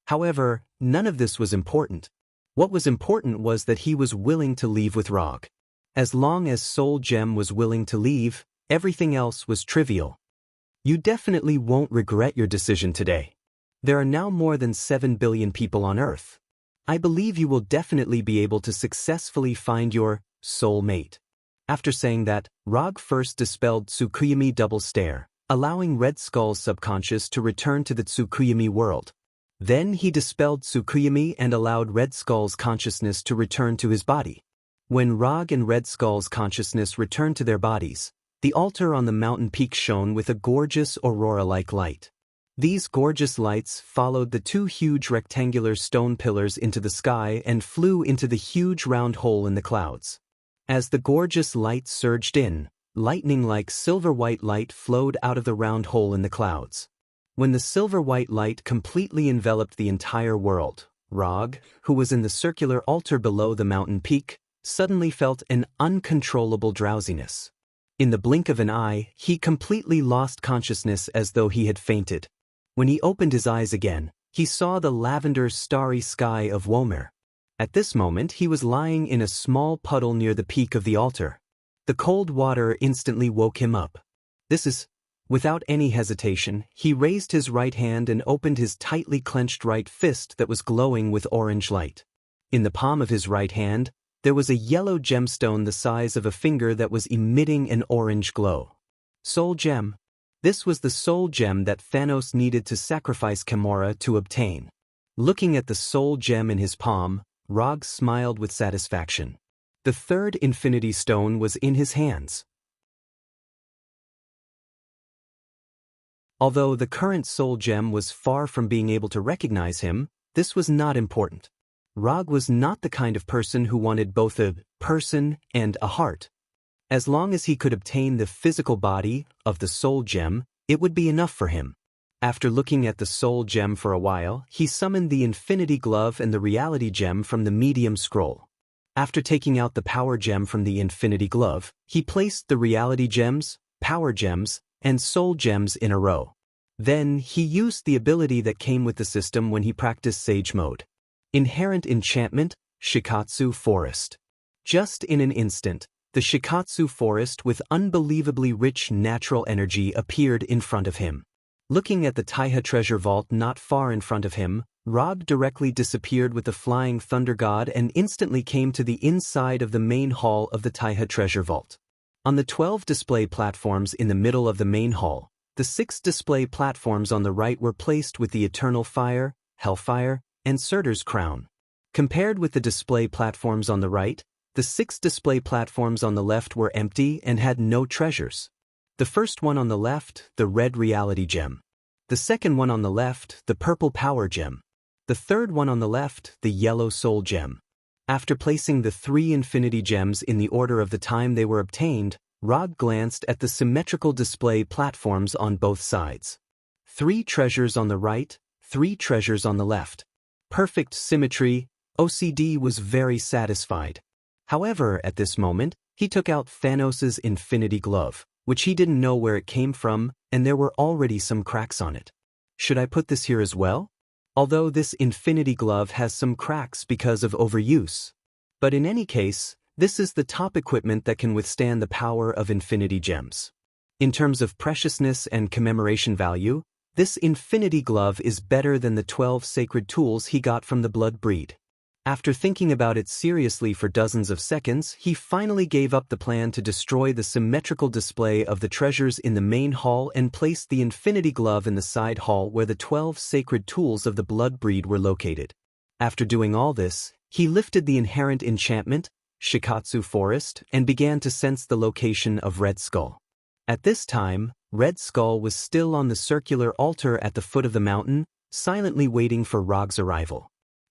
However, none of this was important. What was important was that he was willing to leave with Rog. As long as Soul Gem was willing to leave, everything else was trivial. You definitely won't regret your decision today. There are now more than 7 billion people on Earth. I believe you will definitely be able to successfully find your soul mate. After saying that, Rog first dispelled Tsukuyumi Double Stare, allowing Red Skull's subconscious to return to the Tsukuyumi world. Then he dispelled Tsukuyumi and allowed Red Skull's consciousness to return to his body. When Rog and Red Skull's consciousness returned to their bodies, the altar on the mountain peak shone with a gorgeous aurora-like light. These gorgeous lights followed the two huge rectangular stone pillars into the sky and flew into the huge round hole in the clouds. As the gorgeous light surged in, lightning-like silver-white light flowed out of the round hole in the clouds. When the silver-white light completely enveloped the entire world, Rog, who was in the circular altar below the mountain peak, suddenly felt an uncontrollable drowsiness. In the blink of an eye, he completely lost consciousness as though he had fainted. When he opened his eyes again, he saw the lavender starry sky of Womer. At this moment he was lying in a small puddle near the peak of the altar. The cold water instantly woke him up. This is Without any hesitation, he raised his right hand and opened his tightly clenched right fist that was glowing with orange light. In the palm of his right hand, there was a yellow gemstone the size of a finger that was emitting an orange glow. Soul Gem. This was the soul gem that Thanos needed to sacrifice Gamora to obtain. Looking at the soul gem in his palm, Rog smiled with satisfaction. The third Infinity Stone was in his hands. Although the current soul gem was far from being able to recognize him, this was not important. Rog was not the kind of person who wanted both a person and a heart. As long as he could obtain the physical body of the soul gem, it would be enough for him. After looking at the soul gem for a while, he summoned the Infinity Glove and the Reality Gem from the Medium Scroll. After taking out the Power Gem from the Infinity Glove, he placed the Reality Gems, Power Gems, and Soul Gems in a row. Then, he used the ability that came with the system when he practiced Sage Mode. Inherent Enchantment, Shikatsu Forest. Just in an instant, the Shikatsu Forest with unbelievably rich natural energy appeared in front of him. Looking at the Taiha treasure vault not far in front of him, Rog directly disappeared with the Flying Thunder God and instantly came to the inside of the main hall of the Taiha treasure vault. On the 12 display platforms in the middle of the main hall, the 6 display platforms on the right were placed with the Eternal Fire, Hellfire, and Surtur's Crown. Compared with the display platforms on the right, the 6 display platforms on the left were empty and had no treasures. The first one on the left, the red Reality Gem. The second one on the left, the purple Power Gem. The third one on the left, the yellow Soul Gem. After placing the 3 Infinity Gems in the order of the time they were obtained, Rog glanced at the symmetrical display platforms on both sides. 3 treasures on the right, 3 treasures on the left. Perfect symmetry. OCD was very satisfied. However, at this moment, he took out Thanos' Infinity Glove, which he didn't know where it came from, and there were already some cracks on it. Should I put this here as well? Although this Infinity Glove has some cracks because of overuse. But in any case, this is the top equipment that can withstand the power of Infinity Gems. In terms of preciousness and commemoration value, this Infinity Glove is better than the 12 sacred tools he got from the Blood Breed. After thinking about it seriously for dozens of seconds, he finally gave up the plan to destroy the symmetrical display of the treasures in the main hall and placed the Infinity Glove in the side hall where the 12 sacred tools of the Blood Breed were located. After doing all this, he lifted the inherent enchantment, Shikatsu Forest, and began to sense the location of Red Skull. At this time, Red Skull was still on the circular altar at the foot of the mountain, silently waiting for Rog's arrival.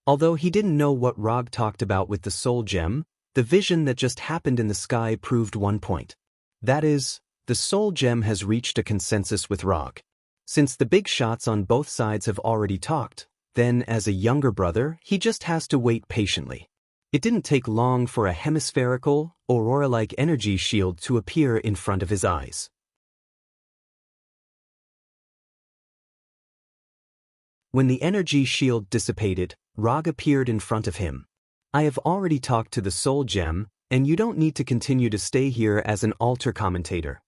Although he didn't know what Rog talked about with the Soul Gem, the vision that just happened in the sky proved one point. That is, the Soul Gem has reached a consensus with Rog. Since the big shots on both sides have already talked, then as a younger brother, he just has to wait patiently. It didn't take long for a hemispherical, aurora-like energy shield to appear in front of his eyes. When the energy shield dissipated, Rog appeared in front of him. I have already talked to the Soul Gem, and you don't need to continue to stay here as an altar commentator.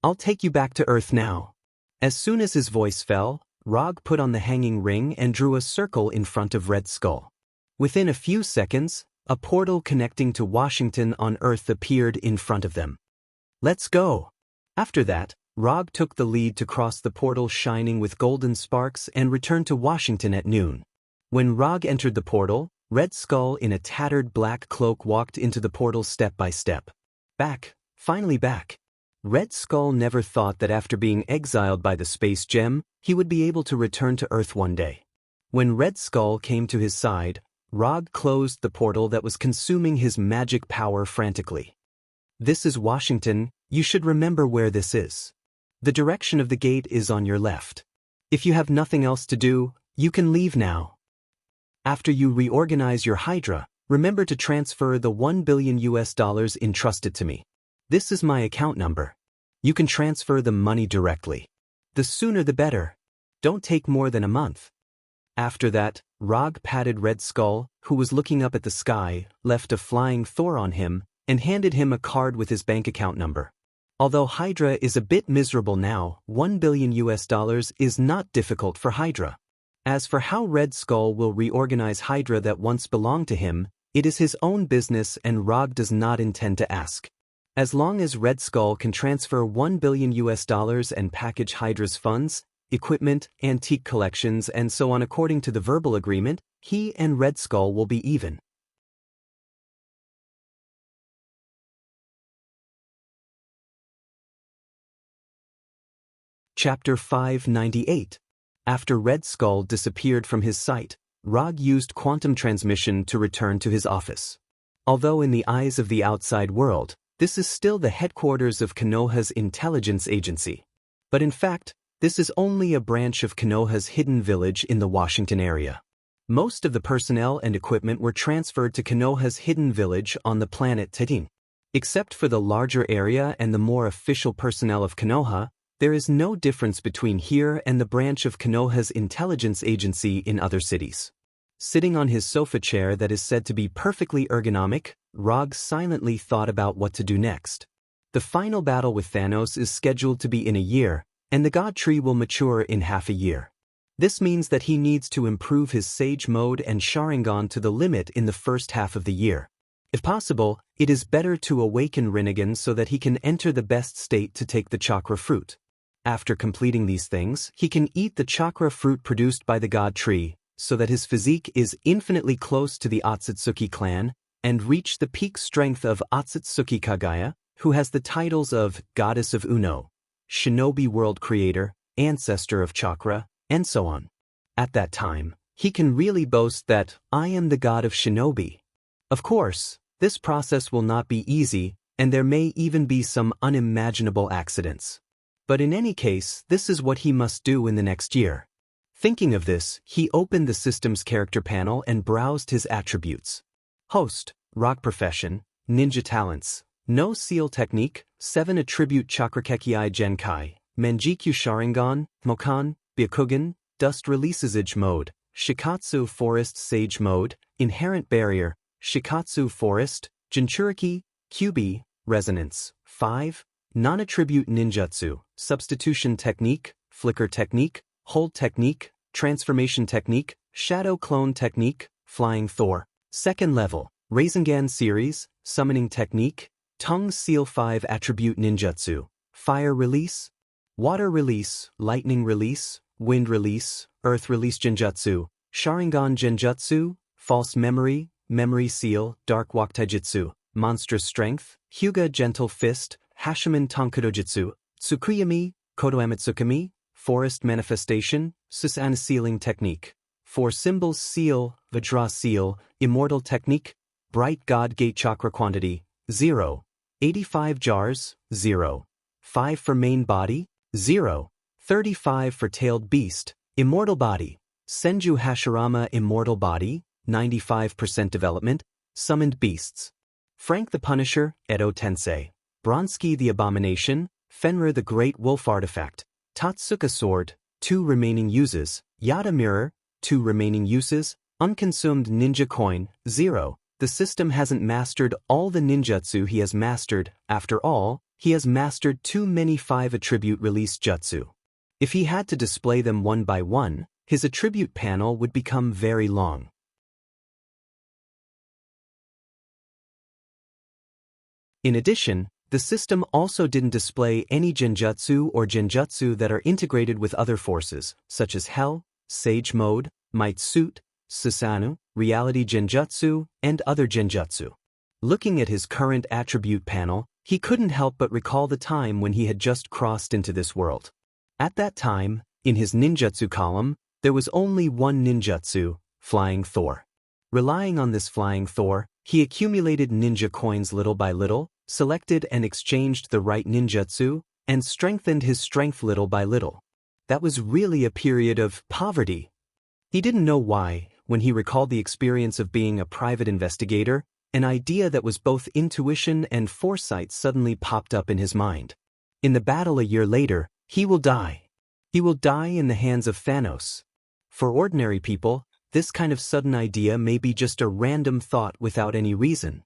I'll take you back to Earth now. As soon as his voice fell, Rog put on the hanging ring and drew a circle in front of Red Skull. Within a few seconds, a portal connecting to Washington on Earth appeared in front of them. Let's go! After that, Rog took the lead to cross the portal shining with golden sparks and returned to Washington at noon. When Rog entered the portal, Red Skull in a tattered black cloak walked into the portal step by step. Back, finally back. Red Skull never thought that after being exiled by the Space Gem, he would be able to return to Earth one day. When Red Skull came to his side, Rog closed the portal that was consuming his magic power frantically. This is Washington, you should remember where this is. The direction of the gate is on your left. If you have nothing else to do, you can leave now. After you reorganize your Hydra, remember to transfer the $1 billion entrusted to me. This is my account number. You can transfer the money directly. The sooner the better. Don't take more than a month. After that, Rog patted Red Skull, who was looking up at the sky, left a flying Thor on him, and handed him a card with his bank account number. Although Hydra is a bit miserable now, $1 billion is not difficult for Hydra. As for how Red Skull will reorganize Hydra that once belonged to him, it is his own business and Rog does not intend to ask. As long as Red Skull can transfer $1 billion and package Hydra's funds, equipment, antique collections and so on according to the verbal agreement, he and Red Skull will be even. Chapter 598. After Red Skull disappeared from his sight, Rog used quantum transmission to return to his office. Although in the eyes of the outside world, this is still the headquarters of Konoha's intelligence agency. But in fact, this is only a branch of Konoha's hidden village in the Washington area. Most of the personnel and equipment were transferred to Konoha's hidden village on the planet Titan. Except for the larger area and the more official personnel of Konoha, there is no difference between here and the branch of Konoha's intelligence agency in other cities. Sitting on his sofa chair that is said to be perfectly ergonomic, Rog silently thought about what to do next. The final battle with Thanos is scheduled to be in a year, and the God Tree will mature in half a year. This means that he needs to improve his Sage Mode and Sharingan to the limit in the first half of the year. If possible, it is better to awaken Rinnegan so that he can enter the best state to take the chakra fruit. After completing these things, he can eat the chakra fruit produced by the God Tree, so that his physique is infinitely close to the Otsutsuki clan, and reach the peak strength of Otsutsuki Kagaya, who has the titles of Goddess of Uno, Shinobi World Creator, Ancestor of Chakra, and so on. At that time, he can really boast that, I am the god of Shinobi. Of course, this process will not be easy, and there may even be some unimaginable accidents. But in any case, this is what he must do in the next year. Thinking of this, he opened the system's character panel and browsed his attributes. Host, Rock Profession, Ninja Talents, No Seal Technique, 7 Attribute Chakrakekei Genkai, Menjikyu Sharingan, Mokan, Byakugan, Dust Releasage Mode, Shikatsu Forest Sage Mode, Inherent Barrier, Shikatsu Forest, Jinchuriki, Kyubi, Resonance, 5, Non-Attribute Ninjutsu, Substitution Technique, Flicker Technique, Hold Technique, Transformation Technique, Shadow Clone Technique, Flying Thor. Second level, Rasengan Series, Summoning Technique, Tongue Seal 5 Attribute Ninjutsu, Fire Release, Water Release, Lightning Release, Wind Release, Earth Release Genjutsu, Sharingan Genjutsu, False Memory, Memory Seal, Dark Walk Taijutsu, Monstrous Strength, Hyuga Gentle Fist, Hashiman Tonkudojutsu, Tsukuyami, Kodoamatsukami, Forest Manifestation, Susan Sealing Technique. 4 Symbols Seal, Vajra Seal, Immortal Technique, Bright God Gate Chakra Quantity, 0. 85 Jars, 0. 5 for Main Body, 0. 35 for Tailed Beast, Immortal Body, Senju Hashirama Immortal Body, 95% Development, Summoned Beasts. Frank the Punisher, Edo Tensei, Bronsky the Abomination, Fenrir the Great Wolf Artifact, Tatsuka Sword, 2 remaining uses, Yada Mirror, 2 remaining uses, Unconsumed Ninja Coin, 0. The system hasn't mastered all the ninjutsu he has mastered. After all, he has mastered too many 5 attribute release jutsu. If he had to display them one by one, his attribute panel would become very long. In addition, the system also didn't display any genjutsu or genjutsu that are integrated with other forces, such as Hell, Sage Mode, Might Suit, Susanoo, Reality Genjutsu, and other genjutsu. Looking at his current attribute panel, he couldn't help but recall the time when he had just crossed into this world. At that time, in his ninjutsu column, there was only one ninjutsu, Flying Thor. Relying on this Flying Thor, he accumulated ninja coins little by little, selected and exchanged the right ninjutsu, and strengthened his strength little by little. That was really a period of poverty. He didn't know why, when he recalled the experience of being a private investigator, an idea that was both intuition and foresight suddenly popped up in his mind. In the battle a year later, he will die. He will die in the hands of Thanos. For ordinary people, this kind of sudden idea may be just a random thought without any reason.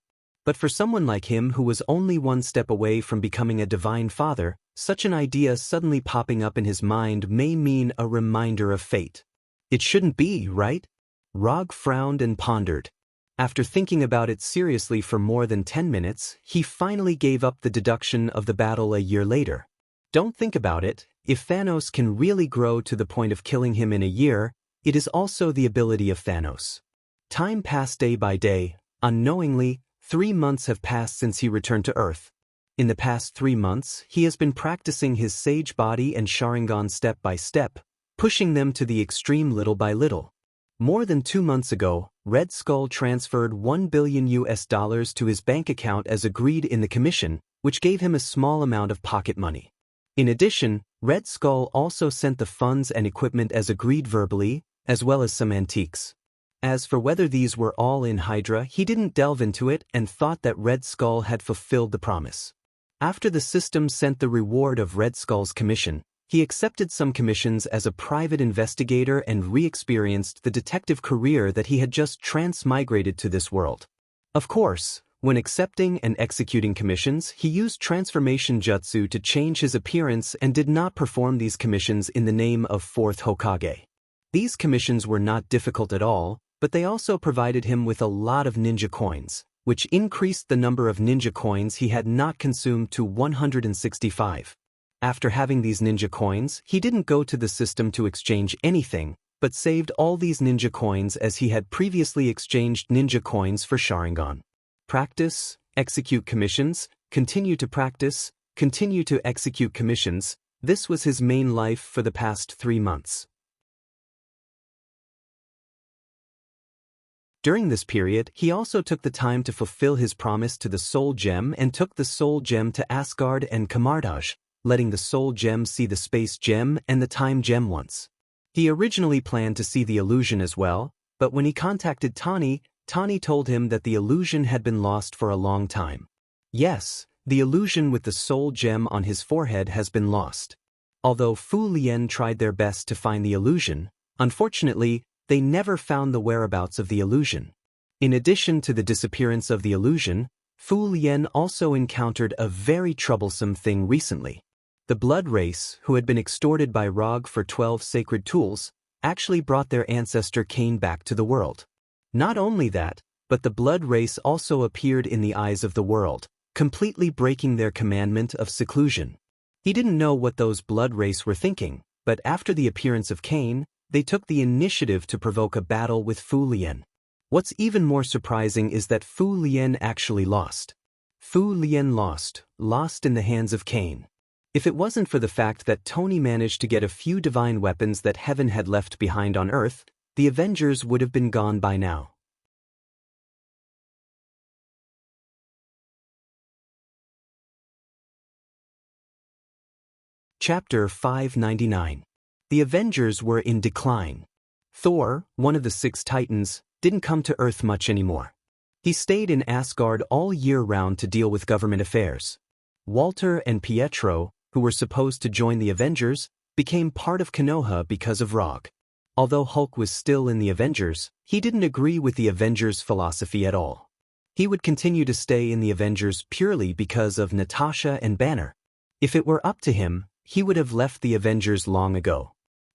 But for someone like him who was only one step away from becoming a divine father, such an idea suddenly popping up in his mind may mean a reminder of fate. It shouldn't be, right? Rog frowned and pondered. After thinking about it seriously for more than 10 minutes, he finally gave up the deduction of the battle a year later. Don't think about it, if Thanos can really grow to the point of killing him in a year, it is also the ability of Thanos. Time passed day by day. Unknowingly, 3 months have passed since he returned to Earth. In the past 3 months, he has been practicing his Sage Body and Sharingan step by step, pushing them to the extreme little by little. More than 2 months ago, Red Skull transferred $1 billion to his bank account as agreed in the commission, which gave him a small amount of pocket money. In addition, Red Skull also sent the funds and equipment as agreed verbally, as well as some antiques. As for whether these were all in Hydra, he didn't delve into it and thought that Red Skull had fulfilled the promise. After the system sent the reward of Red Skull's commission, he accepted some commissions as a private investigator and re-experienced the detective career that he had just transmigrated to this world. Of course, when accepting and executing commissions, he used transformation jutsu to change his appearance and did not perform these commissions in the name of Fourth Hokage. These commissions were not difficult at all, but they also provided him with a lot of ninja coins, which increased the number of ninja coins he had not consumed to 165. After having these ninja coins, he didn't go to the system to exchange anything, but saved all these ninja coins as he had previously exchanged ninja coins for Sharingan. Practice, execute commissions, continue to practice, continue to execute commissions. This was his main life for the past 3 months. During this period, he also took the time to fulfill his promise to the Soul Gem and took the Soul Gem to Asgard and Kamardaj, letting the Soul Gem see the Space Gem and the Time Gem once. He originally planned to see the illusion as well, but when he contacted Tani, Tani told him that the illusion had been lost for a long time. Yes, the illusion with the Soul Gem on his forehead has been lost. Although Fu Lien tried their best to find the illusion, unfortunately, they never found the whereabouts of the illusion. In addition to the disappearance of the illusion, Fu Lien also encountered a very troublesome thing recently. The blood race, who had been extorted by Rog for 12 sacred tools, actually brought their ancestor Cain back to the world. Not only that, but the blood race also appeared in the eyes of the world, completely breaking their commandment of seclusion. He didn't know what those blood race were thinking, but after the appearance of Cain, they took the initiative to provoke a battle with Fu Lien. What's even more surprising is that Fu Lien actually lost. Fu Lien lost in the hands of Cain. If it wasn't for the fact that Tony managed to get a few divine weapons that heaven had left behind on Earth, the Avengers would have been gone by now. Chapter 599. The Avengers were in decline. Thor, one of the 6 Titans, didn't come to Earth much anymore. He stayed in Asgard all year round to deal with government affairs. Walter and Pietro, who were supposed to join the Avengers, became part of Konoha because of Rog. Although Hulk was still in the Avengers, he didn't agree with the Avengers' philosophy at all. He would continue to stay in the Avengers purely because of Natasha and Banner. If it were up to him, he would have left the Avengers long ago.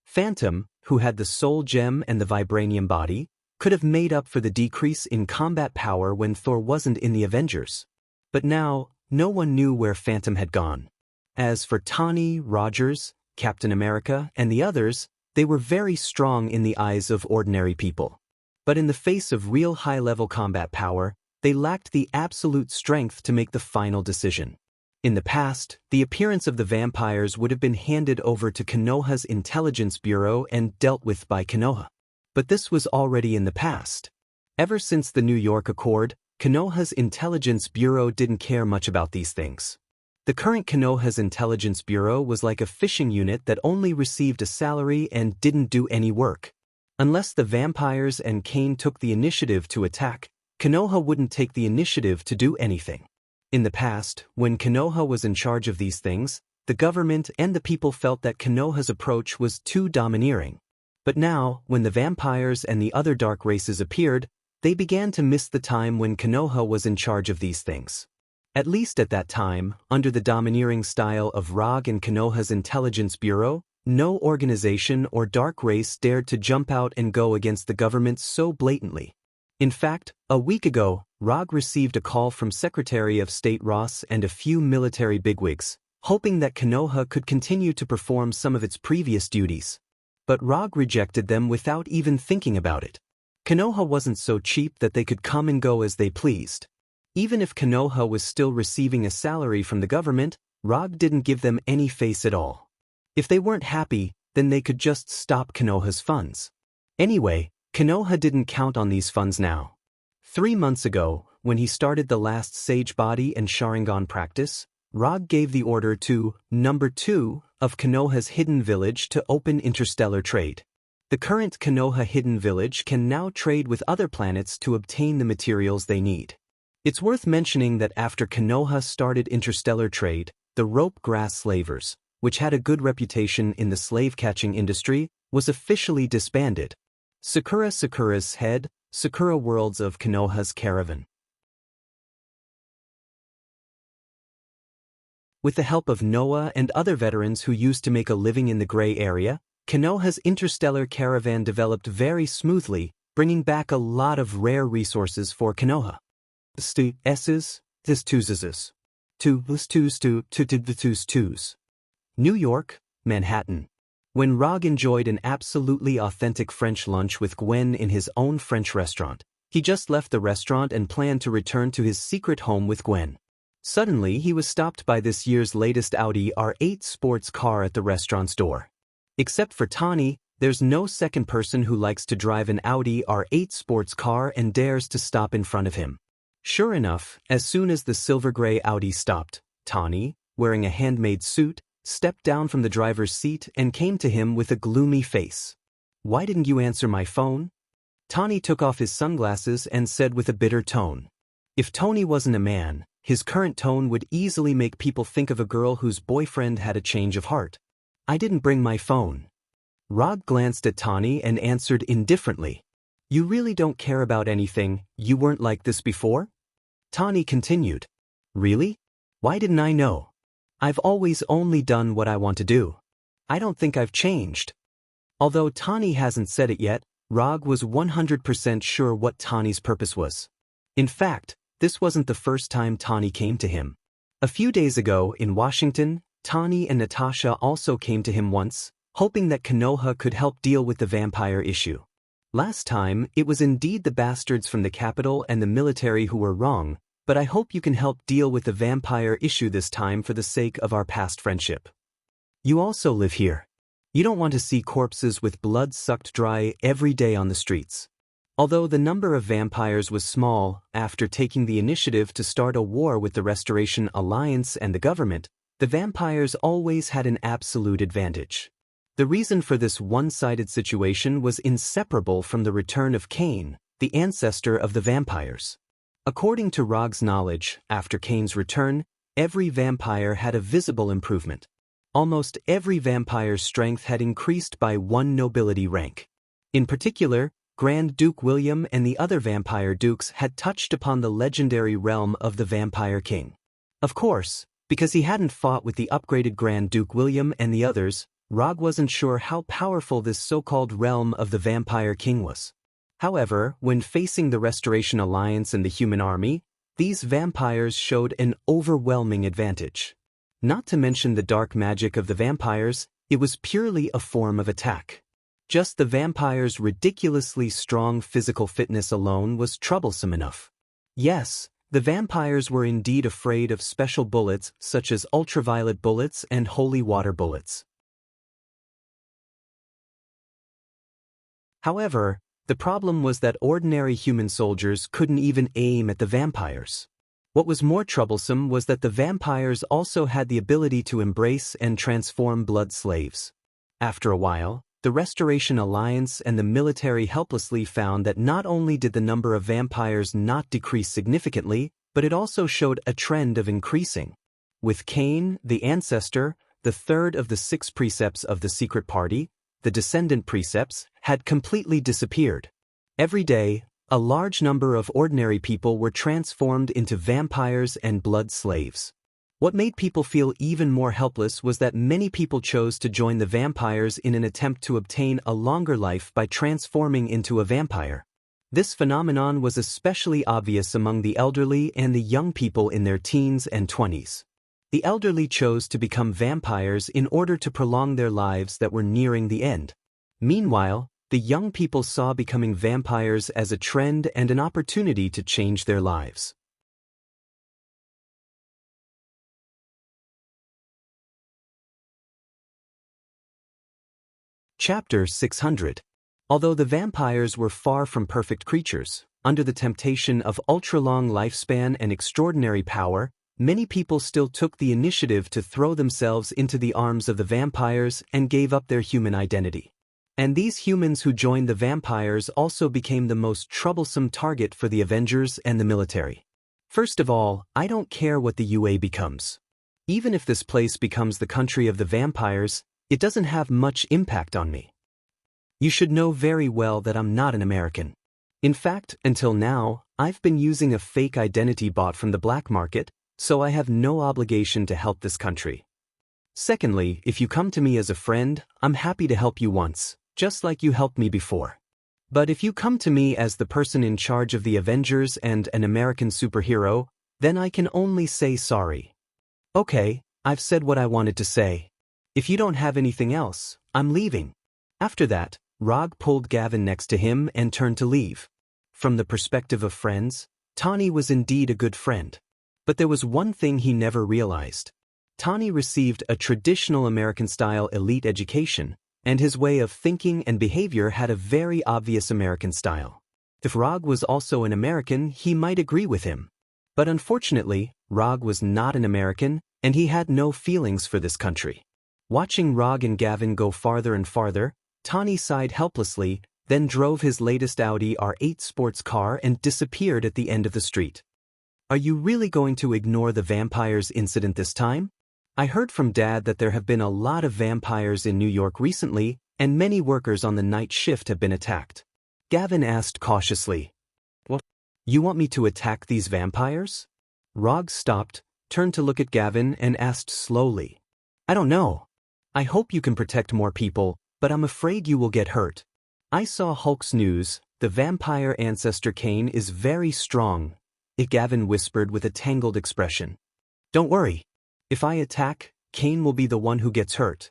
Phantom, who had the Soul Gem and the Vibranium Body, could have made up for the decrease in combat power when Thor wasn't in the Avengers. But now, no one knew where Phantom had gone. As for Tani, Rogers, Captain America, and the others, they were very strong in the eyes of ordinary people. But in the face of real high-level combat power, they lacked the absolute strength to make the final decision. In the past, the appearance of the vampires would have been handed over to Konoha's Intelligence Bureau and dealt with by Konoha. But this was already in the past. Ever since the New York Accord, Konoha's Intelligence Bureau didn't care much about these things. The current Konoha's Intelligence Bureau was like a fishing unit that only received a salary and didn't do any work. Unless the vampires and Cain took the initiative to attack, Konoha wouldn't take the initiative to do anything. In the past, when Konoha was in charge of these things, the government and the people felt that Konoha's approach was too domineering. But now, when the vampires and the other dark races appeared, They began to miss the time when Konoha was in charge of these things. At least at that time, under the domineering style of Rog and Konoha's intelligence bureau, no organization or dark race dared to jump out and go against the government so blatantly. In fact, a week ago, Rog received a call from Secretary of State Ross and a few military bigwigs, hoping that Konoha could continue to perform some of its previous duties. But Rog rejected them without even thinking about it. Konoha wasn't so cheap that they could come and go as they pleased. Even if Konoha was still receiving a salary from the government, Rog didn't give them any face at all. If they weren't happy, then they could just stop Konoha's funds. Anyway, Konoha didn't count on these funds now. 3 months ago, when he started the last Sage Body and Sharingan practice, Rog gave the order to Number 2 of Konoha's Hidden Village to open interstellar trade. The current Konoha Hidden Village can now trade with other planets to obtain the materials they need. It's worth mentioning that after Konoha started interstellar trade, the rope grass slavers, which had a good reputation in the slave-catching industry, was officially disbanded. Sakura's head, Sakura Worlds of Konoha's Caravan. With the help of Noah and other veterans who used to make a living in the gray area, Konoha's interstellar caravan developed very smoothly, bringing back a lot of rare resources for Konoha. New York, Manhattan. When Rog enjoyed an absolutely authentic French lunch with Gwen in his own French restaurant, he just left the restaurant and planned to return to his secret home with Gwen. Suddenly, he was stopped by this year's latest Audi R8 sports car at the restaurant's door. Except for Tani, there's no second person who likes to drive an Audi R8 sports car and dares to stop in front of him. Sure enough, as soon as the silver-gray Audi stopped, Tani, wearing a handmade suit, stepped down from the driver's seat and came to him with a gloomy face. "Why didn't you answer my phone?" Tani took off his sunglasses and said with a bitter tone. If Tony wasn't a man, his current tone would easily make people think of a girl whose boyfriend had a change of heart. "I didn't bring my phone." Rog glanced at Tani and answered indifferently. "You really don't care about anything, you weren't like this before?" Tani continued. "Really? Why didn't I know? I've always only done what I want to do. I don't think I've changed." Although Tani hasn't said it yet, Rog was 100% sure what Tani's purpose was. In fact, this wasn't the first time Tani came to him. A few days ago, in Washington, Tani and Natasha also came to him once, hoping that Konoha could help deal with the vampire issue. Last time, it was indeed the bastards from the capital and the military who were wrong, but I hope you can help deal with the vampire issue this time for the sake of our past friendship. You also live here. You don't want to see corpses with blood sucked dry every day on the streets. Although the number of vampires was small, after taking the initiative to start a war with the Restoration Alliance and the government, the vampires always had an absolute advantage. The reason for this one-sided situation was inseparable from the return of Cain, the ancestor of the vampires. According to Rog's knowledge, after Cain's return, every vampire had a visible improvement. Almost every vampire's strength had increased by 1 nobility rank. In particular, Grand Duke William and the other vampire dukes had touched upon the legendary realm of the Vampire King. Of course, because he hadn't fought with the upgraded Grand Duke William and the others, Rog wasn't sure how powerful this so-called realm of the Vampire King was. However, when facing the Restoration Alliance and the human army, these vampires showed an overwhelming advantage. Not to mention the dark magic of the vampires, it was purely a form of attack. Just the vampires' ridiculously strong physical fitness alone was troublesome enough. Yes, the vampires were indeed afraid of special bullets such as ultraviolet bullets and holy water bullets. However, the problem was that ordinary human soldiers couldn't even aim at the vampires. What was more troublesome was that the vampires also had the ability to embrace and transform blood slaves. After a while, the Restoration Alliance and the military helplessly found that not only did the number of vampires not decrease significantly, but it also showed a trend of increasing. With Cain, the ancestor, the third of the 6 precepts of the secret party, the descendant precepts, had completely disappeared. Every day, A large number of ordinary people were transformed into vampires and blood slaves. What made people feel even more helpless was that many people chose to join the vampires in an attempt to obtain a longer life by transforming into a vampire. This phenomenon was especially obvious among the elderly and the young people in their teens and 20s. The elderly chose to become vampires in order to prolong their lives that were nearing the end. Meanwhile, the young people saw becoming vampires as a trend and an opportunity to change their lives. Chapter 600. Although the vampires were far from perfect creatures, under the temptation of ultra-long lifespan and extraordinary power, many people still took the initiative to throw themselves into the arms of the vampires and gave up their human identity. And these humans who joined the vampires also became the most troublesome target for the Avengers and the military. First of all, I don't care what the UA becomes. Even if this place becomes the country of the vampires, it doesn't have much impact on me. You should know very well that I'm not an American. In fact, until now, I've been using a fake identity bought from the black market, so I have no obligation to help this country. Secondly, if you come to me as a friend, I'm happy to help you once, just like you helped me before. But if you come to me as the person in charge of the Avengers and an American superhero, then I can only say sorry. Okay, I've said what I wanted to say. If you don't have anything else, I'm leaving. After that, Rog pulled Gavin next to him and turned to leave. From the perspective of friends, Tawny was indeed a good friend. But there was one thing he never realized. Tawny received a traditional American-style elite education, and his way of thinking and behavior had a very obvious American style. If Rog was also an American, he might agree with him. But unfortunately, Rog was not an American, and he had no feelings for this country. Watching Rog and Gavin go farther and farther, Tawny sighed helplessly, then drove his latest Audi R8 sports car and disappeared at the end of the street. Are you really going to ignore the vampires incident this time? I heard from Dad that there have been a lot of vampires in New York recently, and many workers on the night shift have been attacked. Gavin asked cautiously. What? You want me to attack these vampires? Rog stopped, turned to look at Gavin and asked slowly. I don't know. I hope you can protect more people, but I'm afraid you will get hurt. I saw Hulk's news. The vampire ancestor Kane is very strong, Gavin whispered with a tangled expression. Don't worry. If I attack, Kane will be the one who gets hurt.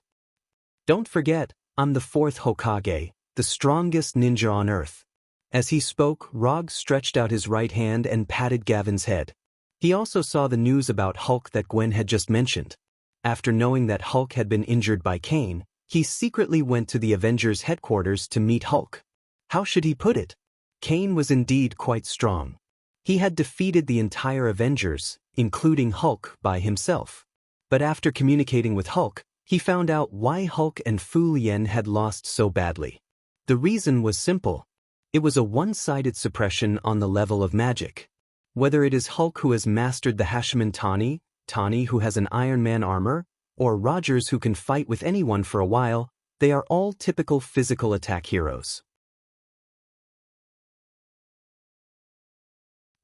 Don't forget, I'm the fourth Hokage, the strongest ninja on Earth. As he spoke, Rog stretched out his right hand and patted Gavin's head. He also saw the news about Hulk that Gwen had just mentioned. After knowing that Hulk had been injured by Kane, he secretly went to the Avengers headquarters to meet Hulk. How should he put it? Kane was indeed quite strong. He had defeated the entire Avengers, including Hulk, by himself. But after communicating with Hulk, he found out why Hulk and Fu Lien had lost so badly. The reason was simple. It was a one-sided suppression on the level of magic. Whether it is Hulk who has mastered the Hashman Tawny who has an Iron Man armor, or Rogers who can fight with anyone for a while, they are all typical physical attack heroes.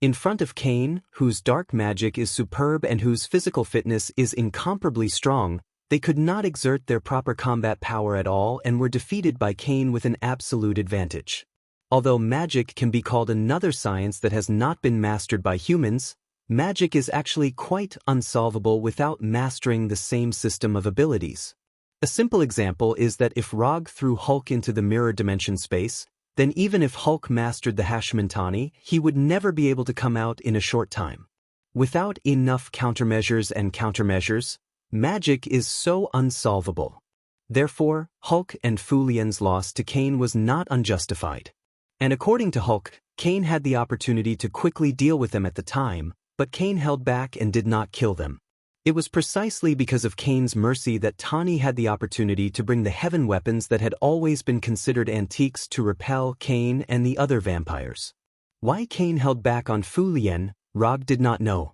In front of Kane, whose dark magic is superb and whose physical fitness is incomparably strong, they could not exert their proper combat power at all and were defeated by Kane with an absolute advantage. Although magic can be called another science that has not been mastered by humans, magic is actually quite unsolvable without mastering the same system of abilities. A simple example is that if Rog threw Hulk into the mirror dimension space, then even if Hulk mastered the Hashman Tawny, he would never be able to come out in a short time. Without enough countermeasures, magic is so unsolvable. Therefore, Hulk and Fu Lien's loss to Kane was not unjustified. And according to Hulk, Kane had the opportunity to quickly deal with them at the time, but Kane held back and did not kill them. It was precisely because of Kane's mercy that Tawny had the opportunity to bring the heaven weapons that had always been considered antiques to repel Kane and the other vampires. Why Kane held back on Fu Lien, Rog did not know.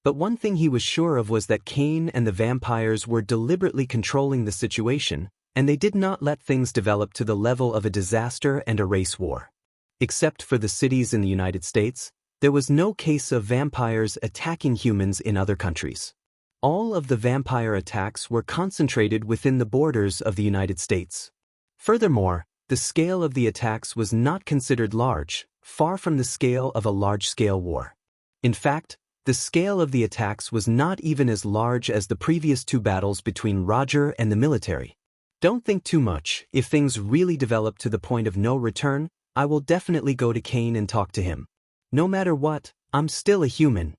But one thing he was sure of was that Kane and the vampires were deliberately controlling the situation, and they did not let things develop to the level of a disaster and a race war. Except for the cities in the United States, there was no case of vampires attacking humans in other countries. All of the vampire attacks were concentrated within the borders of the United States. Furthermore, the scale of the attacks was not considered large, far from the scale of a large-scale war. In fact, the scale of the attacks was not even as large as the previous two battles between Roger and the military. Don't think too much. If things really develop to the point of no return, I will definitely go to Kane and talk to him. No matter what, I'm still a human.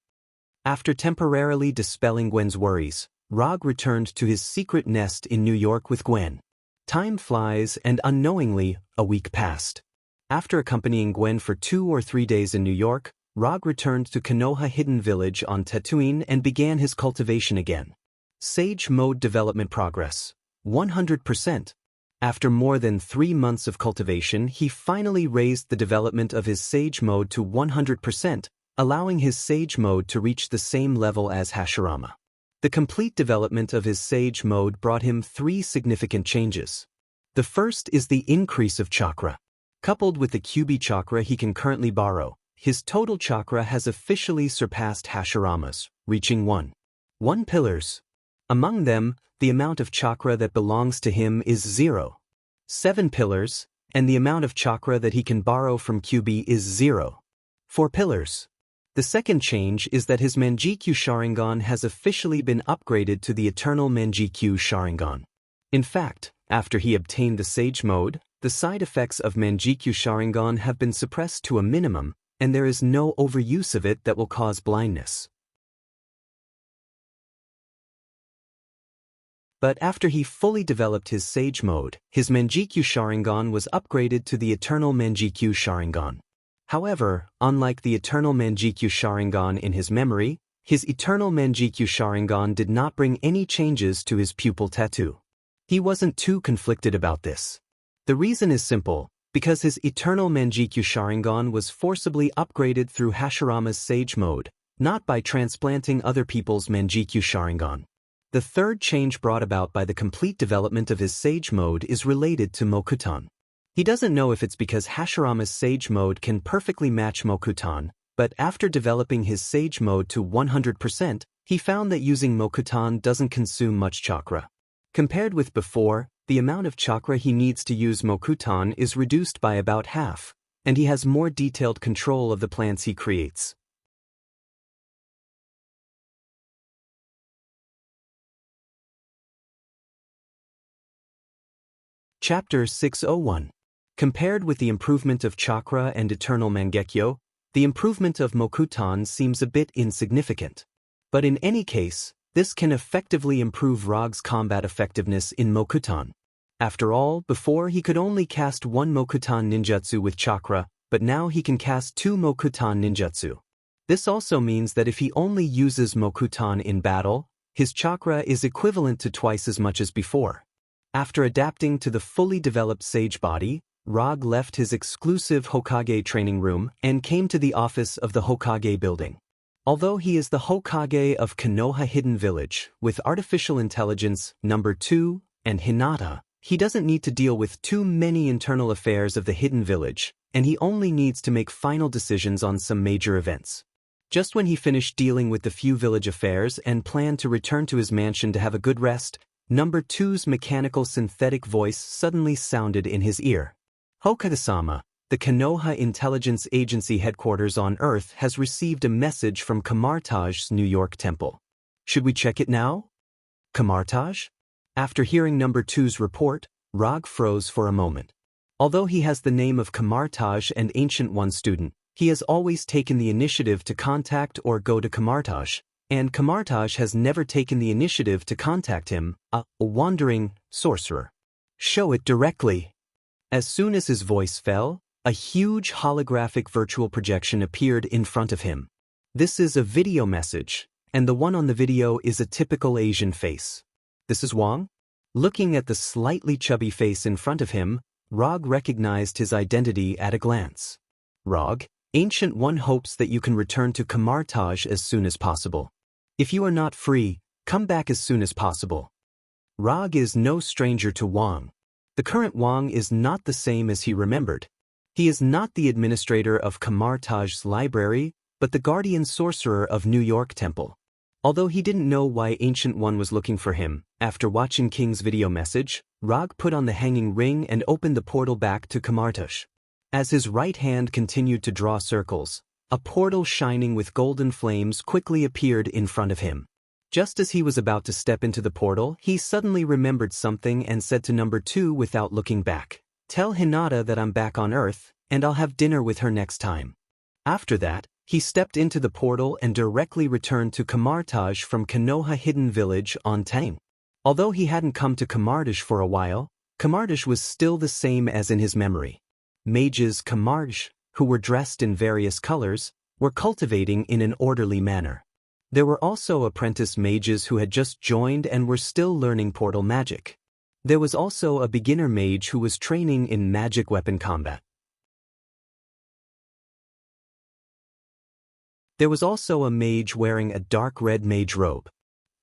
After temporarily dispelling Gwen's worries, Rog returned to his secret nest in New York with Gwen. Time flies, and unknowingly, a week passed. After accompanying Gwen for 2 or 3 days in New York, Rog returned to Konoha Hidden Village on Tatooine and began his cultivation again. Sage Mode Development Progress. 100%. After more than 3 months of cultivation, he finally raised the development of his Sage Mode to 100%, allowing his Sage Mode to reach the same level as Hashirama. The complete development of his Sage Mode brought him 3 significant changes. The first is the increase of chakra. Coupled with the QB chakra he can currently borrow, his total chakra has officially surpassed Hashirama's, reaching 1 pillars. Among them, the amount of chakra that belongs to him is 0. 7 pillars, and the amount of chakra that he can borrow from QB is 0. 4 pillars. The second change is that his Manjikyu Sharingan has officially been upgraded to the Eternal Manjikyu Sharingan. In fact, after he obtained the Sage Mode, the side effects of Manjikyu Sharingan have been suppressed to a minimum, and there is no overuse of it that will cause blindness. But after he fully developed his Sage Mode, his Manjikyu Sharingan was upgraded to the Eternal Manjikyu Sharingan. However, unlike the Eternal Manjikyu Sharingan in his memory, his Eternal Manjikyu Sharingan did not bring any changes to his pupil tattoo. He wasn't too conflicted about this. The reason is simple, because his Eternal Manjikyu Sharingan was forcibly upgraded through Hashirama's Sage Mode, not by transplanting other people's Manjikyu Sharingan. The third change brought about by the complete development of his Sage Mode is related to Mokutan. He doesn't know if it's because Hashirama's Sage Mode can perfectly match Mokutan, but after developing his Sage Mode to 100%, he found that using Mokutan doesn't consume much chakra. Compared with before, the amount of chakra he needs to use Mokutan is reduced by about half, and he has more detailed control of the plants he creates. Chapter 601. Compared with the improvement of chakra and Eternal Mangekyo, the improvement of Mokutan seems a bit insignificant. But in any case, this can effectively improve Rog's combat effectiveness in Mokutan. After all, before he could only cast 1 Mokutan ninjutsu with chakra, but now he can cast 2 Mokutan ninjutsu. This also means that if he only uses Mokutan in battle, his chakra is equivalent to twice as much as before. After adapting to the fully developed Sage Body, Rog left his exclusive Hokage training room and came to the office of the Hokage building. Although he is the Hokage of Konoha Hidden Village, with Artificial Intelligence number 2 and Hinata, he doesn't need to deal with too many internal affairs of the Hidden Village, and he only needs to make final decisions on some major events. Just when he finished dealing with the few village affairs and planned to return to his mansion to have a good rest, number 2's mechanical synthetic voice suddenly sounded in his ear. Hokage-sama, the Konoha Intelligence Agency headquarters on Earth has received a message from Kamartaj's New York temple. Should we check it now? Kamartaj? After hearing number 2's report, Rog froze for a moment. Although he has the name of Kamartaj and Ancient One student, he has always taken the initiative to contact or go to Kamartaj, and Kamartaj has never taken the initiative to contact him, a wandering sorcerer. Show it directly. As soon as his voice fell, a huge holographic virtual projection appeared in front of him. This is a video message, and the one on the video is a typical Asian face. This is Wang? Looking at the slightly chubby face in front of him, Rog recognized his identity at a glance. Rog, Ancient One hopes that you can return to Kamartaj as soon as possible. If you are not free, come back as soon as possible. Rog is no stranger to Wang. The current Wang is not the same as he remembered. He is not the administrator of Kamartaj's library, but the guardian sorcerer of New York Temple. Although he didn't know why Ancient One was looking for him, after watching King's video message, Rog put on the hanging ring and opened the portal back to Kamartaj. As his right hand continued to draw circles, a portal shining with golden flames quickly appeared in front of him. Just as he was about to step into the portal, he suddenly remembered something and said to number 2 without looking back, "Tell Hinata that I'm back on Earth, and I'll have dinner with her next time." After that, he stepped into the portal and directly returned to Kamartaj from Konoha Hidden Village on Tang. Although he hadn't come to Kamartaj for a while, Kamartaj was still the same as in his memory. Mages Kamartaj, who were dressed in various colors, were cultivating in an orderly manner. There were also apprentice mages who had just joined and were still learning portal magic. There was also a beginner mage who was training in magic weapon combat. There was also a mage wearing a dark red mage robe.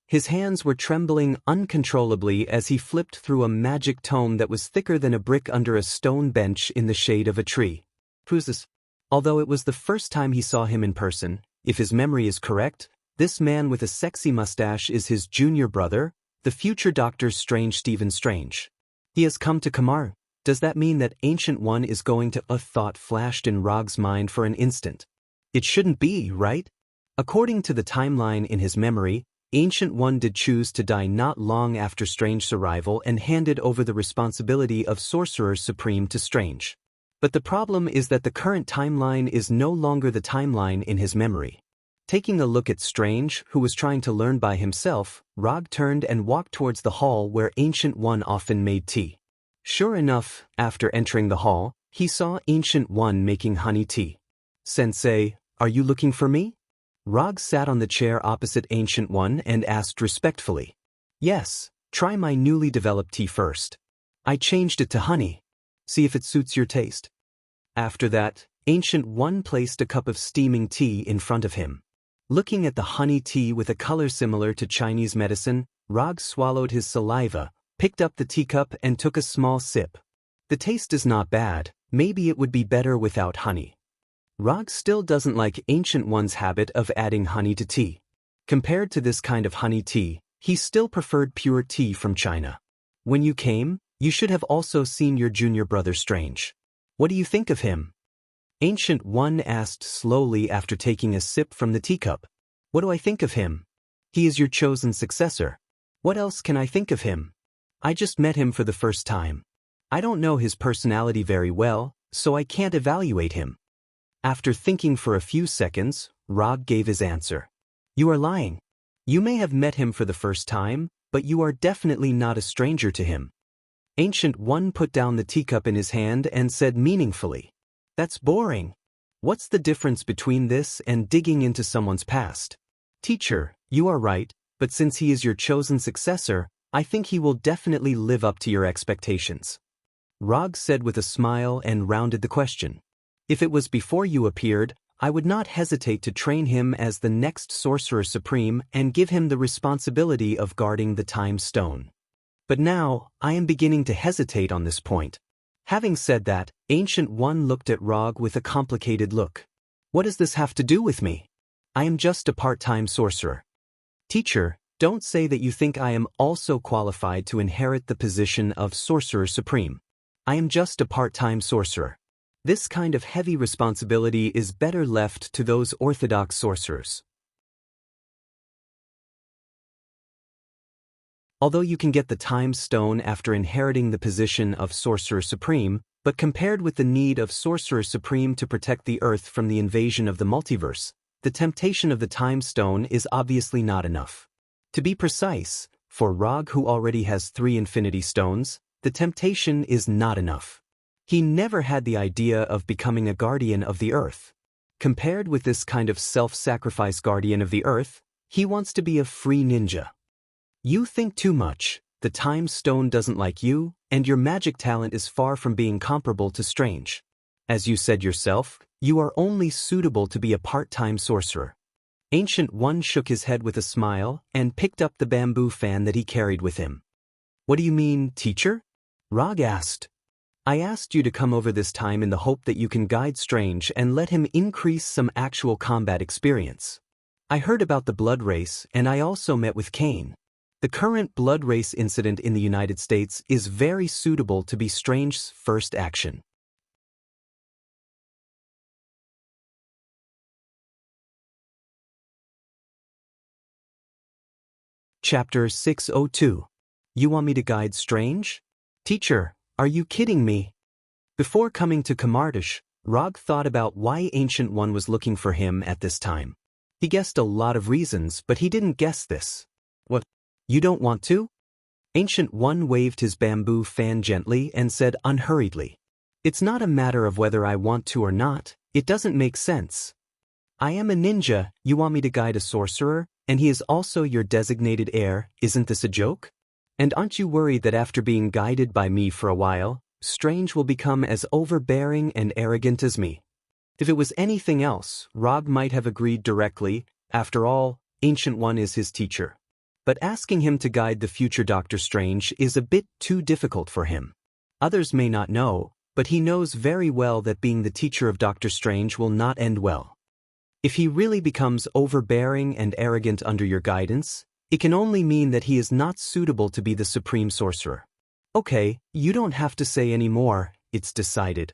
His hands were trembling uncontrollably as he flipped through a magic tome that was thicker than a brick under a stone bench in the shade of a tree. Who's this? Although it was the first time he saw him in person, if his memory is correct, this man with a sexy mustache is his junior brother, the future Doctor Stephen Strange. He has come to Kamar. Does that mean that Ancient One is going to? A thought flashed in Rog's mind for an instant. It shouldn't be, right? According to the timeline in his memory, Ancient One did choose to die not long after Strange's arrival and handed over the responsibility of Sorcerer Supreme to Strange. But the problem is that the current timeline is no longer the timeline in his memory. Taking a look at Strange, who was trying to learn by himself, Rog turned and walked towards the hall where Ancient One often made tea. Sure enough, after entering the hall, he saw Ancient One making honey tea. "Sensei, are you looking for me?" Rog sat on the chair opposite Ancient One and asked respectfully. "Yes, try my newly developed tea first. I changed it to honey. See if it suits your taste." After that, Ancient One placed a cup of steaming tea in front of him. Looking at the honey tea with a color similar to Chinese medicine, Rog swallowed his saliva, picked up the teacup and took a small sip. The taste is not bad, maybe it would be better without honey. Rog still doesn't like Ancient One's habit of adding honey to tea. Compared to this kind of honey tea, he still preferred pure tea from China. "When you came, you should have also seen your junior brother Strange. What do you think of him?" Ancient One asked slowly after taking a sip from the teacup. "What do I think of him? He is your chosen successor. What else can I think of him? I just met him for the first time. I don't know his personality very well, so I can't evaluate him." After thinking for a few seconds, Rog gave his answer. "You are lying. You may have met him for the first time, but you are definitely not a stranger to him." Ancient One put down the teacup in his hand and said meaningfully, "That's boring. What's the difference between this and digging into someone's past?" "Teacher, you are right, but since he is your chosen successor, I think he will definitely live up to your expectations." Rog said with a smile and rounded the question. "If it was before you appeared, I would not hesitate to train him as the next Sorcerer Supreme and give him the responsibility of guarding the Time Stone. But now, I am beginning to hesitate on this point." Having said that, Ancient One looked at Rog with a complicated look. "What does this have to do with me? I am just a part-time sorcerer." "Teacher, don't say that you think I am also qualified to inherit the position of Sorcerer Supreme. I am just a part-time sorcerer. This kind of heavy responsibility is better left to those orthodox sorcerers." Although you can get the Time Stone after inheriting the position of Sorcerer Supreme, but compared with the need of Sorcerer Supreme to protect the Earth from the invasion of the multiverse, the temptation of the Time Stone is obviously not enough. To be precise, for Rog, who already has 3 Infinity Stones, the temptation is not enough. He never had the idea of becoming a guardian of the Earth. Compared with this kind of self-sacrifice guardian of the Earth, he wants to be a free ninja. "You think too much. The Time Stone doesn't like you, and your magic talent is far from being comparable to Strange. As you said yourself, you are only suitable to be a part-time sorcerer." Ancient One shook his head with a smile and picked up the bamboo fan that he carried with him. "What do you mean, teacher?" Rog asked. I asked you to come over this time in the hope that you can guide Strange and let him increase some actual combat experience. I heard about the blood race, and I also met with Kane. The current blood race incident in the United States is very suitable to be Strange's first action. Chapter 602. You want me to guide Strange? Teacher, are you kidding me? Before coming to Kamartish, Rog thought about why Ancient One was looking for him at this time. He guessed a lot of reasons, but he didn't guess this. What? You don't want to? Ancient One waved his bamboo fan gently and said unhurriedly, "It's not a matter of whether I want to or not, it doesn't make sense. I am a ninja, you want me to guide a sorcerer, and he is also your designated heir, isn't this a joke? And aren't you worried that after being guided by me for a while, Strange will become as overbearing and arrogant as me?" If it was anything else, Rog might have agreed directly. After all, Ancient One is his teacher. But asking him to guide the future Doctor Strange is a bit too difficult for him. Others may not know, but he knows very well that being the teacher of Doctor Strange will not end well. If he really becomes overbearing and arrogant under your guidance, it can only mean that he is not suitable to be the supreme sorcerer. Okay, you don't have to say any more, it's decided.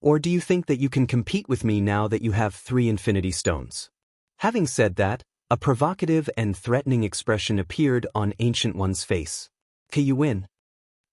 Or do you think that you can compete with me now that you have 3 Infinity Stones? Having said that, a provocative and threatening expression appeared on Ancient One's face. Can you win?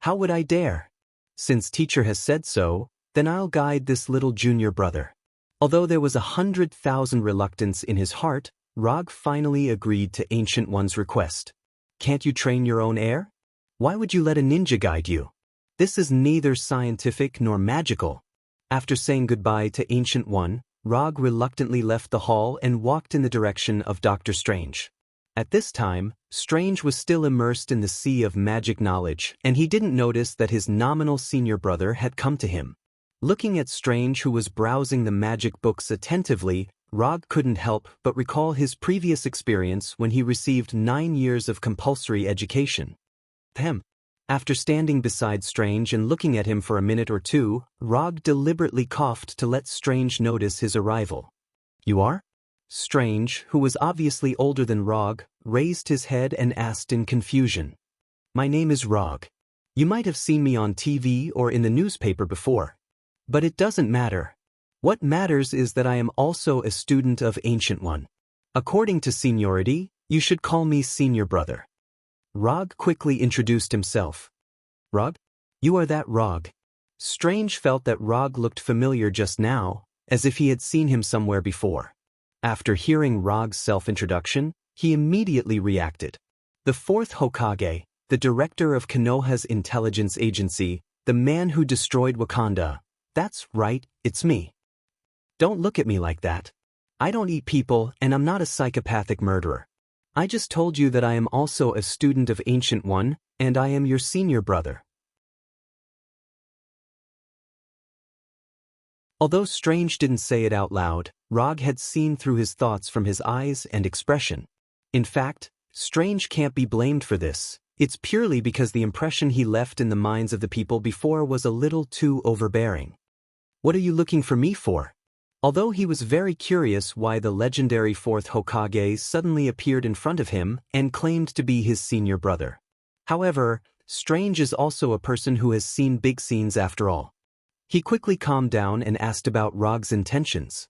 How would I dare? Since teacher has said so, then I'll guide this little junior brother. Although there was 100,000 reluctance in his heart, Rog finally agreed to Ancient One's request. Can't you train your own heir? Why would you let a ninja guide you? This is neither scientific nor magical. After saying goodbye to Ancient One, Rog reluctantly left the hall and walked in the direction of Doctor Strange. At this time, Strange was still immersed in the sea of magic knowledge, and he didn't notice that his nominal senior brother had come to him. Looking at Strange, who was browsing the magic books attentively, Rog couldn't help but recall his previous experience when he received 9 years of compulsory education. After standing beside Strange and looking at him for a minute or two, Rog deliberately coughed to let Strange notice his arrival. You are? Strange, who was obviously older than Rog, raised his head and asked in confusion. My name is Rog. You might have seen me on TV or in the newspaper before. But it doesn't matter. What matters is that I am also a student of Ancient One. According to seniority, you should call me senior brother. Rog quickly introduced himself. Rog? You are that Rog. Strange felt that Rog looked familiar just now, as if he had seen him somewhere before. After hearing Rog's self-introduction, he immediately reacted. The 4th Hokage, the director of Konoha's intelligence agency, the man who destroyed Wakanda. That's right, it's me. Don't look at me like that. I don't eat people, and I'm not a psychopathic murderer. I just told you that I am also a student of Ancient One, and I am your senior brother. Although Strange didn't say it out loud, Rog had seen through his thoughts from his eyes and expression. In fact, Strange can't be blamed for this. It's purely because the impression he left in the minds of the people before was a little too overbearing. What are you looking for me for? Although he was very curious why the legendary 4th Hokage suddenly appeared in front of him and claimed to be his senior brother. However, Strange is also a person who has seen big scenes after all. He quickly calmed down and asked about Rog's intentions.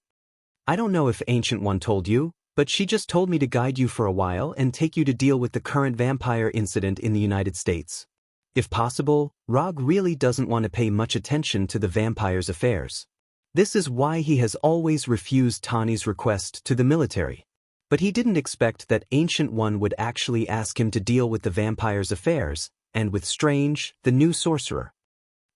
I don't know if Ancient One told you, but she just told me to guide you for a while and take you to deal with the current vampire incident in the United States. If possible, Rog really doesn't want to pay much attention to the vampire's affairs. This is why he has always refused Tani's request to the military. But he didn't expect that Ancient One would actually ask him to deal with the vampire's affairs, and with Strange, the new sorcerer.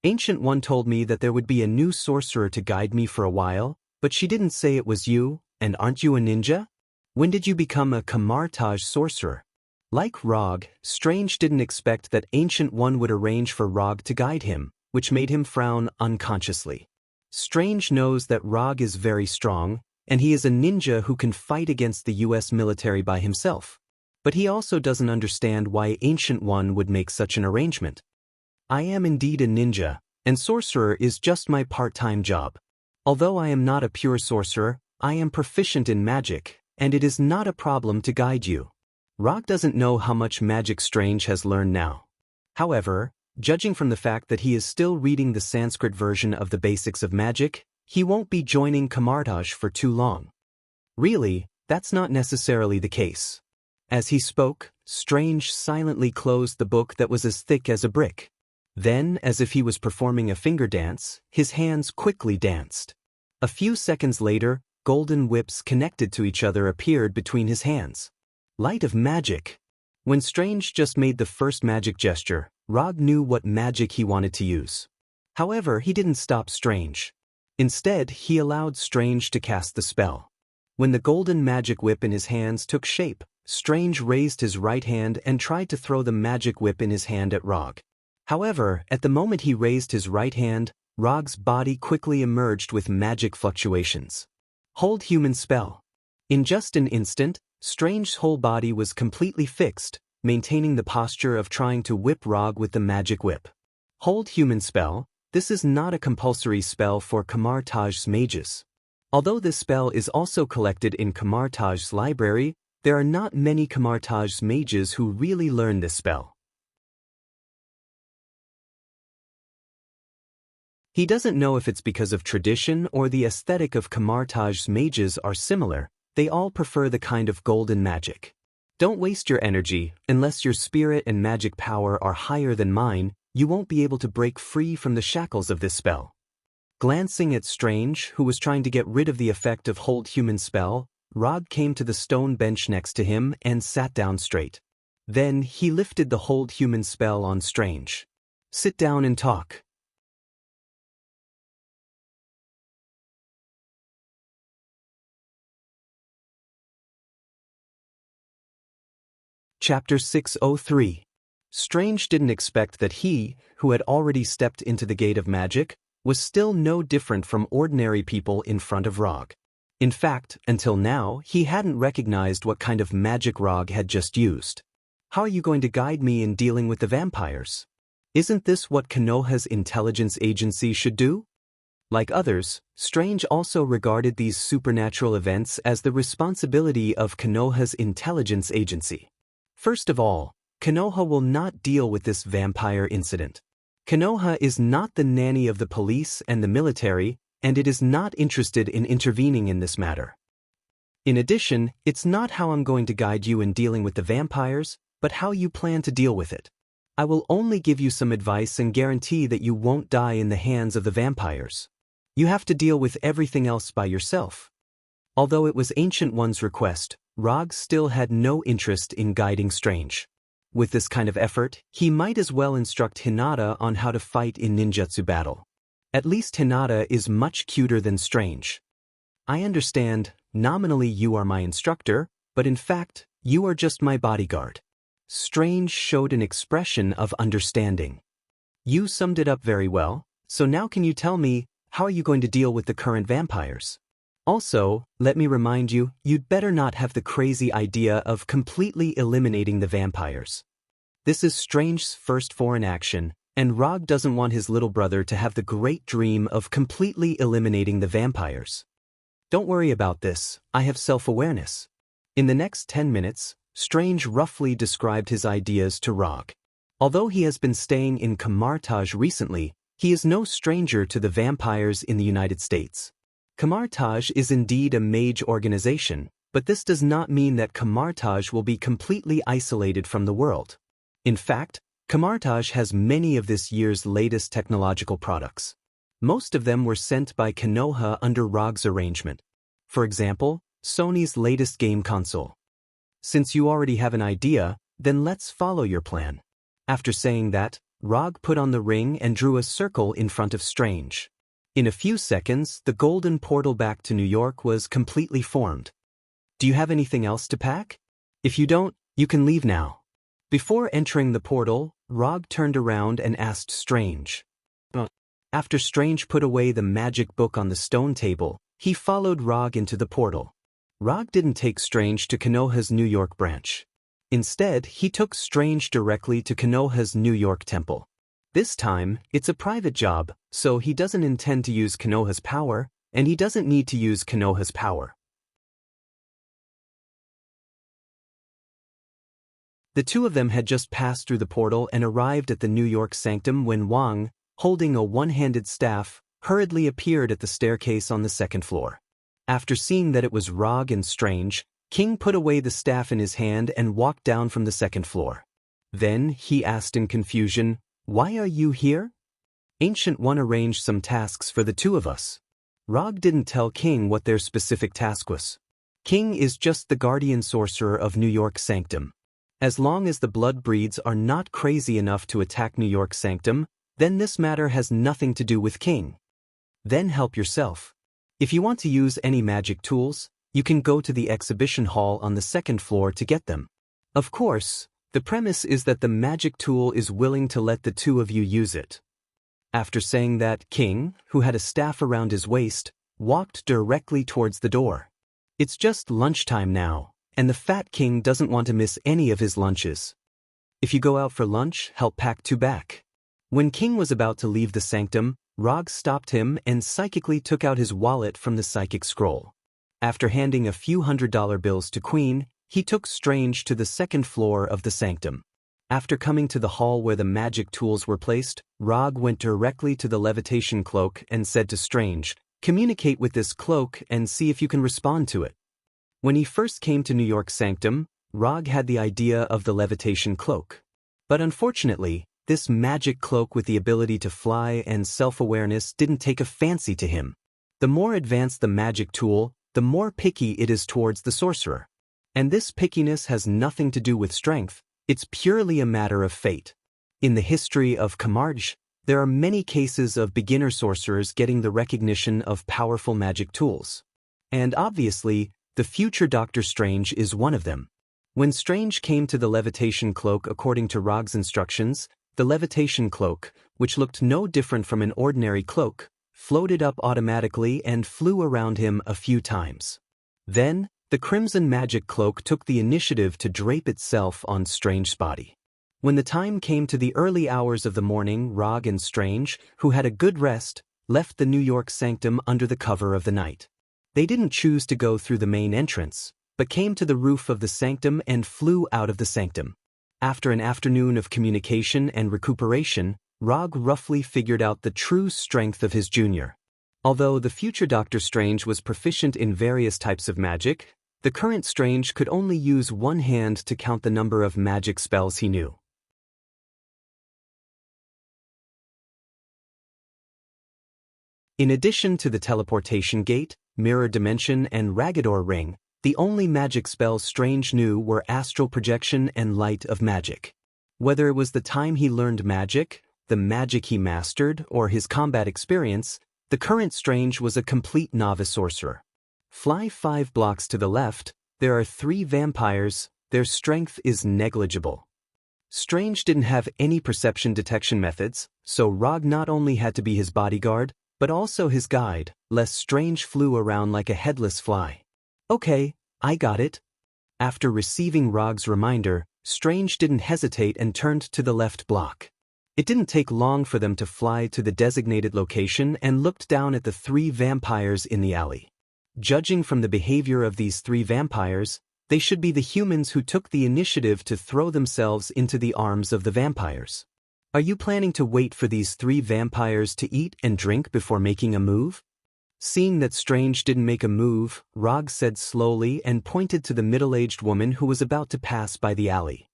Ancient One told me that there would be a new sorcerer to guide me for a while, but she didn't say it was you, and aren't you a ninja? When did you become a Kamartaj sorcerer? Like Rog, Strange didn't expect that Ancient One would arrange for Rog to guide him, which made him frown unconsciously. Strange knows that Rog is very strong, and he is a ninja who can fight against the US military by himself. But he also doesn't understand why Ancient One would make such an arrangement. I am indeed a ninja, and sorcerer is just my part-time job. Although I am not a pure sorcerer, I am proficient in magic, and it is not a problem to guide you. Rog doesn't know how much magic Strange has learned now. However, judging from the fact that he is still reading the Sanskrit version of the basics of magic, he won't be joining Kamartaj for too long. Really, that's not necessarily the case. As he spoke, Strange silently closed the book that was as thick as a brick. Then, as if he was performing a finger dance, his hands quickly danced. A few seconds later, golden whips connected to each other appeared between his hands. Light of magic. When Strange just made the first magic gesture, Rog knew what magic he wanted to use. However, he didn't stop Strange. Instead, he allowed Strange to cast the spell. When the golden magic whip in his hands took shape, Strange raised his right hand and tried to throw the magic whip in his hand at Rog. However, at the moment he raised his right hand, Rog's body quickly emerged with magic fluctuations. Hold human spell. In just an instant, Strange's whole body was completely fixed, maintaining the posture of trying to whip Rog with the magic whip. Hold human spell. This is not a compulsory spell for Kamartaj's mages. Although this spell is also collected in Kamartaj's library, there are not many Kamartaj's mages who really learn this spell. He doesn't know if it's because of tradition or the aesthetic of Kamartaj's mages are similar. They all prefer the kind of golden magic. Don't waste your energy. Unless your spirit and magic power are higher than mine, you won't be able to break free from the shackles of this spell. Glancing at Strange, who was trying to get rid of the effect of Hold Human spell, Rog came to the stone bench next to him and sat down straight. Then he lifted the Hold Human spell on Strange. Sit down and talk. Chapter 603. Strange didn't expect that he, who had already stepped into the gate of magic, was still no different from ordinary people in front of Rog. In fact, until now, he hadn't recognized what kind of magic Rog had just used. How are you going to guide me in dealing with the vampires? Isn't this what Konoha's intelligence agency should do? Like others, Strange also regarded these supernatural events as the responsibility of Konoha's intelligence agency. First of all, Konoha will not deal with this vampire incident. Konoha is not the nanny of the police and the military, and it is not interested in intervening in this matter. In addition, it's not how I'm going to guide you in dealing with the vampires, but how you plan to deal with it. I will only give you some advice and guarantee that you won't die in the hands of the vampires. You have to deal with everything else by yourself. Although it was Ancient One's request, Rog still had no interest in guiding Strange. With this kind of effort, he might as well instruct Hinata on how to fight in ninjutsu battle. At least Hinata is much cuter than Strange. I understand, nominally you are my instructor, but in fact, you are just my bodyguard. Strange showed an expression of understanding. You summed it up very well, so now can you tell me, how are you going to deal with the current vampires? Also, let me remind you, you'd better not have the crazy idea of completely eliminating the vampires. This is Strange's first foreign action, and Rog doesn't want his little brother to have the great dream of completely eliminating the vampires. Don't worry about this, I have self-awareness. In the next 10 minutes, Strange roughly described his ideas to Rog. Although he has been staying in Kamartaj recently, he is no stranger to the vampires in the United States. Kamartaj is indeed a mage organization, but this does not mean that Kamartaj will be completely isolated from the world. In fact, Kamartaj has many of this year's latest technological products. Most of them were sent by Konoha under Rog's arrangement. For example, Sony's latest game console. Since you already have an idea, then let's follow your plan. After saying that, Rog put on the ring and drew a circle in front of Strange. In a few seconds, the golden portal back to New York was completely formed. Do you have anything else to pack? If you don't, you can leave now. Before entering the portal, Rog turned around and asked Strange. After Strange put away the magic book on the stone table, he followed Rog into the portal. Rog didn't take Strange to Konoha's New York branch. Instead, he took Strange directly to Konoha's New York temple. This time, it's a private job, so he doesn't intend to use Konoha's power, and he doesn't need to use Konoha's power. The two of them had just passed through the portal and arrived at the New York sanctum when Wang, holding a one-handed staff, hurriedly appeared at the staircase on the second floor. After seeing that it was Rog and Strange, King put away the staff in his hand and walked down from the second floor. Then, he asked in confusion, "Why are you here?" Ancient One arranged some tasks for the two of us. Rog didn't tell King what their specific task was. King is just the guardian sorcerer of New York Sanctum. As long as the blood breeds are not crazy enough to attack New York Sanctum, then this matter has nothing to do with King. Then help yourself. If you want to use any magic tools, you can go to the exhibition hall on the second floor to get them. Of course, the premise is that the magic tool is willing to let the two of you use it. After saying that, King, who had a staff around his waist, walked directly towards the door. It's just lunchtime now, and the Fat King doesn't want to miss any of his lunches. If you go out for lunch, help pack two back. When King was about to leave the sanctum, Rog stopped him and psychically took out his wallet from the psychic scroll. After handing a few $100 bills to Queen, he took Strange to the second floor of the sanctum. After coming to the hall where the magic tools were placed, Rog went directly to the levitation cloak and said to Strange, "Communicate with this cloak and see if you can respond to it." When he first came to New York Sanctum, Rog had the idea of the levitation cloak. But unfortunately, this magic cloak with the ability to fly and self-awareness didn't take a fancy to him. The more advanced the magic tool, the more picky it is towards the sorcerer. And this pickiness has nothing to do with strength, it's purely a matter of fate. In the history of Camargue, there are many cases of beginner sorcerers getting the recognition of powerful magic tools. And obviously, the future Doctor Strange is one of them. When Strange came to the levitation cloak according to Rog's instructions, the levitation cloak, which looked no different from an ordinary cloak, floated up automatically and flew around him a few times. Then, the crimson magic cloak took the initiative to drape itself on Strange's body. When the time came to the early hours of the morning, Rog and Strange, who had a good rest, left the New York Sanctum under the cover of the night. They didn't choose to go through the main entrance, but came to the roof of the sanctum and flew out of the sanctum. After an afternoon of communication and recuperation, Rog roughly figured out the true strength of his junior. Although the future Doctor Strange was proficient in various types of magic, the current Strange could only use one hand to count the number of magic spells he knew. In addition to the teleportation gate, mirror dimension and Ragador ring, the only magic spells Strange knew were astral projection and light of magic. Whether it was the time he learned magic, the magic he mastered, or his combat experience, the current Strange was a complete novice sorcerer. Fly 5 blocks to the left, there are 3 vampires, their strength is negligible. Strange didn't have any perception detection methods, so Rog not only had to be his bodyguard, but also his guide, lest Strange flew around like a headless fly. "Okay, I got it." After receiving Rog's reminder, Strange didn't hesitate and turned to the left block. It didn't take long for them to fly to the designated location and looked down at the 3 vampires in the alley. Judging from the behavior of these 3 vampires, they should be the humans who took the initiative to throw themselves into the arms of the vampires. Are you planning to wait for these 3 vampires to eat and drink before making a move? Seeing that Strange didn't make a move, Rog said slowly and pointed to the middle-aged woman who was about to pass by the alley.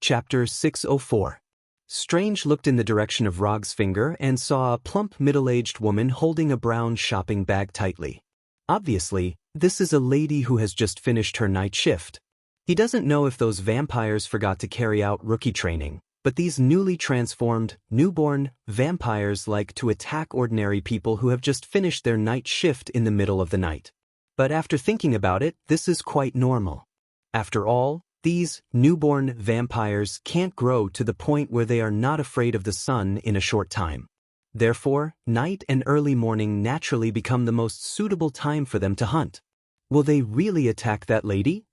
Chapter 604. Strange looked in the direction of Rog's finger and saw a plump middle-aged woman holding a brown shopping bag tightly. Obviously, this is a lady who has just finished her night shift. He doesn't know if those vampires forgot to carry out rookie training, but these newly transformed, newborn vampires like to attack ordinary people who have just finished their night shift in the middle of the night. But after thinking about it, this is quite normal. After all, these newborn vampires can't grow to the point where they are not afraid of the sun in a short time. Therefore, night and early morning naturally become the most suitable time for them to hunt. Will they really attack that lady?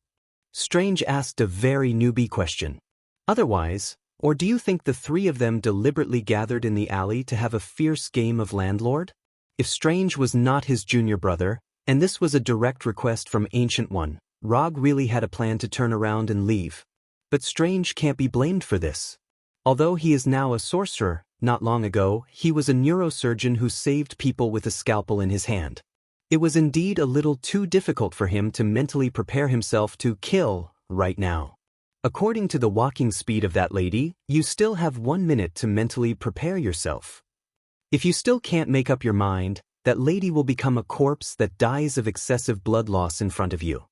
Strange asked a very newbie question. Otherwise, or do you think the three of them deliberately gathered in the alley to have a fierce game of landlord? If Strange was not his junior brother, and this was a direct request from Ancient One, Rog really had a plan to turn around and leave. But Strange can't be blamed for this. Although he is now a sorcerer, not long ago, he was a neurosurgeon who saved people with a scalpel in his hand. It was indeed a little too difficult for him to mentally prepare himself to kill right now. According to the walking speed of that lady, you still have 1 minute to mentally prepare yourself. If you still can't make up your mind, that lady will become a corpse that dies of excessive blood loss in front of you.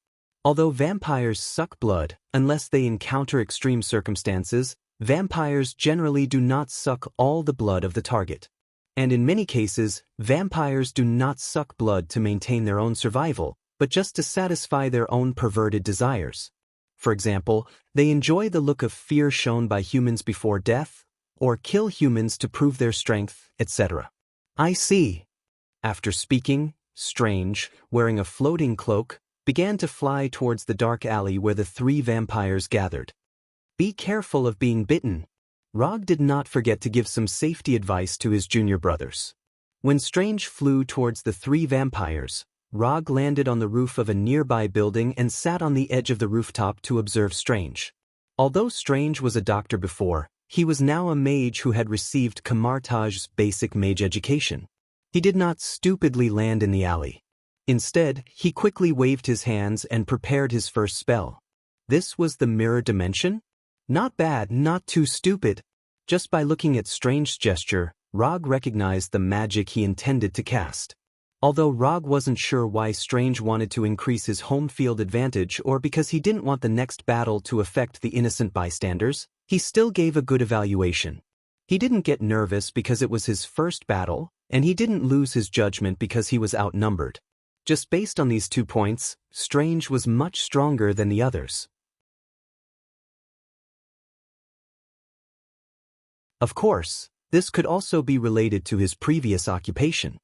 Although vampires suck blood, unless they encounter extreme circumstances, vampires generally do not suck all the blood of the target. And in many cases, vampires do not suck blood to maintain their own survival, but just to satisfy their own perverted desires. For example, they enjoy the look of fear shown by humans before death, or kill humans to prove their strength, etc. I see. After speaking, Strange, wearing a floating cloak, began to fly towards the dark alley where the three vampires gathered. Be careful of being bitten. Rog did not forget to give some safety advice to his junior brothers. When Strange flew towards the three vampires, Rog landed on the roof of a nearby building and sat on the edge of the rooftop to observe Strange. Although Strange was a doctor before, he was now a mage who had received Kamartaj's basic mage education. He did not stupidly land in the alley. Instead, he quickly waved his hands and prepared his first spell. This was the mirror dimension? Not bad, not too stupid. Just by looking at Strange's gesture, Rog recognized the magic he intended to cast. Although Rog wasn't sure why Strange wanted to increase his home field advantage or because he didn't want the next battle to affect the innocent bystanders, he still gave a good evaluation. He didn't get nervous because it was his first battle, and he didn't lose his judgment because he was outnumbered. Just based on these 2 points, Strange was much stronger than the others. Of course, this could also be related to his previous occupation.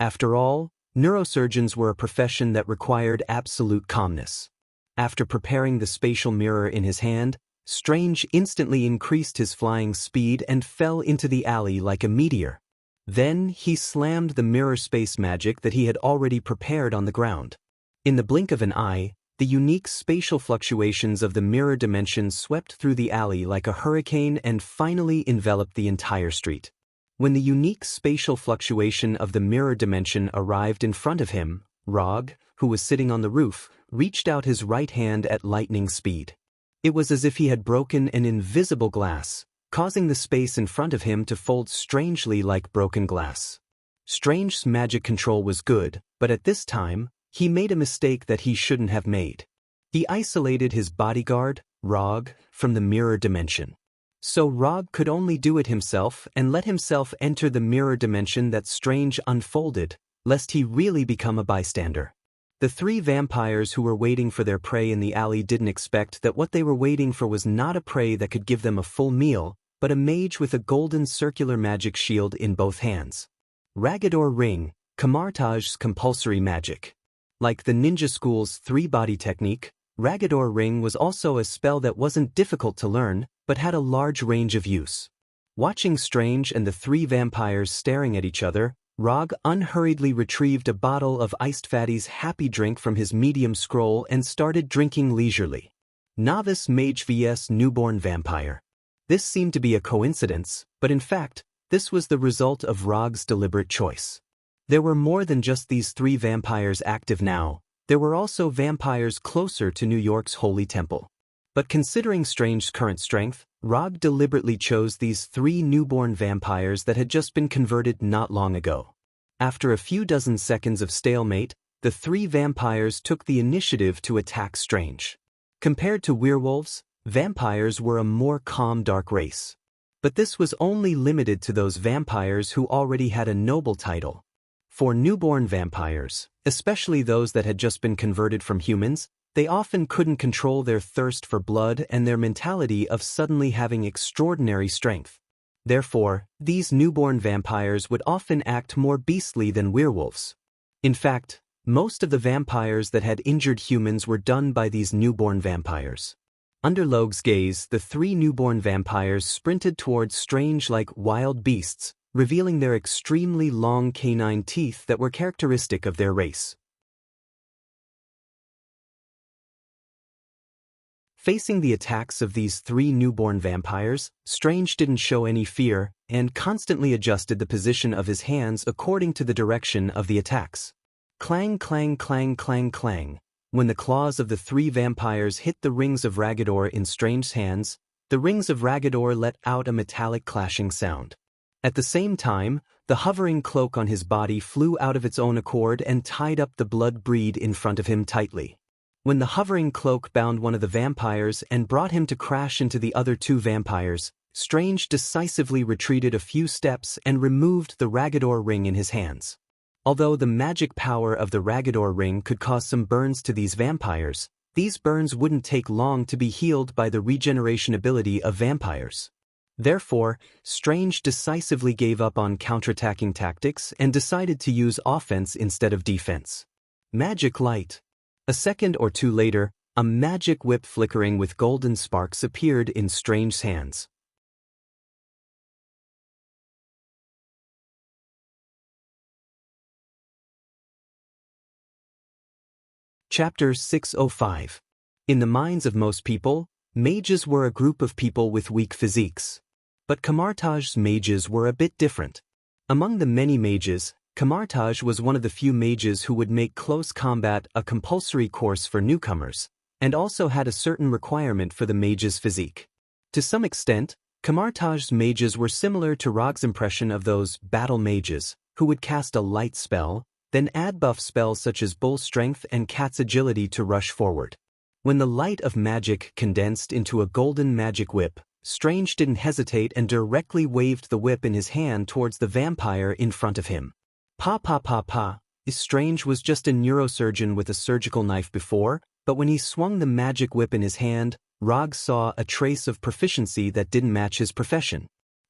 After all, neurosurgeons were a profession that required absolute calmness. After preparing the spatial mirror in his hand, Strange instantly increased his flying speed and fell into the alley like a meteor. Then he slammed the mirror space magic that he had already prepared on the ground. In the blink of an eye, the unique spatial fluctuations of the mirror dimension swept through the alley like a hurricane and finally enveloped the entire street. When the unique spatial fluctuation of the mirror dimension arrived in front of him, Rog, who was sitting on the roof, reached out his right hand at lightning speed. It was as if he had broken an invisible glass, causing the space in front of him to fold strangely like broken glass. Strange's magic control was good, but at this time, he made a mistake that he shouldn't have made. He isolated his bodyguard, Rog, from the mirror dimension. So Rog could only do it himself and let himself enter the mirror dimension that Strange unfolded, lest he really become a bystander. The three vampires who were waiting for their prey in the alley didn't expect that what they were waiting for was not a prey that could give them a full meal, but a mage with a golden circular magic shield in both hands. Ragador Ring, Kamartaj's compulsory magic. Like the ninja school's three-body technique, Ragador Ring was also a spell that wasn't difficult to learn, but had a large range of use. Watching Strange and the three vampires staring at each other, Rog unhurriedly retrieved a bottle of Iced Fatty's happy drink from his medium scroll and started drinking leisurely. Novice Mage vs Newborn Vampire. This seemed to be a coincidence, but in fact, this was the result of Rog's deliberate choice. There were more than just these three vampires active now, there were also vampires closer to New York's Holy Temple. But considering Strange's current strength, Rog deliberately chose these three newborn vampires that had just been converted not long ago. After a few dozen seconds of stalemate, the three vampires took the initiative to attack Strange. Compared to werewolves, vampires were a more calm dark race. But this was only limited to those vampires who already had a noble title. For newborn vampires, especially those that had just been converted from humans, they often couldn't control their thirst for blood and their mentality of suddenly having extraordinary strength. Therefore, these newborn vampires would often act more beastly than werewolves. In fact, Most of the vampires that had injured humans were done by these newborn vampires. Under Logue's gaze, the 3 newborn vampires sprinted towards Strange like wild beasts, revealing their extremely long canine teeth that were characteristic of their race. Facing the attacks of these 3 newborn vampires, Strange didn't show any fear and constantly adjusted the position of his hands according to the direction of the attacks. Clang, clang, clang, clang, clang. When the claws of the 3 vampires hit the rings of Ragador in Strange's hands, the rings of Ragador let out a metallic clashing sound. At the same time, the hovering cloak on his body flew out of its own accord and tied up the blood breed in front of him tightly. When the hovering cloak bound one of the vampires and brought him to crash into the other 2 vampires, Strange decisively retreated a few steps and removed the Ragador ring in his hands. Although the magic power of the Ragador ring could cause some burns to these vampires, these burns wouldn't take long to be healed by the regeneration ability of vampires. Therefore, Strange decisively gave up on counterattacking tactics and decided to use offense instead of defense. Magic light. A second or 2 later, a magic whip flickering with golden sparks appeared in Strange's hands. Chapter 605. In the minds of most people, mages were a group of people with weak physiques. But Kamartaj's mages were a bit different. Among the many mages, Kamartaj was one of the few mages who would make close combat a compulsory course for newcomers, and also had a certain requirement for the mage's physique. To some extent, Kamartaj's mages were similar to Rog's impression of those battle mages, who would cast a light spell, then add buff spells such as bull strength and cat's agility to rush forward. When the light of magic condensed into a golden magic whip, Strange didn't hesitate and directly waved the whip in his hand towards the vampire in front of him. Pa pa pa pa. Strange was just a neurosurgeon with a surgical knife before, but when he swung the magic whip in his hand, Rog saw a trace of proficiency that didn't match his profession.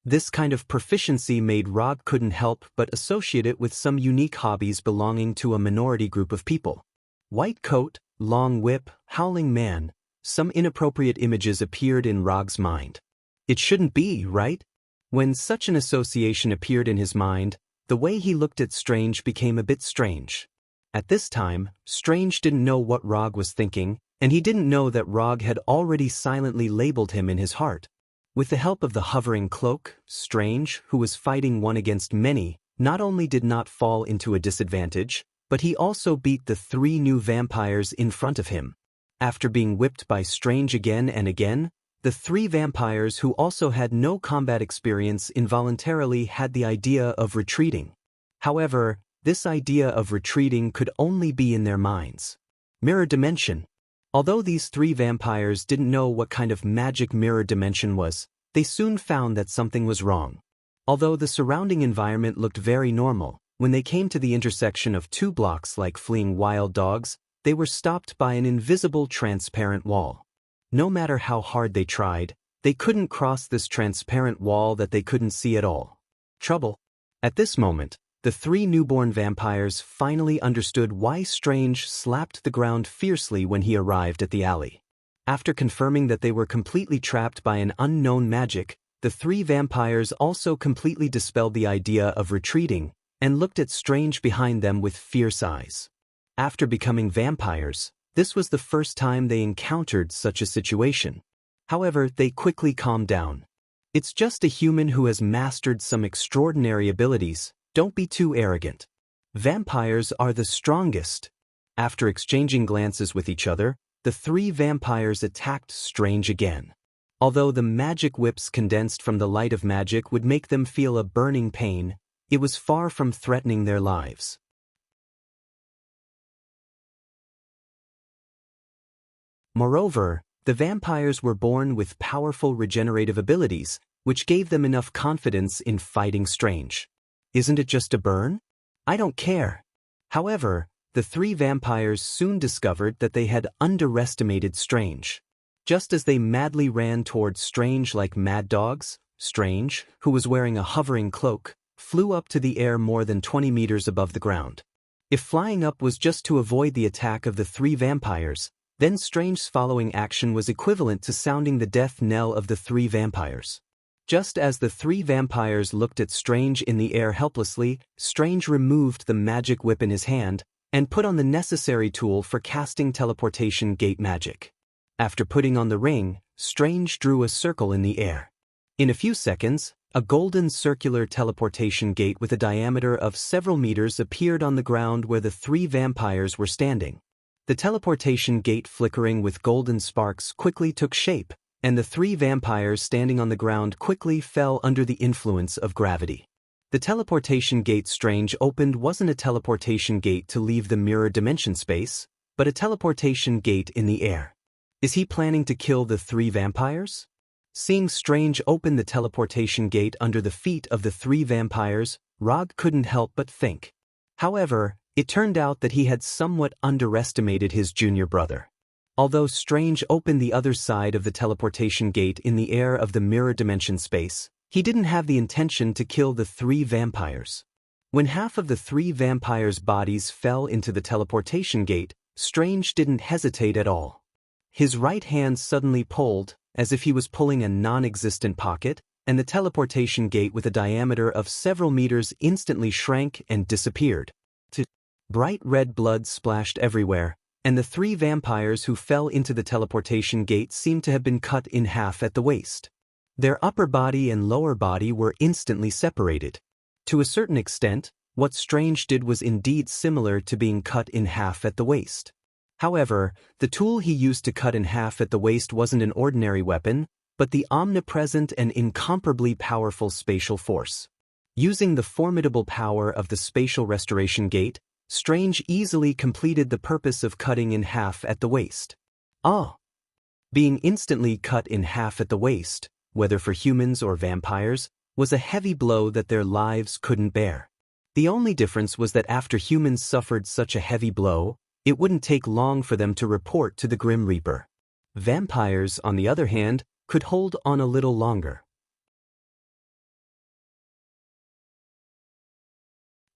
This kind of proficiency made Rog couldn't help but associate it with some unique hobbies belonging to a minority group of people. White coat, long whip, howling man. Some inappropriate images appeared in Rog's mind. It shouldn't be, right? When such an association appeared in his mind, the way he looked at Strange became a bit strange. At this time, Strange didn't know what Rog was thinking, and he didn't know that Rog had already silently labeled him in his heart. With the help of the hovering cloak, Strange, who was fighting one against many, not only did not fall into a disadvantage, but he also beat the 3 new vampires in front of him. After being whipped by Strange again and again, the 3 vampires who also had no combat experience involuntarily had the idea of retreating. However, this idea of retreating could only be in their minds. Mirror dimension. Although these 3 vampires didn't know what kind of magic mirror dimension was, they soon found that something was wrong. Although the surrounding environment looked very normal, when they came to the intersection of 2 blocks like fleeing wild dogs, they were stopped by an invisible transparent wall. No matter how hard they tried, they couldn't cross this transparent wall that they couldn't see at all. Trouble. At this moment, the 3 newborn vampires finally understood why Strange slapped the ground fiercely when he arrived at the alley. After confirming that they were completely trapped by an unknown magic, the 3 vampires also completely dispelled the idea of retreating and looked at Strange behind them with fierce eyes. After becoming vampires, this was the first time they encountered such a situation. However, they quickly calmed down. It's just a human who has mastered some extraordinary abilities. Don't be too arrogant. Vampires are the strongest. After exchanging glances with each other, the 3 vampires attacked Strange again. Although the magic whips condensed from the light of magic would make them feel a burning pain, it was far from threatening their lives. Moreover, the vampires were born with powerful regenerative abilities, which gave them enough confidence in fighting Strange. Isn't it just a burn? I don't care. However, the 3 vampires soon discovered that they had underestimated Strange. Just as they madly ran towards Strange like mad dogs, Strange, who was wearing a hovering cloak, flew up to the air more than 20 meters above the ground. If flying up was just to avoid the attack of the three vampires, then Strange's following action was equivalent to sounding the death knell of the three vampires. Just as the three vampires looked at Strange in the air helplessly, Strange removed the magic whip in his hand and put on the necessary tool for casting teleportation gate magic. After putting on the ring, Strange drew a circle in the air. In a few seconds, a golden circular teleportation gate with a diameter of several meters appeared on the ground where the three vampires were standing. The teleportation gate flickering with golden sparks quickly took shape, and the three vampires standing on the ground quickly fell under the influence of gravity. The teleportation gate Strange opened wasn't a teleportation gate to leave the mirror dimension space, but a teleportation gate in the air. Is he planning to kill the three vampires? Seeing Strange open the teleportation gate under the feet of the three vampires, Rog couldn't help but think. However, it turned out that he had somewhat underestimated his junior brother. Although Strange opened the other side of the teleportation gate in the air of the mirror dimension space, he didn't have the intention to kill the three vampires. When half of the three vampires' bodies fell into the teleportation gate, Strange didn't hesitate at all. His right hand suddenly pulled, as if he was pulling a non-existent pocket, and the teleportation gate with a diameter of several meters instantly shrank and disappeared. Bright red blood splashed everywhere, and the three vampires who fell into the teleportation gate seemed to have been cut in half at the waist. Their upper body and lower body were instantly separated. To a certain extent, what Strange did was indeed similar to being cut in half at the waist. However, the tool he used to cut in half at the waist wasn't an ordinary weapon, but the omnipresent and incomparably powerful spatial force. Using the formidable power of the spatial restoration gate, Strange easily completed the purpose of cutting in half at the waist. Being instantly cut in half at the waist, whether for humans or vampires, was a heavy blow that their lives couldn't bear. The only difference was that after humans suffered such a heavy blow, it wouldn't take long for them to report to the Grim Reaper. Vampires, on the other hand, could hold on a little longer.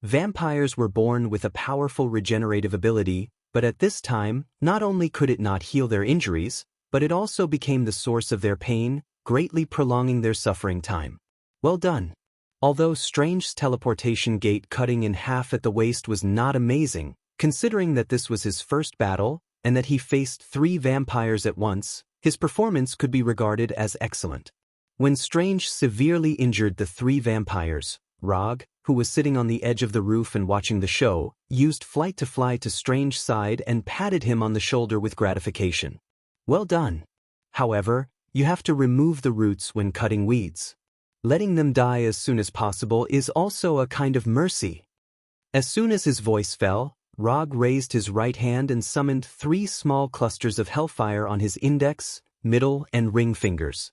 Vampires were born with a powerful regenerative ability, but at this time, not only could it not heal their injuries, but it also became the source of their pain, greatly prolonging their suffering time. Well done. Although Strange's teleportation gate cutting in half at the waist was not amazing, considering that this was his first battle, and that he faced three vampires at once, his performance could be regarded as excellent. When Strange severely injured the three vampires, Rog, who was sitting on the edge of the roof and watching the show, used flight to fly to Strange's side and patted him on the shoulder with gratification. Well done. However, you have to remove the roots when cutting weeds. Letting them die as soon as possible is also a kind of mercy. As soon as his voice fell, Rog raised his right hand and summoned 3 small clusters of hellfire on his index, middle, and ring fingers.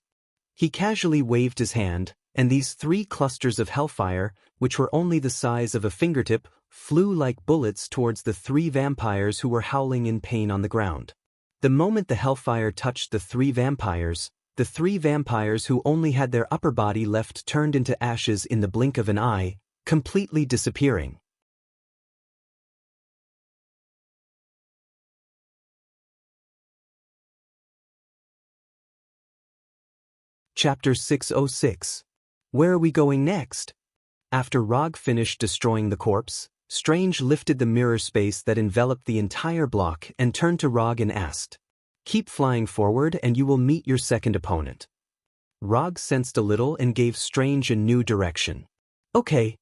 He casually waved his hand, and these 3 clusters of hellfire, which were only the size of a fingertip, flew like bullets towards the 3 vampires who were howling in pain on the ground. The moment the hellfire touched the 3 vampires who only had their upper body left turned into ashes in the blink of an eye, completely disappearing. Chapter 606. Where are we going next? After Rog finished destroying the corpse, Strange lifted the mirror space that enveloped the entire block and turned to Rog and asked, "Keep flying forward and you will meet your second opponent." Rog sensed a little and gave Strange a new direction. Okay.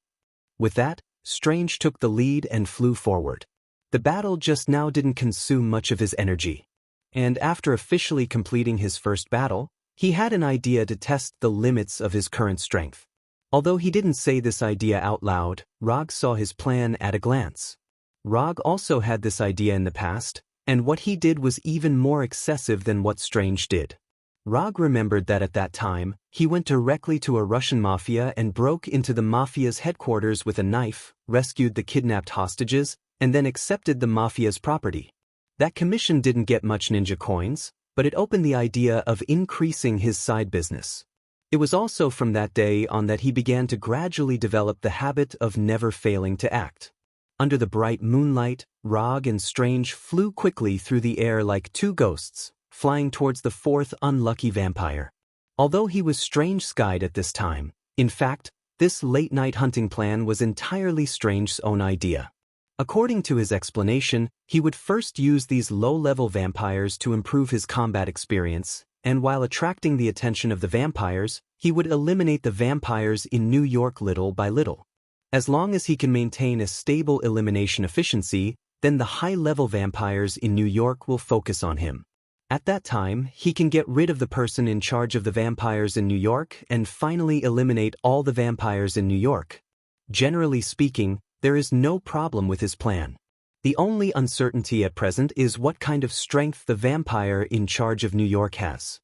With that, Strange took the lead and flew forward. The battle just now didn't consume much of his energy. And after officially completing his first battle, he had an idea to test the limits of his current strength. Although he didn't say this idea out loud, Rog saw his plan at a glance. Rog also had this idea in the past, and what he did was even more excessive than what Strange did. Rog remembered that at that time, he went directly to a Russian mafia and broke into the mafia's headquarters with a knife, rescued the kidnapped hostages, and then accepted the mafia's property. That commission didn't get much ninja coins, but it opened the idea of increasing his side business. It was also from that day on that he began to gradually develop the habit of never failing to act. Under the bright moonlight, Rog and Strange flew quickly through the air like two ghosts, flying towards the fourth unlucky vampire. Although he was strange-skied at this time, in fact, this late-night hunting plan was entirely Strange's own idea. According to his explanation, he would first use these low-level vampires to improve his combat experience, and while attracting the attention of the vampires, he would eliminate the vampires in New York little by little. As long as he can maintain a stable elimination efficiency, then the high-level vampires in New York will focus on him. At that time, he can get rid of the person in charge of the vampires in New York and finally eliminate all the vampires in New York. Generally speaking, there is no problem with his plan. The only uncertainty at present is what kind of strength the vampire in charge of New York has.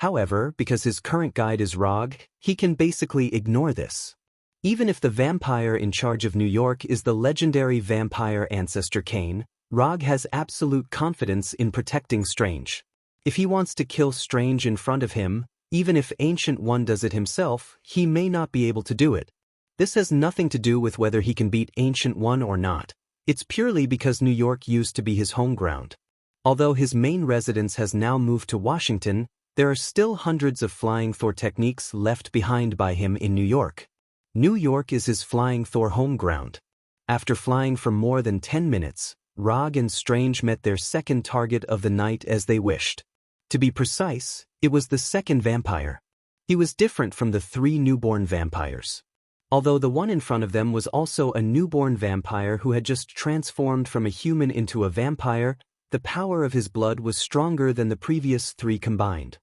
However, because his current guide is Rog, he can basically ignore this. Even if the vampire in charge of New York is the legendary vampire ancestor Kane, Rog has absolute confidence in protecting Strange. If he wants to kill Strange in front of him, even if Ancient One does it himself, he may not be able to do it. This has nothing to do with whether he can beat Ancient One or not. It's purely because New York used to be his home ground. Although his main residence has now moved to Washington, there are still hundreds of Flying Thor techniques left behind by him in New York. New York is his Flying Thor home ground. After flying for more than 10 minutes, Rog and Strange met their second target of the night as they wished. To be precise, it was the second vampire. He was different from the three newborn vampires. Although the one in front of them was also a newborn vampire who had just transformed from a human into a vampire, the power of his blood was stronger than the previous three combined.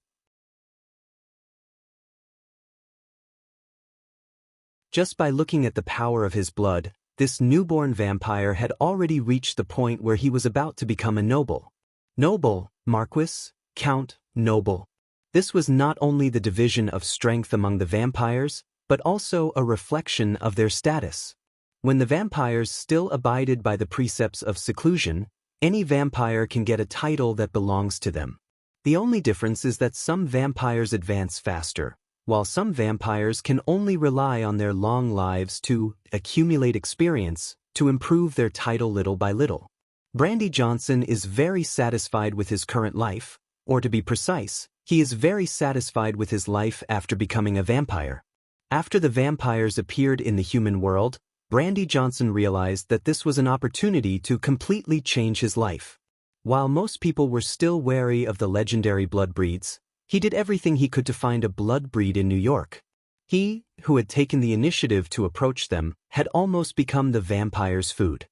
Just by looking at the power of his blood, this newborn vampire had already reached the point where he was about to become a noble. Noble, Marquis, Count, Noble. This was not only the division of strength among the vampires, but also a reflection of their status. When the vampires still abided by the precepts of seclusion, any vampire can get a title that belongs to them. The only difference is that some vampires advance faster, while some vampires can only rely on their long lives to accumulate experience, to improve their title little by little. Brandy Johnson is very satisfied with his current life, or to be precise, he is very satisfied with his life after becoming a vampire. After the vampires appeared in the human world, Brandy Johnson realized that this was an opportunity to completely change his life. While most people were still wary of the legendary blood breeds, he did everything he could to find a blood breed in New York. He, who had taken the initiative to approach them, had almost become the vampire's food.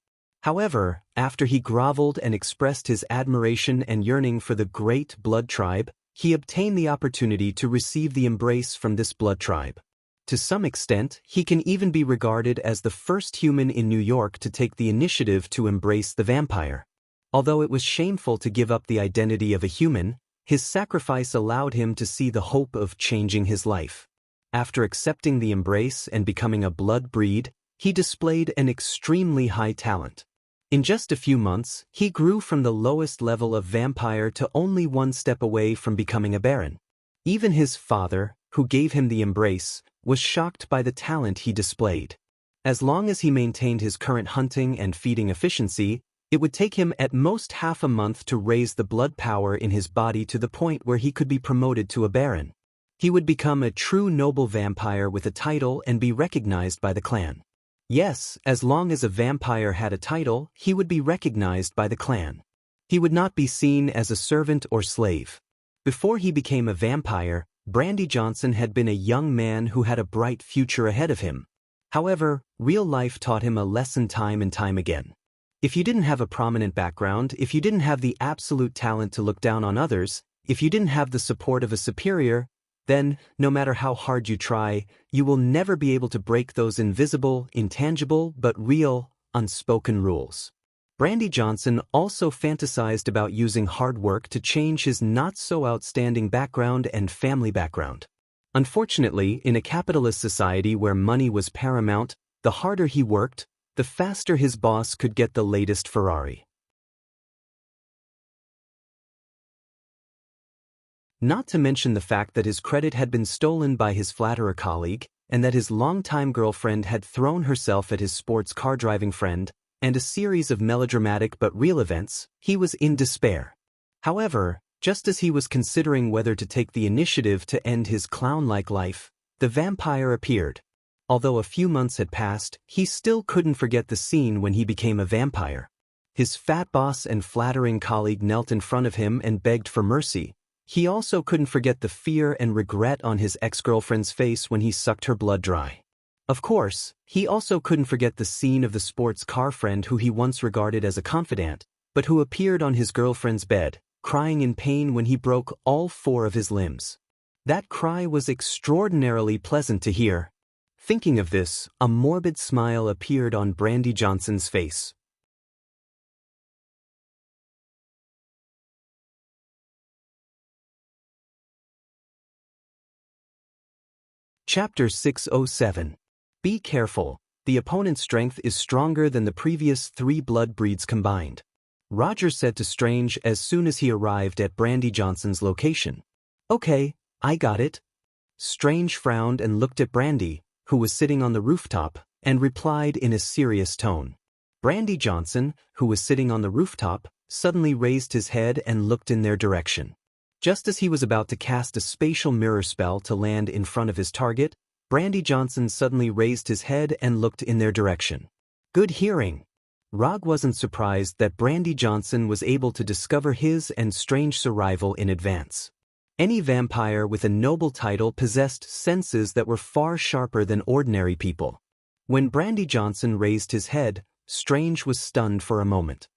However, after he groveled and expressed his admiration and yearning for the great blood tribe, he obtained the opportunity to receive the embrace from this blood tribe. To some extent, he can even be regarded as the first human in New York to take the initiative to embrace the vampire. Although it was shameful to give up the identity of a human, his sacrifice allowed him to see the hope of changing his life. After accepting the embrace and becoming a blood breed, he displayed an extremely high talent. In just a few months, he grew from the lowest level of vampire to only one step away from becoming a baron. Even his father, who gave him the embrace, was shocked by the talent he displayed. As long as he maintained his current hunting and feeding efficiency, it would take him at most half a month to raise the blood power in his body to the point where he could be promoted to a baron. He would become a true noble vampire with a title and be recognized by the clan. Yes, as long as a vampire had a title, he would be recognized by the clan. He would not be seen as a servant or slave. Before he became a vampire, Brandy Johnson had been a young man who had a bright future ahead of him. However, real life taught him a lesson time and time again. If you didn't have a prominent background, if you didn't have the absolute talent to look down on others, if you didn't have the support of a superior, then, no matter how hard you try, you will never be able to break those invisible, intangible, but real, unspoken rules. Brandy Johnson also fantasized about using hard work to change his not-so-outstanding background and family background. Unfortunately, in a capitalist society where money was paramount, the harder he worked, the faster his boss could get the latest Ferrari. Not to mention the fact that his credit had been stolen by his flatterer colleague, and that his longtime girlfriend had thrown herself at his sports car driving friend, and a series of melodramatic but real events, he was in despair. However, just as he was considering whether to take the initiative to end his clown-like life, the vampire appeared. Although a few months had passed, he still couldn't forget the scene when he became a vampire. His fat boss and flattering colleague knelt in front of him and begged for mercy. He also couldn't forget the fear and regret on his ex-girlfriend's face when he sucked her blood dry. Of course, he also couldn't forget the scene of the sports car friend who he once regarded as a confidant, but who appeared on his girlfriend's bed, crying in pain when he broke all 4 of his limbs. That cry was extraordinarily pleasant to hear. Thinking of this, a morbid smile appeared on Brandy Johnson's face. Chapter 607. Be careful. The opponent's strength is stronger than the previous 3 blood breeds combined. Roger said to Strange as soon as he arrived at Brandy Johnson's location. Okay, I got it. Strange frowned and looked at Brandy, who was sitting on the rooftop, and replied in a serious tone. Brandy Johnson, who was sitting on the rooftop, suddenly raised his head and looked in their direction. Just as he was about to cast a spatial mirror spell to land in front of his target, Brandy Johnson suddenly raised his head and looked in their direction. Good hearing. Rog wasn't surprised that Brandy Johnson was able to discover his and Strange's arrival in advance. Any vampire with a noble title possessed senses that were far sharper than ordinary people. When Brandy Johnson raised his head, Strange was stunned for a moment.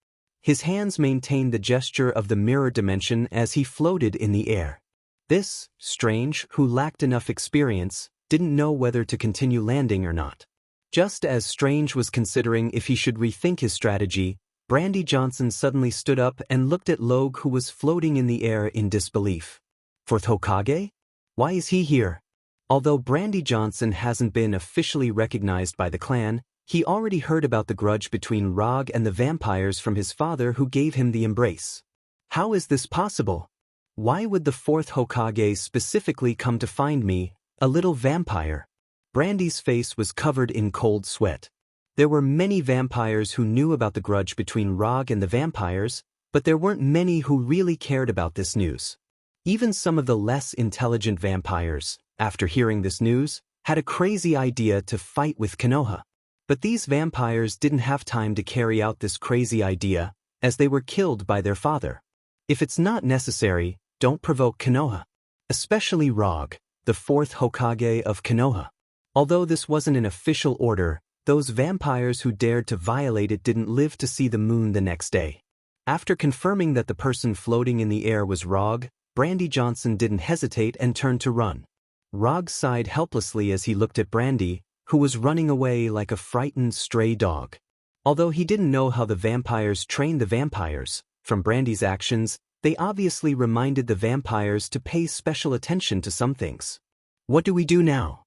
His hands maintained the gesture of the mirror dimension as he floated in the air. This, Strange, who lacked enough experience, didn't know whether to continue landing or not. Just as Strange was considering if he should rethink his strategy, Brandy Johnson suddenly stood up and looked at Logue, who was floating in the air in disbelief. Fourth Hokage? Why is he here? Although Brandy Johnson hasn't been officially recognized by the clan, he already heard about the grudge between Rog and the vampires from his father who gave him the embrace. How is this possible? Why would the 4th Hokage specifically come to find me, a little vampire? Brandy's face was covered in cold sweat. There were many vampires who knew about the grudge between Rog and the vampires, but there weren't many who really cared about this news. Even some of the less intelligent vampires, after hearing this news, had a crazy idea to fight with Konoha. But these vampires didn't have time to carry out this crazy idea, as they were killed by their father. If it's not necessary, don't provoke Konoha. Especially Rog, the 4th Hokage of Konoha. Although this wasn't an official order, those vampires who dared to violate it didn't live to see the moon the next day. After confirming that the person floating in the air was Rog, Brandy Johnson didn't hesitate and turned to run. Rog sighed helplessly as he looked at Brandy, who was running away like a frightened stray dog. Although he didn't know how the vampires trained the vampires, from Brandy's actions, they obviously reminded the vampires to pay special attention to some things. What do we do now?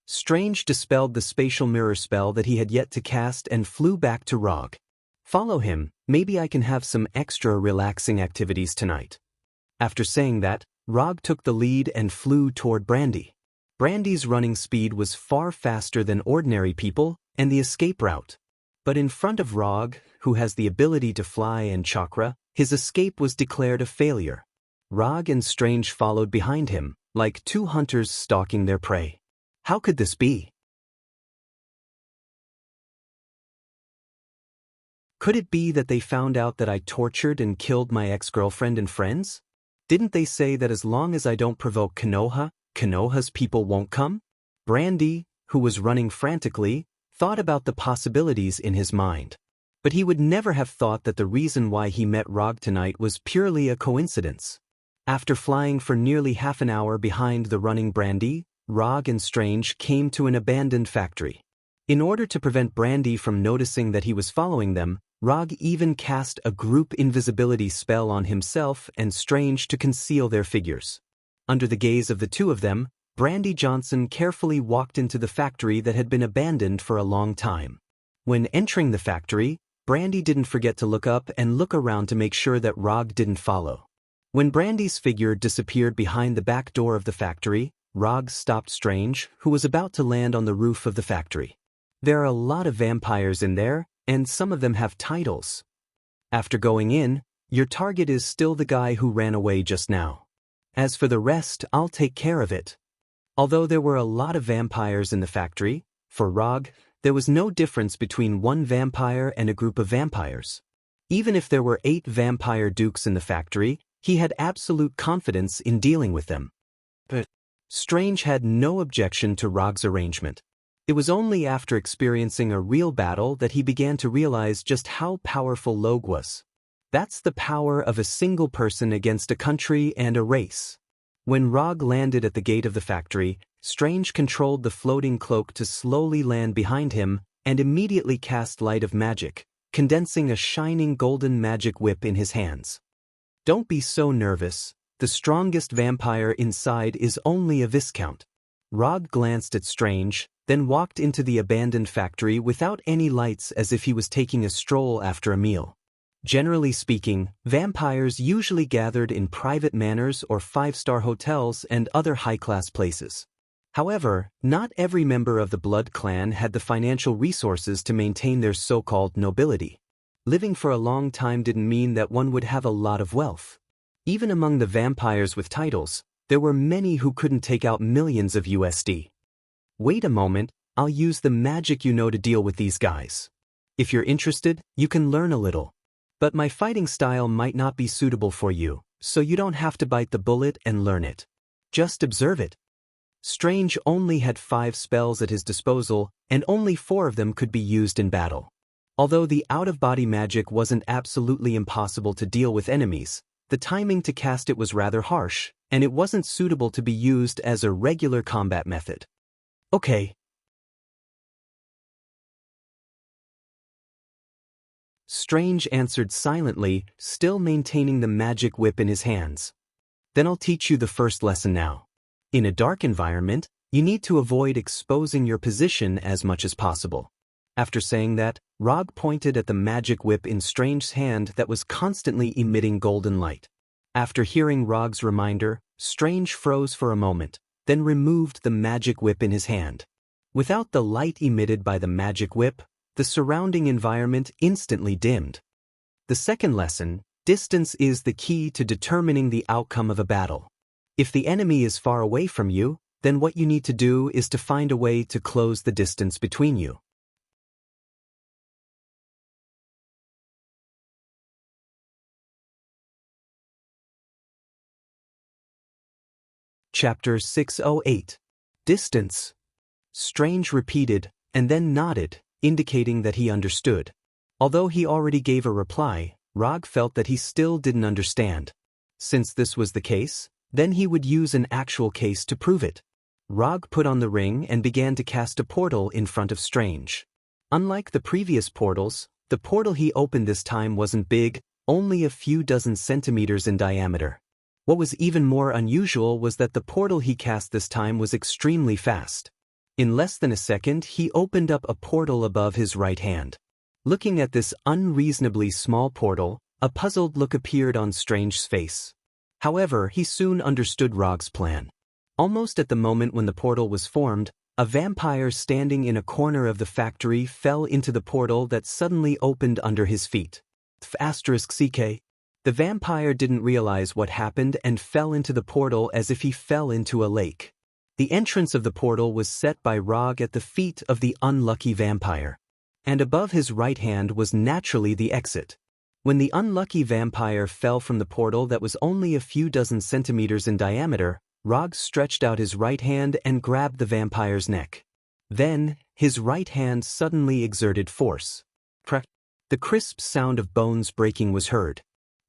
Strange dispelled the spatial mirror spell that he had yet to cast and flew back to Rog. Follow him, maybe I can have some extra relaxing activities tonight. After saying that, Rog took the lead and flew toward Brandy. Brandy's running speed was far faster than ordinary people and the escape route. But in front of Rog, who has the ability to fly and chakra, his escape was declared a failure. Rog and Strange followed behind him, like 2 hunters stalking their prey. How could this be? Could it be that they found out that I tortured and killed my ex-girlfriend and friends? Didn't they say that as long as I don't provoke Konoha, Konoha's people won't come? Brandy, who was running frantically, thought about the possibilities in his mind. But he would never have thought that the reason why he met Rog tonight was purely a coincidence. After flying for nearly half an hour behind the running Brandy, Rog and Strange came to an abandoned factory. In order to prevent Brandy from noticing that he was following them, Rog even cast a group invisibility spell on himself and Strange to conceal their figures. Under the gaze of the 2 of them, Brandy Johnson carefully walked into the factory that had been abandoned for a long time. When entering the factory, Brandy didn't forget to look up and look around to make sure that Rog didn't follow. When Brandy's figure disappeared behind the back door of the factory, Rog stopped Strange, who was about to land on the roof of the factory. There are a lot of vampires in there, and some of them have titles. After going in, your target is still the guy who ran away just now. As for the rest, I'll take care of it. Although there were a lot of vampires in the factory, for Rog, there was no difference between one vampire and a group of vampires. Even if there were 8 vampire dukes in the factory, he had absolute confidence in dealing with them. But Strange had no objection to Rog's arrangement. It was only after experiencing a real battle that he began to realize just how powerful Logue was. That's the power of a single person against a country and a race. When Rog landed at the gate of the factory, Strange controlled the floating cloak to slowly land behind him and immediately cast Light of Magic, condensing a shining golden magic whip in his hands. Don't be so nervous. The strongest vampire inside is only a Viscount. Rog glanced at Strange, then walked into the abandoned factory without any lights as if he was taking a stroll after a meal. Generally speaking, vampires usually gathered in private manors or 5-star hotels and other high-class places. However, not every member of the Blood clan had the financial resources to maintain their so-called nobility. Living for a long time didn't mean that one would have a lot of wealth. Even among the vampires with titles, there were many who couldn't take out millions of USD. Wait a moment, I'll use the magic you know to deal with these guys. If you're interested, you can learn a little. But my fighting style might not be suitable for you, so you don't have to bite the bullet and learn it. Just observe it. Strange only had 5 spells at his disposal, and only 4 of them could be used in battle. Although the out-of-body magic wasn't absolutely impossible to deal with enemies, the timing to cast it was rather harsh, and it wasn't suitable to be used as a regular combat method. Okay. Strange answered silently, still maintaining the magic whip in his hands. Then I'll teach you the first lesson now. In a dark environment, you need to avoid exposing your position as much as possible. After saying that, Rog pointed at the magic whip in Strange's hand that was constantly emitting golden light. After hearing Rog's reminder, Strange froze for a moment, then removed the magic whip in his hand. Without the light emitted by the magic whip, the surrounding environment instantly dimmed. The second lesson, distance is the key to determining the outcome of a battle. If the enemy is far away from you, then what you need to do is to find a way to close the distance between you. Chapter 608. Distance. Strange repeated, and then nodded, indicating that he understood. Although he already gave a reply, Rog felt that he still didn't understand. Since this was the case, then he would use an actual case to prove it. Rog put on the ring and began to cast a portal in front of Strange. Unlike the previous portals, the portal he opened this time wasn't big, only a few dozen centimeters in diameter. What was even more unusual was that the portal he cast this time was extremely fast. In less than a second, he opened up a portal above his right hand. Looking at this unreasonably small portal, a puzzled look appeared on Strange's face. However, he soon understood Rog's plan. Almost at the moment when the portal was formed, a vampire standing in a corner of the factory fell into the portal that suddenly opened under his feet. *CK. The vampire didn't realize what happened and fell into the portal as if he fell into a lake. The entrance of the portal was set by Rog at the feet of the unlucky vampire. And above his right hand was naturally the exit. When the unlucky vampire fell from the portal that was only a few dozen centimeters in diameter, Rog stretched out his right hand and grabbed the vampire's neck. Then, his right hand suddenly exerted force. Crack! The crisp sound of bones breaking was heard.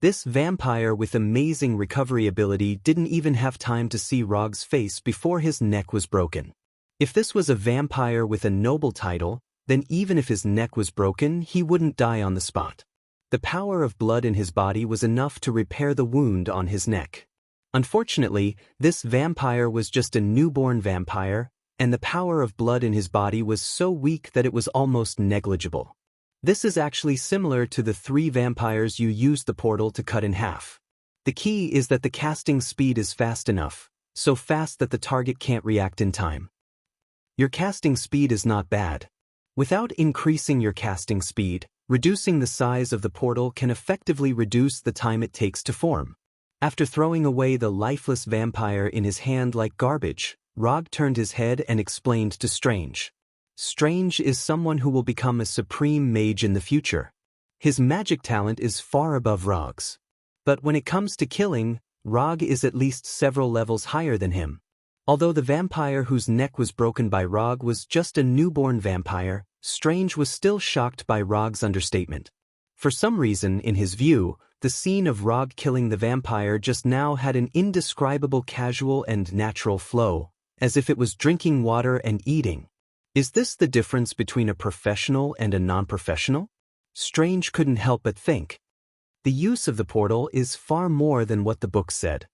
This vampire with amazing recovery ability didn't even have time to see Rog's face before his neck was broken. If this was a vampire with a noble title, then even if his neck was broken, he wouldn't die on the spot. The power of blood in his body was enough to repair the wound on his neck. Unfortunately, this vampire was just a newborn vampire, and the power of blood in his body was so weak that it was almost negligible. This is actually similar to the 3 vampires you used the portal to cut in half. The key is that the casting speed is fast enough, so fast that the target can't react in time. Your casting speed is not bad. Without increasing your casting speed, reducing the size of the portal can effectively reduce the time it takes to form. After throwing away the lifeless vampire in his hand like garbage, Rog turned his head and explained to Strange. Strange is someone who will become a supreme mage in the future. His magic talent is far above Rog's. But when it comes to killing, Rog is at least several levels higher than him. Although the vampire whose neck was broken by Rog was just a newborn vampire, Strange was still shocked by Rog's understatement. For some reason, in his view, the scene of Rog killing the vampire just now had an indescribable casual and natural flow, as if it was drinking water and eating. Is this the difference between a professional and a non-professional? Strange couldn't help but think. The use of the portal is far more than what the book said.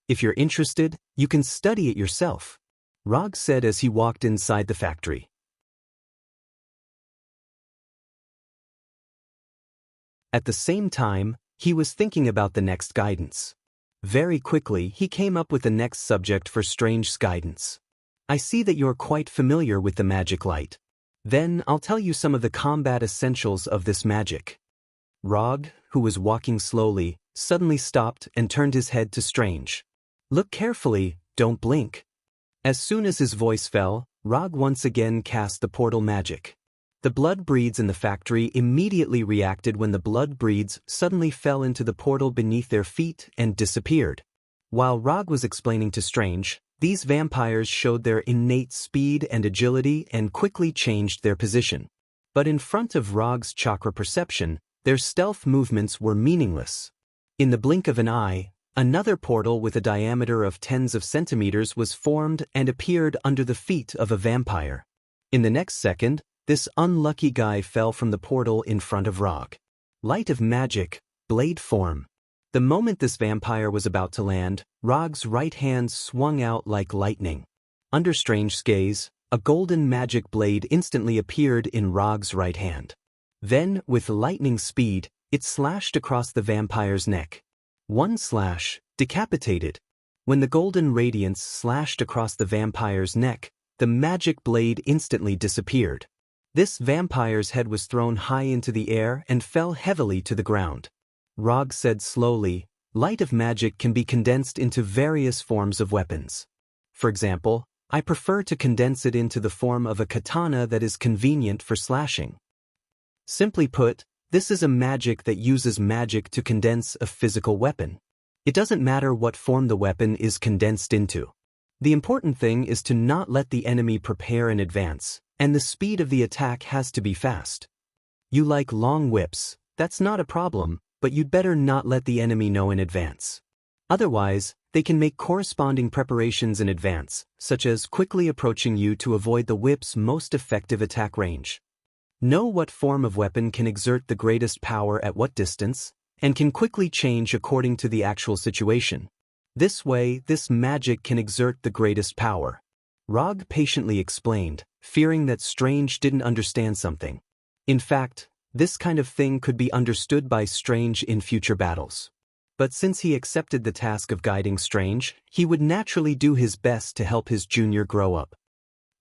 If you're interested, you can study it yourself, Rog said as he walked inside the factory. At the same time, he was thinking about the next guidance. Very quickly, he came up with the next subject for Strange's guidance. I see that you're quite familiar with the magic light. Then I'll tell you some of the combat essentials of this magic. Rog, who was walking slowly, suddenly stopped and turned his head to Strange. Look carefully, don't blink. As soon as his voice fell, Rog once again cast the portal magic. The blood breeds in the factory immediately reacted when the blood breeds suddenly fell into the portal beneath their feet and disappeared. While Rog was explaining to Strange, these vampires showed their innate speed and agility and quickly changed their position. But in front of Rog's chakra perception, their stealth movements were meaningless. In the blink of an eye, another portal with a diameter of tens of centimeters was formed and appeared under the feet of a vampire. In the next second, this unlucky guy fell from the portal in front of Rog. Light of magic, blade form. The moment this vampire was about to land, Rog's right hand swung out like lightning. Under Strange's gaze, a golden magic blade instantly appeared in Rog's right hand. Then, with lightning speed, it slashed across the vampire's neck. One slash, decapitated. When the golden radiance slashed across the vampire's neck, the magic blade instantly disappeared. This vampire's head was thrown high into the air and fell heavily to the ground. Rog said slowly, light of magic can be condensed into various forms of weapons. For example, I prefer to condense it into the form of a katana that is convenient for slashing. Simply put, this is a magic that uses magic to condense a physical weapon. It doesn't matter what form the weapon is condensed into. The important thing is to not let the enemy prepare in advance, and the speed of the attack has to be fast. You like long whips, that's not a problem, but you'd better not let the enemy know in advance. Otherwise, they can make corresponding preparations in advance, such as quickly approaching you to avoid the whip's most effective attack range. Know what form of weapon can exert the greatest power at what distance, and can quickly change according to the actual situation. This way, this magic can exert the greatest power. Rog patiently explained, fearing that Strange didn't understand something. In fact, this kind of thing could be understood by Strange in future battles. But since he accepted the task of guiding Strange, he would naturally do his best to help his junior grow up.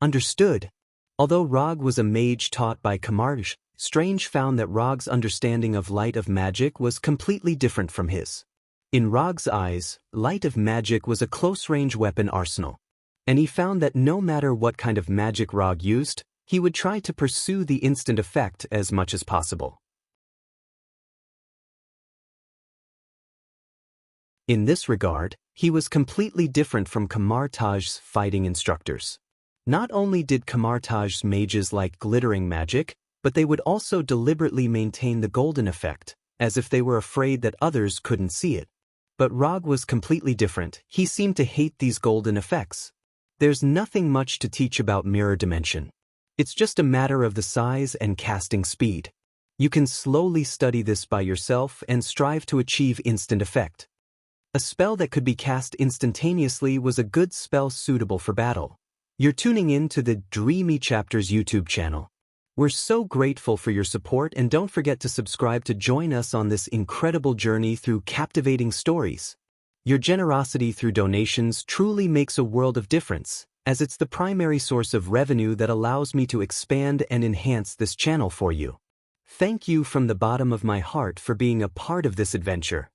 Understood. Although Rog was a mage taught by Kamarj, Strange found that Rog's understanding of light of magic was completely different from his. In Rog's eyes, light of magic was a close-range weapon arsenal. And he found that no matter what kind of magic Rog used, he would try to pursue the instant effect as much as possible. In this regard, he was completely different from Kamartaj's fighting instructors. Not only did Kamartaj's mages like glittering magic, but they would also deliberately maintain the golden effect, as if they were afraid that others couldn't see it. But Rog was completely different. He seemed to hate these golden effects. There's nothing much to teach about mirror dimension. It's just a matter of the size and casting speed. You can slowly study this by yourself and strive to achieve instant effect. A spell that could be cast instantaneously was a good spell suitable for battle. You're tuning in to the Dreamy Chapters YouTube channel. We're so grateful for your support, and don't forget to subscribe to join us on this incredible journey through captivating stories. Your generosity through donations truly makes a world of difference, as it's the primary source of revenue that allows me to expand and enhance this channel for you. Thank you from the bottom of my heart for being a part of this adventure.